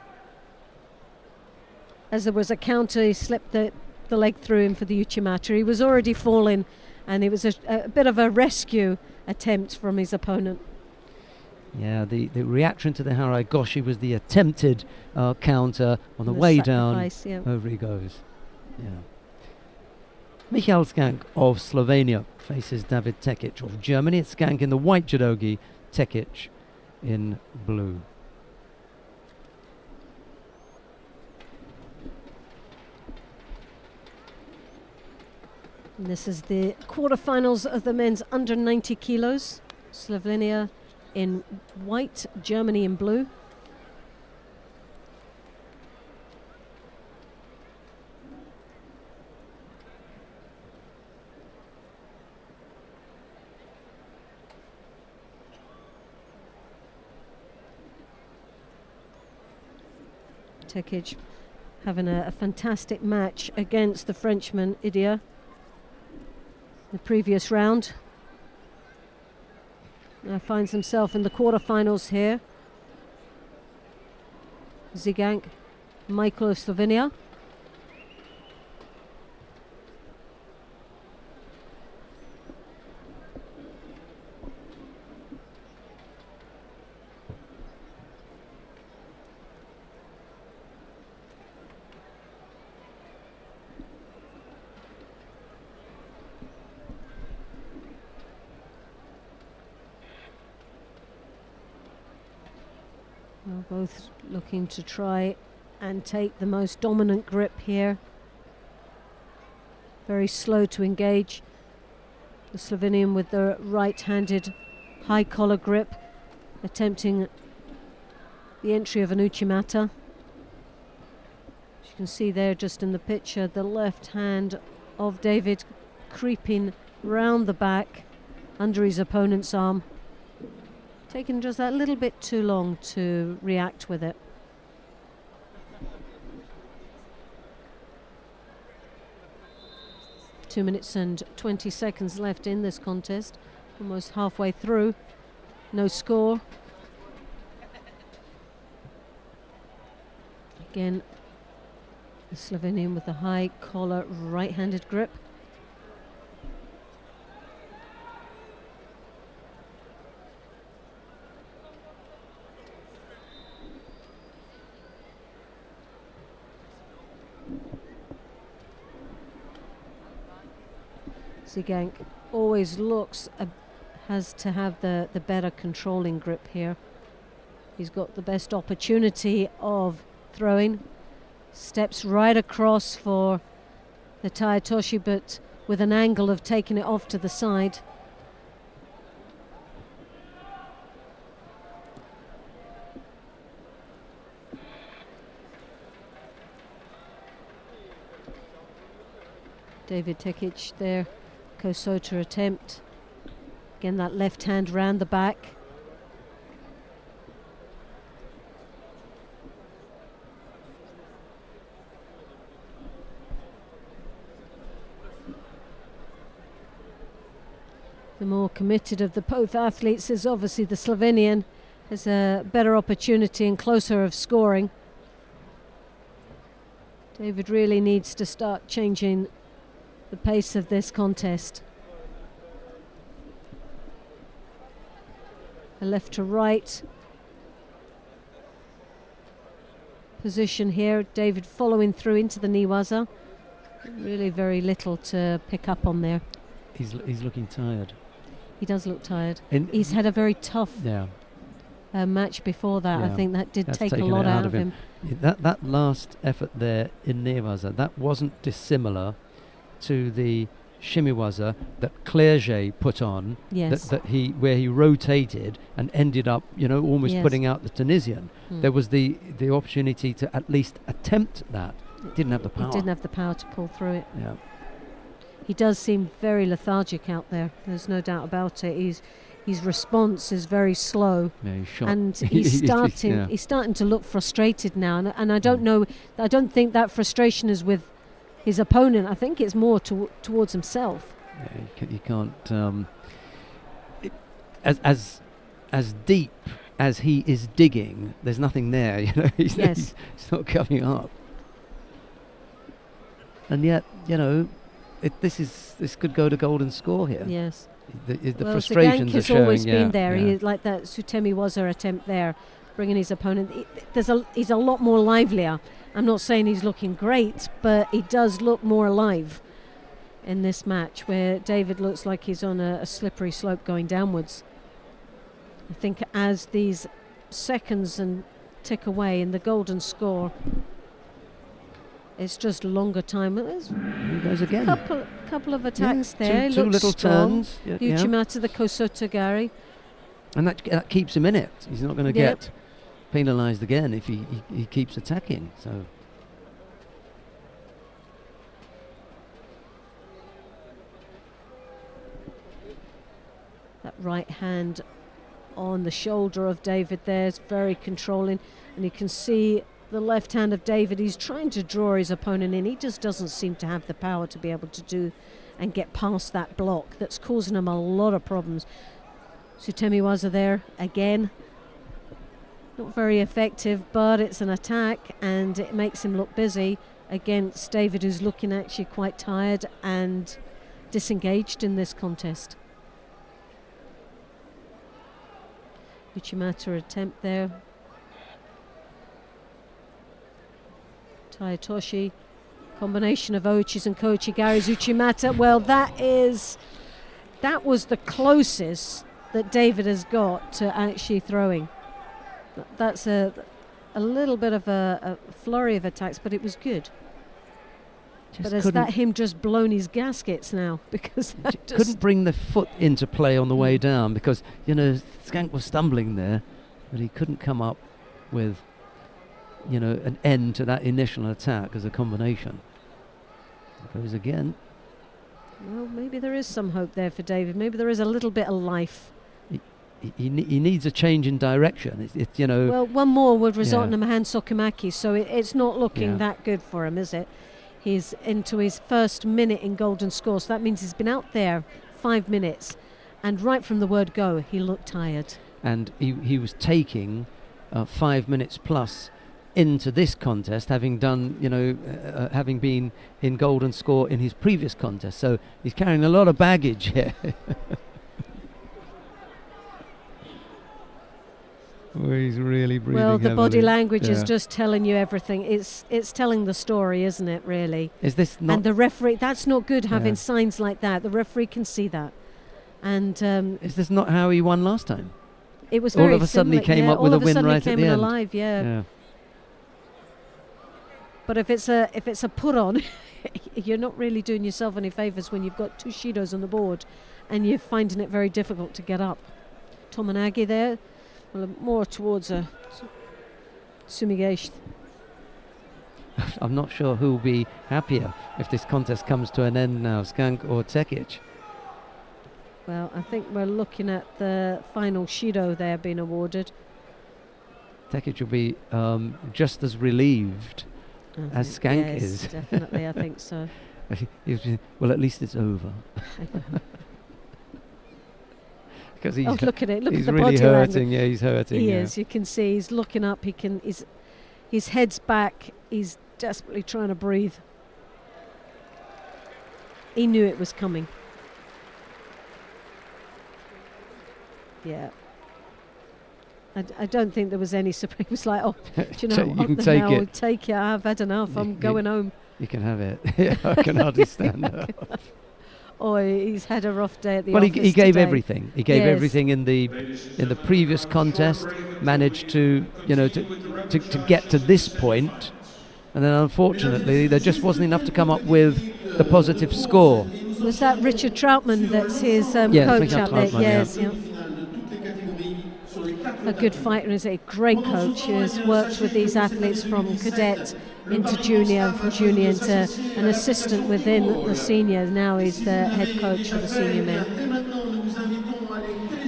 As there was a counter, he slipped the leg through him for the uchimata. He was already falling, and it was a bit of a rescue attempt from his opponent. Yeah, the reaction to the harai goshi was the attempted counter on the way down. Yeah. Over he goes. Yeah. Michal Skank of Slovenia faces David Tekic of Germany. It's Skank in the white judogi, Tekic in blue. And this is the quarterfinals of the men's under 90 kilos. Slovenia in white, Germany in blue. Tekic having a fantastic match against the Frenchman Idia the previous round. Now finds himself in the quarterfinals here. Zigank, Michael of Slovenia. Both looking to try and take the most dominant grip here. Very slow to engage. The Slovenian with the right-handed high collar grip, attempting the entry of an uchimata. As you can see there just in the picture, the left hand of David creeping round the back under his opponent's arm. Taking just that little bit too long to react with it. Two minutes and 20 seconds left in this contest. Almost halfway through. No score. Again, the Slovenian with the high collar right-handed grip. Zigank always looks, has to have the better controlling grip here. He's got the best opportunity of throwing. Steps right across for the Tayatoshi, but with an angle of taking it off to the side. David Tekic there, Kosota attempt. Again, that left hand round the back. The more committed of the both athletes is obviously the Slovenian. Has a better opportunity and closer of scoring. David really needs to start changing the pace of this contest. A left to right position here. David following through into the Niwaza. Really very little to pick up on there. He's looking tired. He does look tired. He's had a very tough match before that. Yeah. I think that did That's take a taken lot it out of him. That last effort there in Newaza, that wasn't dissimilar to the Shimiwaza that Clerget put on. Yes. Where he rotated and ended up, almost Yes. putting out the Tunisian. There was the opportunity to at least attempt that. Didn't have the power. He didn't have the power to pull through it. Yeah. He does seem very lethargic out there. There's no doubt about it. His response is very slow, Yeah, he's shot. and he's starting. Yeah. He's starting to look frustrated now. And I don't know. I don't think that frustration is with his opponent. I think it's more towards himself. Yeah, you can't. As deep as he is digging, there's nothing there. He's not coming up. And yet, this could go to golden score here. Yes. The Well, frustrations Zigank are has showing. always been there. Yeah. He, like that Sutemi Waza attempt there, bringing his opponent. He's a lot more livelier. I'm not saying he's looking great, but he does look more alive in this match, where David looks like he's on a slippery slope going downwards. I think as these seconds and tick away in the golden score, it's just longer time. There's He goes again. couple of attacks Yeah, there. two Looks little strong. turns. Yeah. Uchimata, the Kosotogari. And that keeps him in it. He's not going to Yep. get penalised again if he keeps attacking. So that right hand on the shoulder of David there is very controlling, and you can see the left hand of David. He's trying to draw his opponent in. He just doesn't seem to have the power to be able to do and get past that block that's causing him a lot of problems. Sutemi Waza there again. Not very effective, but it's an attack and it makes him look busy against David, who's looking actually quite tired and disengaged in this contest. Uchimata attempt there. Taitoshi, combination of Ochis and Kochigari's Uchimata. Well, that was the closest that David has got to actually throwing. That's a little bit of a flurry of attacks, but it was good. But is that him just blown his gaskets now? Because that couldn't bring the foot into play on the way down, because Skank was stumbling there, but he couldn't come up with an end to that initial attack as a combination. Goes again. Well, maybe there is some hope there for David. Maybe there is a little bit of life. He needs a change in direction. Well, one more would result in a Mahan Sokomaki, so it's not looking that good for him, is it? He's into his first minute in golden score, so that means he's been out there 5 minutes, and right from the word go, he looked tired. And he was taking 5 minutes plus into this contest, having done, having been in golden score in his previous contest. So he's carrying a lot of baggage here. Well, he's really breathing Well, the heavily. body language is just telling you everything. It's telling the story, isn't it, really? Is this not... And the referee, that's not good having signs like that. The referee can see that. And is this not how he won last time? It was very all of a sudden he came up with a win right at the end. Alive, yeah. But if it's a put on, you're not really doing yourself any favours when you've got two Shidos on the board and you're finding it very difficult to get up. Tomonagi there, well, more towards a Sumigesh. I'm not sure who'll be happier if this contest comes to an end now, Skank or Tekic. Well, I think we're looking at the final Shido there being awarded. Tekic will be just as relieved as Skank yes, is. Definitely, I think so. Well, at least it's over. Because he's look at it! Look he's at the really body hurting. language. Yeah, he's hurting. He yeah. is. You can see he's looking up. His head's back. He's desperately trying to breathe. He knew it was coming. Yeah. I don't think there was any surprise. He was like, oh, do you know, So you can take it. Take it. I've had enough. I'm going home. You can have it. Yeah, I can hardly stand up. Oh, he's had a rough day at the Well, office he gave today. everything. He gave Yes. everything in the previous contest. Managed to get to this point, and then unfortunately there just wasn't enough to come up with the positive score. Was that Richard Troutman that's his Yes, coach Richard up there? Troutman, Yes, yeah. A good fighter, is a great coach who has worked with these athletes from cadet into junior, and from junior into an assistant within the senior. Now he's the head coach for the senior men.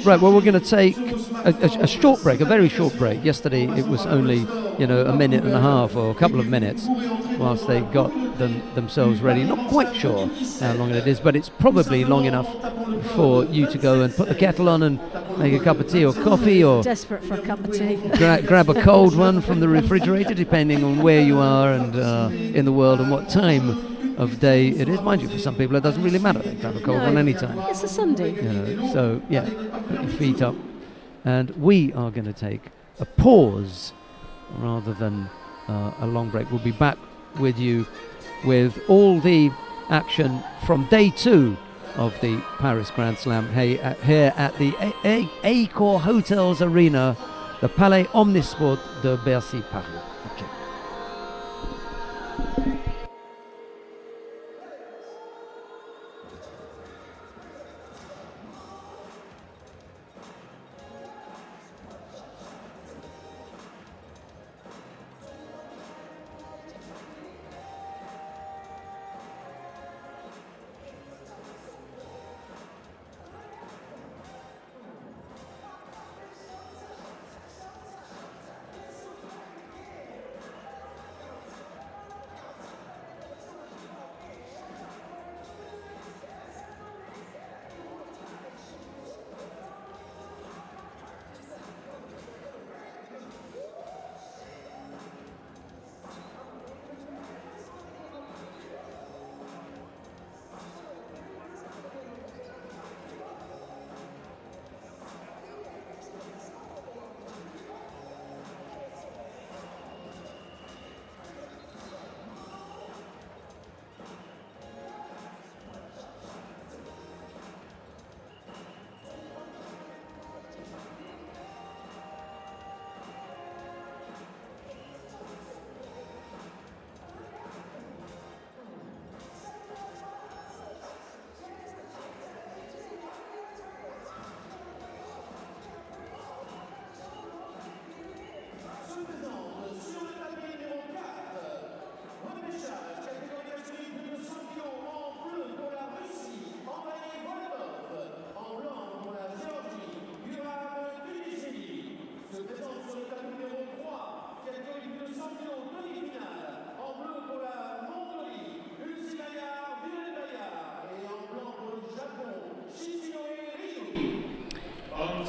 Right, well, we're going to take a short break, a very short break. Yesterday it was only, a minute and a half or a couple of minutes whilst they got themselves ready. Not quite sure how long it is, but it's probably long enough for you to go and put the kettle on and make a cup of tea or coffee, or Desperate for a cup of tea. grab a cold one from the refrigerator, depending on where you are and in the world and what time of day it is. Mind you, for some people it doesn't really matter. They grab a cold one anytime. It's a Sunday. So yeah, put your feet up, and we are going to take a pause rather than a long break. We'll be back with you with all the action from day 2 of the Paris Grand Slam here at the Accor Hotels Arena, the Palais Omnisport de Bercy, Paris. Okay.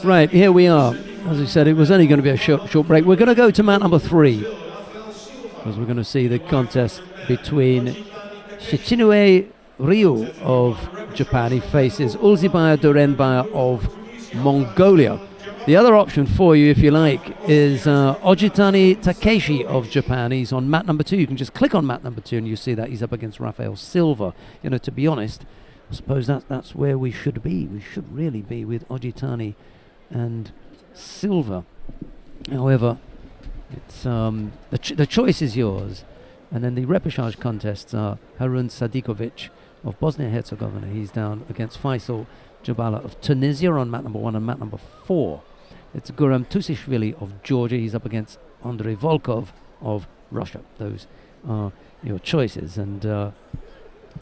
Right, here we are. As I said, it was only going to be a short break. We're going to go to mat number 3, because we're going to see the contest between Shichinue Ryu of Japan. He faces Ulzibaya Durenbaya of Mongolia. The other option for you, if you like, is Ojitani Takeshi of Japan. He's on mat number 2. You can just click on mat number 2 and you see that he's up against Rafael Silva. To be honest, I suppose that's where we should be. We should really be with Ojitani and Silva. However, it's the choice is yours. And then the repechage contests are Harun Sadikovic of Bosnia-Herzegovina. He's down against Faisal Jabala of Tunisia on mat number 1 and mat number 4. It's Guram Tusishvili of Georgia. He's up against Andrei Volkov of Russia. Those are your choices. And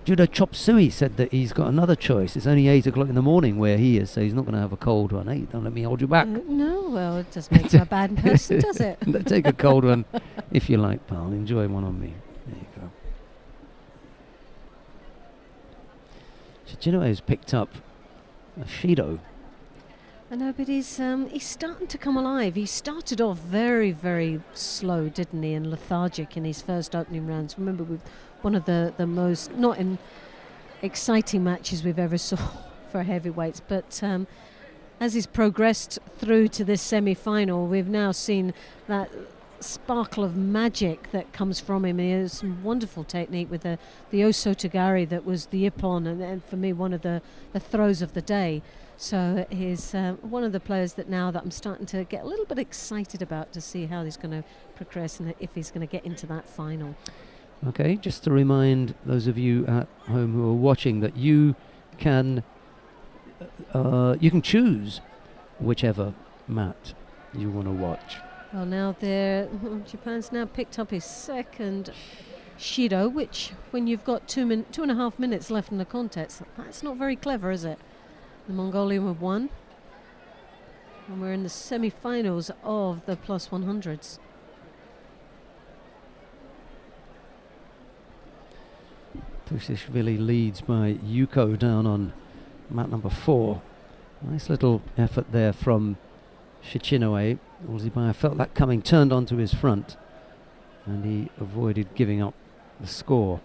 Judo Chop Suey said that he's got another choice. It's only 8 o'clock in the morning where he is, so he's not going to have a cold one. Hey, don't let me hold you back. No, well, it doesn't make him a bad person, does it? Take a cold one if you like, pal. Enjoy one on me. There you go. Shichinue has picked up a Shido. I know, but he's starting to come alive. He started off very, very slow, didn't he, and lethargic in his first opening rounds. Remember, with one of the most, not in exciting matches we've ever saw for heavyweights, but as he's progressed through to this semi-final, we've now seen that sparkle of magic that comes from him. He has some wonderful technique with the Osotogari that was the ippon, and for me, one of the throws of the day. So he's one of the players that I'm starting to get a little bit excited about to see how he's going to progress and if he's going to get into that final. Okay, just to remind those of you at home who are watching that you can choose whichever mat you want to watch. Well, now Japan's now picked up his second Shido, which when you've got 2.5 minutes left in the contest, that's not very clever, is it? The Mongolian with 1, and we're in the semi-finals of the plus 100s. Tushishvili leads by Yuko down on mat number 4. Nice little effort there from Shichinue. Ulzibaya felt that coming, turned onto his front, and he avoided giving up the score.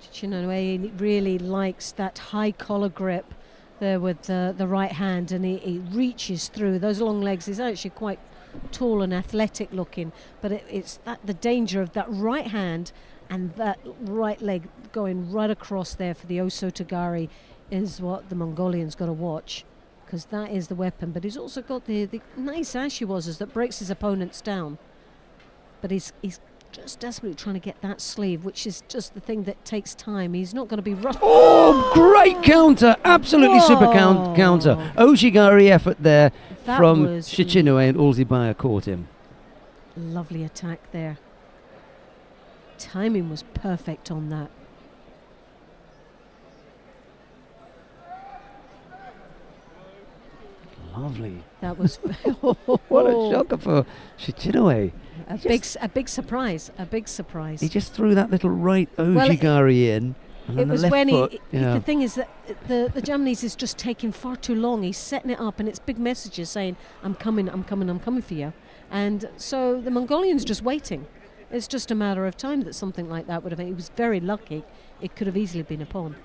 Shichinue really likes that high collar grip there with the right hand, and he reaches through those long legs. He's actually quite tall and athletic looking, but it's the danger of that right hand and that right leg going right across there for the Osotogari is what the Mongolian's got to watch, because that is the weapon. But he's also got the nice ashiwazas that breaks his opponents down, but he's just desperately trying to get that sleeve, which is just the thing that takes time. He's not going to be rushed. Oh, great counter! Absolutely super counter. Oshigari effort there from Shichinue, and Ulzibaya caught him. Lovely attack there. Timing was perfect on that. Lovely. That was what a shocker for Shichinue. A big surprise. A big surprise. He just threw that little right Ojigari in. And it was the when foot, the thing is that the Japanese is just taking far too long. He's setting it up, and it's big messages saying, I'm coming for you. And so the Mongolian's just waiting. It's just a matter of time that something like that would have been. He was very lucky. It could have easily been a pawn.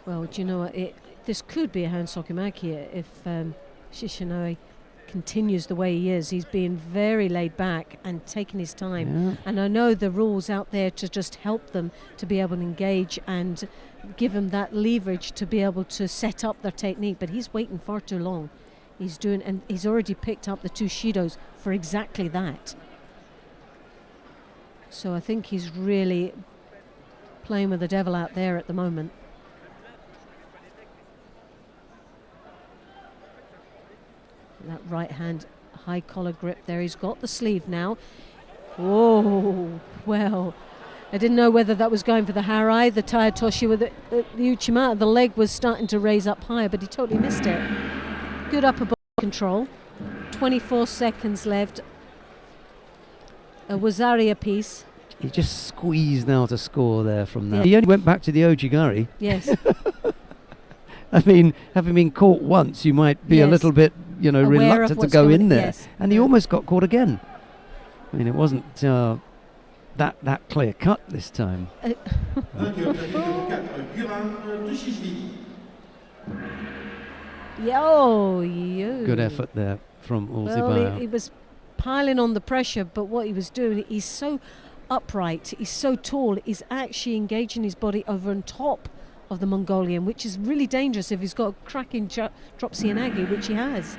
Well, do you know what? This could be a Hansokimaki if Shichinue continues the way he is. He's being very laid back and taking his time. Yeah. And I know the rules out there to just help them to be able to engage and give them that leverage to be able to set up their technique. But he's waiting far too long. And he's already picked up the 2 Shidos for exactly that. So I think he's really playing with the devil out there at the moment. That right hand high collar grip there. He's got the sleeve now. Oh, well, I didn't know whether that was going for the Harai, the Tayatoshi with the Uchimata. The leg was starting to raise up higher, but he totally missed it. Good upper body control. 24 seconds left. A Wazaria piece. He just squeezed out a score there from that. Yeah. He only went back to the Ojigari. Yes. I mean, having been caught once, you might be a little bit, reluctant to go in there. Yes. And he almost got caught again. I mean, it wasn't that clear cut this time. Good effort there from Ulzibaya. Well, he was piling on the pressure, but what he was doing, he's so upright, he's so tall, he's actually engaging his body over on top of the Mongolian, which is really dangerous if he's got a cracking drop Sianagi, which he has.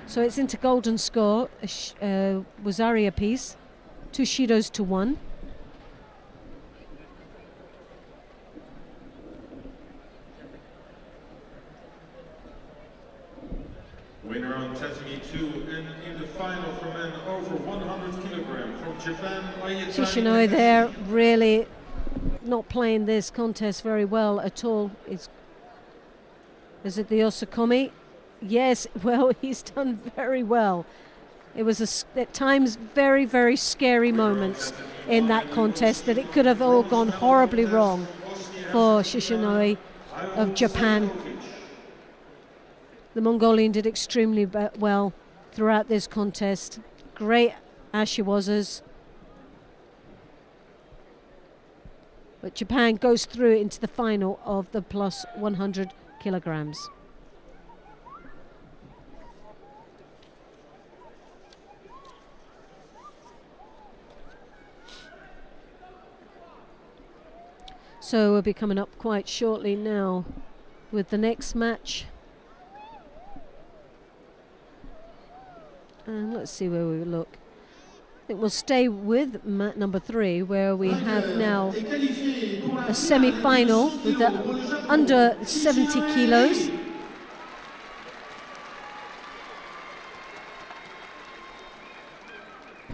So it's into golden score, Wazaria piece, 2 Shidos to 1. 72, and in the final for men over 100 kilograms from Japan, Shishinoi there really not playing this contest very well at all. Is it the Osakomi? Yes, well, he's done very well. It was at times very, very scary moments in that contest that it could have all gone horribly wrong for Shishinoi of Japan. The Mongolian did extremely well throughout this contest. Great ashiwazas. But Japan goes through into the final of the plus 100 kilograms. So we'll be coming up quite shortly now with the next match. And let's see where we look. I think we'll stay with mat number 3, where we have now a semi-final with the under 70 kilos.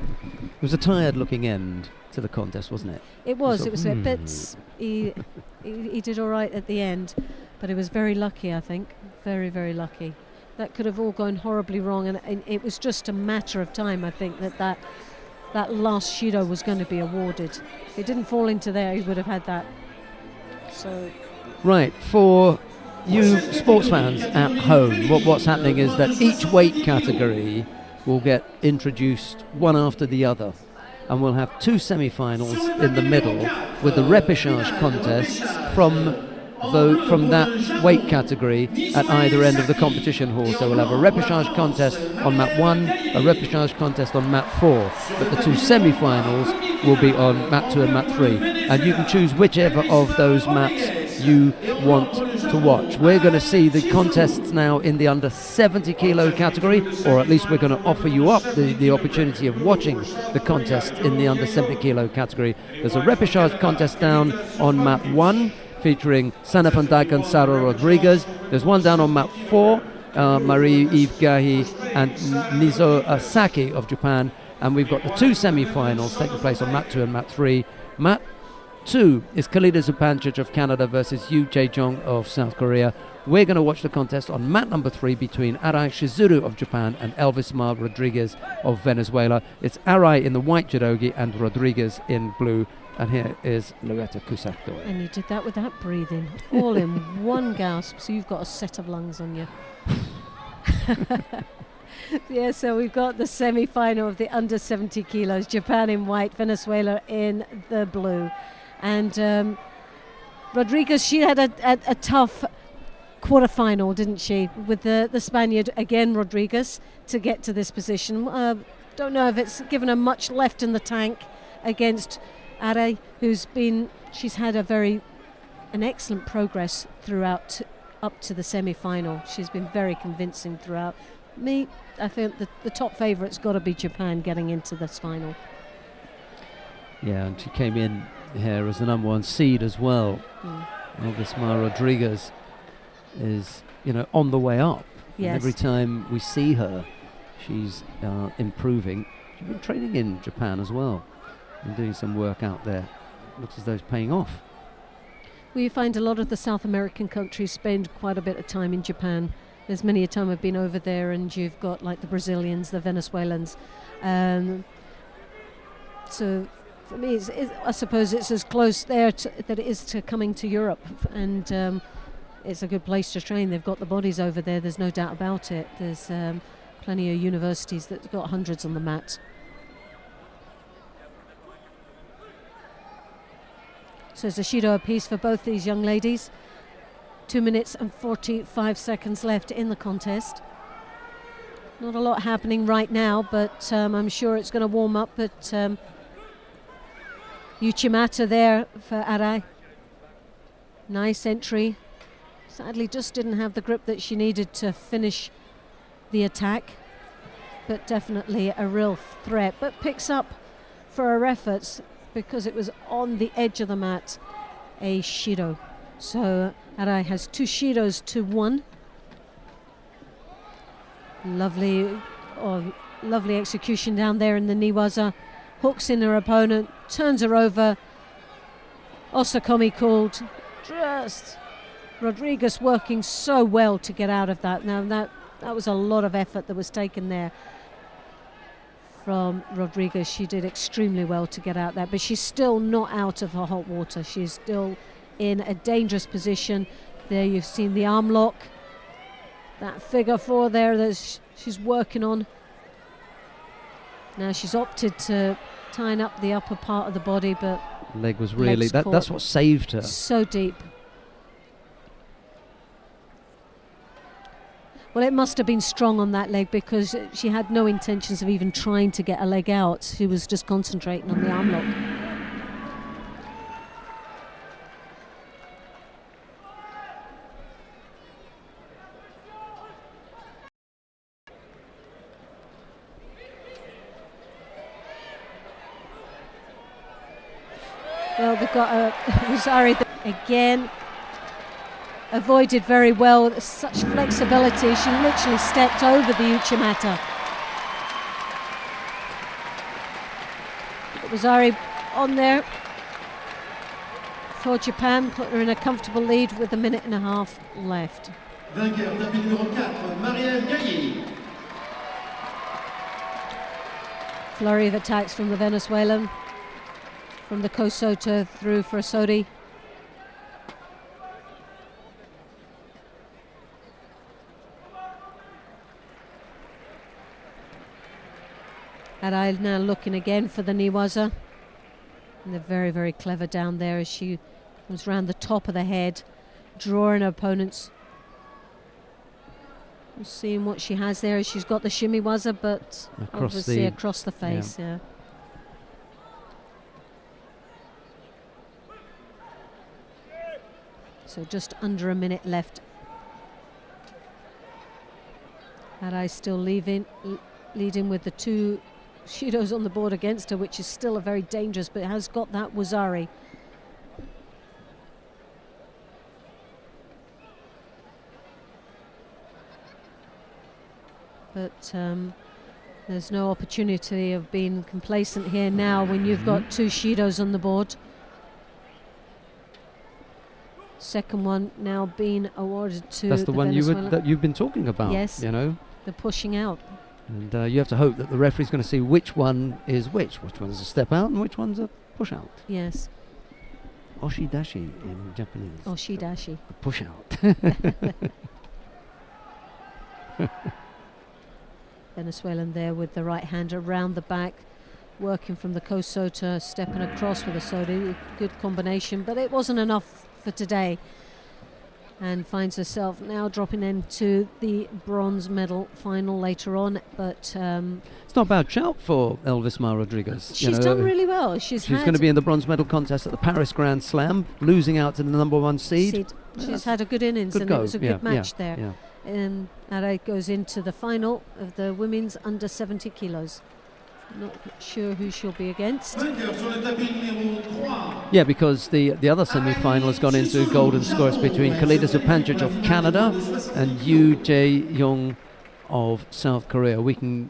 It was a tired-looking end to the contest, wasn't it? It was. It was a bit. He did all right at the end, but he was very lucky. I think very, very lucky. That could have all gone horribly wrong, and it was just a matter of time. I think that last Shido was going to be awarded. If it didn't fall into there, he would have had that. So. Right, for you sports fans at home, what's happening is that each weight category will get introduced one after the other, and we'll have 2 semi-finals in the middle with the repechage contests from that weight category at either end of the competition hall. So we'll have a repechage contest on mat 1, a repechage contest on mat 4, but the 2 semi-finals will be on mat 2 and mat 3, and you can choose whichever of those mats you want to watch. We're going to see the contests now in the under 70 kilo category, or at least we're going to offer you up the opportunity of watching the contest in the under 70 kilo category. There's a repechage contest down on mat 1 featuring Sana van Dijk and Sara Rodriguez. There's one down on mat 4, Marie-Eve Gahi and Nizo Asaki of Japan, and we've got the 2 semi-finals taking place on mat 2 and mat 3. Mat 2 is Khalida Zupancic of Canada versus Yu Jae-jong of South Korea. We're going to watch the contest on mat number 3 between Arai Shizuru of Japan and Elvismar Rodriguez of Venezuela. It's Arai in the white judogi and Rodriguez in blue. And here is Loretta Kusakdo. And you did that without breathing, all in one gasp, so you've got a set of lungs on you. Yeah, so we've got the semi-final of the under 70 kilos, Japan in white, Venezuela in the blue. And Rodriguez, she had a tough quarter-final, didn't she, with the Spaniard, again, Rodriguez, to get to this position. Don't know if it's given her much left in the tank against Are, she's had an excellent progress throughout up to the semi-final. She's been very convincing throughout. I think the top favourite's got to be Japan getting into this final. Yeah, and she came in here as the number 1 seed as well. Elvismar Rodriguez is, on the way up. Yes. And every time we see her, she's improving. She's been training in Japan as well and doing some work out there. Looks as though it's paying off. Well, you find a lot of the South American countries spend quite a bit of time in Japan. There's many a time I've been over there, and you've got like the Brazilians, the Venezuelans. So for me, I suppose it's as close there that it is to coming to Europe, and it's a good place to train. They've got the bodies over there, there's no doubt about it. There's plenty of universities that got hundreds on the mat. So it's a Shido apiece for both these young ladies. 2 minutes and 45 seconds left in the contest. Not a lot happening right now, but I'm sure it's going to warm up. But Uchimata there for Arai. Nice entry. Sadly, just didn't have the grip that she needed to finish the attack, but definitely a real threat. But picks up for her efforts, because it was on the edge of the mat, a Shido. So Arai has 2 Shidos to 1. Lovely, lovely execution down there in the Niwaza. Hooks in her opponent, turns her over. Osakomi called. Just Rodriguez working so well to get out of that. Now that was a lot of effort that was taken there from Rodriguez. She did extremely well to get out there, but she's still not out of her hot water. She's still in a dangerous position. There you've seen the arm lock. That figure four there that she's working on. Now she's opted to tying up the upper part of the body, but leg was really, that's what saved her. So deep. Well, it must have been strong on that leg because she had no intentions of even trying to get a leg out. She was just concentrating on the arm lock. Well, they've got a Rosari again. Avoided very well. Such flexibility. She literally stepped over the Uchimata. Rosari on there for Japan, put her in a comfortable lead with a minute and a half left. Vainqueur, tapis numéro 4, Marielle Gaillet. Flurry of attacks from the Venezuelan. From the Kosota through for Sodi. Arai now looking again for the Niwaza. And they're very, very clever down there as she comes round the top of the head, drawing her opponents. We're seeing what she has there. She's got the shimiwaza, but obviously across the face, yeah. So just under a minute left. Arai still leading with the two Judos on the board against her, which is still a very dangerous, but has got that Wazari. But there's no opportunity of being complacent here now when you've got two Shidos on the board. Second one now being awarded to that's the one that you've been talking about. Yes, you know, the pushing out. And you have to hope that the referee's going to see which one is which one's a step out and which one's a push out. Yes. Oshidashi in Japanese. Oshidashi. The push out. Venezuelan there with the right hand around the back, working from the Kosota, stepping across with a Sodi. Good combination, but it wasn't enough for today. And finds herself now dropping into the bronze medal final later on. But it's not a bad shout for Elvisma Rodriguez. She's done really well. She's going to be in the bronze medal contest at the Paris Grand Slam, losing out to the number one seed. She's had a good innings, and it was a good match there. Yeah. And Arai goes into the final of the women's under 70 kilos. Not sure who she'll be against. Yeah, because the other semi-final has gone into golden scores between Khalida Zupancic of Canada and Yoo Jae-young of South Korea. We can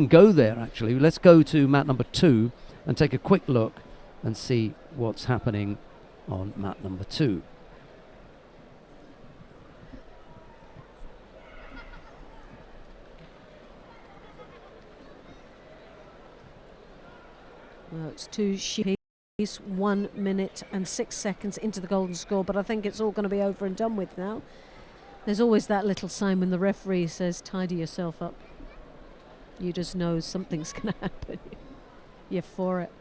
go there actually. Let's go to mat number 2 and take a quick look and see what's happening on mat number 2. Well, it's two sheep, 1 minute and 6 seconds into the golden score, but I think it's all going to be over and done with now. There's always that little sign when the referee says, tidy yourself up. You just know something's going to happen. You're for it.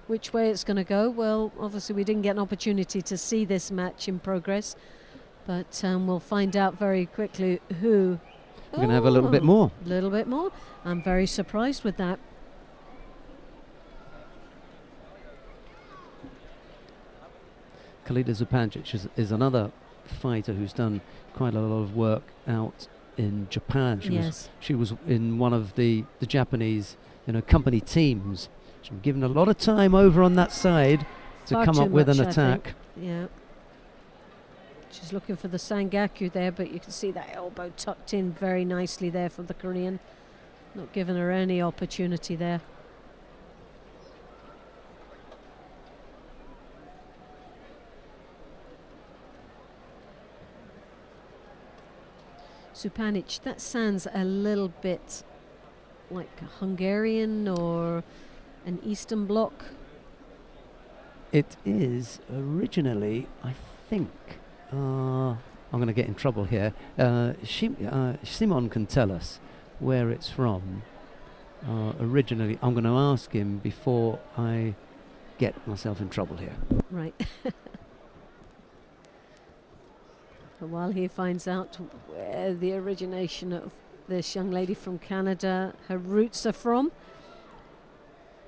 Which way it's going to go? Well, obviously we didn't get an opportunity to see this match in progress, but we'll find out very quickly who. We're going to have a little bit more. A little bit more. I'm very surprised with that. Khalida Zupancic is another fighter who's done quite a lot of work out in Japan. She was in one of the Japanese company teams. She's been given a lot of time over on that side to come up with an attack. Yeah. She's looking for the Sangaku there, but you can see that elbow tucked in very nicely there from the Korean. Not giving her any opportunity there. Supanic, that sounds a little bit like a Hungarian or an Eastern Bloc. It is originally, I think, I'm going to get in trouble here. Simon can tell us where it's from. Originally, I'm going to ask him before I get myself in trouble here. Right. And while he finds out where the origination of this young lady from Canada, her roots are from.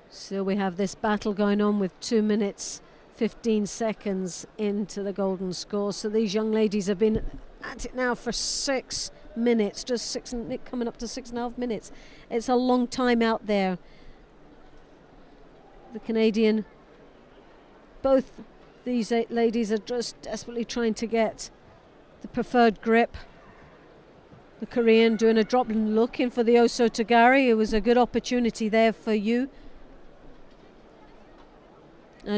So we have this battle going on with 2 minutes 15 seconds into the golden score. So these young ladies have been at it now for 6 minutes, just coming up to 6.5 minutes. It's a long time out there. The Canadian, both these 8 ladies are just desperately trying to get the preferred grip. The Korean doing a drop and looking for the Oso Tagari. It was a good opportunity there for you.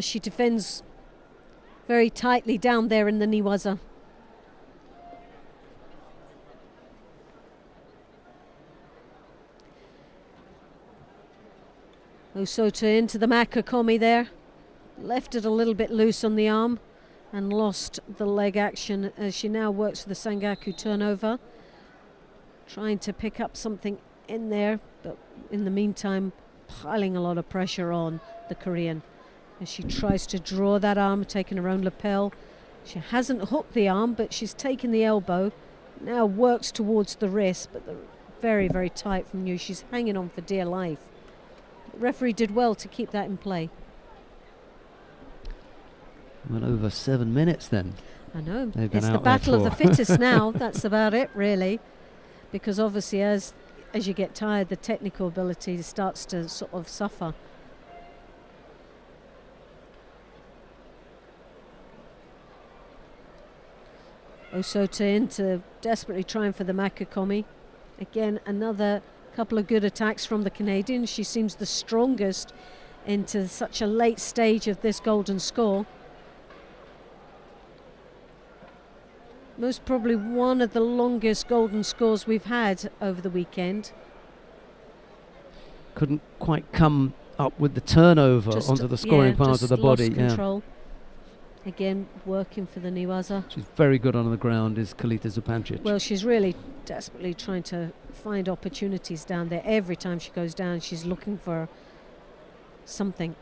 She defends very tightly down there in the Niwaza. Osota into the Makakomi there. Left it a little bit loose on the arm and lost the leg action as she now works for the Sangaku turnover. Trying to pick up something in there, but in the meantime piling a lot of pressure on the Korean as she tries to draw that arm, taking her own lapel. She hasn't hooked the arm, but she's taken the elbow, now works towards the wrist, but very, very tight from you. She's hanging on for dear life. The referee did well to keep that in play. Well, over 7 minutes then. I know. They've been It's the out there battle of the for. fittest now. That's about it, really. Because obviously as you get tired, the technical ability starts to sort of suffer. Osota into desperately trying for the Makakomi. Again, another couple of good attacks from the Canadian. She seems the strongest into such a late stage of this golden score. Most probably one of the longest golden scores we've had over the weekend. Couldn't quite come up with the turnover Just, onto the scoring part just of the body. lost control. Again, working for the Niwaza. She's very good on the ground, is Kalita Zupancic. Well, she's really desperately trying to find opportunities down there. Every time she goes down, she's looking for something.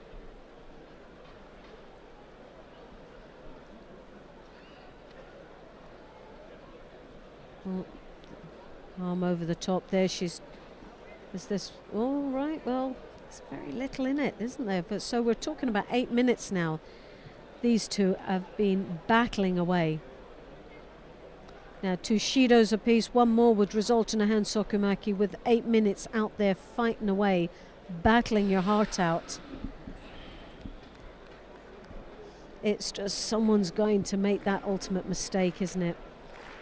Well, arm over the top there. Is this all right? Well, there's very little in it, isn't there? But so we're talking about 8 minutes now. These two have been battling away. Now 2 Shidos apiece, one more would result in a hand sokumaki with 8 minutes out there fighting away, battling your heart out. It's just someone's going to make that ultimate mistake, isn't it?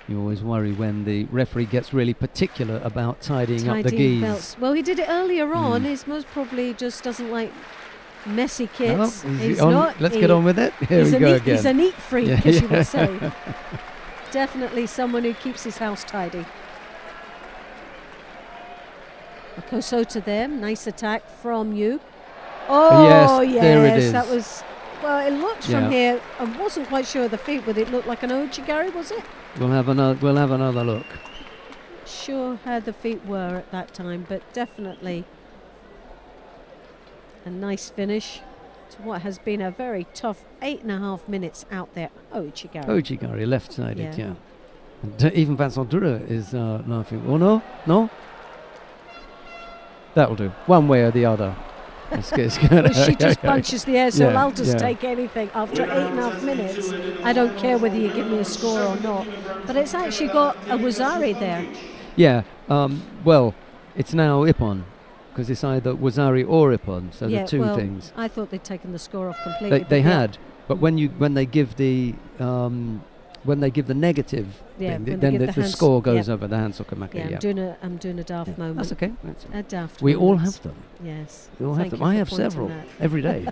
You always worry when the referee gets really particular about tidying up the gis. Belts. Well, he did it earlier on. He's most probably just doesn't like messy kits. He's not. Let's get on with it. Here we go again. He's a neat freak, as you would say. Definitely someone who keeps his house tidy. A Kosota there, nice attack from you. Oh yes, there it is. That was, well, it looked from here. I wasn't quite sure of the feet, but it looked like an Ochigari, was it? We'll have another look. Sure how the feet were at that time, but definitely a nice finish to what has been a very tough 8.5 minutes out there. Ochigari, left-sided, yeah. And even Vincent Dura is laughing. Oh no? That'll do. One way or the other. Well, she just punches the air, so I'll just take anything. After 8.5 minutes, I don't care whether you give me a score or not. But it's actually got a Wazari there. Yeah, well, it's now Ippon, because it's either Wazari or Ippon, so the two things. I thought they'd taken the score off completely. They had, but when they give the when they give the negative Yeah, thing, when they then give the, the the hands- score goes yeah. over the hand sokamake. Yeah, Yeah, I'm doing a daft moment. That's okay. A daft We all moment. have them. Yes. We all have Thank them. you I for have pointing several that. every day.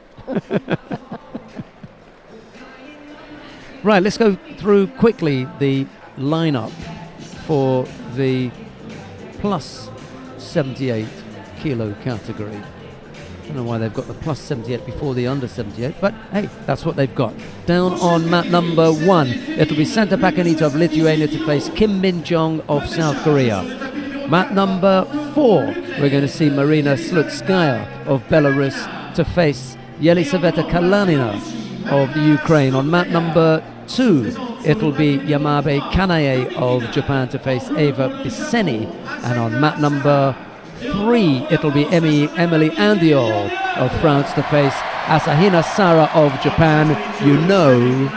Right, let's go through quickly the lineup for the plus 78 kilo category. I don't know why they've got the plus 78 before the under 78, but hey, that's what they've got. Down on mat number 1, it'll be Santa Pakanita of Lithuania to face Kim Min-jong of South Korea. Mat number 4, we're going to see Marina Slutskaya of Belarus to face Yelisaveta Kalanina of the Ukraine. On mat number 2, it'll be Yamabe Kanae of Japan to face Eva Bisseni, and on mat number 3, it'll be Emily Andiol of France to face Asahina Sara of Japan. You know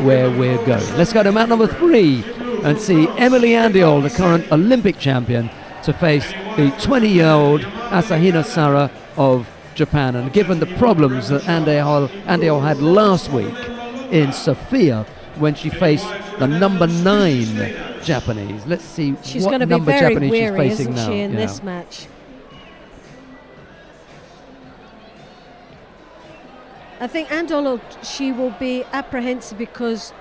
where we're going. Let's go to mat number 3 and see Emily Andiol, the current Olympic champion, to face the 20-year-old Asahina Sara of Japan. And given the problems that Andiol had last week in Sofia when she faced the number 9 Japanese, let's see She's what going to be number very Japanese she's weary, facing isn't now. she, in Yeah. this match? I think Andolo, she will be apprehensive because,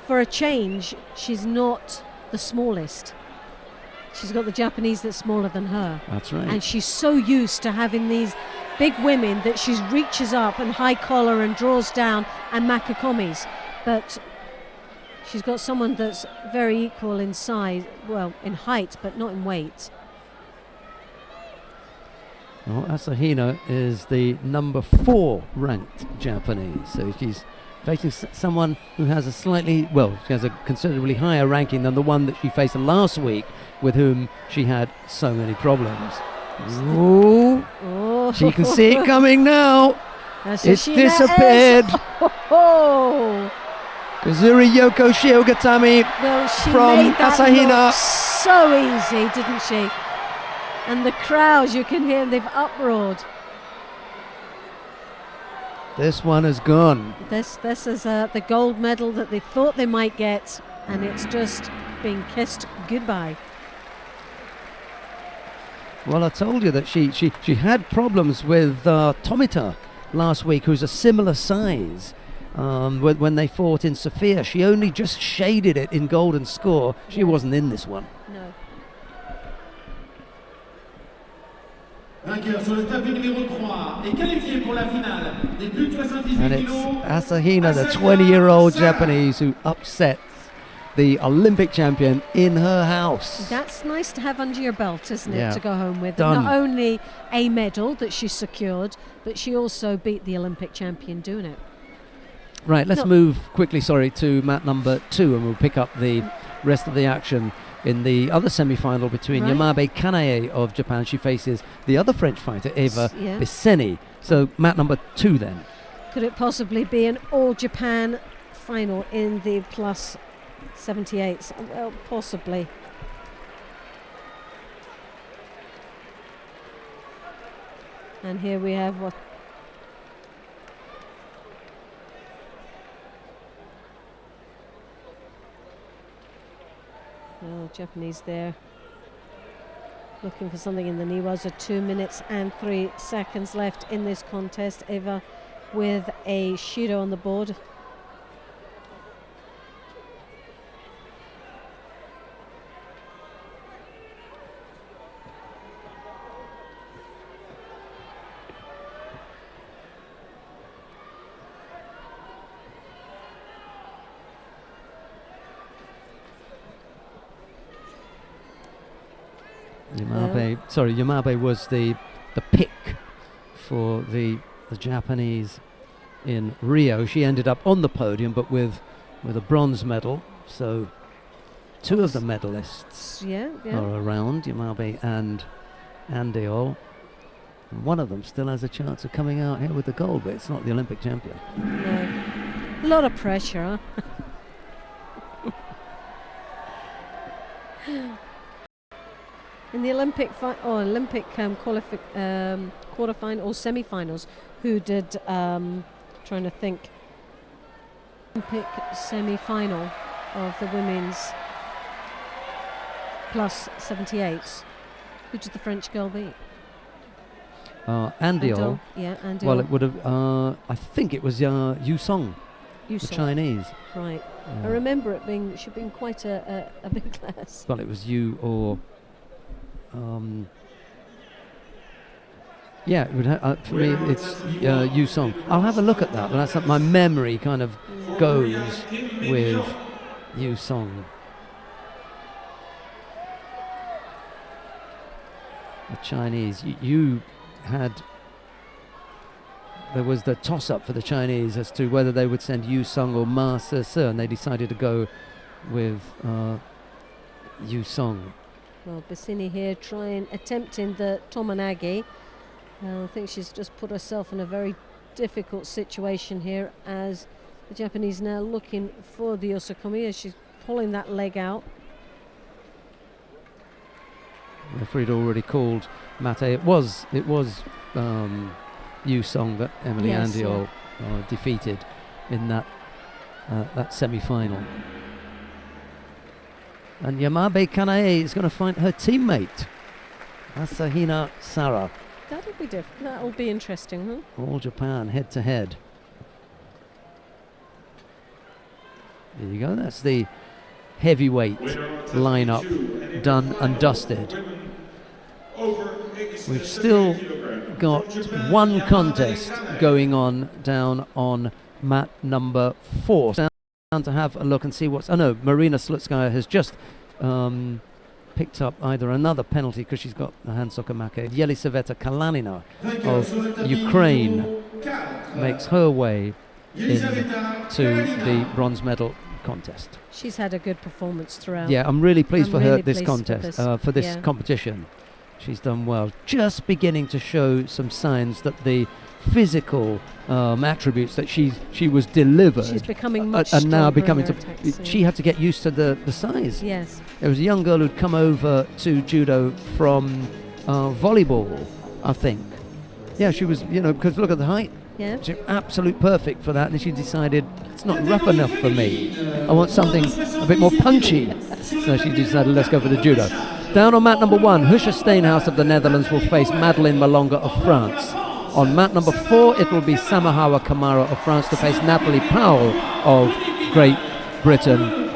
for a change, she's not the smallest. She's got the Japanese that's smaller than her. That's right. And she's so used to having these big women that she reaches up and high collar and draws down and makekomis. But she's got someone that's very equal in size, well, in height, but not in weight. Well, Asahina is the number 4 ranked Japanese, so she's facing someone who has a slightly, well, she has a considerably higher ranking than the one that she faced last week, with whom she had so many problems. Ooh, Oh, she can see it coming now. That's It's Yoshina disappeared. Oh, Kazuri Yoko Shiogatami well, she from made that Asahina. look so easy, didn't she? And the crowds, you can hear them, they've uproared. This one is gone. This is the gold medal that they thought they might get, and it's just being kissed goodbye. Well, I told you that she had problems with Tomita last week, who's a similar size. When they fought in Sofia, she only just shaded it in golden score. She wasn't in this one. No. Vainqueur sur le tapis numéro 3 et qualifié pour la finale des plus de 78 And it's kilos. Asahina, the 20-year-old Japanese, who upsets the Olympic champion in her house. That's nice to have under your belt, isn't it, Yeah. to go home with? Done. Not only a medal that she secured, but she also beat the Olympic champion doing it. Right, let's No. move quickly, to mat number 2, and we'll pick up the rest of the action in the other semi-final between Right. Yamabe Kanae of Japan. She faces the other French fighter, Eva Yeah. Bisseni. So mat number 2 then. Could it possibly be an all-Japan final in the plus 78s? Well, possibly. And here we have what? Oh, Japanese there. Looking for something in the knee. Was 2 minutes and 3 seconds left in this contest. Eva with a Judo on the board. Yamabe was the pick for the Japanese in Rio. She ended up on the podium, but with a bronze medal. So 2 of the medalists are around, Yamabe and Andiol. And one of them still has a chance of coming out here with the gold, but it's not the Olympic champion. No. A lot of pressure, huh? In the Olympic quarterfinal or semi-finals, who did? Trying to think. Olympic semi-final of the women's plus 78. Who did the French girl beat? Andiol. Yeah, Andiol. Well, it would have. I think it was Yu Song, the Chinese. Right. I remember it being. She'd been quite a big class. Well, it was Yu or. Yeah, it would for me it's Yu Song. I'll have a look at that, but that's my memory kind of goes with Yu Song. The Chinese. You had. There was the toss-up for the Chinese as to whether they would send Yu Song or Ma Se Se, and they decided to go with Yu Song. Well, Bassini here attempting the Tomonagi. I think she's just put herself in a very difficult situation here as the Japanese now looking for the Osakomi as she's pulling that leg out. The referee had already called Mate. It was Yu Song that Emily Andiol defeated in that semi-final. And Yamabe Kanae is going to find her teammate Asahina Sara. That'll be different. That'll be interesting, huh? All Japan head to head. There you go. That's the heavyweight lineup done and dusted. We've still got one contest going on down on mat number 4. Down to have a look and see what's. Oh no, Marina Slutskaya has just picked up either another penalty because she's got the hand sokamake. Yelisaveta Kalanina of Ukraine makes her way into the bronze medal contest. She's had a good performance throughout. Yeah, I'm really pleased for her really this pleased contest, for this competition. She's done well. Just beginning to show some signs that the physical attributes that she was delivered, she's becoming much and now becoming to. She had to get used to the size. Yes. There was a young girl who'd come over to judo from volleyball, I think. Yeah, she was, because look at the height. Yeah. She's absolute perfect for that, and she decided it's not rough enough for me. I want something a bit more punchy. So she decided, let's go for the judo. Down on mat number 1, Husha Steenhuis of the Netherlands will face Madeleine Malonga of France. On mat number 4, it will be Samahawa Kamara of France to face Natalie Powell of Great Britain.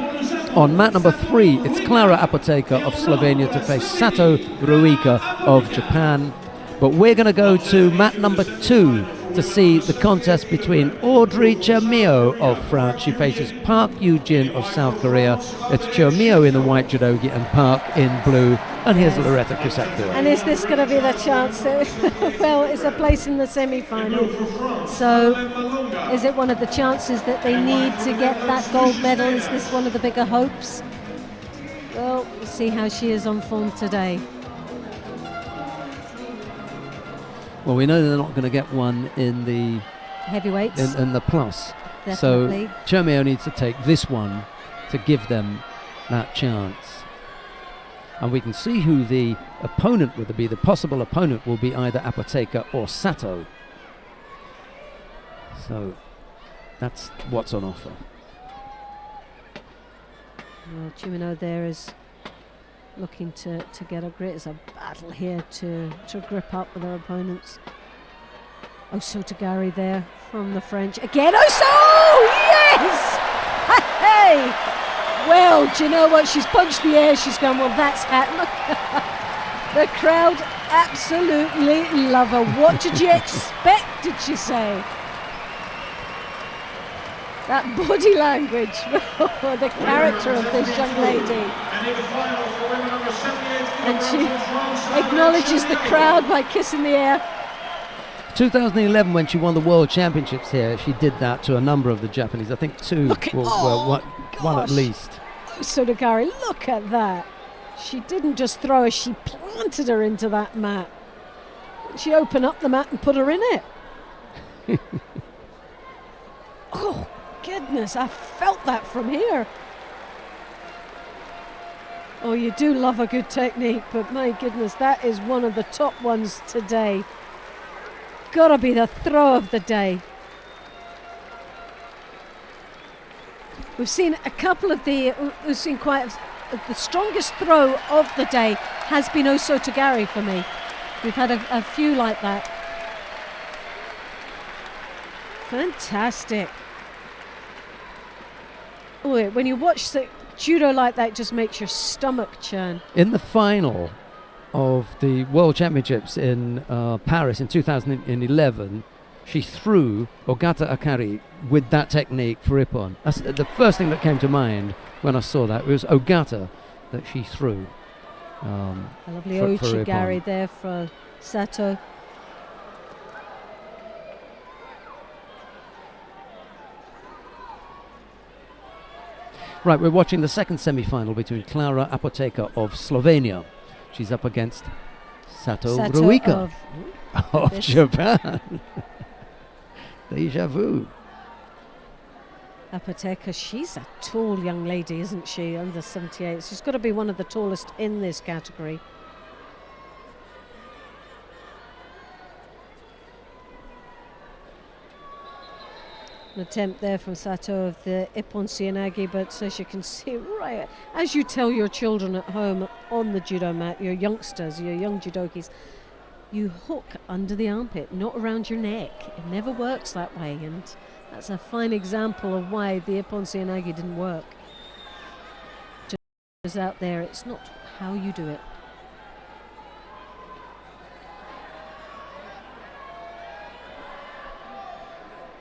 On mat number 3, it's Klara Apoteker of Slovenia to face Sato Ruika of Japan. But we're going to go to mat number 2 to see the contest between Audrey Chermio of France. She faces Park Yoo-jin of South Korea. It's Chermio in the white judogi and Park in blue. And here's Loretta Kusakdua. And is this going to be the chance? Well, it's a place in the semi-final. So is it one of the chances that they need to get that gold medal? Is this one of the bigger hopes? Well, we'll see how she is on form today. Well, we know they're not going to get one in the heavyweights, in the plus. Definitely. So Chermio needs to take this one to give them that chance. And we can see who the opponent would be. The possible opponent will be either Apoteker or Sato. So that's what's on offer. Well, Chimino there is looking to get a great. It's a battle here to grip up with her opponents. Oso Tagari there from the French. Again, Oso! Yes! Hey! Well, do you know what? She's punched the air. She's gone, well, that's hat. Look, the crowd absolutely love her. What did you expect, did she say? That body language, the character of this young lady. And she acknowledges the crowd by kissing the air. 2011, when she won the World Championships here, she did that to a number of the Japanese. I think two, one at least. Sodagari, look at that. She didn't just throw her, she planted her into that mat. She opened up the mat and put her in it. Oh, goodness, I felt that from here. Oh, you do love a good technique, but my goodness, that is one of the top ones today. Gotta be the throw of the day. We've seen a couple of the strongest throw of the day has been Oso Tagari for me. We've had a few like that. Fantastic. Oh, when you watch the judo like that, it just makes your stomach churn. In the final of the World Championships in Paris in 2011, she threw Ogata Akari with that technique for Ippon. That's the first thing that came to mind when I saw that. It was Ogata that she threw. A lovely for Ouchigari Ippon. there for Sato. Right, we're watching the second semi-final between Klara Apoteca of Slovenia. She's up against Sato Ruika of Japan. Deja vu. Apoteca, she's a tall young lady, isn't she? Under 78. She's got to be one of the tallest in this category. An attempt there from Sato of the Ippon Seoinage, but as you can see, right as you tell your children at home on the judo mat, your youngsters, your young judokis, you hook under the armpit, not around your neck. It never works that way, and that's a fine example of why the Ippon Seoinage didn't work. Just out there, it's not how you do it.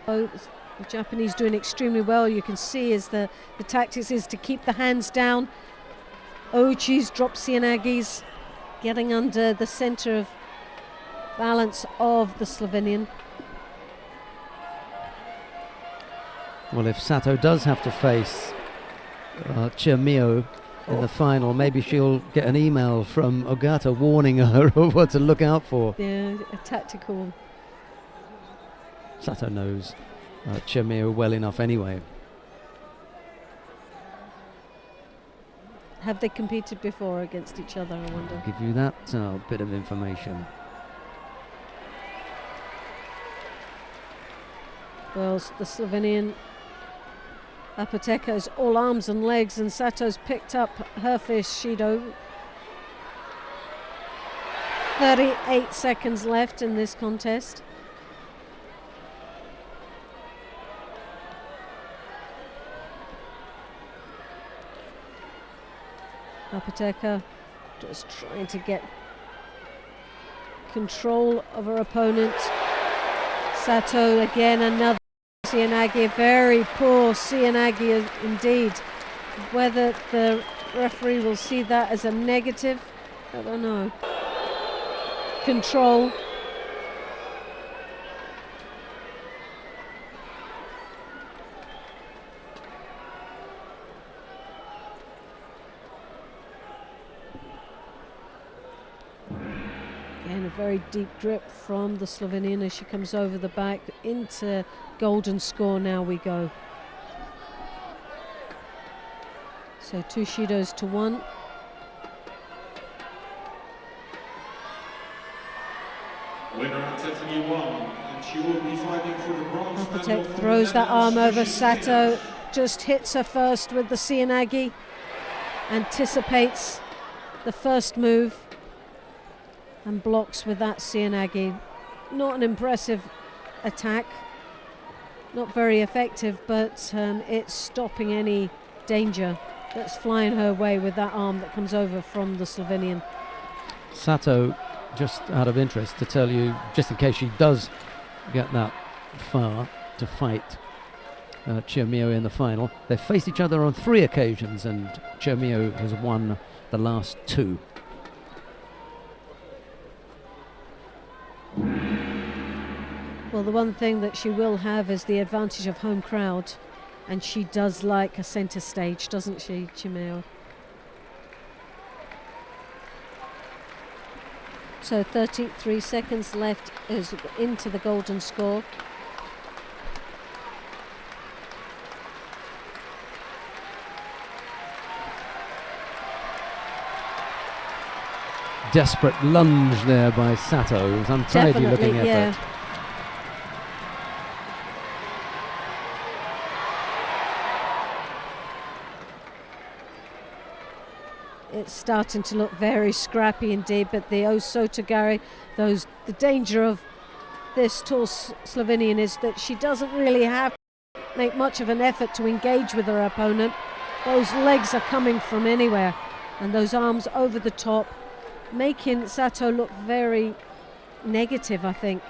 Oh, the Japanese doing extremely well. You can see as the tactics is to keep the hands down. Ouchi's drop Seoinages, getting under the center of balance of the Slovenian. Well, if Sato does have to face Chirmio in the final, maybe she'll get an email from Ogata warning her of what to look out for. Yeah, a tactical. Sato knows Chirmio well enough anyway. Have they competed before against each other, I wonder? Give you that bit of information. Well, the Slovenian Apoteca is all arms and legs, and Sato's picked up her first Shido. 38 seconds left in this contest. Apoteca just trying to get control of her opponent. Sato again, another Seoinage, very poor Seoinage indeed. Whether the referee will see that as a negative, I don't know. Control. Again, a very deep grip from the Slovenian as she comes over the back into golden score. Now we go. So 2 Shidos to 1. Winner Tiffany Wong, and she will be fighting for the bronze medal. Apoteca for the throws that arm Netherlands. over Sato, just hits her first with the Seoinage, anticipates the first move and blocks with that Seoinage. Not an impressive attack, not very effective, but it's stopping any danger that's flying her way with that arm that comes over from the Slovenian. Sato, just out of interest to tell you, just in case she does get that far to fight Chirmio in the final, they've faced each other on 3 occasions and Chirmio has won the last 2. Well, the one thing that she will have is the advantage of home crowd, and she does like a centre stage, doesn't she, Chimeo? So 33 seconds left is into the golden score. Desperate lunge there by Sato. It was untidy looking effort. Yeah. it's starting to look very scrappy indeed, but the Osota Gary, the danger of this tall Slovenian is that she doesn't really have to make much of an effort to engage with her opponent. Those legs are coming from anywhere, and those arms over the top, making Sato look very negative, I think.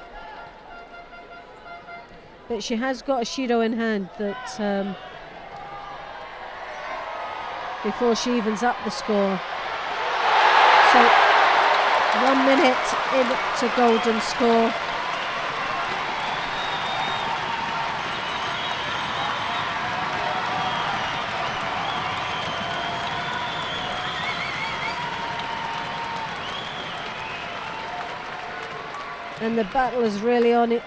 But she has got a Shido in hand that before she evens up the score. So 1 minute into golden score. And the battle is really on it.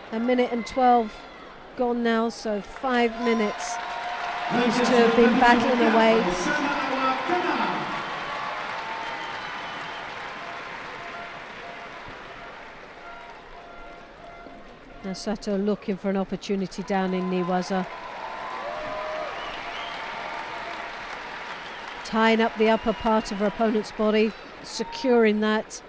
1 minute and 12 gone now, so 5 minutes. These two have been battling away. Now Sato looking for an opportunity down in Niwaza. Tying up the upper part of her opponent's body, securing that.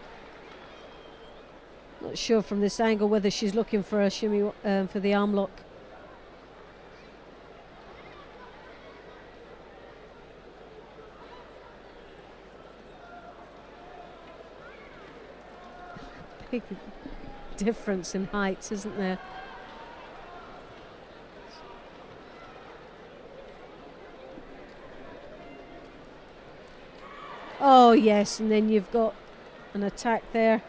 Not sure from this angle whether she's looking for a shimmy for the arm lock. Big difference in heights, isn't there? Oh yes, and then you've got an attack there.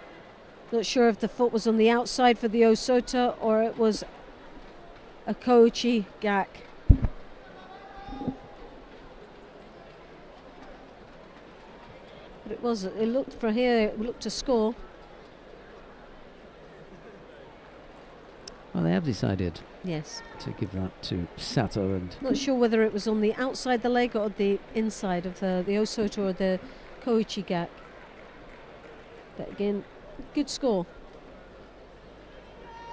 Not sure if the foot was on the outside for the Osota or it was a Koichi Gak. But it was, it looked for here, it looked to score. Well, they have decided, yes, to give that to Sato, and not sure whether it was on the outside the leg or the inside of the Osota or the Koichi Gak. But again, good score.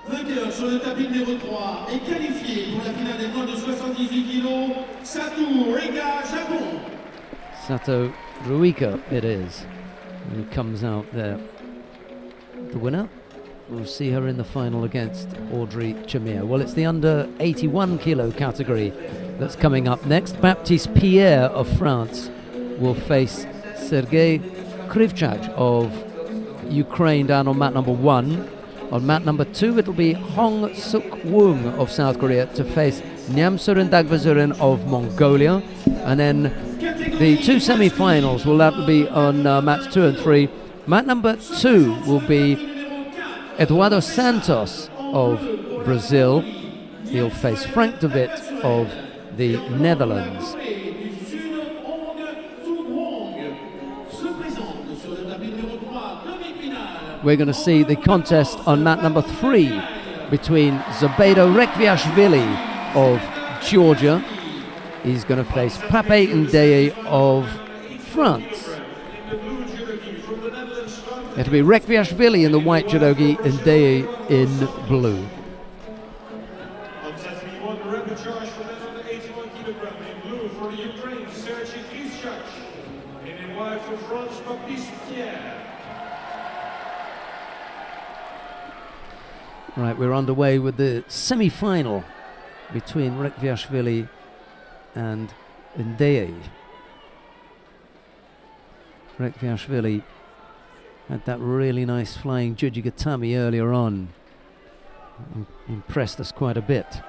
Vainqueur sur le tapis numéro 3 et qualifié pour la finale des moins de 78 kg, Sato Rika, Japon. Sato Ruika it is, who comes out there the winner. We'll see her in the final against Audrey Chimere. Well, it's the under 81 kilo category that's coming up next. Baptiste Pierre of France will face Sergei Krivchak of Ukraine down on mat number 1. On mat number 2, it'll be Hong Suk Woong of South Korea to face Nyamsurin Dagvazurin of Mongolia. And then the two semi-finals will that be on mats 2 and 3. Mat number 2 will be Eduardo Santos of Brazil. He'll face Frank de Witt of the Netherlands. We're going to see the contest on mat number 3 between Zobeida Rekviashvili of Georgia. He's going to face Pape Ndeye of France. It'll be Rekviashvili in the white judogi and Ndeye in blue. On Saturday, won the record charge for men under 81 kg in blue for the Ukraine, Sergei Krivchak, and in white for France, Baptiste Pierre. Right, we're underway with the semi-final between Rekviashvili and Ndeye. Rekviashvili had that really nice flying Jujigatami earlier on. Impressed us quite a bit.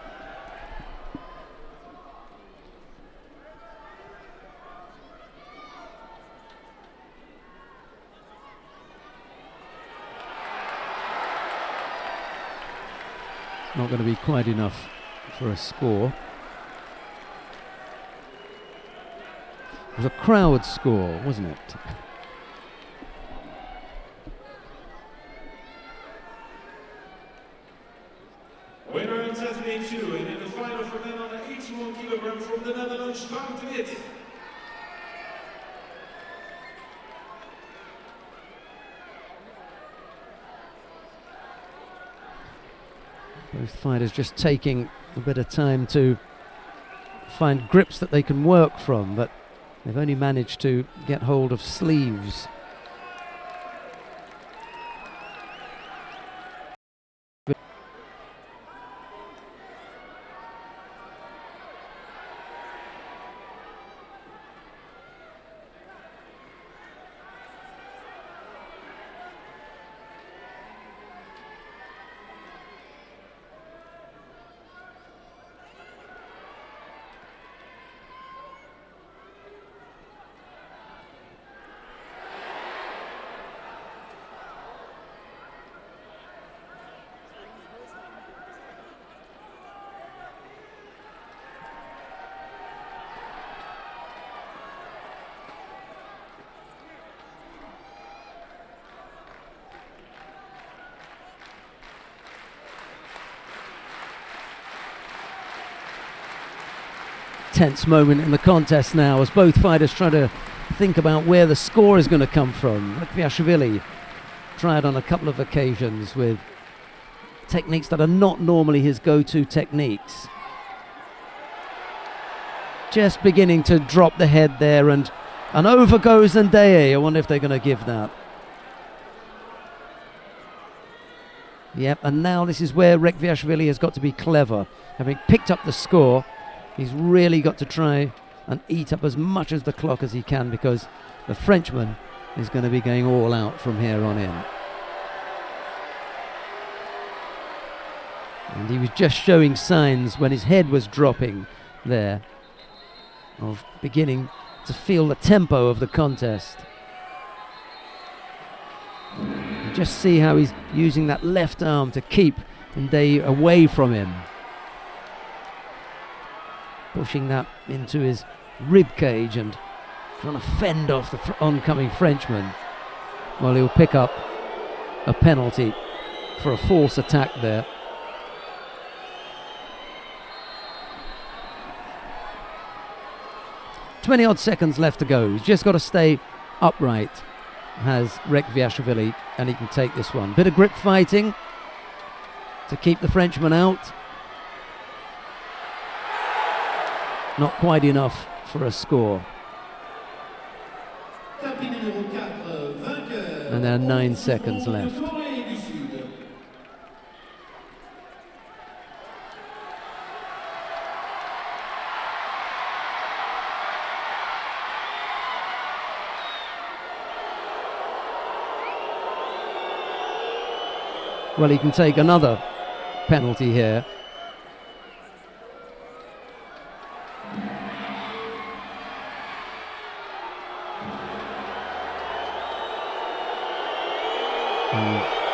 Not going to be quite enough for a score. It was a crowd score, wasn't it? Winner on Saturday 2, and in the final for men under 81 kg from the Netherlands, Frank de Witt. Both fighters just taking a bit of time to find grips that they can work from, but They've only managed to get hold of sleeves. Tense moment in the contest now as both fighters try to think about where the score is going to come from. Rekviashvili tried on a couple of occasions with techniques that are not normally his go-to techniques. Just beginning to drop the head there, and over goes Ndeye. I wonder if they're going to give that. Yep, and now this is where Rekviashvili has got to be clever. Having picked up the score, he's really got to try and eat up as much of the clock as he can, because the Frenchman is going to be going all out from here on in. And he was just showing signs when his head was dropping there of beginning to feel the tempo of the contest. You just see how he's using that left arm to keep Ndeye away from him, pushing that into his rib cage and trying to fend off the oncoming Frenchman. Well, he'll pick up a penalty for a false attack there. "20-odd seconds left to go. He's just got to stay upright, has Rekviashvili, and he can take this one. Bit of grip fighting to keep the Frenchman out. Not quite enough for a score. And there are 9 seconds left. Well, he can take another penalty here.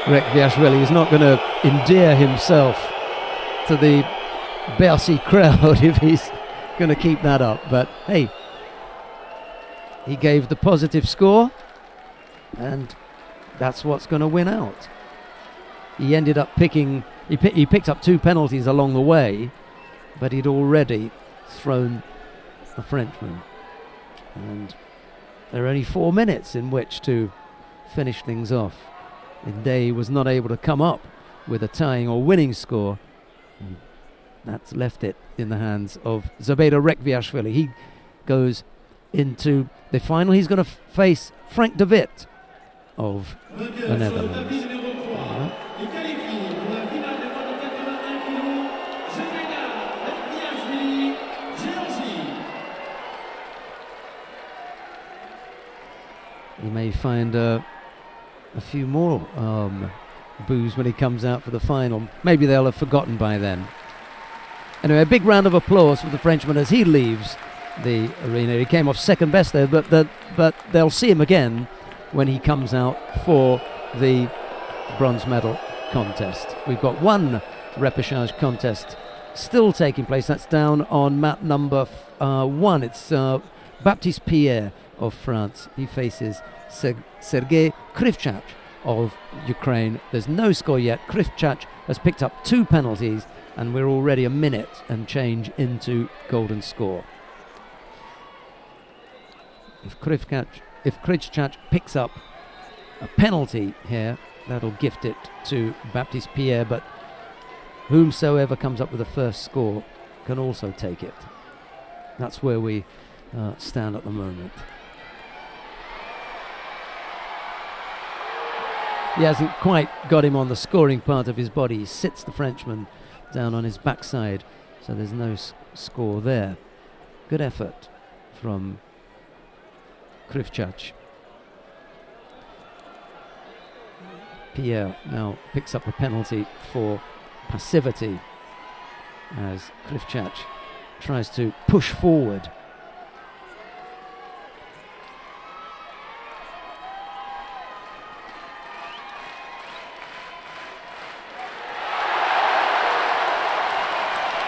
Rekviashvili is not going to endear himself to the Bercy crowd if he's going to keep that up. But hey, he gave the positive score, and that's what's going to win out. He ended up picking, he picked up 2 penalties along the way, but he'd already thrown a Frenchman. And there are only 4 minutes in which to finish things off. Ndeye was not able to come up with a tying or winning score. And that's left it in the hands of Zbigniew Rekviashvili. He goes into the final. He's going to face Frank de Witt of the Netherlands. He may find a few more boos when he comes out for the final. Maybe they'll have forgotten by then. Anyway, a big round of applause for the Frenchman as he leaves the arena. He came off second best there, but they'll see him again when he comes out for the bronze medal contest. We've got one repechage contest still taking place. That's down on mat number 1. It's Baptiste Pierre of France. He faces Sergei Krivchak of Ukraine. There's no score yet. Krivchak has picked up 2 penalties, and we're already a minute and change into golden score. If Krivchak picks up a penalty here, that'll gift it to Baptiste Pierre, but whomsoever comes up with the first score can also take it. That's where we stand at the moment. He hasn't quite got him on the scoring part of his body. He sits the Frenchman down on his backside, so there's no score there. Good effort from Krivchach. Pierre now picks up a penalty for passivity as Krivchach tries to push forward.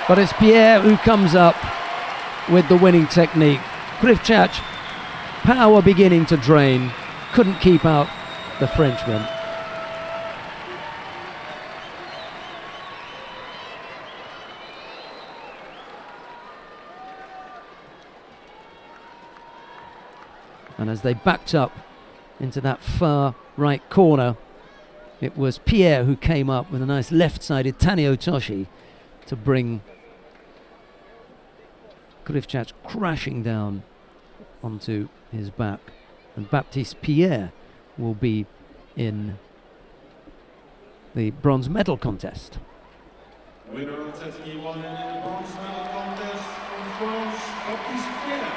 But it's Pierre who comes up with the winning technique. Krivchach, power beginning to drain, couldn't keep out the Frenchman. And as they backed up into that far right corner, it was Pierre who came up with a nice left-sided Taniotoshi to bring Krivchach crashing down onto his back. And Baptiste Pierre will be in the bronze medal contest. Winner of category 1 in the bronze medal contest from France, Baptiste Pierre.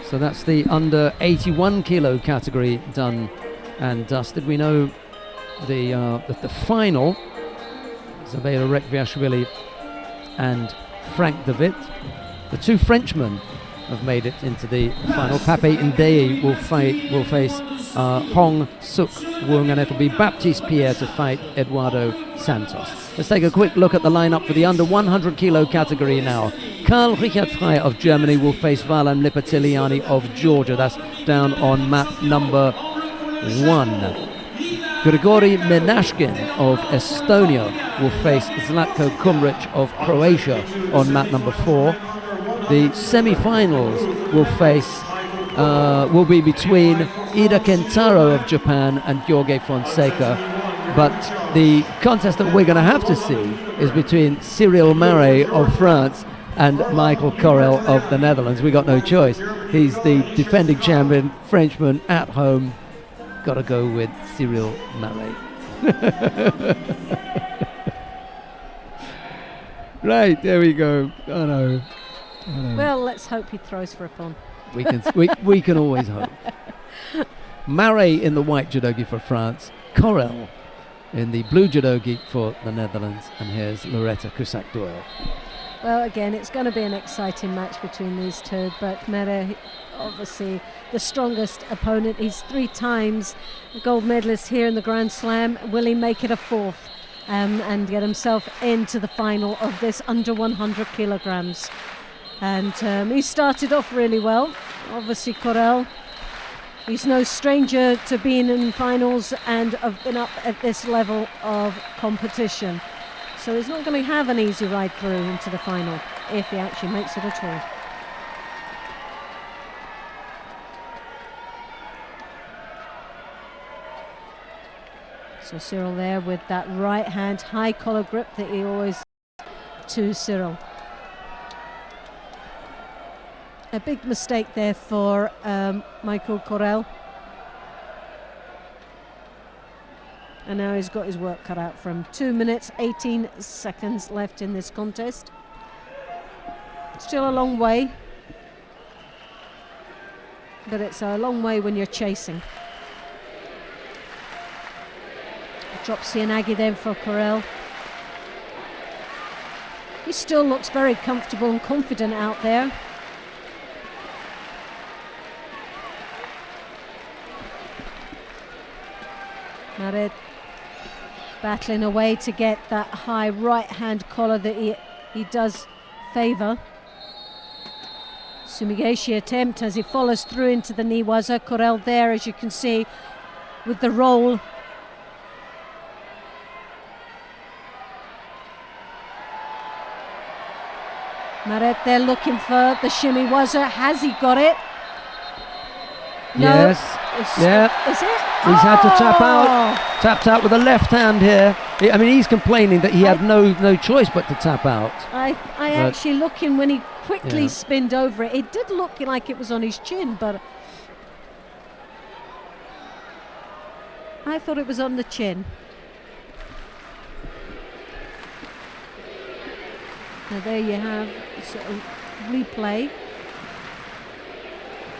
So that's the under 81 kilo category done and dusted. We know the final, Zabela Rekviashvili and Frank David, the two Frenchmen have made it into the final. Pape Ndeye will face Hong Suk Wung, and it'll be Baptiste Pierre to fight Eduardo Santos. Let's take a quick look at the lineup for the under 100 kilo category now. Karl Richard Frey of Germany will face Valan Lipatiliani of Georgia. That's down on mat number 1. Grigori Menashkin of Estonia will face Zlatko Kumric of Croatia on mat number 4. The semi-finals will be between Ida Kentaro of Japan and Jorge Fonseca, but the contest that we're going to have to see is between Cyril Marais of France and Michael Correll of the Netherlands. We got no choice. He's the defending champion, Frenchman at home. Got to go with Cyril Marais. Right, there we go. Oh no. Well, let's hope he throws for a pawn. We can always hope. Marais in the white judogi for France, Correll in the blue judogi for the Netherlands, and here's Loretta Cusack-Doyle. Well, again, it's going to be an exciting match between these two, but Marais, obviously the strongest opponent. He's 3 times gold medalist here in the Grand Slam. Will he make it a 4th and get himself into the final of this under 100 kilograms? And he started off really well. Obviously, Correll, he's no stranger to being in finals and have been up at this level of competition. So he's not going to have an easy ride through into the final, if he actually makes it at all. So Cyril there with that right hand high collar grip that he always to Cyril. A big mistake there for Michael Correll. And now he's got his work cut out for him. 2 minutes, 18 seconds left in this contest. Still a long way. But it's a long way when you're chasing. Drops Sianagi then for Correll. He still looks very comfortable and confident out there. Marais battling away to get that high right hand collar that he does favour. Sumigashi attempt as he follows through into the knee waza. Correll there, as you can see, with the roll. Marais there looking for the shimmy waza. Has he got it? Yes. Yeah. Is it? He's had to tap Oh! out. Tapped out with the left hand here. I mean, he's complaining that he had no choice but to tap out. I But- actually looking when he quickly Yeah. spinned over it. It did look like it was on his chin, but I thought it was on the chin. Now there you have sort of replay.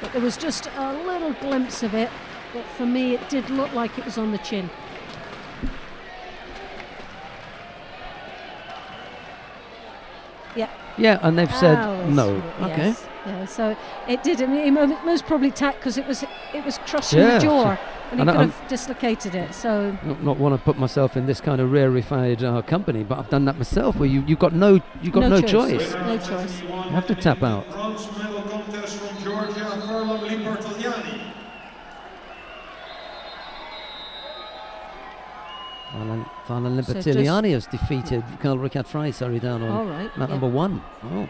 But there was just a little glimpse of it. But for me, it did look like it was on the chin. Yeah. Yeah, and they've said Oh, no. yes, Okay. Yeah, so it did. I mean, it most probably tapped because it was crushing Yeah, the jaw, so- and he and could I'm- have dislocated it. So Not want to put myself in this kind of rarefied company, but I've done that myself. Where you've got no choice. No choice. You have to tap out. Bronze medal contest from Georgia, Harlem Lipartaliani. Farlan So Lipartiliani has defeated Karl Richard Freisari down on all right. mat yeah. number 1. Oh.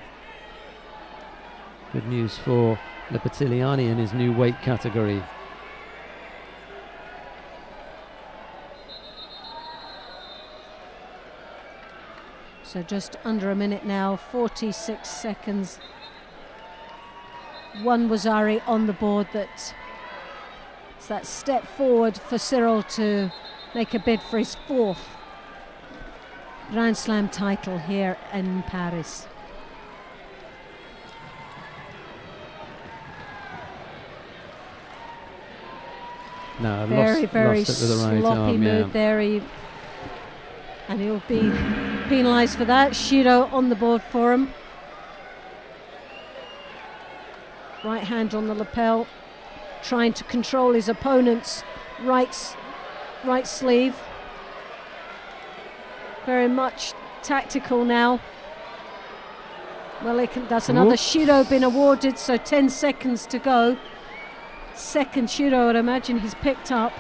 Good news for Lipartiliani in his new weight category. So just under a minute now, 46 seconds. One Wazari on the board. It's that step forward for Cyril to make a bid for his 4th Grand Slam title here in Paris. No, Very, very lost it with the right sloppy arm. move Yeah. there. And he'll be penalised for that. Judo on the board for him. Right hand on the lapel, trying to control his opponent's right sleeve. Very much tactical now. Well, that's another Oops. Judo been awarded, so 10 seconds to go. Second Judo, I'd imagine he's picked up.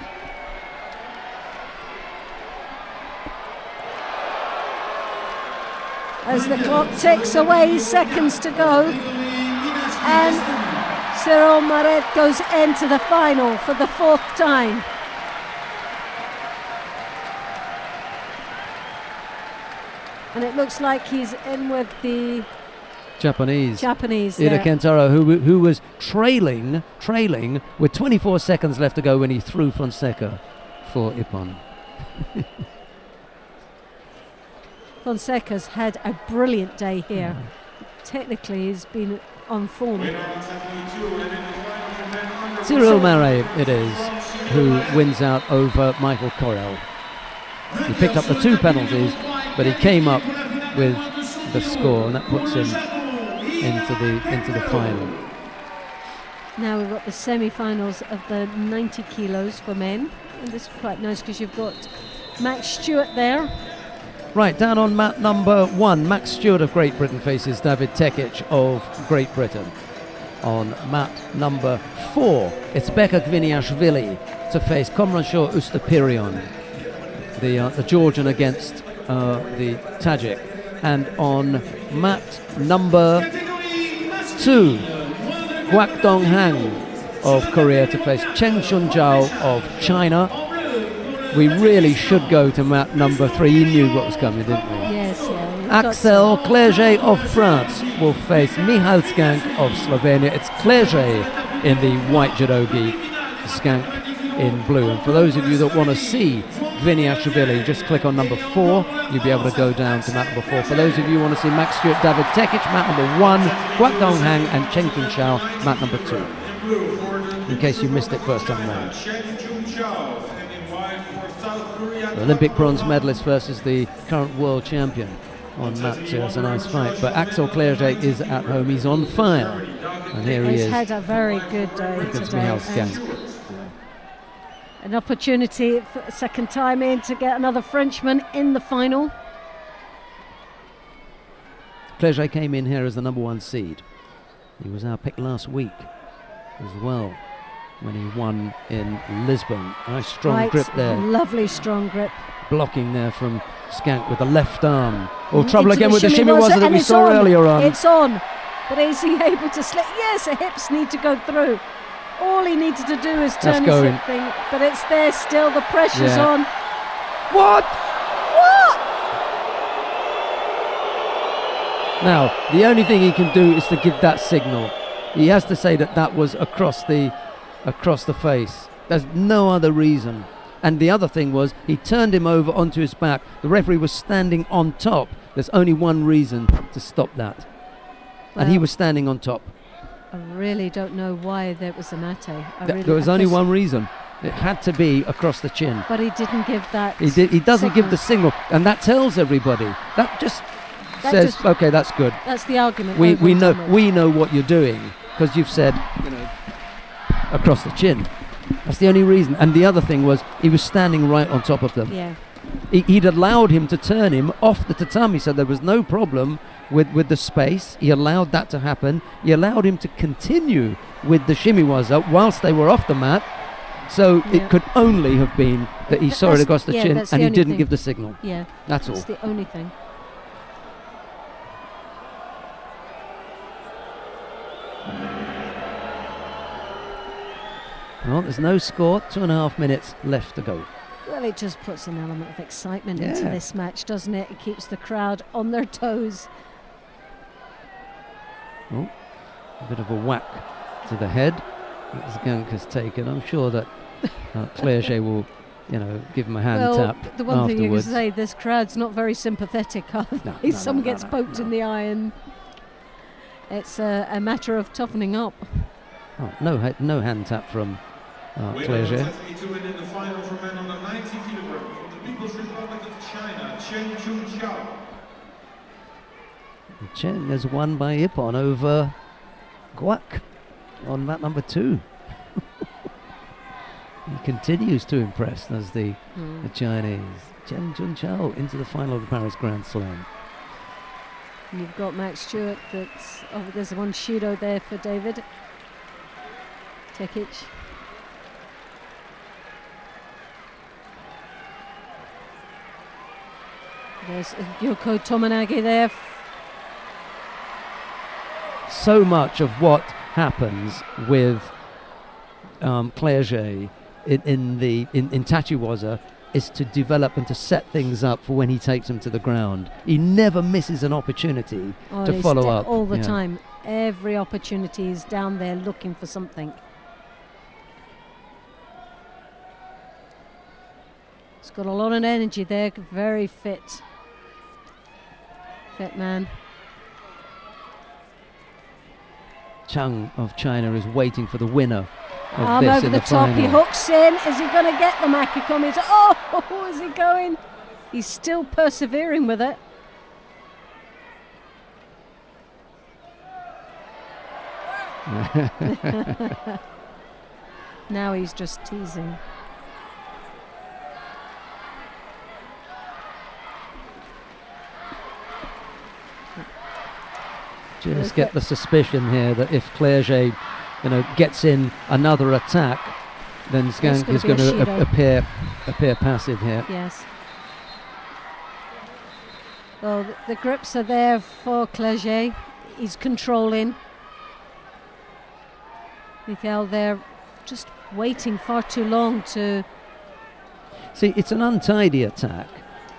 As the clock ticks away, seconds to go, and Cyril Maret goes into the final for the 4th time. And it looks like he's in with the Japanese. there. Ida Kentaro, who was trailing with 24 seconds left to go when he threw Fonseca for Ippon. Fonseca's had a brilliant day here. Technically, he's been on form. Cyril Maret it is who wins out over Michael Correll. He picked up the 2 penalties, but he came up with the score, and that puts him into the final. Now we've got the semi-finals of the 90 kilos for men, and this is quite nice because you've got Max Stewart there. Right, down on mat number 1, Max Stewart of Great Britain faces David Tekic of Great Britain. On mat number 4, it's Beka Gviniashvili to face Komranshaw Ustapirion, the Georgian against the Tajik. And on mat number 2, Guakdong Han of Korea to face Chen Shunjiao of China. We really should go to mat number 3. You knew what was coming, didn't we? Yes, yeah. Axel Clerget of France will face Michal Skank of Slovenia. It's Clerget in the white judogi, Skank in blue. And for those of you that want to see Gviniashvili, just click on number 4. You'll be able to go down to mat number 4. For those of you who want to see Max Stewart, David Tekic, mat number 1, Guakdong Han and Chen Qinxiao, mat number 2. In case you missed it first time round. The Olympic bronze medalist versus the current world champion on mat 2. It's a nice fight. But Axel Clerget is at home. He's on fire. And here he He's is. had a very good day Against today. Michal Skank. An opportunity for a second time in to get another Frenchman in the final. Clerget came in here as the number 1 seed. He was our pick last week as well when he won in Lisbon. Nice strong grip there. Lovely strong grip. Blocking there from Skank with the left arm. Oh, trouble Into again with the shimiwaza, shimiwaza that and we it's saw on. earlier on. It's on. But is he able to slip? Yes, the hips need to go through. All he needed to do is turn his going. hip thing, but it's there still. The pressure's Yeah. on. What? Now, the only thing he can do is to give that signal. He has to say that that was across the face. There's no other reason. And the other thing was, he turned him over onto his back. The referee was standing on top. There's only one reason to stop that. And he Well, was standing on top. I really don't know why there was a mate. There was only one reason. It had to be across the chin. But he didn't give that. He doesn't give signal. the signal, and that tells everybody. That just says, okay, that's good. That's the argument. We over we and know done with. we know what you're doing, because you've said, across the chin. That's the only reason. And the other thing was, he was standing right on top of them. Yeah. He'd allowed him to turn him off the tatami, so there was no problem with the space. He allowed that to happen. He allowed him to continue with the shimiwaza whilst they were off the mat. So Yeah. it could only have been that he saw it That's- across the yeah, chin that's and the he only didn't thing. give the signal. Yeah. That's all. That's the only thing. Well, there's no score. 2.5 minutes left to go. Well, it just puts an element of excitement into Yeah. this match, doesn't it? It keeps the crowd on their toes. Oh, a bit of a whack to the head that Zgank has taken. I'm sure that Clerget will, give him a hand Well, tap the one thing you can afterwards. say, this crowd's not very sympathetic. No, Someone no, gets no, poked no. in the eye, and it's a matter of toughening up. Oh, no hand tap from Winner Clerget. will to win in the final for men under 90 kilograms from the People's Republic of China, Chen Chun-Chao. Chen is won by Ippon over Guak on mat number 2. He continues to impress, does the Chinese. Chen Chun-Chao into the final of the Paris Grand Slam. You've got Max Stewart. There's one Judo there for David Tekic. There's Yoko Tomonagi there. So much of what happens with Clerget in Tachiwaza is to develop and to set things up for when he takes him to the ground. He never misses an opportunity to He's follow up. all the Yeah. time. Every opportunity is down there looking for something. He's got a lot of energy there. Very fit. Fit man. Chang of China is waiting for the winner of Arm this over in the the top. final. He hooks in. Is he going to get the Makikomi? Oh, is he going? He's still persevering with it. Now he's just teasing. Just get the suspicion here that if Clerget, gets in another attack, then Zgank gonna is be a going to Shido. appear passive here. Yes. Well, the grips are there for Clerget. He's controlling. Michael, they're just waiting far too long to... See, it's an untidy attack,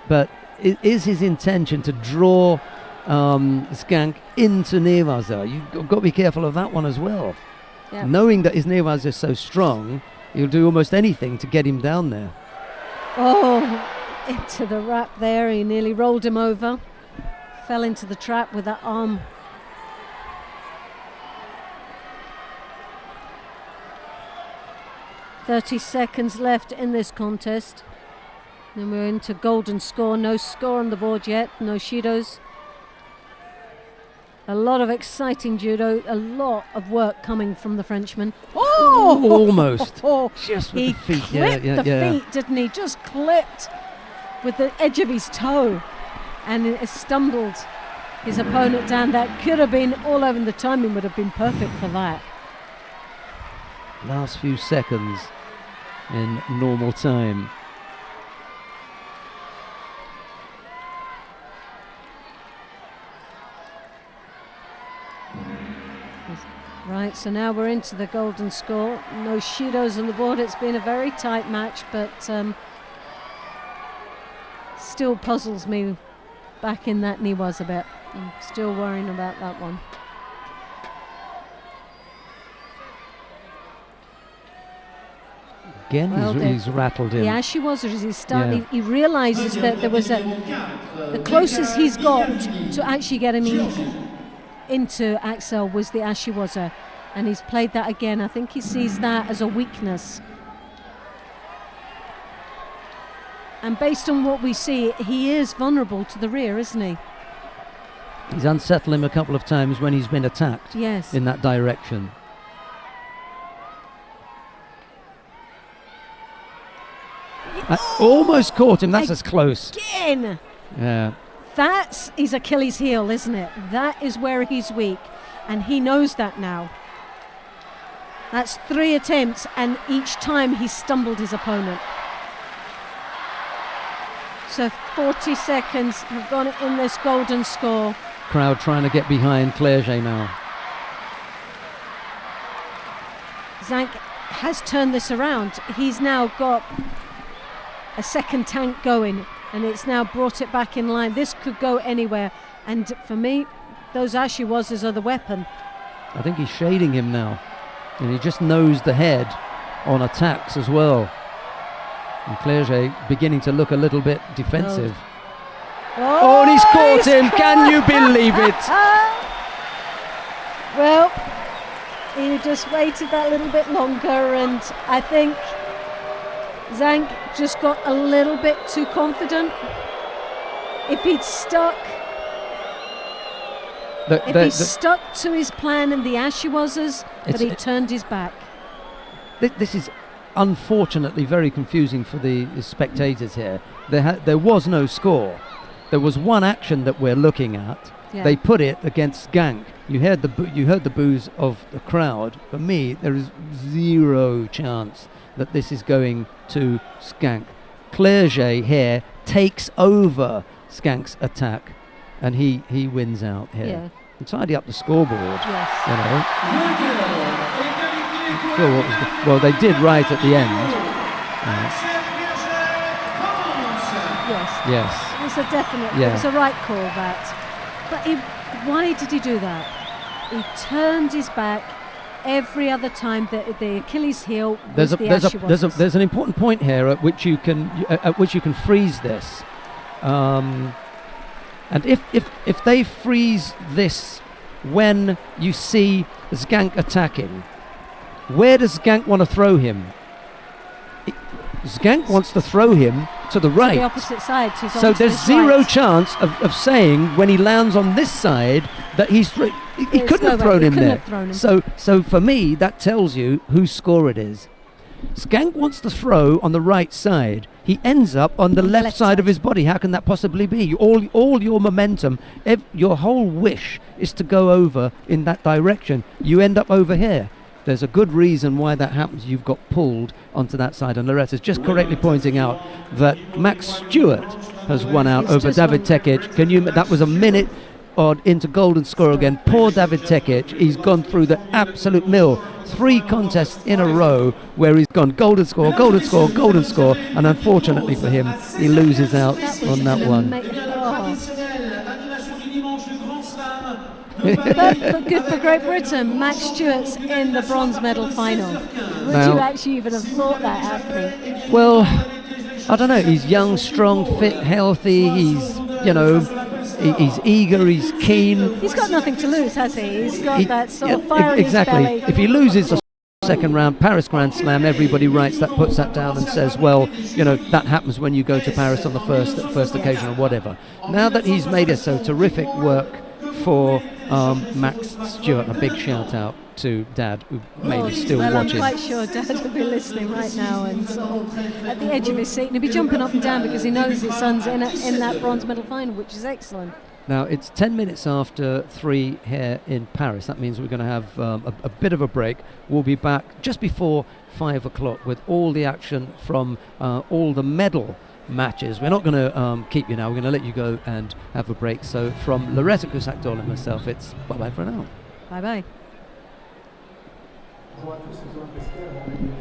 but is his intention to draw Zgank into Nevaza? You've got to be careful of that one as well. Yeah. Knowing that his Nevaza is so strong, he'll do almost anything to get him down there. Oh, into the wrap there. He nearly rolled him over. Fell into the trap with that arm. "30 seconds left in this contest. Then we're into golden score. No score on the board yet. No Shidos. A lot of exciting judo. A lot of work coming from the Frenchman. Oh! Almost. Oh, Just with he the feet. clipped the feet, didn't he? Just clipped with the edge of his toe, and it stumbled his opponent down. That could have been all over. The timing would have been perfect for that. Last few seconds in normal time. Right, so now we're into the golden score. No Shidos on the board. It's been a very tight match, but still puzzles me back in that Niwas a bit. I'm still worrying about that one. Again, Well, he's rattled The in. Ashiwas, as he started, Yeah. he realizes that there was the closest he's got to actually getting into Axel was the Ashiwaza, and he's played that again. I think he sees that as a weakness. And based on what we see, he is vulnerable to the rear, isn't he? He's unsettled him a couple of times when he's been attacked Yes. in that direction. Almost caught him. That's as close. Again! Yeah. That's his Achilles heel, isn't it? That is where he's weak, and he knows that now. That's 3 attempts, and each time he stumbled his opponent. So 40 seconds have gone in this golden score. Crowd trying to get behind Clerget now. Zank has turned this around. He's now got a second tank going, and it's now brought it back in line. This could go anywhere, and for me, those Ashiwazas are the weapon. I think he's shading him now, and he just knows the head on attacks as well. And Clerget beginning to look a little bit defensive. Oh, and he's caught him! Can you believe it? Well, he just waited that little bit longer, and I think Zank just got a little bit too confident. If he'd stuck, stuck to his plan and the Ashiwazas, but he turned his back. This is unfortunately very confusing for the spectators here. There was no score. There was one action that we're looking at. Yeah. They put it against Skank. You heard the boos of the crowd. For me, there is zero chance that this is going to Skank. Clerget here takes over Skank's attack, and he wins out here. Yeah. And tidy up the scoreboard. Yes. You know. Sure what was well, they did right at the end. Yes. Yes. It was a definite. Yeah. It was a right call, that. But why did he do that? He turned his back every other time. The Achilles heel was the Ashiwazas. There's an important point here at which you can freeze this, and if they freeze this when you see Skank attacking, where does Skank want to throw him? Skank wants to throw him to the right. The opposite side. So there's zero chance of saying when he lands on this side that he couldn't have thrown him there. So for me, that tells you whose score it is. Skank wants to throw on the right side. He ends up on the left side of his body. How can that possibly be? All your momentum, your whole wish is to go over in that direction. You end up over here. There's a good reason why that happens. You've got pulled onto that side, and Loretta's just correctly pointing out that Max Stewart has won out over David Tekic. That was a minute odd into golden score again. Poor David Tekic. He's gone through the absolute mill. 3 contests in a row where he's gone golden score, golden score, golden score, and unfortunately for him, he loses out on that one. but good for Great Britain. Max Stewart's in the bronze medal final. Would you actually even have thought that happening? Well, I don't know. He's young, strong, fit, healthy. He's, he's eager, he's keen. He's got nothing to lose, has he? He's got that sort of fire in his belly. If he loses the second round Paris Grand Slam, everybody puts that down and says, well, that happens when you go to Paris on the first occasion or whatever. Now that he's made it so terrific work for Max Stewart, a big shout out to Dad, who may be still watching. I'm quite sure Dad will be listening right now and sort of at the edge of his seat, and he'll be jumping up and down because he knows his son's in that bronze medal final, which is excellent. Now it's 10 minutes after 3 here in Paris. That means we're going to have a bit of a break. We'll be back just before 5 o'clock with all the action from all the medal matches. We're not going to keep you now. We're going to let you go and have a break. So from Loretta Cusack-Doll and myself, it's bye-bye for now. Bye-bye. Bonjour à tous, c'est Thomas Pesquet avant l'USS.